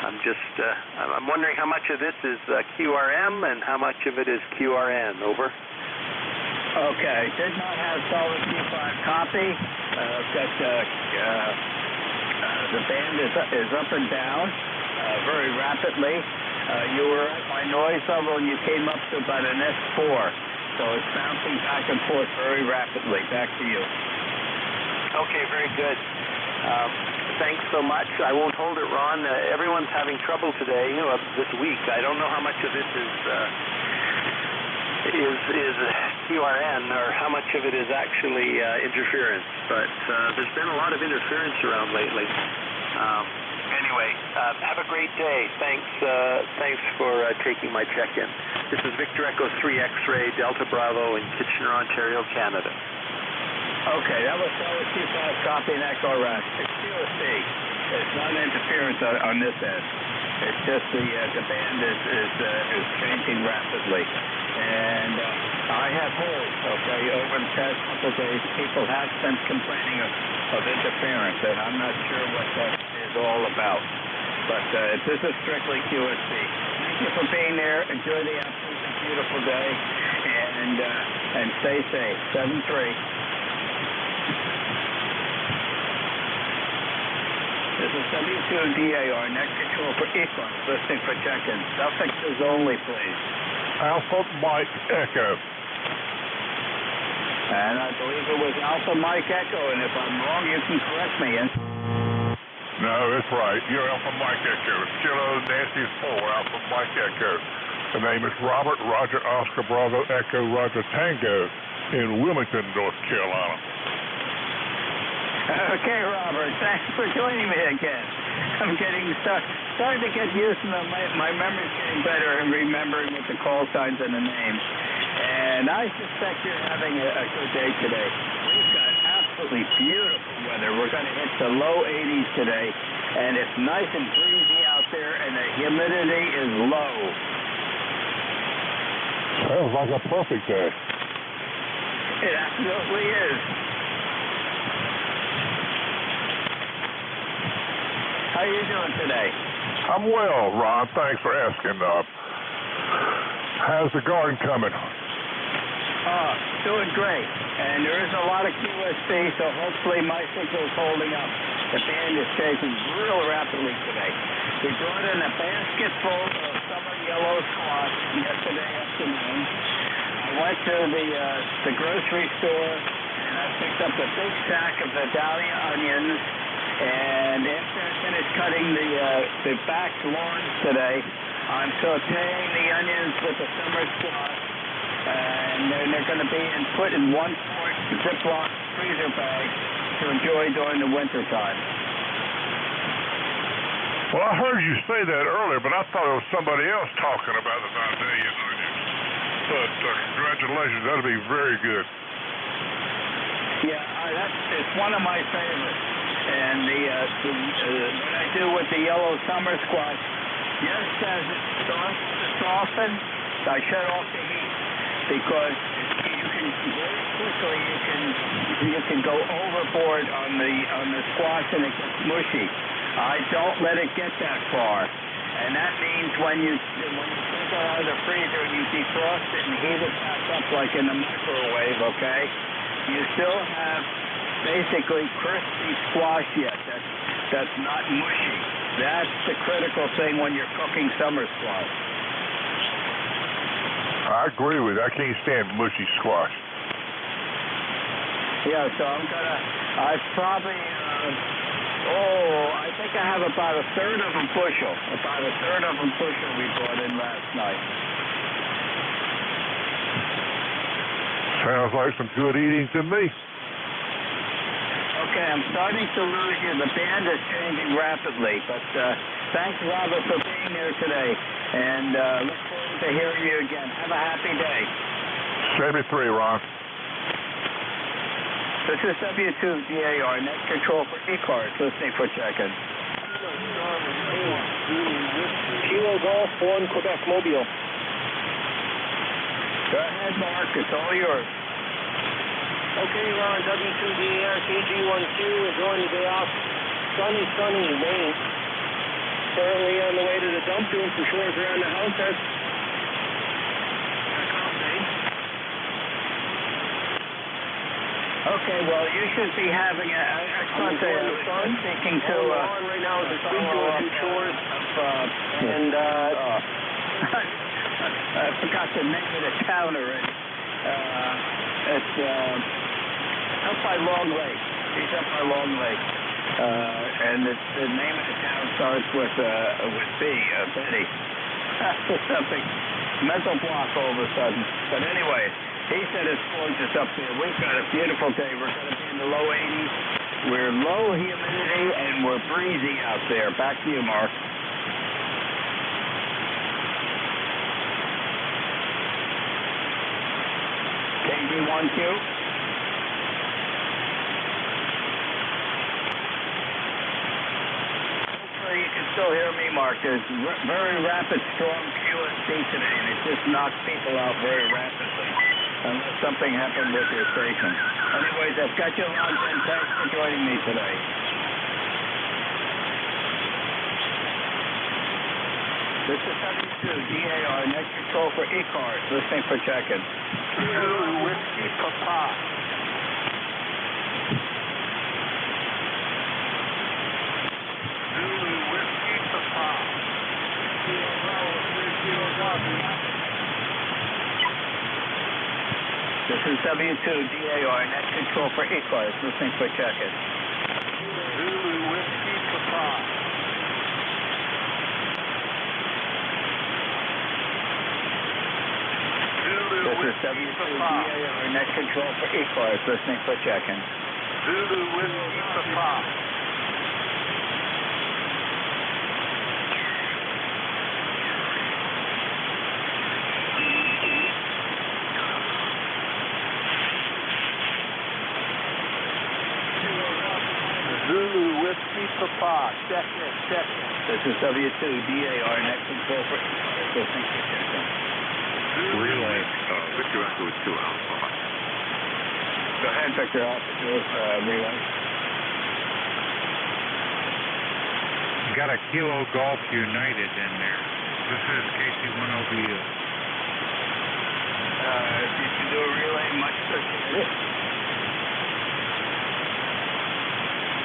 I'm wondering how much of this is QRM and how much of it is QRN. Over. Okay, did not have solid Q5 copy. Got the band is up and down very rapidly. You were at my noise level and you came up to about an S4, so it's bouncing back and forth very rapidly. Back to you. Okay, very good. Thanks so much. I won't hold it, Ron. Everyone's having trouble today, this week. I don't know how much of this is QRN or how much of it is actually interference, but there's been a lot of interference around lately. Anyway, have a great day. Thanks for taking my check-in. This is Victor Echo 3 X-ray Delta Bravo in Kitchener, Ontario, Canada. Okay, that was solid Q5 copy and Echo Rack. It's QSC. It's not interference on this end. It's just the band is changing rapidly. And I have heard, over the past couple of days, people have been complaining of interference, and I'm not sure what that is all about. But this is strictly QSC. Thank you for being there. Enjoy the absolutely beautiful day, and stay safe. 7-3. This is W2DAR, net control for ECARS, listening for check-in. Suffixes only, please. Alpha Mike Echo. And I believe it was Alpha Mike Echo, and if I'm wrong, you can correct me. No, that's right. You're Alpha Mike Echo. Kilo Nancy 4, Alpha Mike Echo. The name is Robert Roger Oscar Bravo Echo Roger Tango in Wilmington, North Carolina. Okay, Robert, thanks for joining me again. I'm starting to get used to my memory's getting better and remembering with the call signs and the names. And I suspect you're having a good day today. We've got absolutely beautiful weather. We're going to hit the low 80s today, and it's nice and breezy out there, and the humidity is low. Sounds like a perfect day. It absolutely is. How are you doing today? I'm well, Ron. Thanks for asking. How's the garden coming? Doing great. And there is a lot of QSC, so hopefully my signal's holding up. The band is changing real rapidly today. We brought in a basket full of summer yellow squash yesterday afternoon. I went to the grocery store and I picked up a big sack of Vidalia onions. And after I finished cutting the back lawns today, I'm sauteing the onions with the summer squash, and they're going to be put in 1-quart Ziploc freezer bags to enjoy during the winter time. Well, I heard you say that earlier, but I thought it was somebody else talking about the Vidalia onions. But congratulations, that'll be very good. Yeah, it's one of my favorites. And what I do with the yellow summer squash, just as it starts to soften, I shut off the heat because you can very quickly you can go overboard on the squash and it gets mushy. I don't let it get that far, and that means when you take it out of the freezer and you defrost it and heat it back up like in the microwave, okay, you still have basically crispy squash yet. That's not mushy. That's the critical thing when you're cooking summer squash. I agree with you. I can't stand mushy squash. Yeah, so I probably, I think I have about a third of a bushel. About a third of a bushel we brought in last night. Sounds like some good eating to me. Okay, I'm starting to lose you. The band is changing rapidly, but thanks, Robert, for being here today, and look forward to hearing you again. Have a happy day. 73, Ron. This is W2DAR, net control for ECARS, listening for check-in. Kilo Golf 1, Quebec Mobile. Go ahead, Mark. It's all yours. Okay, Ron, W2DAR, KG12, enjoying the day off. Sunny, rain. Currently on the way to the dump, doing some chores around the house. Okay, well, you should be having I'm speaking to right now as I speak, doing some chores. And I forgot the name of the town already. It's up by Long Lake. He's up by Long Lake. And the name of the town starts with B, Betty. Something. Mental block all of a sudden. But anyway, he said it's gorgeous up there. We've got a beautiful day. We're going to be in the low 80s. We're low humidity and we're breezy out there. Back to you, Mark. KG1Q. Hopefully you can still hear me, Mark. There's very rapid, strong QSC today, and it just knocks people out very rapidly unless something happened with your station. Anyways, I've got you logged in. Thanks for joining me today. This is W2DAR, net control for ECARS, listening for check-in. Whiskey Papa. Zulu Whiskey Papa. This is W2DAR, net control for ECARS, listening for check-in. Zulu Whiskey Papa. This is W2DAR, net control for ECARS, listening for check-in. Zulu Whiskey Papa. Zulu Whiskey Papa. Check in. This is W2DAR, net control for ECARS, listening for check-in. Relay. Victor Echo is 2 Alpha. Go ahead, Victor Alpha, relay. You got a Kilo Golf United in there. This is KC10BU. Did you do a relay? Much appreciated.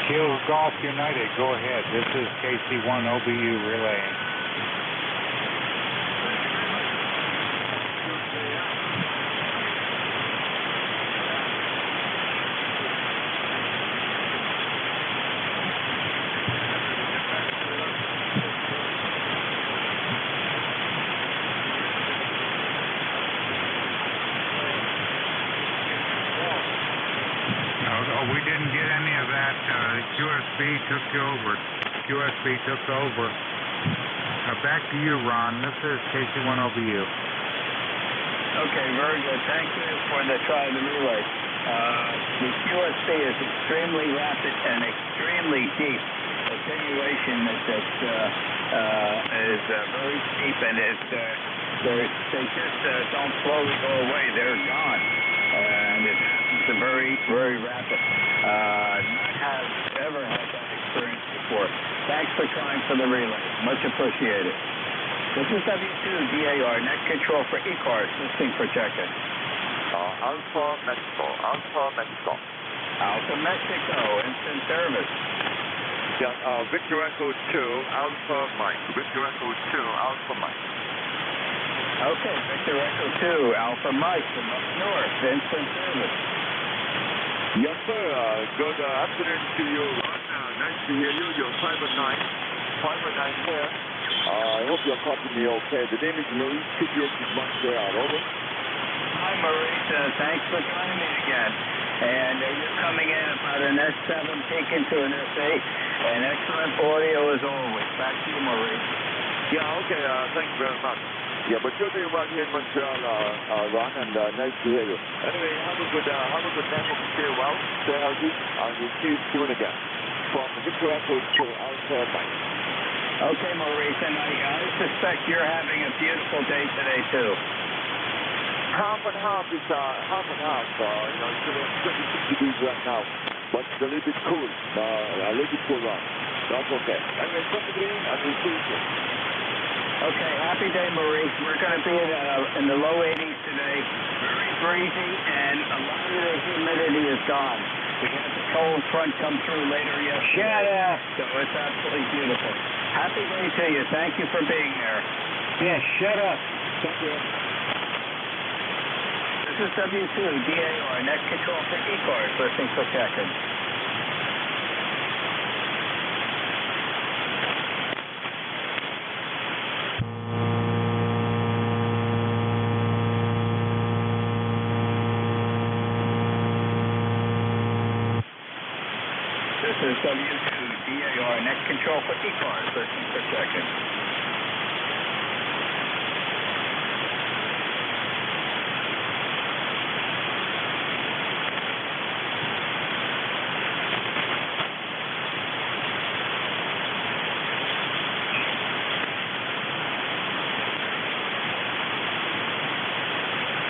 Kilo Golf United, go ahead. This is KC10BU relaying. We didn't get any of that. QSB took over. QSB took over. Back to you, Ron. This is KC10BU. Okay, very good. Thank you for the try of the relay. The QSB is extremely rapid and extremely deep. Attenuation is very steep, and They just don't slowly go away. They're gone. And it happens very, very rapid. Not have ever had that experience before. Thanks for trying for the relay. Much appreciated. This is W2DAR, net control for ECARS, listening for check-in. Alpha Mexico, Alpha Mexico. Alpha Mexico, instant service. Yeah, Victor Echo 2, Alpha Mike. Victor Echo 2, Alpha Mike. Okay, Victor Echo 2, Alpha Mike from up north, instant service. Yes, sir. Good afternoon to you, Ron. Nice to hear you. You're 509 here. I hope you're copying me okay. The name is Maurice, TPS is Montreal. Over. Hi, Maurice. Thanks for joining me again. And you're coming in about an S7 peak into an S8. And excellent audio as always. Back to you, Maurice. Yeah, okay. Thank you very much. Yeah, but you're doing right here in Montreal, Ron, and nice to hear you. Anyway, have a good night. Hope you stay well, stay healthy, and we'll see you soon again. From Victor Echo to Alpha Mike. Okay, Maurice, and I suspect you're having a beautiful day today, too. Half and half is half and half. It's 26 degrees right now, but it's a little bit cool. Ron. That's okay. Anyway, 20 degrees, and we'll see you soon. Okay, happy day, Maurice. We're going to be in the low 80s today. Very breezy, and a lot of the humidity is gone. We had the cold front come through later yesterday. Shut up. So it's absolutely beautiful. Happy day to you. Thank you for being there. Yeah, shut up. Thank you. This is W2DAR, net control for ECARS, listening for check-in. This is W2DAR, net control for ECARS, listening for check-in.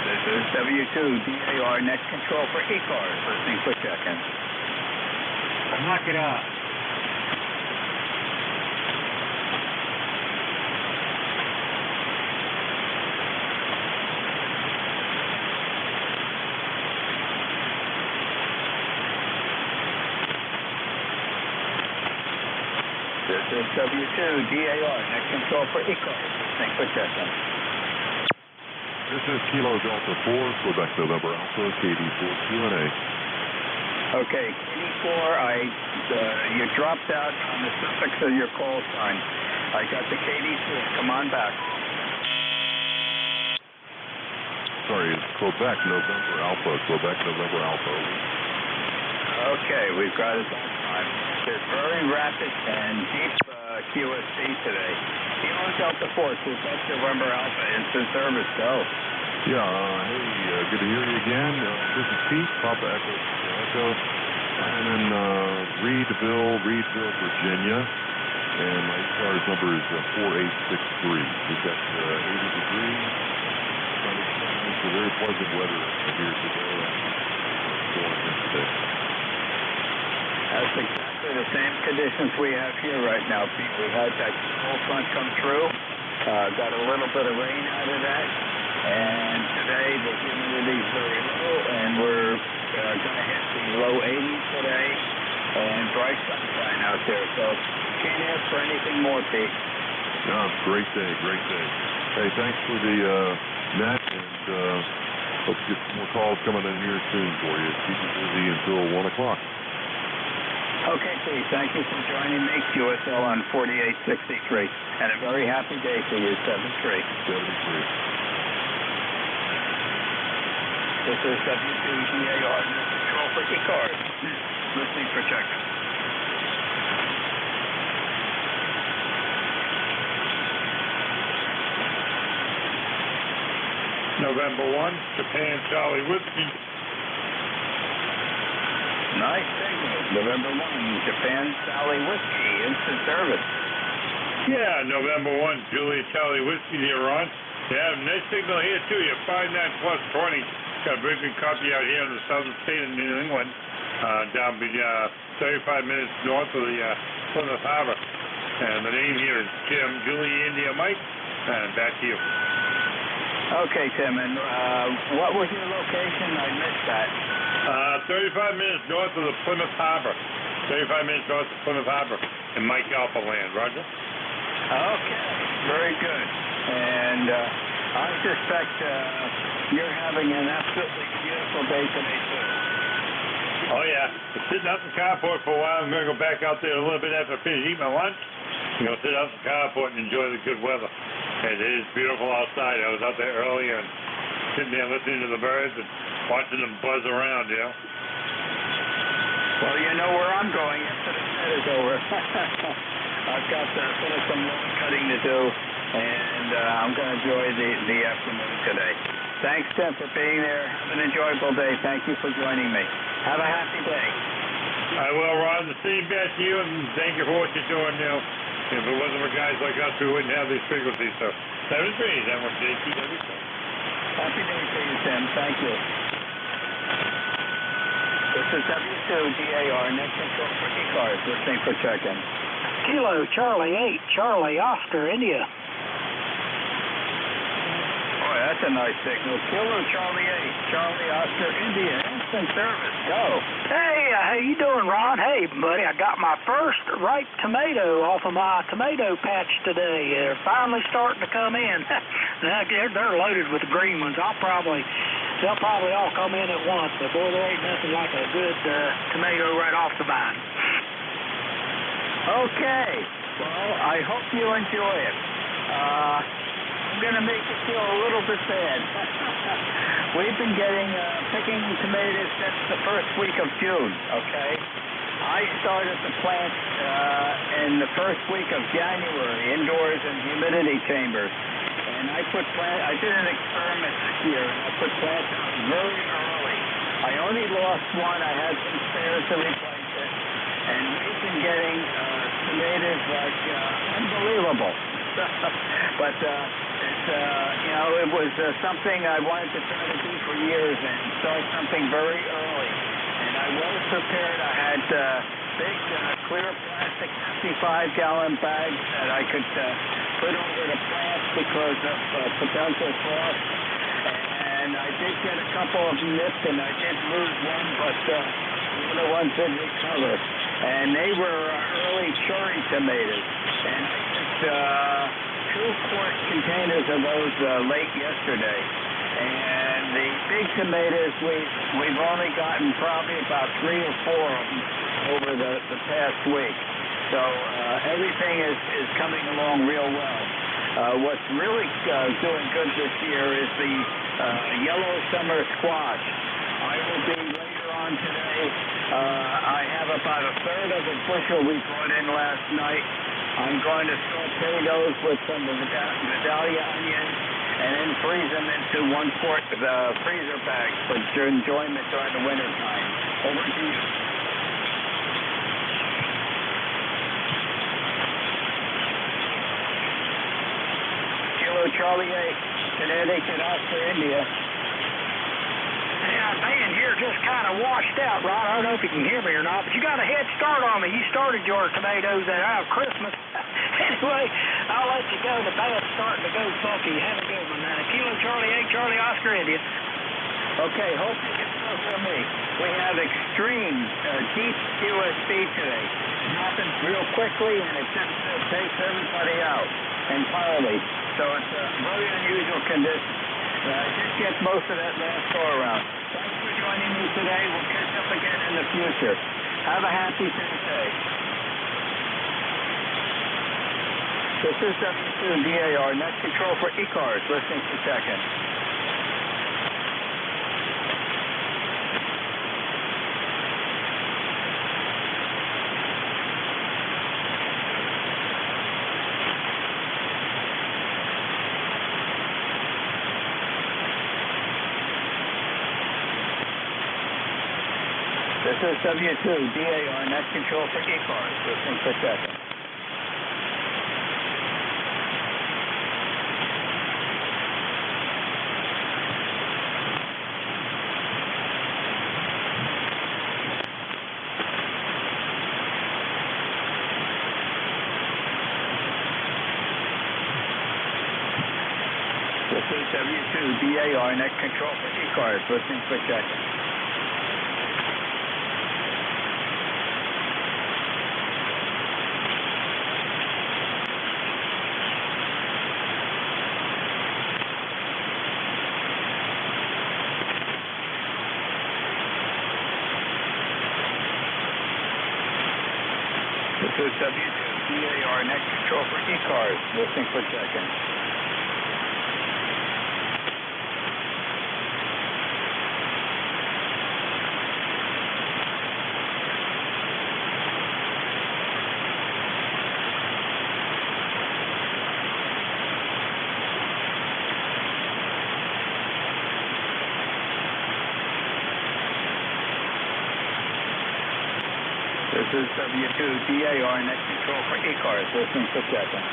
This is W2DAR, net control for ECARS, listening for check-in. Knock it out. This is W2DAR, net control for ECARS, listening for check-in. This is Kilo Delta 4, Quebec November Alpha, KD4 Q&A. Okay, KD4, you dropped out on the suffix of your call sign. I got the KD4. Come on back. Sorry, it's Quebec November Alpha, Quebec November Alpha. Okay, we've got it that time. There's very rapid and deep QSC today. Kilo Delta 4, Quebec November Alpha, instant service, go. Yeah, hey, good to hear you again. This is Pete, Papa Echo, I'm in Reedville, Virginia, and my ECARS number is 4863. We've got 80 degrees, it's a very pleasant weather here today. That's exactly the same conditions we have here right now, Pete. We've had that cold front come through, got a little bit of rain out of that, and today the humidity is very low, and we're going to hit the low 80s today, and bright sunshine out there, so can't ask for anything more, Pete. Yeah, great day, great day. Hey, thanks for the net, and hope to get some more calls coming in here soon for you. Keep you busy until 1 o'clock. Okay, Pete, thank you for joining me, QSL on 4863, and a very happy day to you, 73. 73. This is W2DAR, control for ECARS, listening for check-in. November 1, Japan Charlie Whiskey. Nice signal. November 1, Japan Charlie Whiskey, instant service. Yeah, November 1, Julia Charlie Whiskey here, Ron. Yeah, nice signal here too. You're 59 plus 20. Got a very good copy out here in the southern state of New England, down 35 minutes north of the Plymouth Harbor. And the name here is Jim, Julie, India, Mike. And back to you. Okay, Tim. And what was your location? I missed that. 35 minutes north of the Plymouth Harbor. 35 minutes north of Plymouth Harbor in Mike Alpha land. Roger. Okay, very good. And I suspect you're having an absolutely beautiful day today, too. Oh, yeah. I'm sitting out in the carport for a while. I'm going to go back out there a little bit after I finish eating my lunch. I'm going to sit out in the carport and enjoy the good weather. And it is beautiful outside. I was out there earlier and sitting there listening to the birds and watching them buzz around, you know. Well, you know where I'm going after the set is over. I've got some lawn cutting to do, and I'm going to enjoy the afternoon today. Thanks, Tim, for being there. Have an enjoyable day. Thank you for joining me. Have a happy day. I will, Ron. The same back to you, and thank you for what you're doing, you know. If it wasn't for guys like us, we wouldn't have these frequencies. So, 7 3, that one's JTW. Happy day to you, Tim. Thank you. This is W2DAR, net control for ECARS, listening for check-in. Kilo Charlie 8, Charlie Oscar, India. Boy, that's a nice signal. Kilo Charlie 8, Charlie Oscar, India. Instant service. Go. Hey, how you doing, Ron? Hey, buddy, I got my first ripe tomato off of my tomato patch today. They're finally starting to come in. They're loaded with the green ones. They'll probably all come in at once, but boy, there ain't nothing like a good tomato right off the vine. Okay. Well, I hope you enjoy it. I'm going to make you feel a little bit bad. We've been picking tomatoes since the first week of June, okay? I started the plant in the first week of January, indoors in humidity chambers. And I did an experiment this year, and I put plants out very early. I only lost one. I had some spares to replace it. And we've been getting tomatoes like unbelievable. But it was something I wanted to try to do for years and start something very early. And I was prepared. I had big clear plastic 55-gallon bags that I could put over the plants because of potential frost. And I did get a couple of them nipped, and I did lose one, but the other ones did recover. And they were early cherry tomatoes. And I took 2-quart containers of those late yesterday. And the big tomatoes, we've only gotten probably about 3 or 4 of them over the past week. So everything is coming along real well. What's really doing good this year is the yellow summer squash. I will be later on today. I have about a third of a bushel we brought in last night. I'm going to saute those with some of the Vidalia onions and then freeze them into 1-quart freezer bags for enjoyment during the winter time. Over to you. Kilo Charlie 8, Connecticut, Oscar, India. Yeah, man, here just kind of washed out, Ron. I don't know if you can hear me or not, but you got a head start on me. You started your tomatoes out of Christmas. Anyway, I'll let you go. The bad's starting to go funky. Have a good one. Kilo Charlie 8, Charlie Oscar, India. Okay, hope you can still hear me. We have extreme deep QSB today. It happens real quickly, and it just takes everybody out entirely. So it's a very unusual condition. I did get most of that last go-around. Thanks for joining me today. We'll catch up again in the future. Have a happy Tuesday. This is W2DAR, net control for ECARS, listening for check-in. This is W2DAR, net control for ECARS, listening for check-in. DAR, net control for ECARS, listening for checking. This is W2DAR, net control for ECARS, listening for checking. This is W2DAR, net control for ECARS, listening for checking.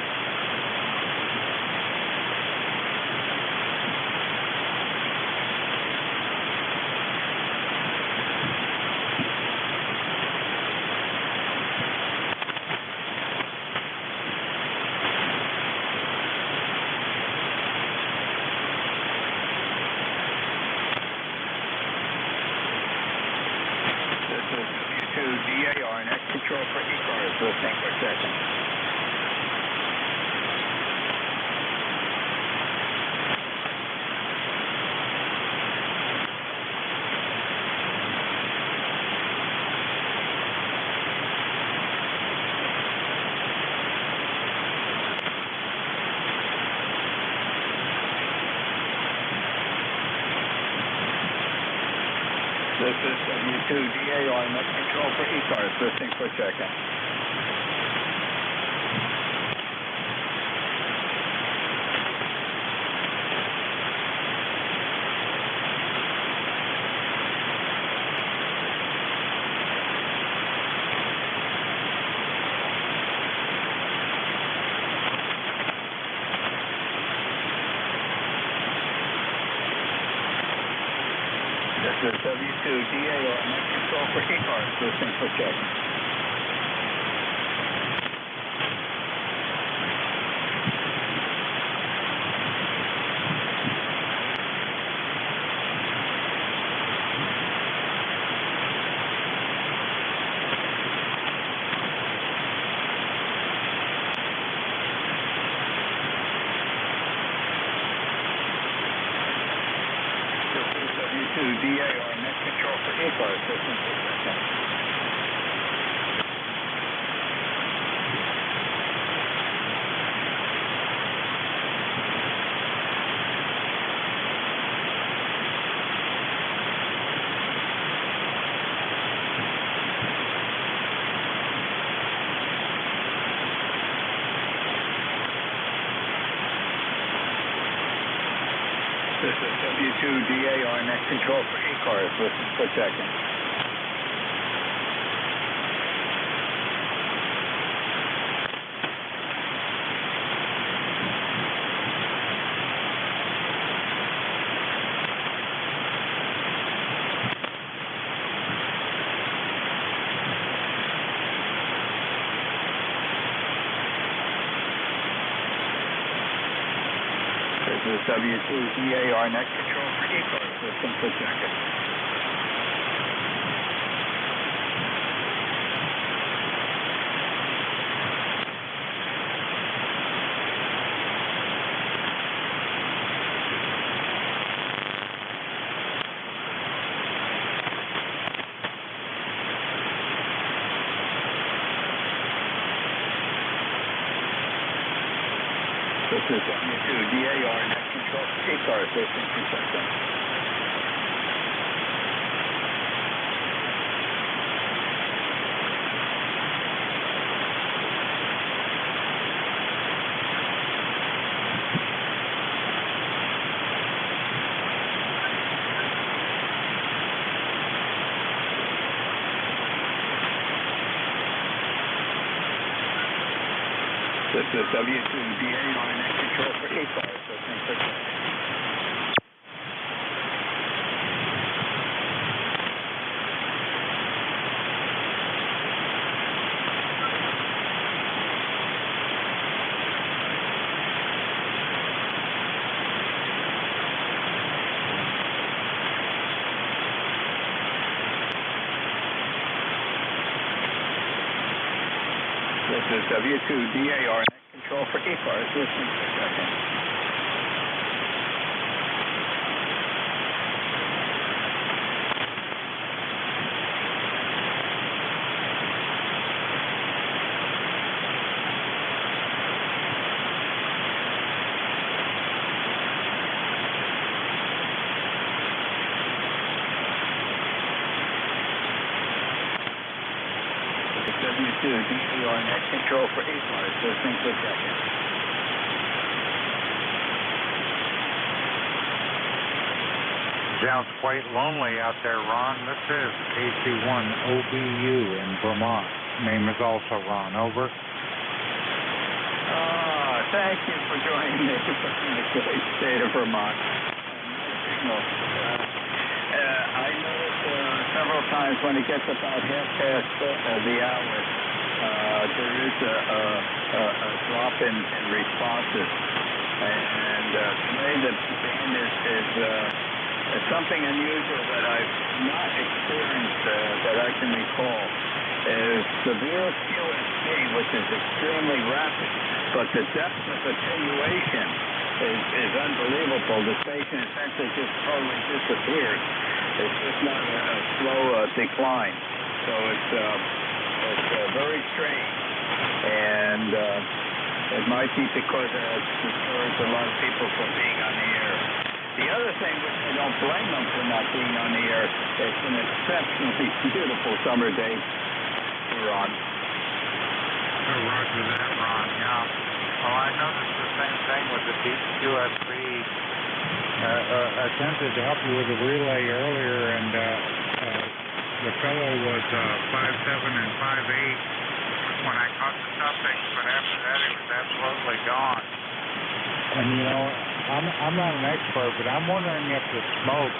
W2DAR, net control for ECARS, listening for checking. This is W2DAR, net control for ECARS, listening for checking. This is W2DAR, net control for ECARS, listening for checking. W2DAR, net control for ECARS, listening for checking. This is W2DAR, net control for ECARS, listening for checking. This is W2DAR, net control for ECARS, listening for checking. This is W2DAR, net control for ECARS, listening for checking. This is W2DAR, net control for ECARS, listening for checking. This is W2DAR net control for ECARS. Listening for a second. W2DAR net control for ECARS. Listening for a second. Sounds quite lonely out there, Ron. This is AC1OBU in Vermont. Name is also Ron. Over. Thank you for joining me from the great state of Vermont. I noticed several times when it gets about half past the hour, there is a drop in responses. And to me, the band is something unusual that I've not experienced that I can recall. Is severe QSP, which is extremely rapid, but the depth of attenuation is unbelievable. The station essentially just totally disappears. It's just not a slow decline. So it's very strange, and it might be because it deters a lot of people from being on the air. The other thing, which I don't blame them for not being on the air, it's an exceptionally beautiful summer day. Ron. Oh, roger that, Ron. Yeah. Well, I noticed the same thing with the deep QSB. Attempted to help you with the relay earlier, and the fellow was 5'7" and 5'8" when I caught the suffix, but after that it was absolutely gone. And you know, I'm not an expert, but I'm wondering if the smoke,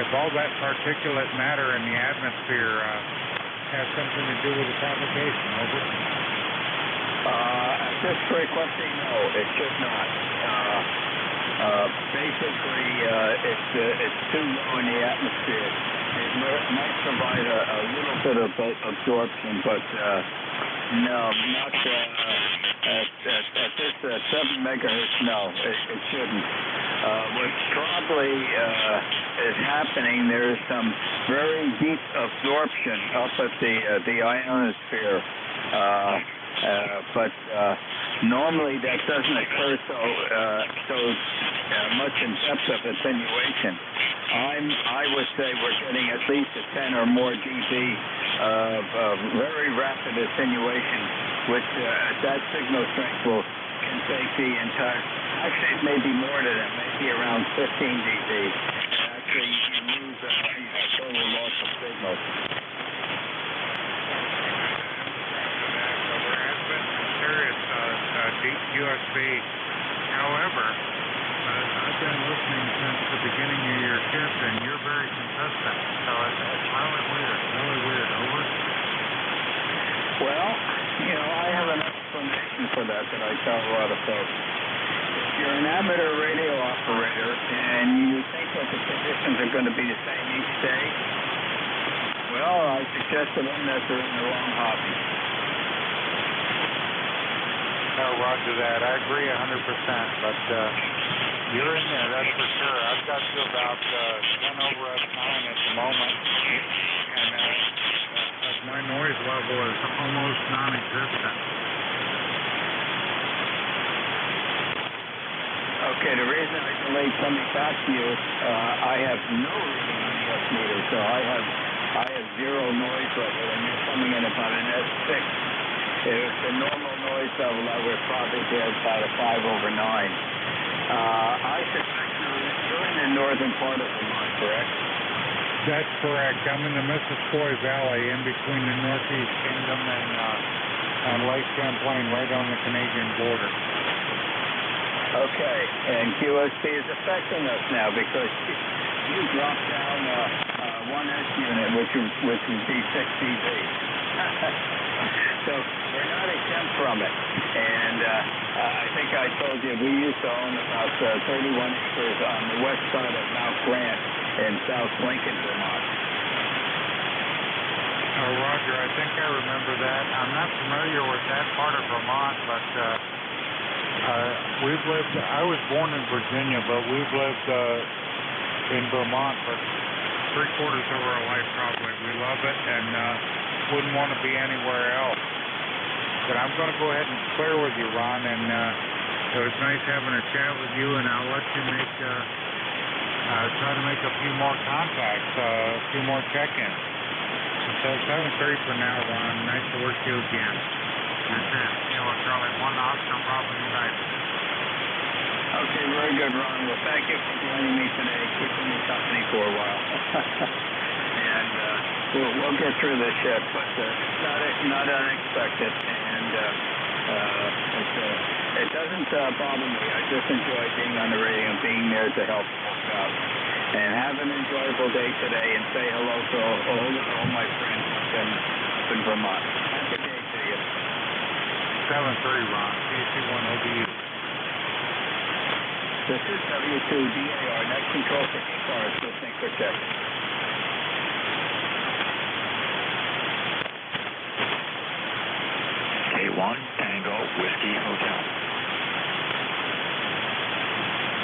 if all that particulate matter in the atmosphere has something to do with the propagation. Over. At this frequency, no, it should not. Basically, it's too low in the atmosphere. It might provide a little bit of absorption, but no, not at this 7 megahertz. No, it shouldn't. What probably is happening, there is some very deep absorption up at the ionosphere. But normally that doesn't occur so much in depth of attenuation. I would say we're getting at least a 10 or more dB of very rapid attenuation, which at that signal strength can take the entire. Actually, it may be more than that, maybe around 15 dB. Actually, you lose a total loss of signal. Deep USB. However, I've been listening since the beginning of your shift, and you're very consistent. So it's really weird. Over. Well, you know, I have an explanation for that I tell a lot of folks. If you're an amateur radio operator and you think that the conditions are going to be the same each day, well, I suggest to them that they're in the wrong hobby. No, roger that. I agree 100%, but you're in there, that's for sure. I've got to about 1 over F9 at the moment, and my noise level is almost non-existent. Okay, the reason I delayed coming back to you, I have no reading on the S meter, so I have zero noise level, and you're coming in about an S6. If it's a normal noise level, I would probably be about a 5 over 9. I suspect you're in the northern part of Vermont, correct? That's correct. I'm in the Missisquoi Valley, in between the Northeast Kingdom and Lake Champlain, right on the Canadian border. Okay, and QSP is affecting us now because you dropped down 1S unit, which would be 6 dB. So we're not exempt from it. And I think I told you we used to own about 31 acres on the west side of Mount Grant in South Lincoln, Vermont. Roger Roger. I think I remember that. I'm not familiar with that part of Vermont, but I was born in Virginia, but we've lived in Vermont for 3/4 of our life probably. We love it and wouldn't want to be anywhere else. But I'm going to go ahead and clear with you, Ron, and it was nice having a chat with you, and I'll let you try to make a few more contacts, a few more check-ins. So 7-3 for now, Ron. Nice to work with you again. That's it. Kilo Charlie 1 Oscar Bravo United. Okay, very good, Ron. Well, thank you for joining me today, keeping me company for a while. And we'll get through this yet, but not unexpected. And it doesn't bother me. I just enjoy being on the radio and being there to help folks out. And have an enjoyable day today and say hello to all my friends up in Vermont. Happy day to you. 7-3, Ron. KC1OBU. This is W2DAR. Next control for ECARS. Listening for check. K1 Tango Whiskey Hotel.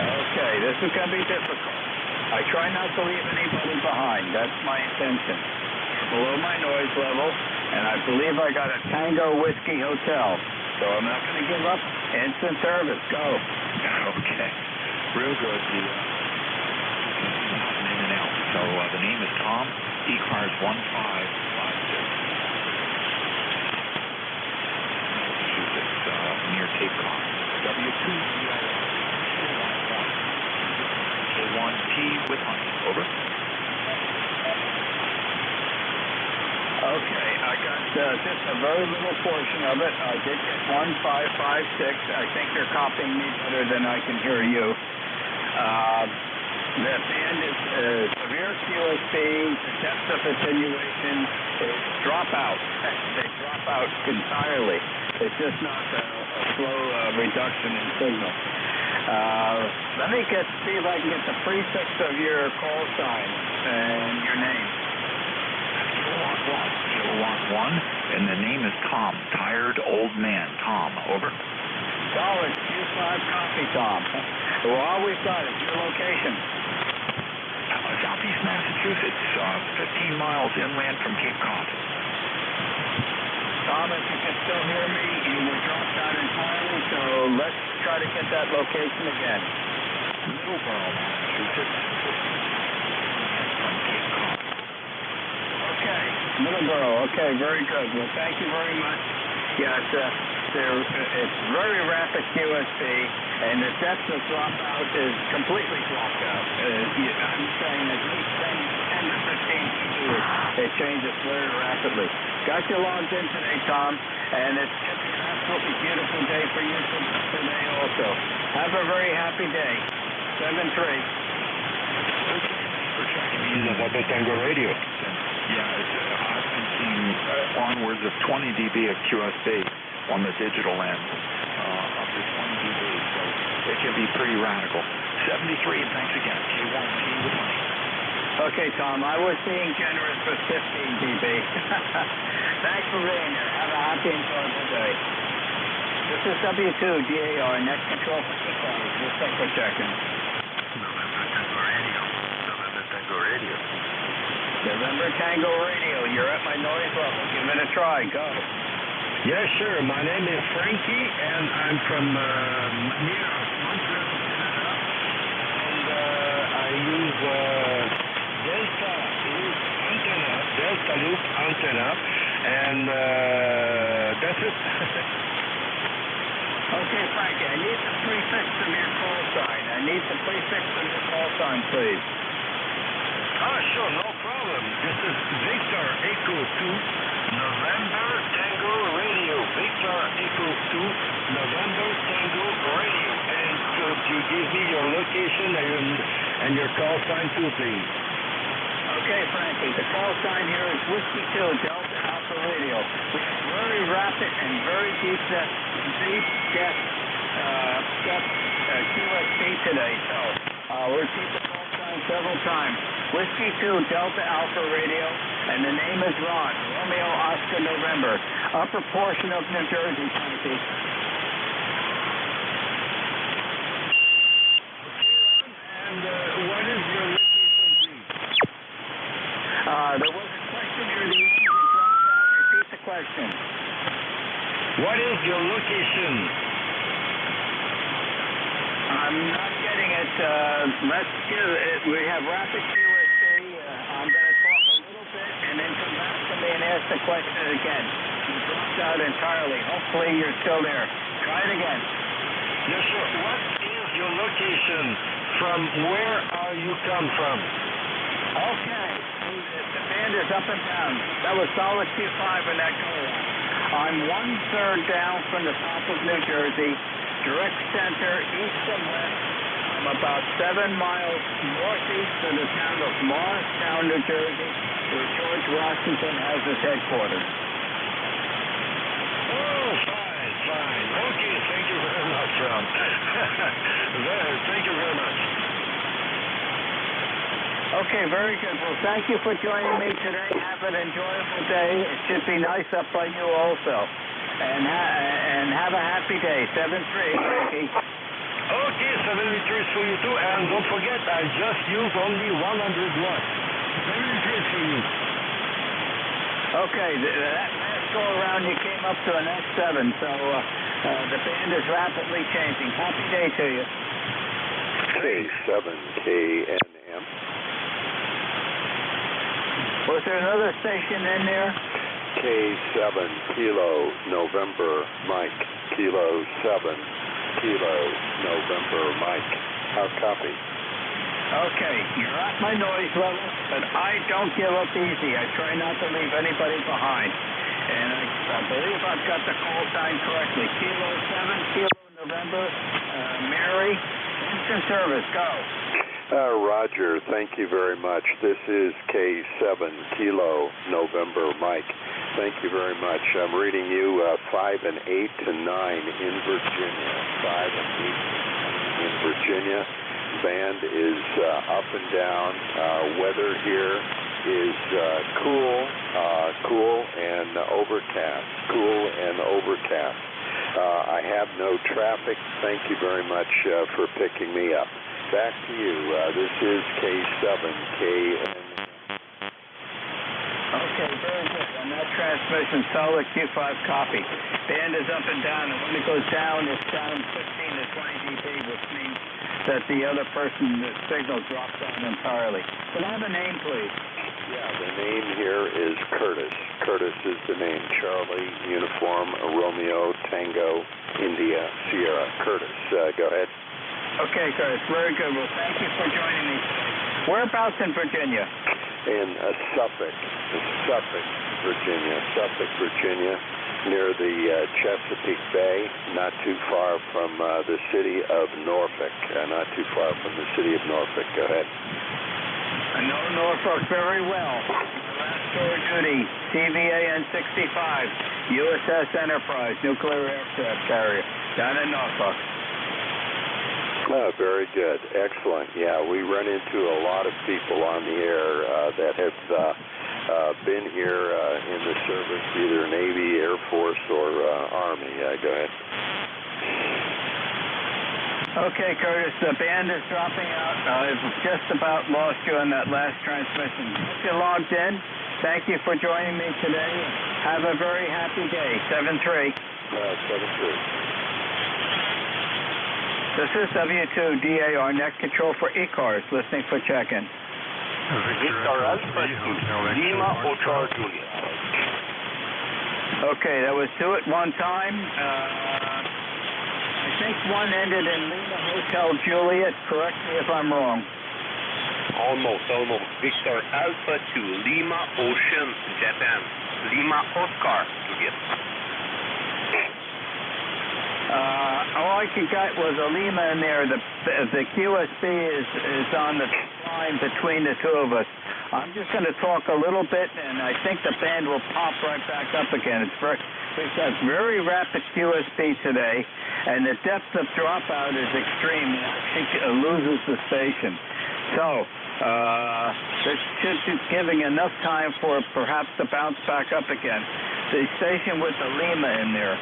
Okay, this is going to be difficult. I try not to leave anybody behind. That's my intention. Below my noise level, and I believe I got a Tango Whiskey Hotel. So I'm not going to give up. Instant service. Go. Okay. Real good. In and out. So the name is Tom. ECARS 1556. Massachusetts, near Cape Cod. W2US Studio. K1T with Honey. Over. Okay, I got just a very little portion of it. I did get 1556. I think you're copying me better than I can hear you. The band is severe QSB. The depth of attenuation is drop out. They drop out entirely. It's just not a slow reduction in signal. Let me see if I can get the prefix of your call sign and your name. Kilowatt 1, and the name is Tom. Tired Old Man. Tom. Over. Solid. Q5 copy, Tom. Well, all we've got is your location. Southeast Massachusetts, 15 miles inland from Cape Cod. Tom, if you can still hear me, you were dropped out entirely, so let's try to get that location again. Middleborough, Massachusetts, from Cape Cod. Okay, Middleborough. Okay, very good. Well, thank you very much. Yes, it's very rapid QSB, and the depth of dropout is completely dropped out. I'm saying at least 10 to 15 dB. It changes very rapidly. Got you logged in today, Tom, and it's going to be an absolutely beautiful day for you today also. Have a very happy day. 7-3. For checking me in on the Tango radio. Yeah, I've been seeing onwards of 20 dB of QSB on the digital end, up to 20 dB, so it can be pretty radical. 73, and thanks again. K1T with Honey. Okay, Tom, I was being generous with 15 dB. Thanks for being here. Have a happy and enjoyable day. This is W2DAR, next control for ECARS. Just thanks for checking. November Tango Radio, you're at my noise level. Give it a try. Go. Yes, sir. My name is Frankie, and I'm from near Montreal, Canada. And I use Delta Loop antenna, and that's it. Okay, Frankie, I need the prefix of your call sign. I need the prefix of your call sign, please. Sure, no problem. This is Victor Echo 2, November Tango Radio. Victor Echo 2, November Tango Radio. And could you give me your location and your call sign too, please? Okay, Frankie, the call sign here is Whiskey 2, Delta Alpha Radio. We have very rapid and very deep depth QSB today, so we'll repeat the call sign several times. Whiskey 2, Delta Alpha Radio, and the name is Ron, Romeo Oscar November, upper portion of New Jersey County. And what is your location, please? There was a question near the end. It dropped out. Repeat the question. What is your location? I'm not getting it. Let's give it. We have Rapid QSC. I'm going to talk a little bit and then come back to me and ask the question again. You dropped out entirely. Hopefully you're still there. Try it again. Yes, sir. What is your location? From where are you come from? Okay. The band is up and down. That was solid Q5 in that go-around. I'm 1/3 down from the top of New Jersey, direct center, east and west. I'm about 7 miles northeast of the town of Morristown, New Jersey, where George Washington has his headquarters. Oh, fine. Okay, thank you very much, Ron. Thank you very much. Okay, very good. Well, thank you for joining me today. Have an enjoyable day. It should be nice up by you also. And have a happy day. 7-3, Frankie. Okay, 73 for you too. And don't forget, I just used only 100 watts. 73 for you. Okay, that last go around you came up to an S7, so the band is rapidly changing. Happy day to you. K7KNM. Was there another station in there? K7 Kilo November Mike. Kilo 7 Kilo November Mike. How copy? Okay, you're at my noise level, but I don't give up easy. I try not to leave anybody behind. And I believe I've got the call sign correctly. Kilo 7 Kilo November, Mary, instant service, go. Roger, thank you very much. This is K7 Kilo November Mike. Thank you very much. I'm reading you 5 and 8 to 9 in Virginia. 5 and 8 in Virginia. Band is up and down. Weather here is cool and overcast. Cool and overcast. I have no traffic. Thank you very much for picking me up. Back to you. This is K7KN. Okay, very good. On that transmission, solid Q5 copy. Band is up and down, and when it goes down, it's down 15 to 20 dB, which means that the other person's signal drops out entirely. Can I have a name, please? Yeah, the name here is Curtis. Curtis is the name. Charlie, Uniform, Romeo, Tango, India, Sierra. Curtis, go ahead. Okay, Curtis, very good. Well, thank you for joining me today. Whereabouts in Virginia? In Suffolk, Virginia, near the Chesapeake Bay, not too far from the city of Norfolk. Go ahead. I know Norfolk very well. Last tour duty, TVA N65, USS Enterprise, nuclear aircraft carrier, down in Norfolk. Very good. Excellent. Yeah, we run into a lot of people on the air that have been here in the service, either Navy, Air Force, or Army. Go ahead. Okay, Curtis, the band is dropping out. I've just about lost you on that last transmission. If you logged in, thank you for joining me today. Have a very happy day. 7-3. 7-3. This is W2DAR net control for ECARS, listening for check-in. Victor Alpha 2, Lima Hotel Juliet. Okay, that was 2 at one time. I think one ended in Lima Hotel Juliet. Correct me if I'm wrong. Almost. Victor Alpha 2, Lima Ocean Japan. Lima Oscar Juliet. All I could get was a Lima in there. The QSB is on the line between the two of us. I'm just going to talk a little bit, and I think the band will pop right back up again. We've got very rapid QSB today, and the depth of dropout is extreme. It actually loses the station. So This should be giving enough time for it perhaps to bounce back up again. The station with the Lima in there.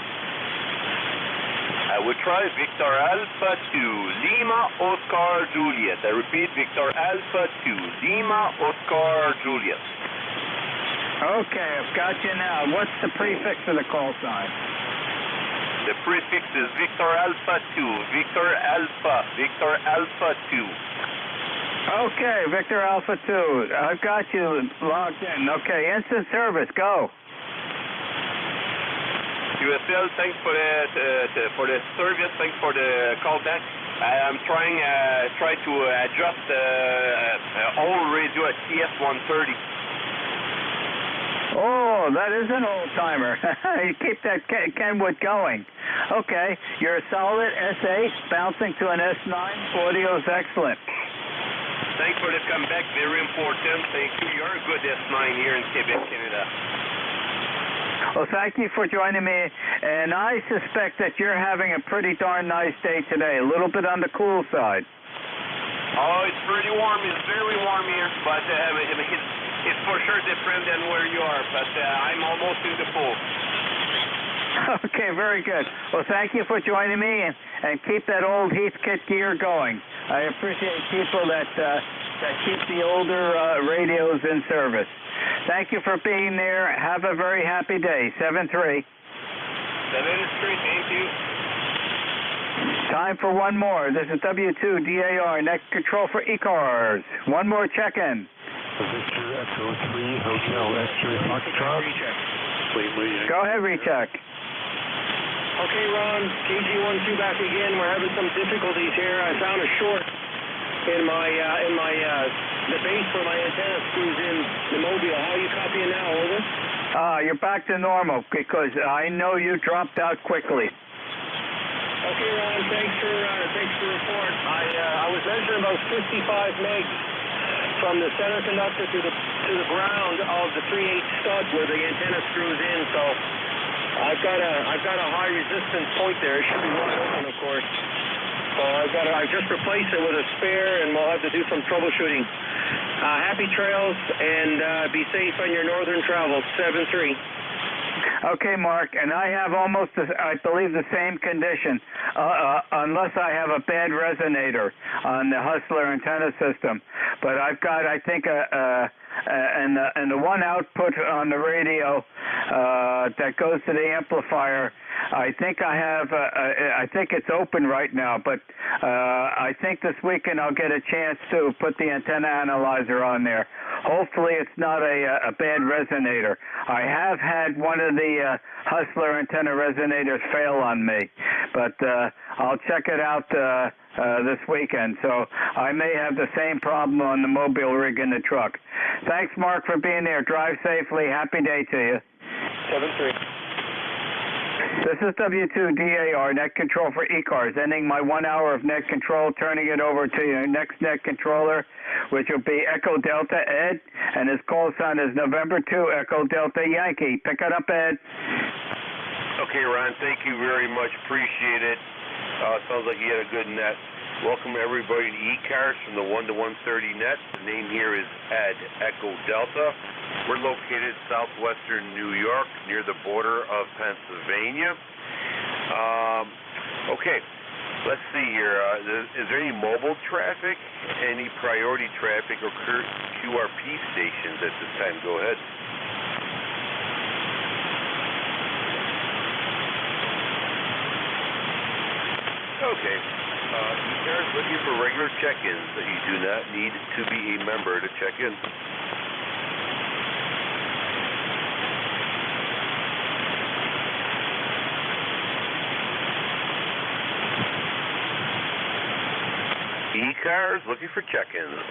I will try Victor Alpha 2, Lima Oscar Juliet. I repeat, Victor Alpha 2, Lima Oscar Juliet. Okay, I've got you now. What's the prefix of the call sign? The prefix is Victor Alpha 2, Victor Alpha 2. Okay, Victor Alpha 2. I've got you logged in. Okay, instant service, go. QSL, thanks for the service, thanks for the callback. I'm trying to adjust old radio at TS130. Oh, that is an old timer. You keep that Kenwood going. Okay, you're a solid S8 bouncing to an S9. Audio's excellent. Thanks for the comeback, very important. Thank you. You're a good S9 here in Quebec, Canada. Well, thank you for joining me, and I suspect that you're having a pretty darn nice day today, a little bit on the cool side. Oh, it's pretty warm. It's very warm here, but it's for sure different than where you are, but I'm almost in the pool. Okay, very good. Well, thank you for joining me, and keep that old Heathkit gear going. I appreciate people that keep the older radios in service. Thank you for being there. Have a very happy day. 7-3. 7-3, thank you. Time for one more. This is W2DAR, net control for ECARS. One more check-in. Victor Echo 3, Hotel X-ray Foxtrot. Go ahead, recheck. Okay, Ron, KG12 back again. We're having some difficulties here. I found a short in the base where my antenna screws in the mobile. How are you copying now? Over. You're back to normal because I know you dropped out quickly. Okay, Ron, thanks for the report. I was measuring about 55 megs from the center conductor to the ground of the 3/8 stud where the antenna screws in. So I've got a high resistance point there. It should be wide open, of course. So I've just replaced it with a spare, and we'll have to do some troubleshooting. Happy trails, and be safe on your northern travels. 7-3. Okay, Mark, and I have almost, I believe, the same condition, unless I have a bad resonator on the Hustler antenna system. But I've got, I think, and the one output on the radio that goes to the amplifier. I think I think it's open right now, but I think this weekend I'll get a chance to put the antenna analyzer on there. Hopefully it's not a bad resonator. I have had one of the Hustler antenna resonators fail on me, but I'll check it out this weekend. So I may have the same problem on the mobile rig in the truck. Thanks, Mark, for being there. Drive safely. Happy day to you. 7-3. This is W2DAR, net control for ECARS, ending my 1 hour of net control, turning it over to your next net controller, which will be Echo Delta Ed, and his call sign is November 2, Echo Delta Yankee. Pick it up, Ed. Okay, Ron, thank you very much. Appreciate it. Sounds like you had a good net. Welcome everybody to ECARS from the 1 to 130 net. The name here is Ed, Echo Delta. We're located southwestern New York, near the border of Pennsylvania. Okay, let's see here. Is there any mobile traffic, any priority traffic, or QRP stations at this time? Go ahead. Okay. ECARS looking for regular check-ins that you do not need to be a member to check in. ECARS looking for check-ins.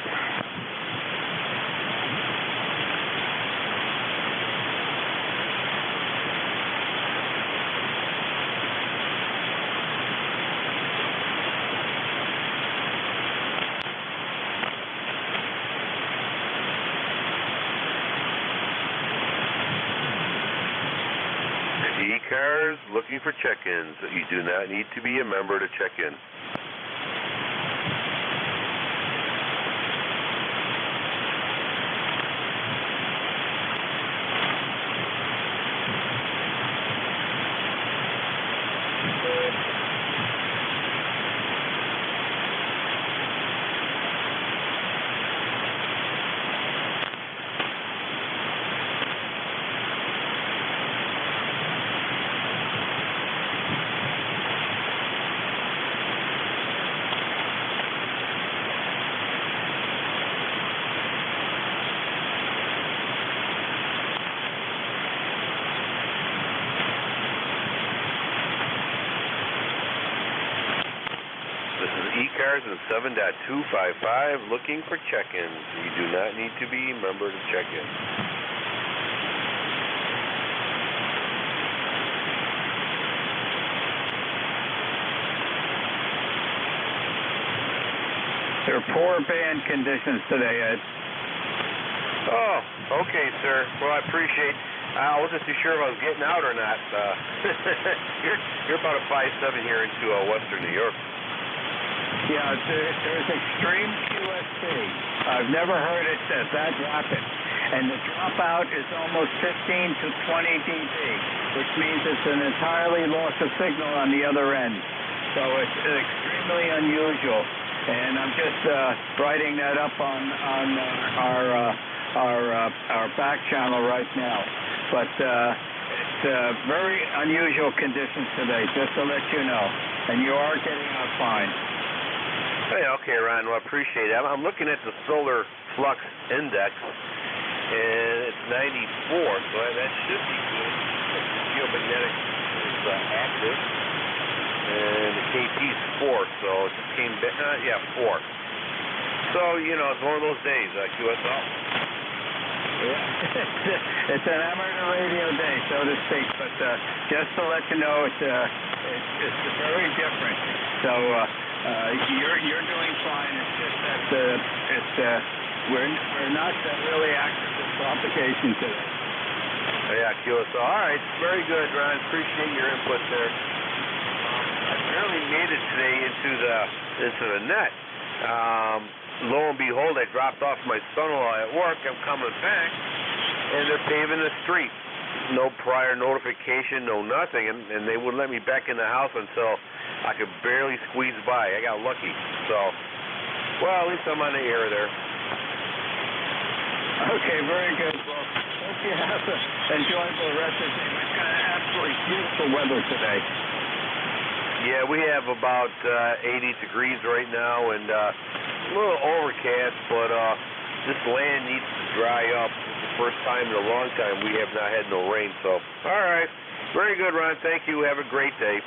ECARS looking for check-ins. You do not need to be a member to check in. ECARS and 7.255 looking for check-ins. You do not need to be a member to check in. There are poor band conditions today, Ed. Oh, okay, sir. Well, I appreciate. I wasn't too sure if I was getting out or not. You're about a 5.7 here into Western New York. Yeah, there's extreme QSC. I've never heard it that rapid. And the dropout is almost 15 to 20 dB, which means it's an entirely loss of signal on the other end. So it's extremely unusual. And I'm just writing that up on our back channel right now. But it's very unusual conditions today, just to let you know. And you are getting out fine. Hey, okay, Ron. Well, I appreciate it. I'm looking at the solar flux index, and it's 94, so that should be good. The geomagnetic is active. And the KP's 4, so it just came back. 4. So, it's one of those days, QSL. Yeah, it's an amateur radio day, so to speak. But just to let you know, it's very different. So you're doing fine. It's just that we're not really active in propagation today. Yeah, QSL. All right, very good, Ron. Appreciate your input there. I barely made it today into the net. Lo and behold, I dropped off my son-in-law at work. I'm coming back, and they're paving the street. No prior notification, no nothing, and they wouldn't let me back in the house until I could barely squeeze by. I got lucky. So, well, at least I'm on the air there. Okay, very good. Well, hope you have an enjoyable rest of the day. We've got absolutely beautiful weather today. Yeah, we have about 80 degrees right now, and a little overcast, but this land needs to dry up. It's the first time in a long time we have not had no rain, so. All right. Very good, Ron. Thank you. Have a great day.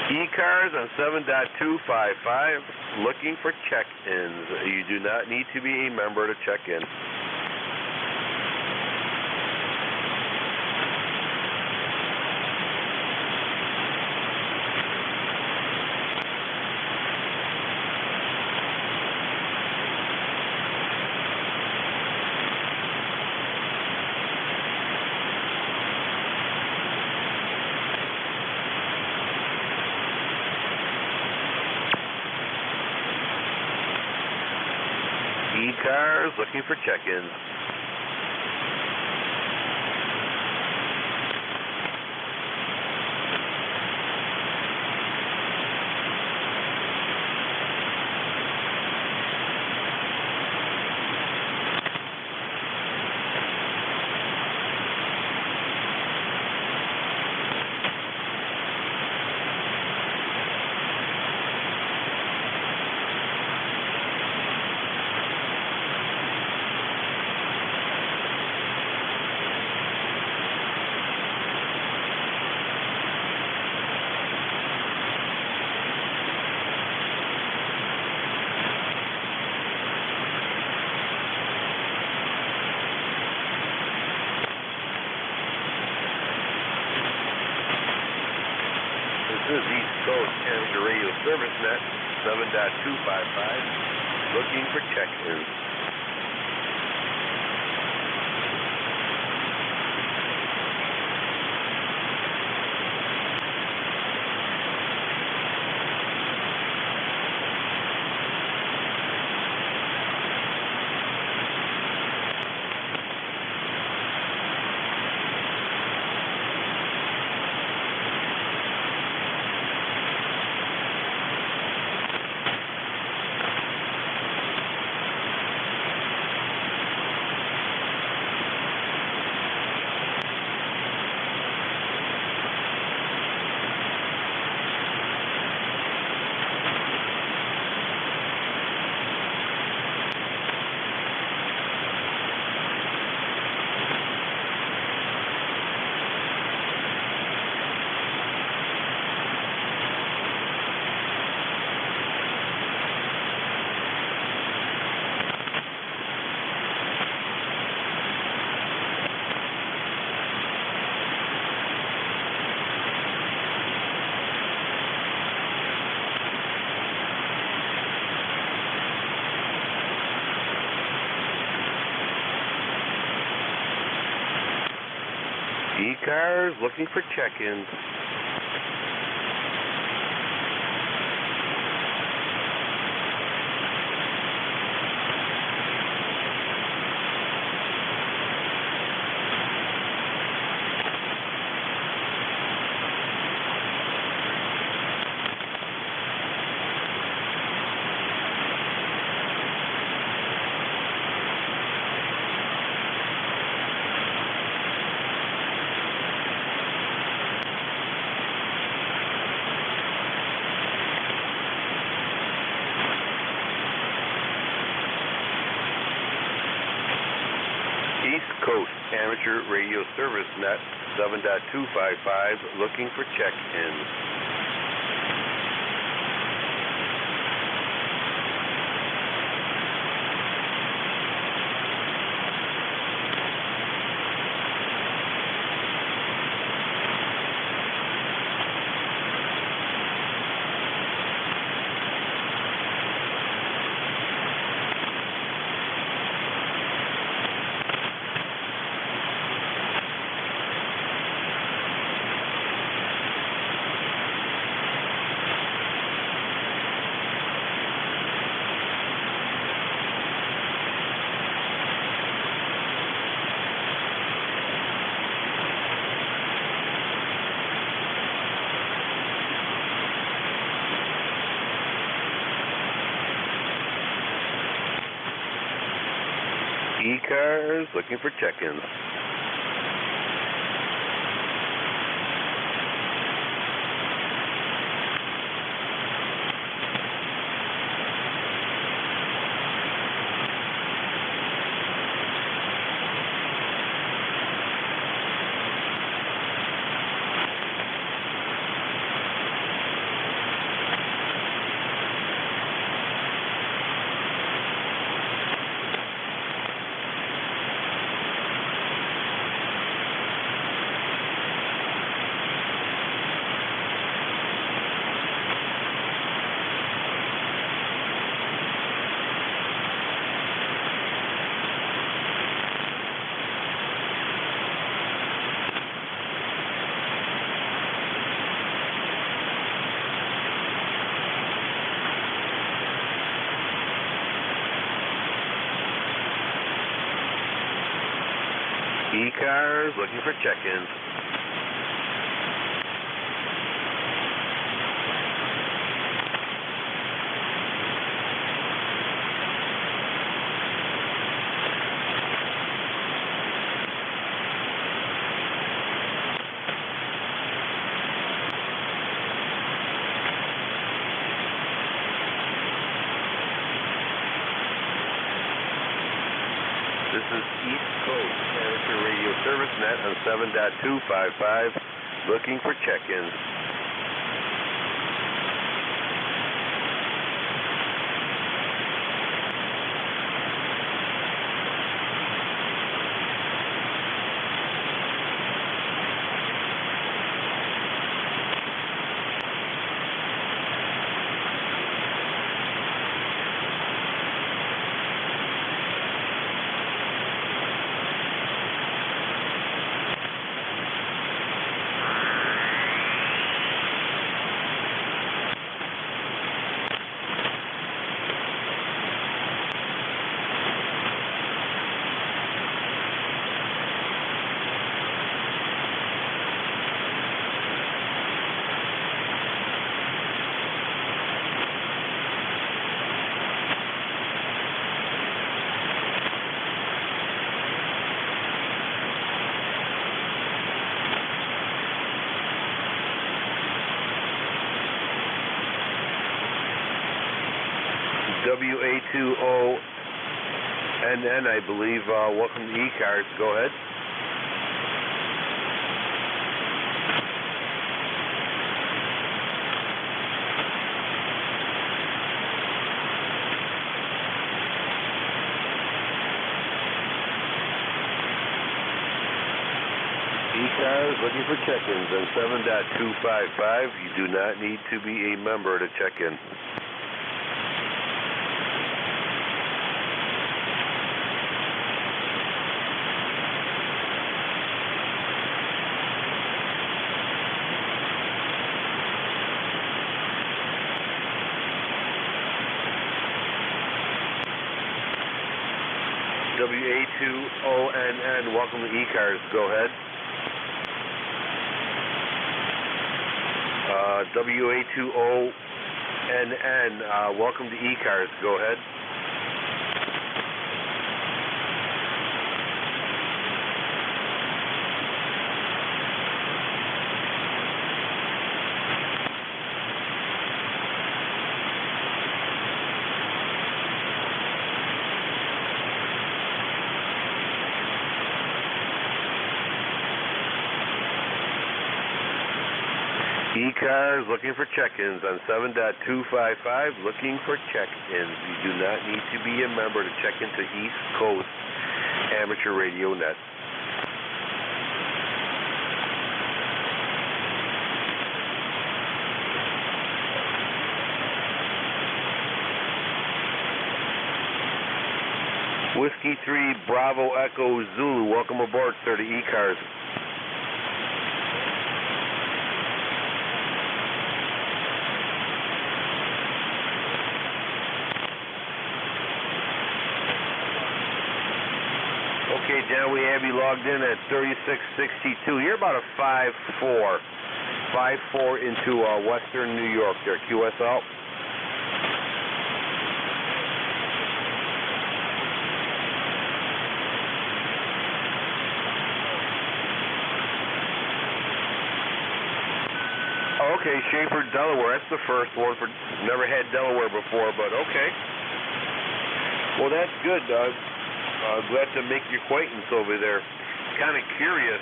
ECARS on 7.255, looking for check-ins. You do not need to be a member to check in. ECARS looking for check-ins. This is East Coast Amateur Radio Service Net 7.255, looking for check-ins. ECARS looking for check-ins. East Coast Amateur Radio Service Net 7.255 looking for check-ins. ECARS looking for check-ins. ECARS looking for check-ins. This is East Coast Amateur Radio Service Net on 7.255, looking for check-ins. WA2ONN, I believe. Welcome to ECARS. Go ahead. ECARS looking for check-ins on 7.255. You do not need to be a member to check in. WA2ONN, welcome to ECARS. Go ahead. WA2ONN, welcome to ECARS. Go ahead. ECARS looking for check-ins on 7.255, looking for check-ins. You do not need to be a member to check into East Coast Amateur Radio Net. Whiskey 3 Bravo Echo Zulu, welcome aboard, sir, to ECARS. Okay, John, we have you logged in at 3662. You're about a 5'4". 5'4" into Western New York there, QSL. Okay, Schaefer, Delaware. That's the first one. Never had Delaware before, but okay. Well, that's good, Doug. Glad to make your acquaintance over there. Kind of curious,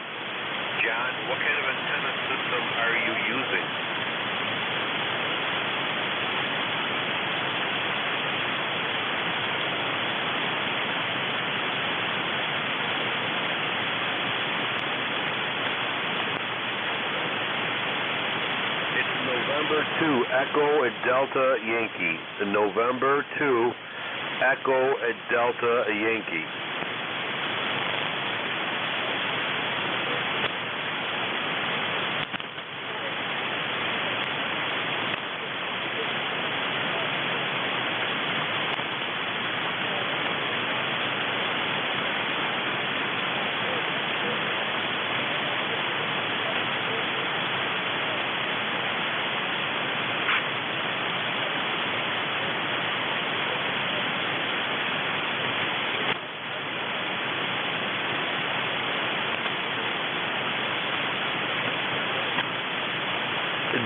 John, what kind of antenna system are you using? It's November 2, Echo at Delta Yankee. November 2, Echo at Delta Yankee.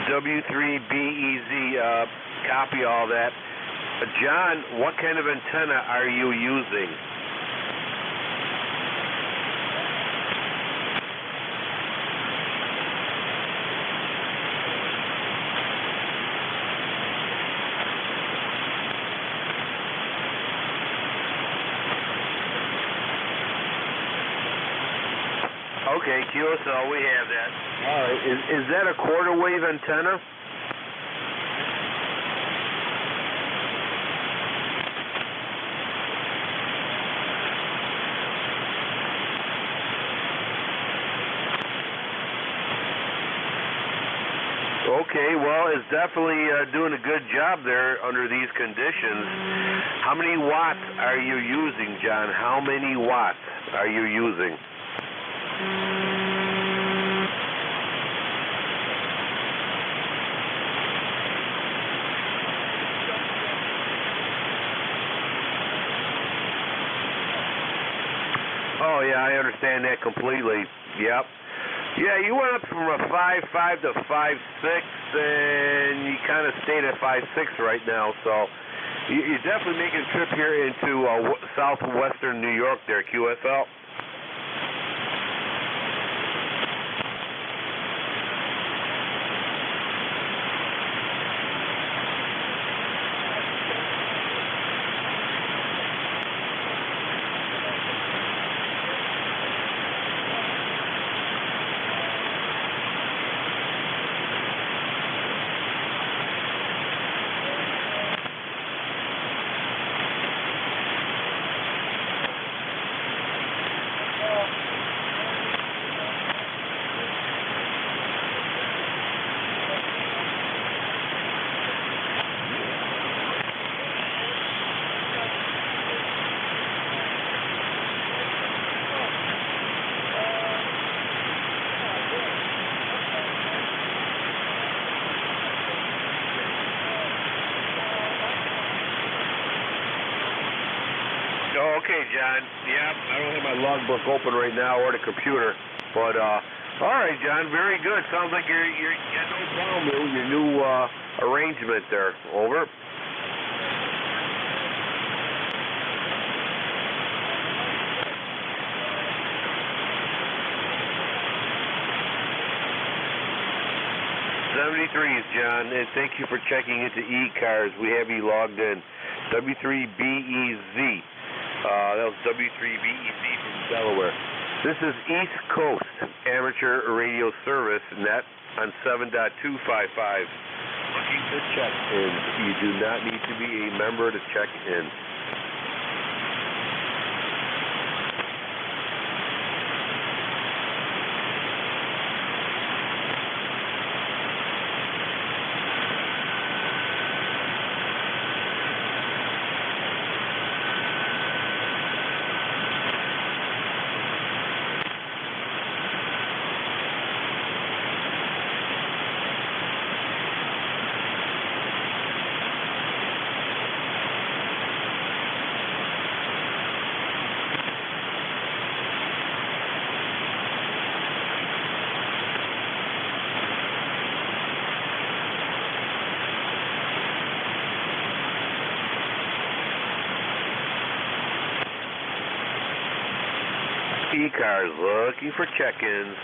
W3BEZ, copy all that. John, what kind of antenna are you using? Okay, QSL, we have that. All right. Is that a quarter wave antenna? Okay, well, it's definitely doing a good job there under these conditions. How many watts are you using, John? How many watts are you using? Oh, yeah, I understand that completely. Yep. Yeah, you went up from a 5'5" to 5'6", and you kind of stayed at 5'6" right now, so you're definitely making a trip here into southwestern New York there, QSL. Okay, John. Yep, I don't have my logbook open right now or the computer, but all right, John. Very good. Sounds like you got no problem with your new arrangement there. Over. '73s, John, and thank you for checking into ECARS. We have you logged in. W3BEZ. That was W3BEZ from Delaware. This is East Coast Amateur Radio Service net on 7.255. Looking for check-ins. You do not need to be a member to check in. ECARS looking for check-ins.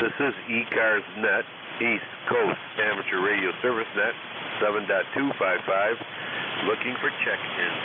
This is ECARS Net, East Coast Amateur Radio Service Net, 7.255, looking for check-ins.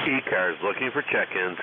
ECARS looking for check-ins.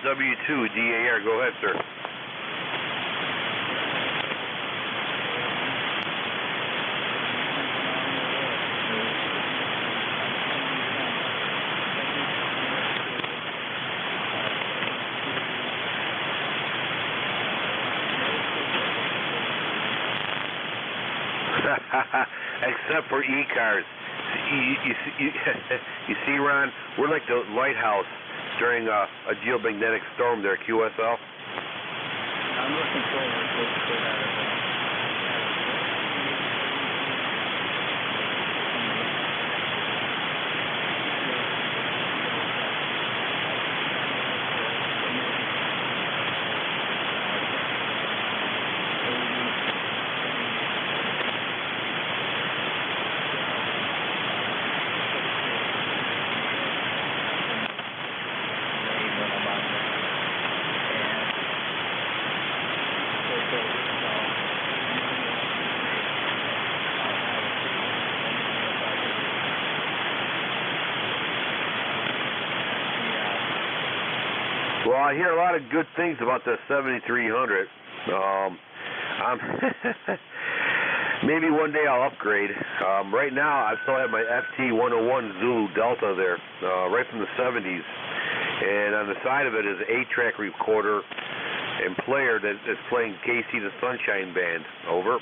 W2 DAR. Go ahead, sir. Except for ECARS. You see, Ron, we're like the lighthouse during a geomagnetic storm there, QSL. I'm looking forward to that as well. Well, I hear a lot of good things about the 7300. Maybe one day I'll upgrade. Right now, I still have my FT101 Zulu Delta there, right from the 70s. And on the side of it is an 8-track recorder and player that is playing KC the Sunshine Band. Over.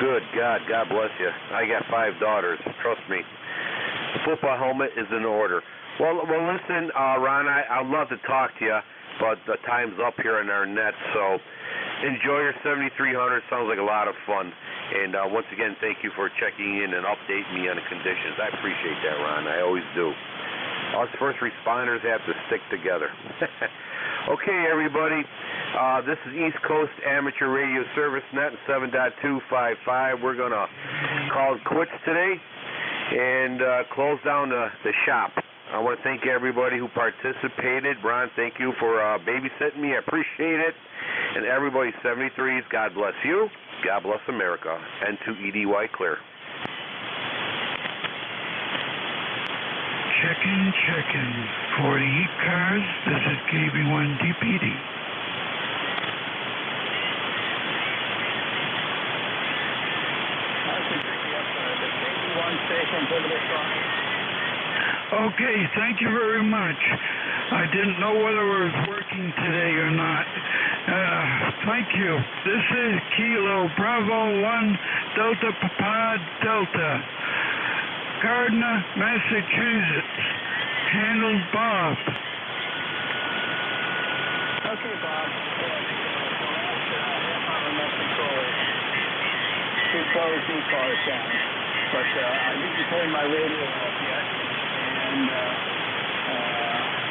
Good God, God bless you. I got 5 daughters. Trust me. The football helmet is in order. Well, listen, Ron, I'd love to talk to you, but the time's up here on our net, so enjoy your 7300. Sounds like a lot of fun. And once again, thank you for checking in and updating me on the conditions. I appreciate that, Ron. I always do. Us first responders have to stick together. Okay, everybody. This is East Coast Amateur Radio Service Net 7.255. We're going to call it quits today and close down the shop. I want to thank everybody who participated. Ron, thank you for babysitting me. I appreciate it. And everybody 73s, God bless you. God bless America. And to EDY clear. Check-in. For the ECARS, this is KB1DPD. Okay, thank you very much. I didn't know whether it was working today or not. Thank you. This is Kilo Bravo 1 Delta Papa Delta, Gardner, Massachusetts. Handled Bob. Okay, Bob. Too close ECARS down. But I didn't turn my radio off yet. And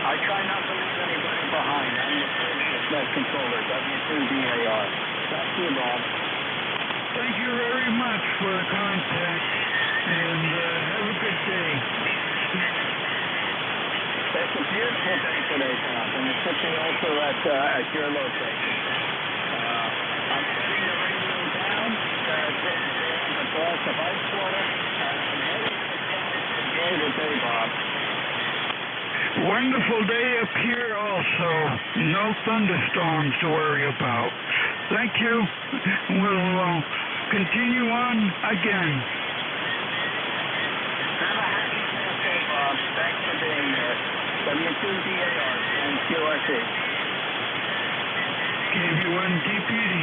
I try not to leave anybody behind. I'm the previous net controller, W2DAR. Back to you, Bob. Thank you very much for the contact, and have a good day. It's a beautiful day today, Tom, and it should be also at your location. I'm setting the radio down, taking a glass of ice water, and heading inside to enjoy the day, Bob. Wonderful day up here also. No thunderstorms to worry about. Thank you. We'll continue on again. Have a happy birthday, Bob. Thanks for being here. W2DAR and QRT. KV1 DPD.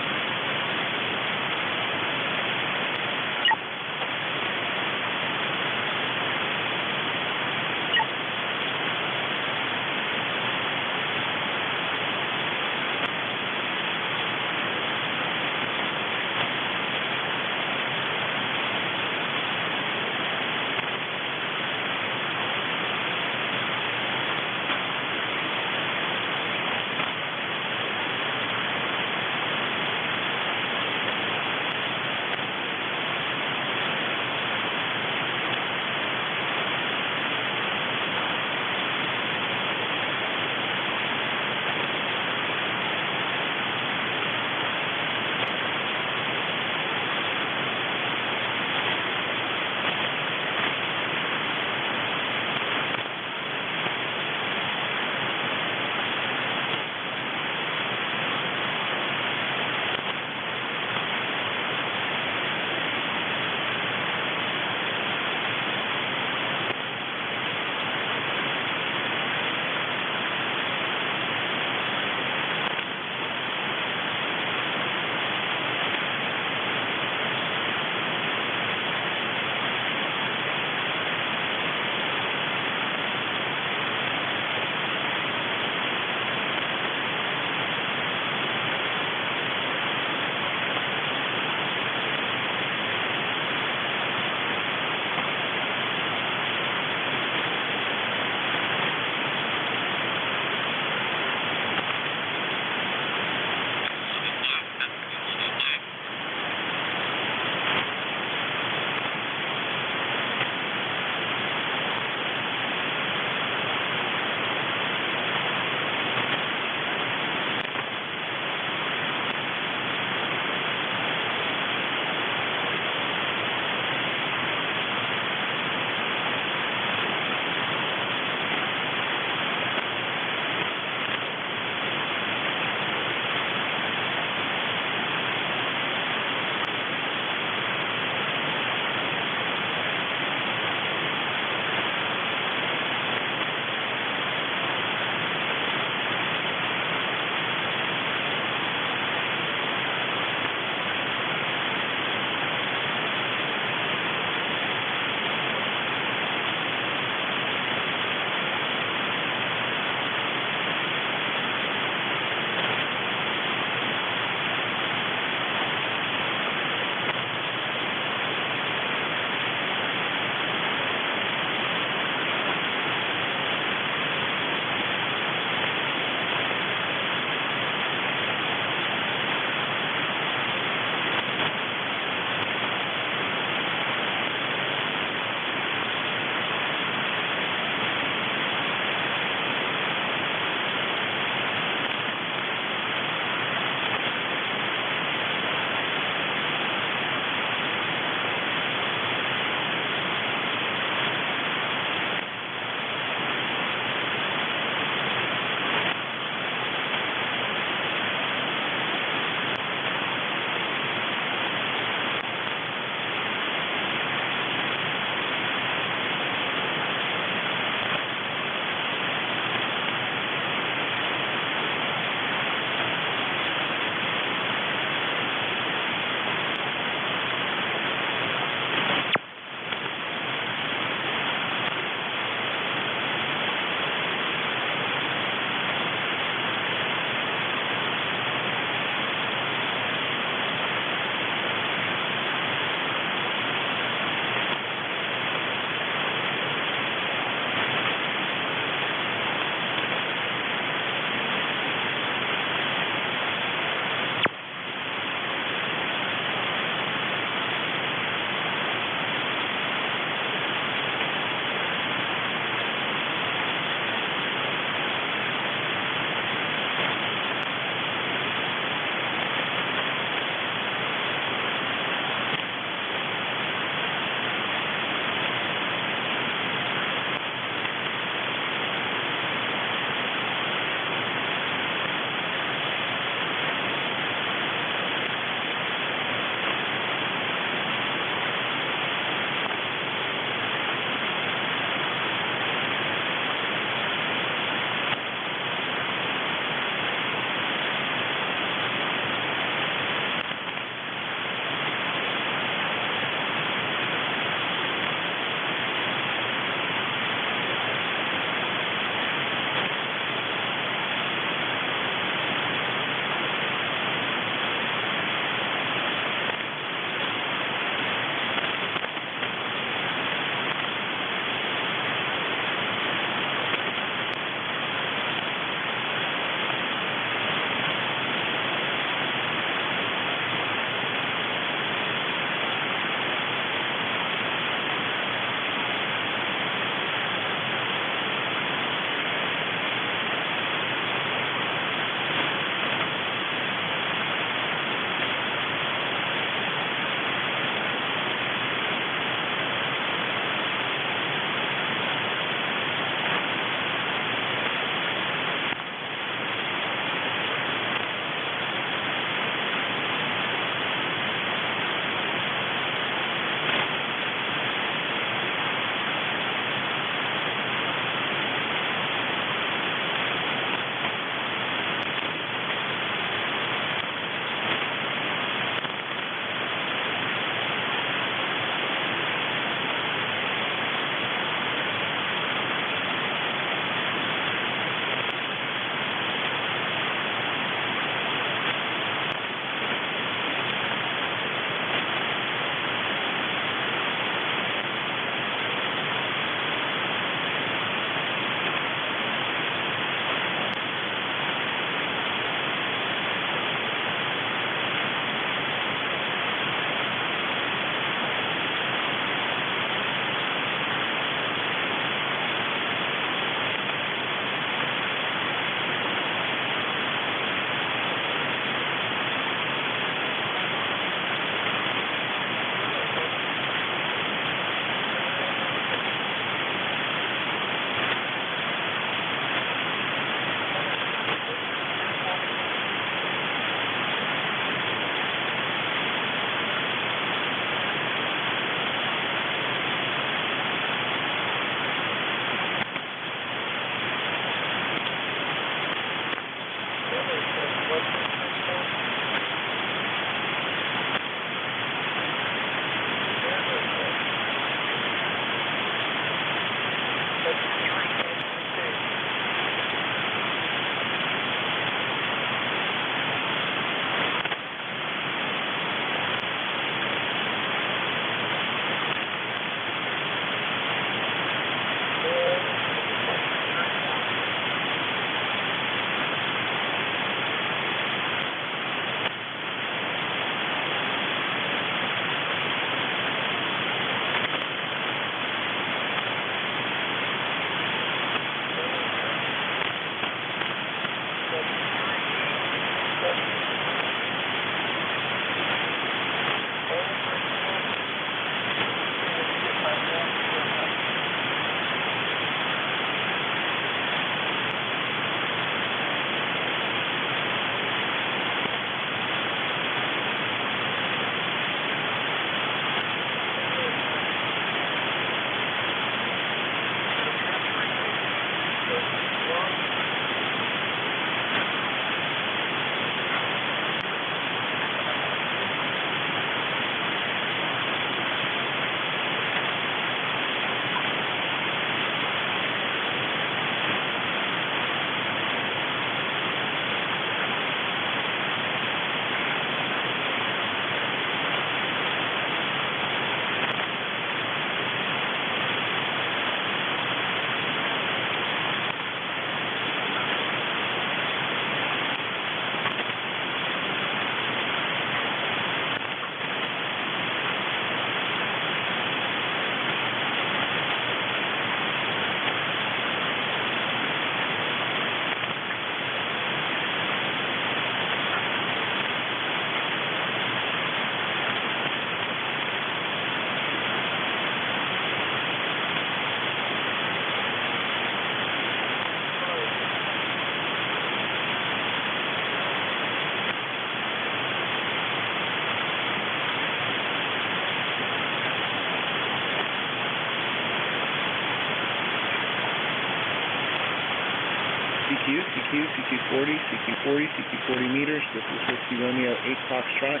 CQ40, CQ40 meters. This is Whiskey Romeo 8 Foxtrot.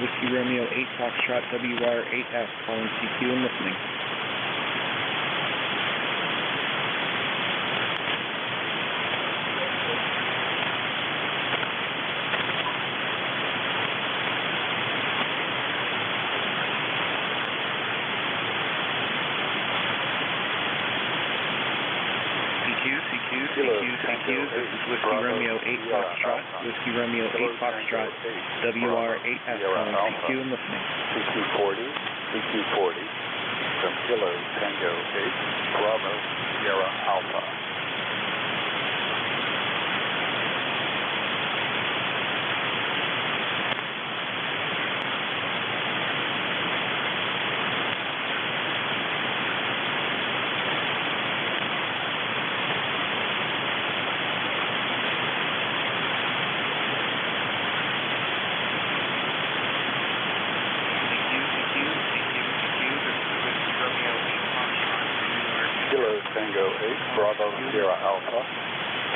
Whiskey Romeo 8 Foxtrot WR8F calling CQ and listening. CQ, this is Whiskey Romeo 8 Foxtrot, Whiskey Romeo 8 Foxtrot, WR8F calling CQ and listening. CQ40 from Kilo Tango 8, Bravo Sierra Alpha. Tango 8, Bravo Sierra Alpha.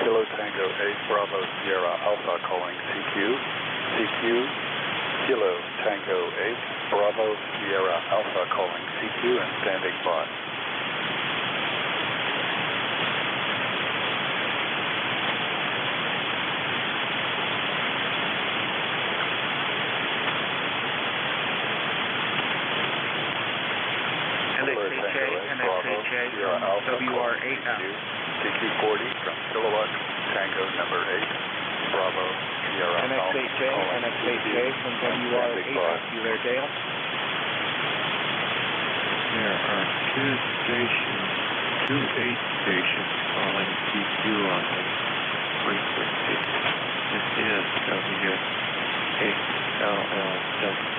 Kilo Tango 8, Bravo Sierra Alpha calling CQ. CQ, Kilo Tango 8, Bravo Sierra Alpha calling CQ and standing by. NXHA from WR8F. CQ40 from Kilowatt Tango number 8, Bravo Sierra Alpha. NXHA from WR8F. You there, Dale? There are two eight stations calling CQ on this frequency. This is W8LLW.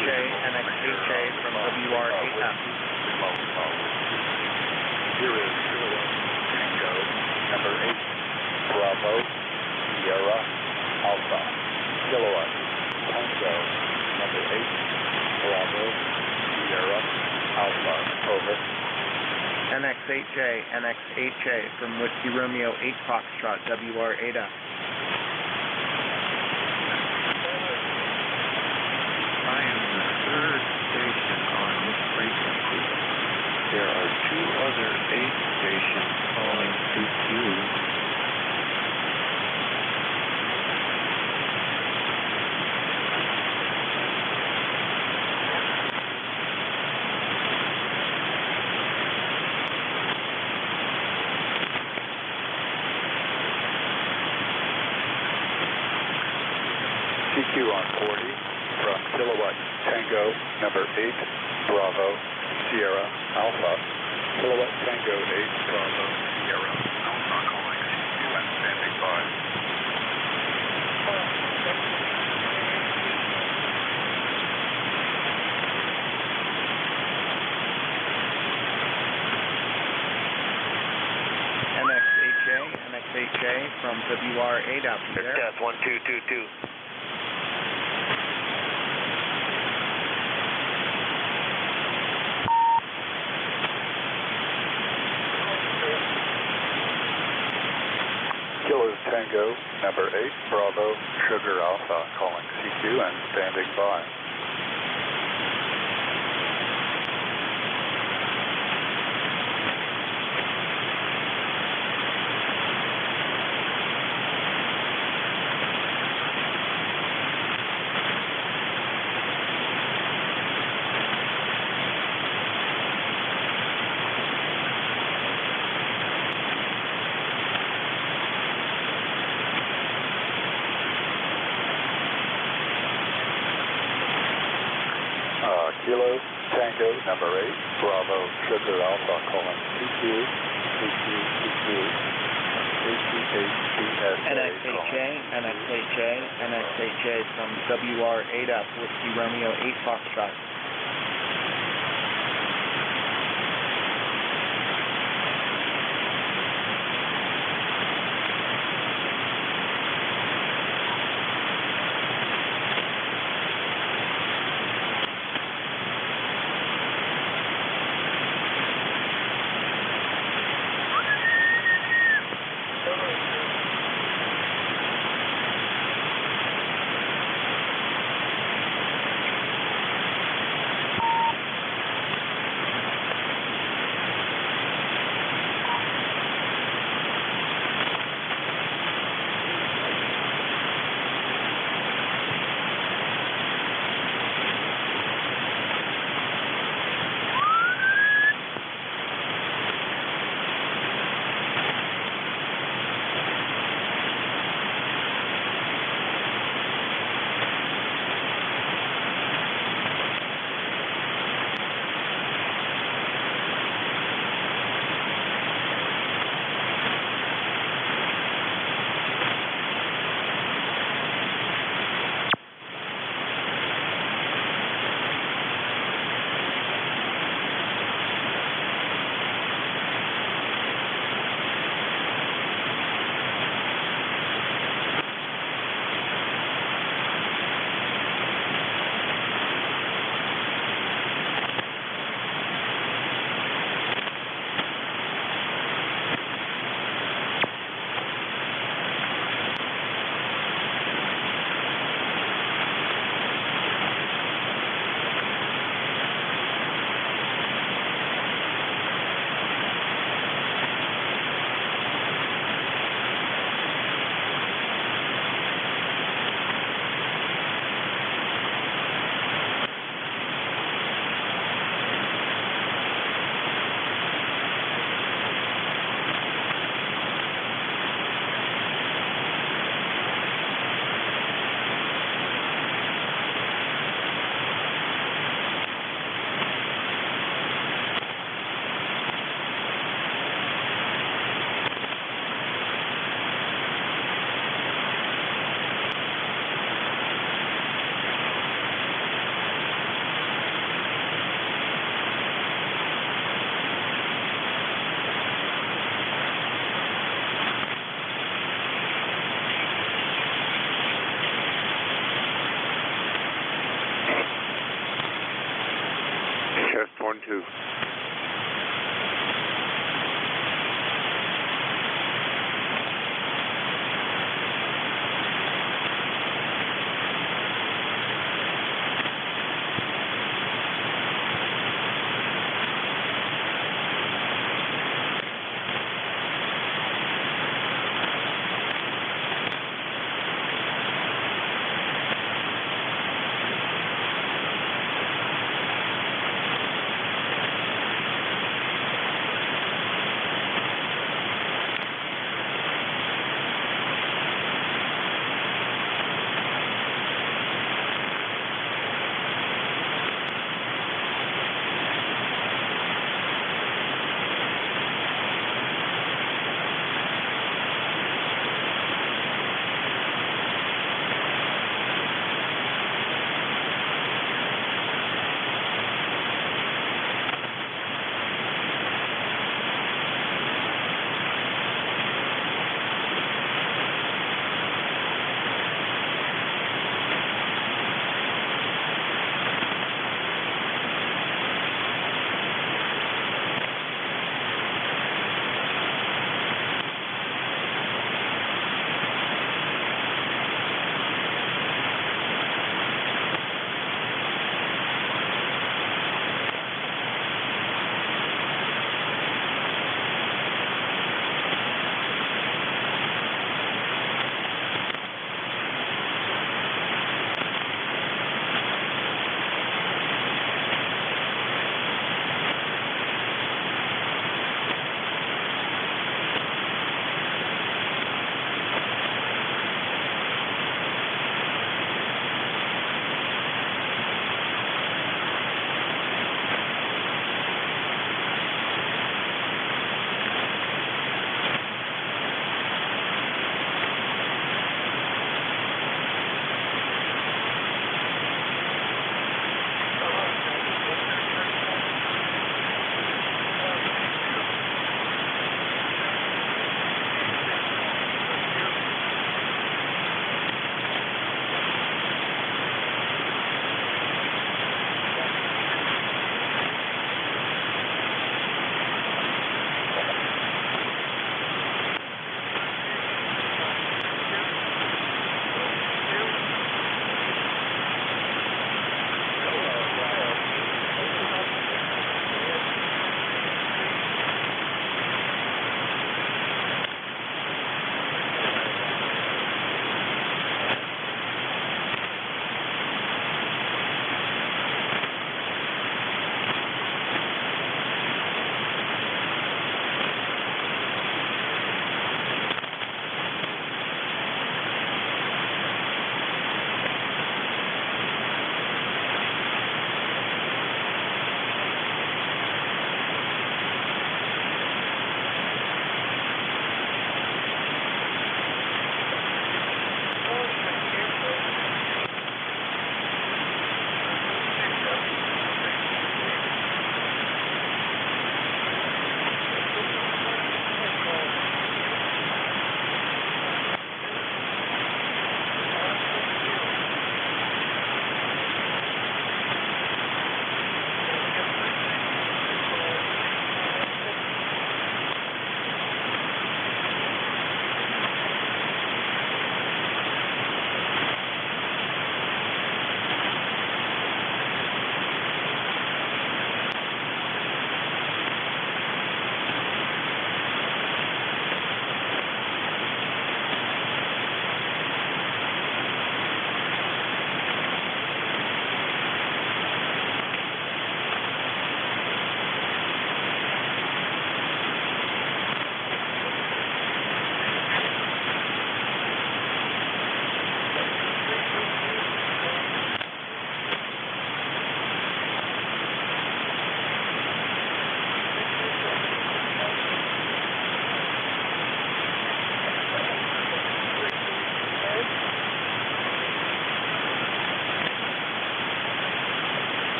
NXHA from WR8F. Here is Tango number 8, Bravo Sierra Alpha. Kilowatt Tango number 8, Bravo Sierra Alpha. Over. NXHA from Whiskey Romeo 8 Foxtrot, WR8F. I am the third station on this frequency. There are two other 8 stations calling CQ. CQ on 40 from Kilowatt Tango number 8, Bravo Sierra Alpha. Kilowatt Tango 8, Bravo Sierra Alpha calling CQ and standing by. NXHA from WR8F. Test 1222. Kilo Tango number 8, Bravo Sugar Alpha calling CQ and standing by. Kilo Tango number 8, Bravo Sugar Alpha calling CQ, NXHA from WR8F, Whiskey Romeo 8 Foxtrot. 1-2.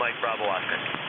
Mike Bravo Oscar.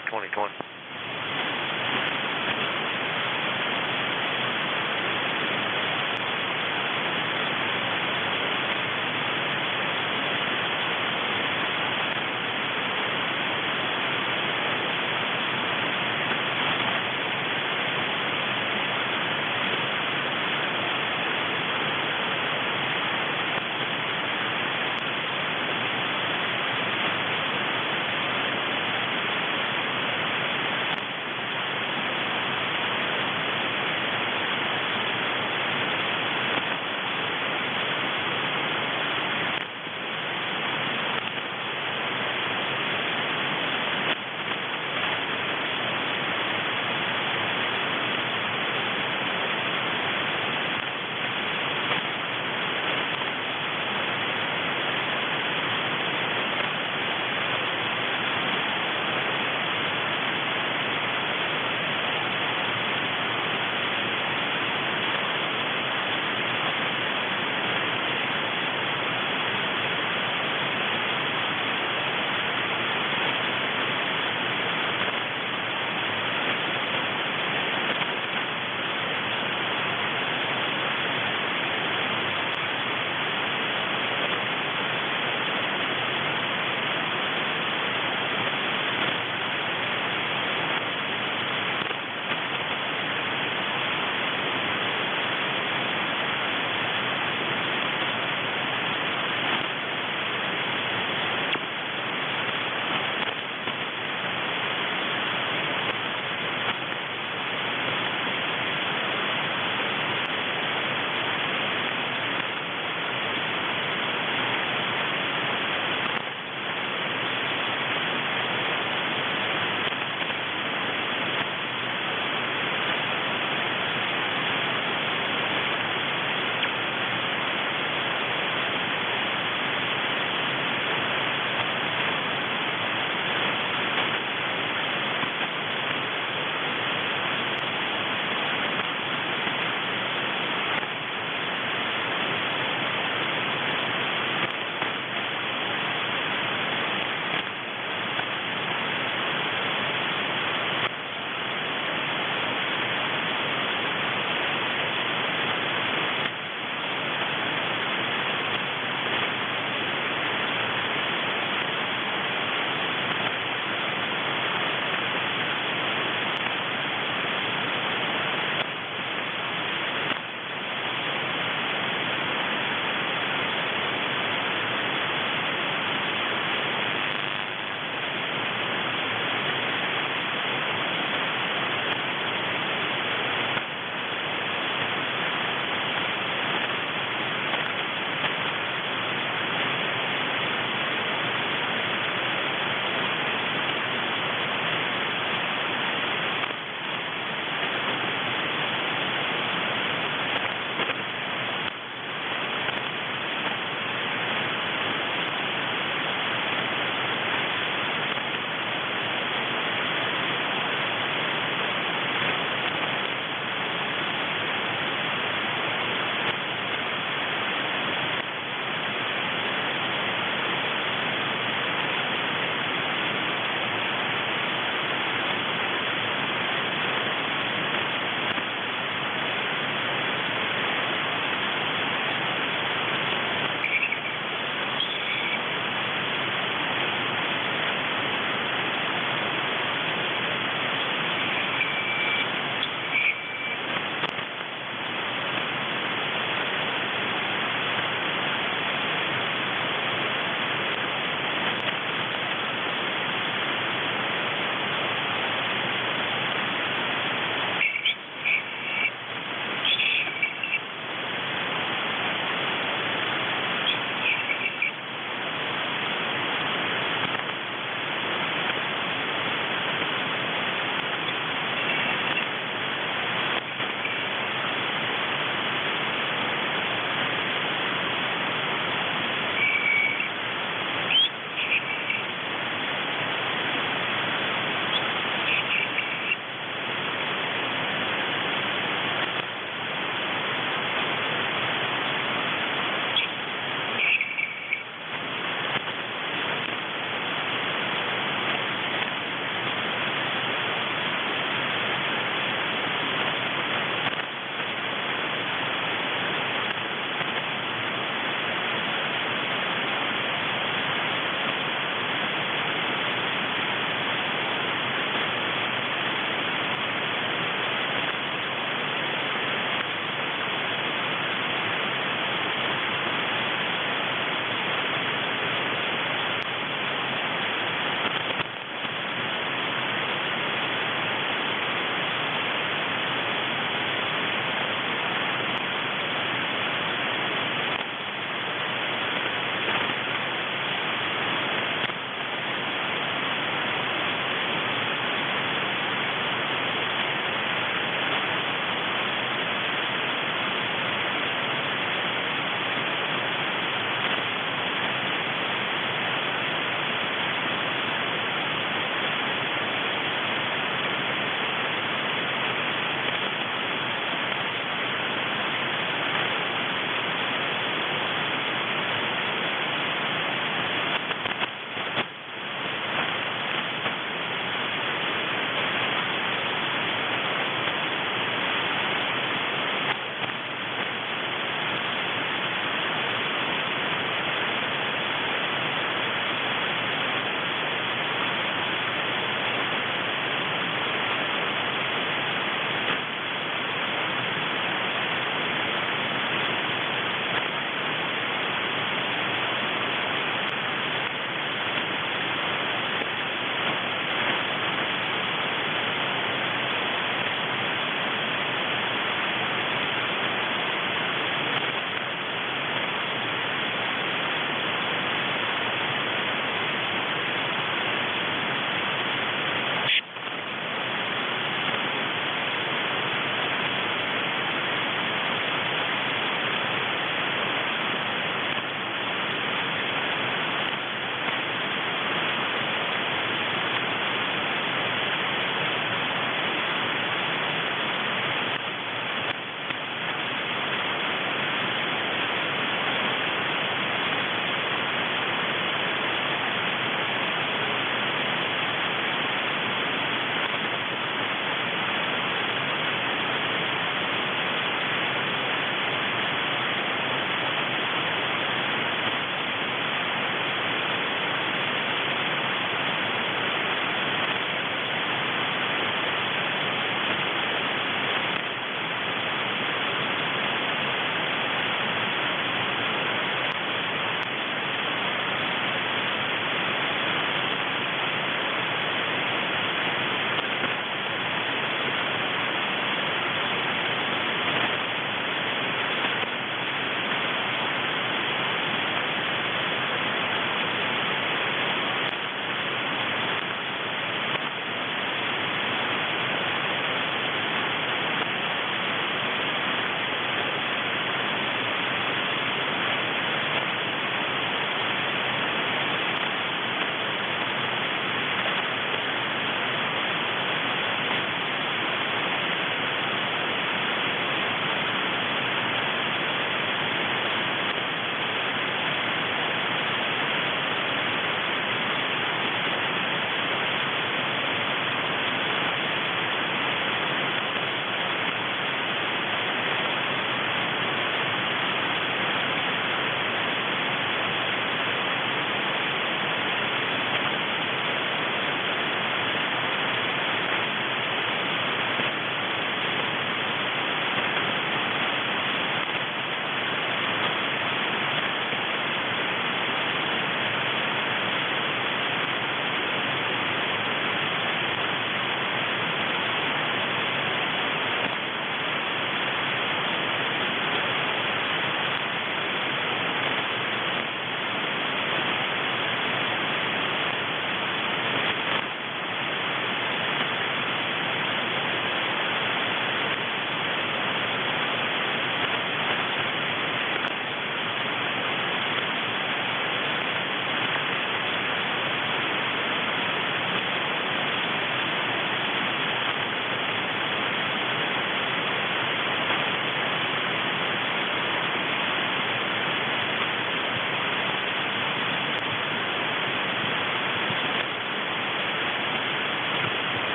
2020.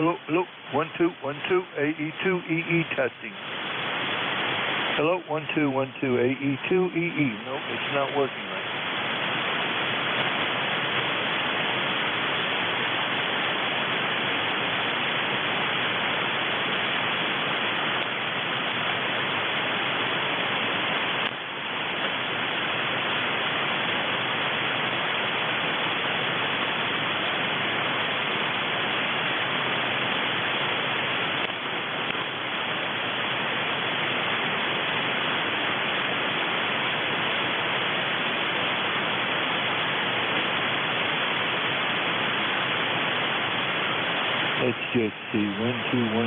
Hello, 1212 AE2EE testing. Hello, 1212 AE2EE. Nope, it's not working right. Let's just see, 1212.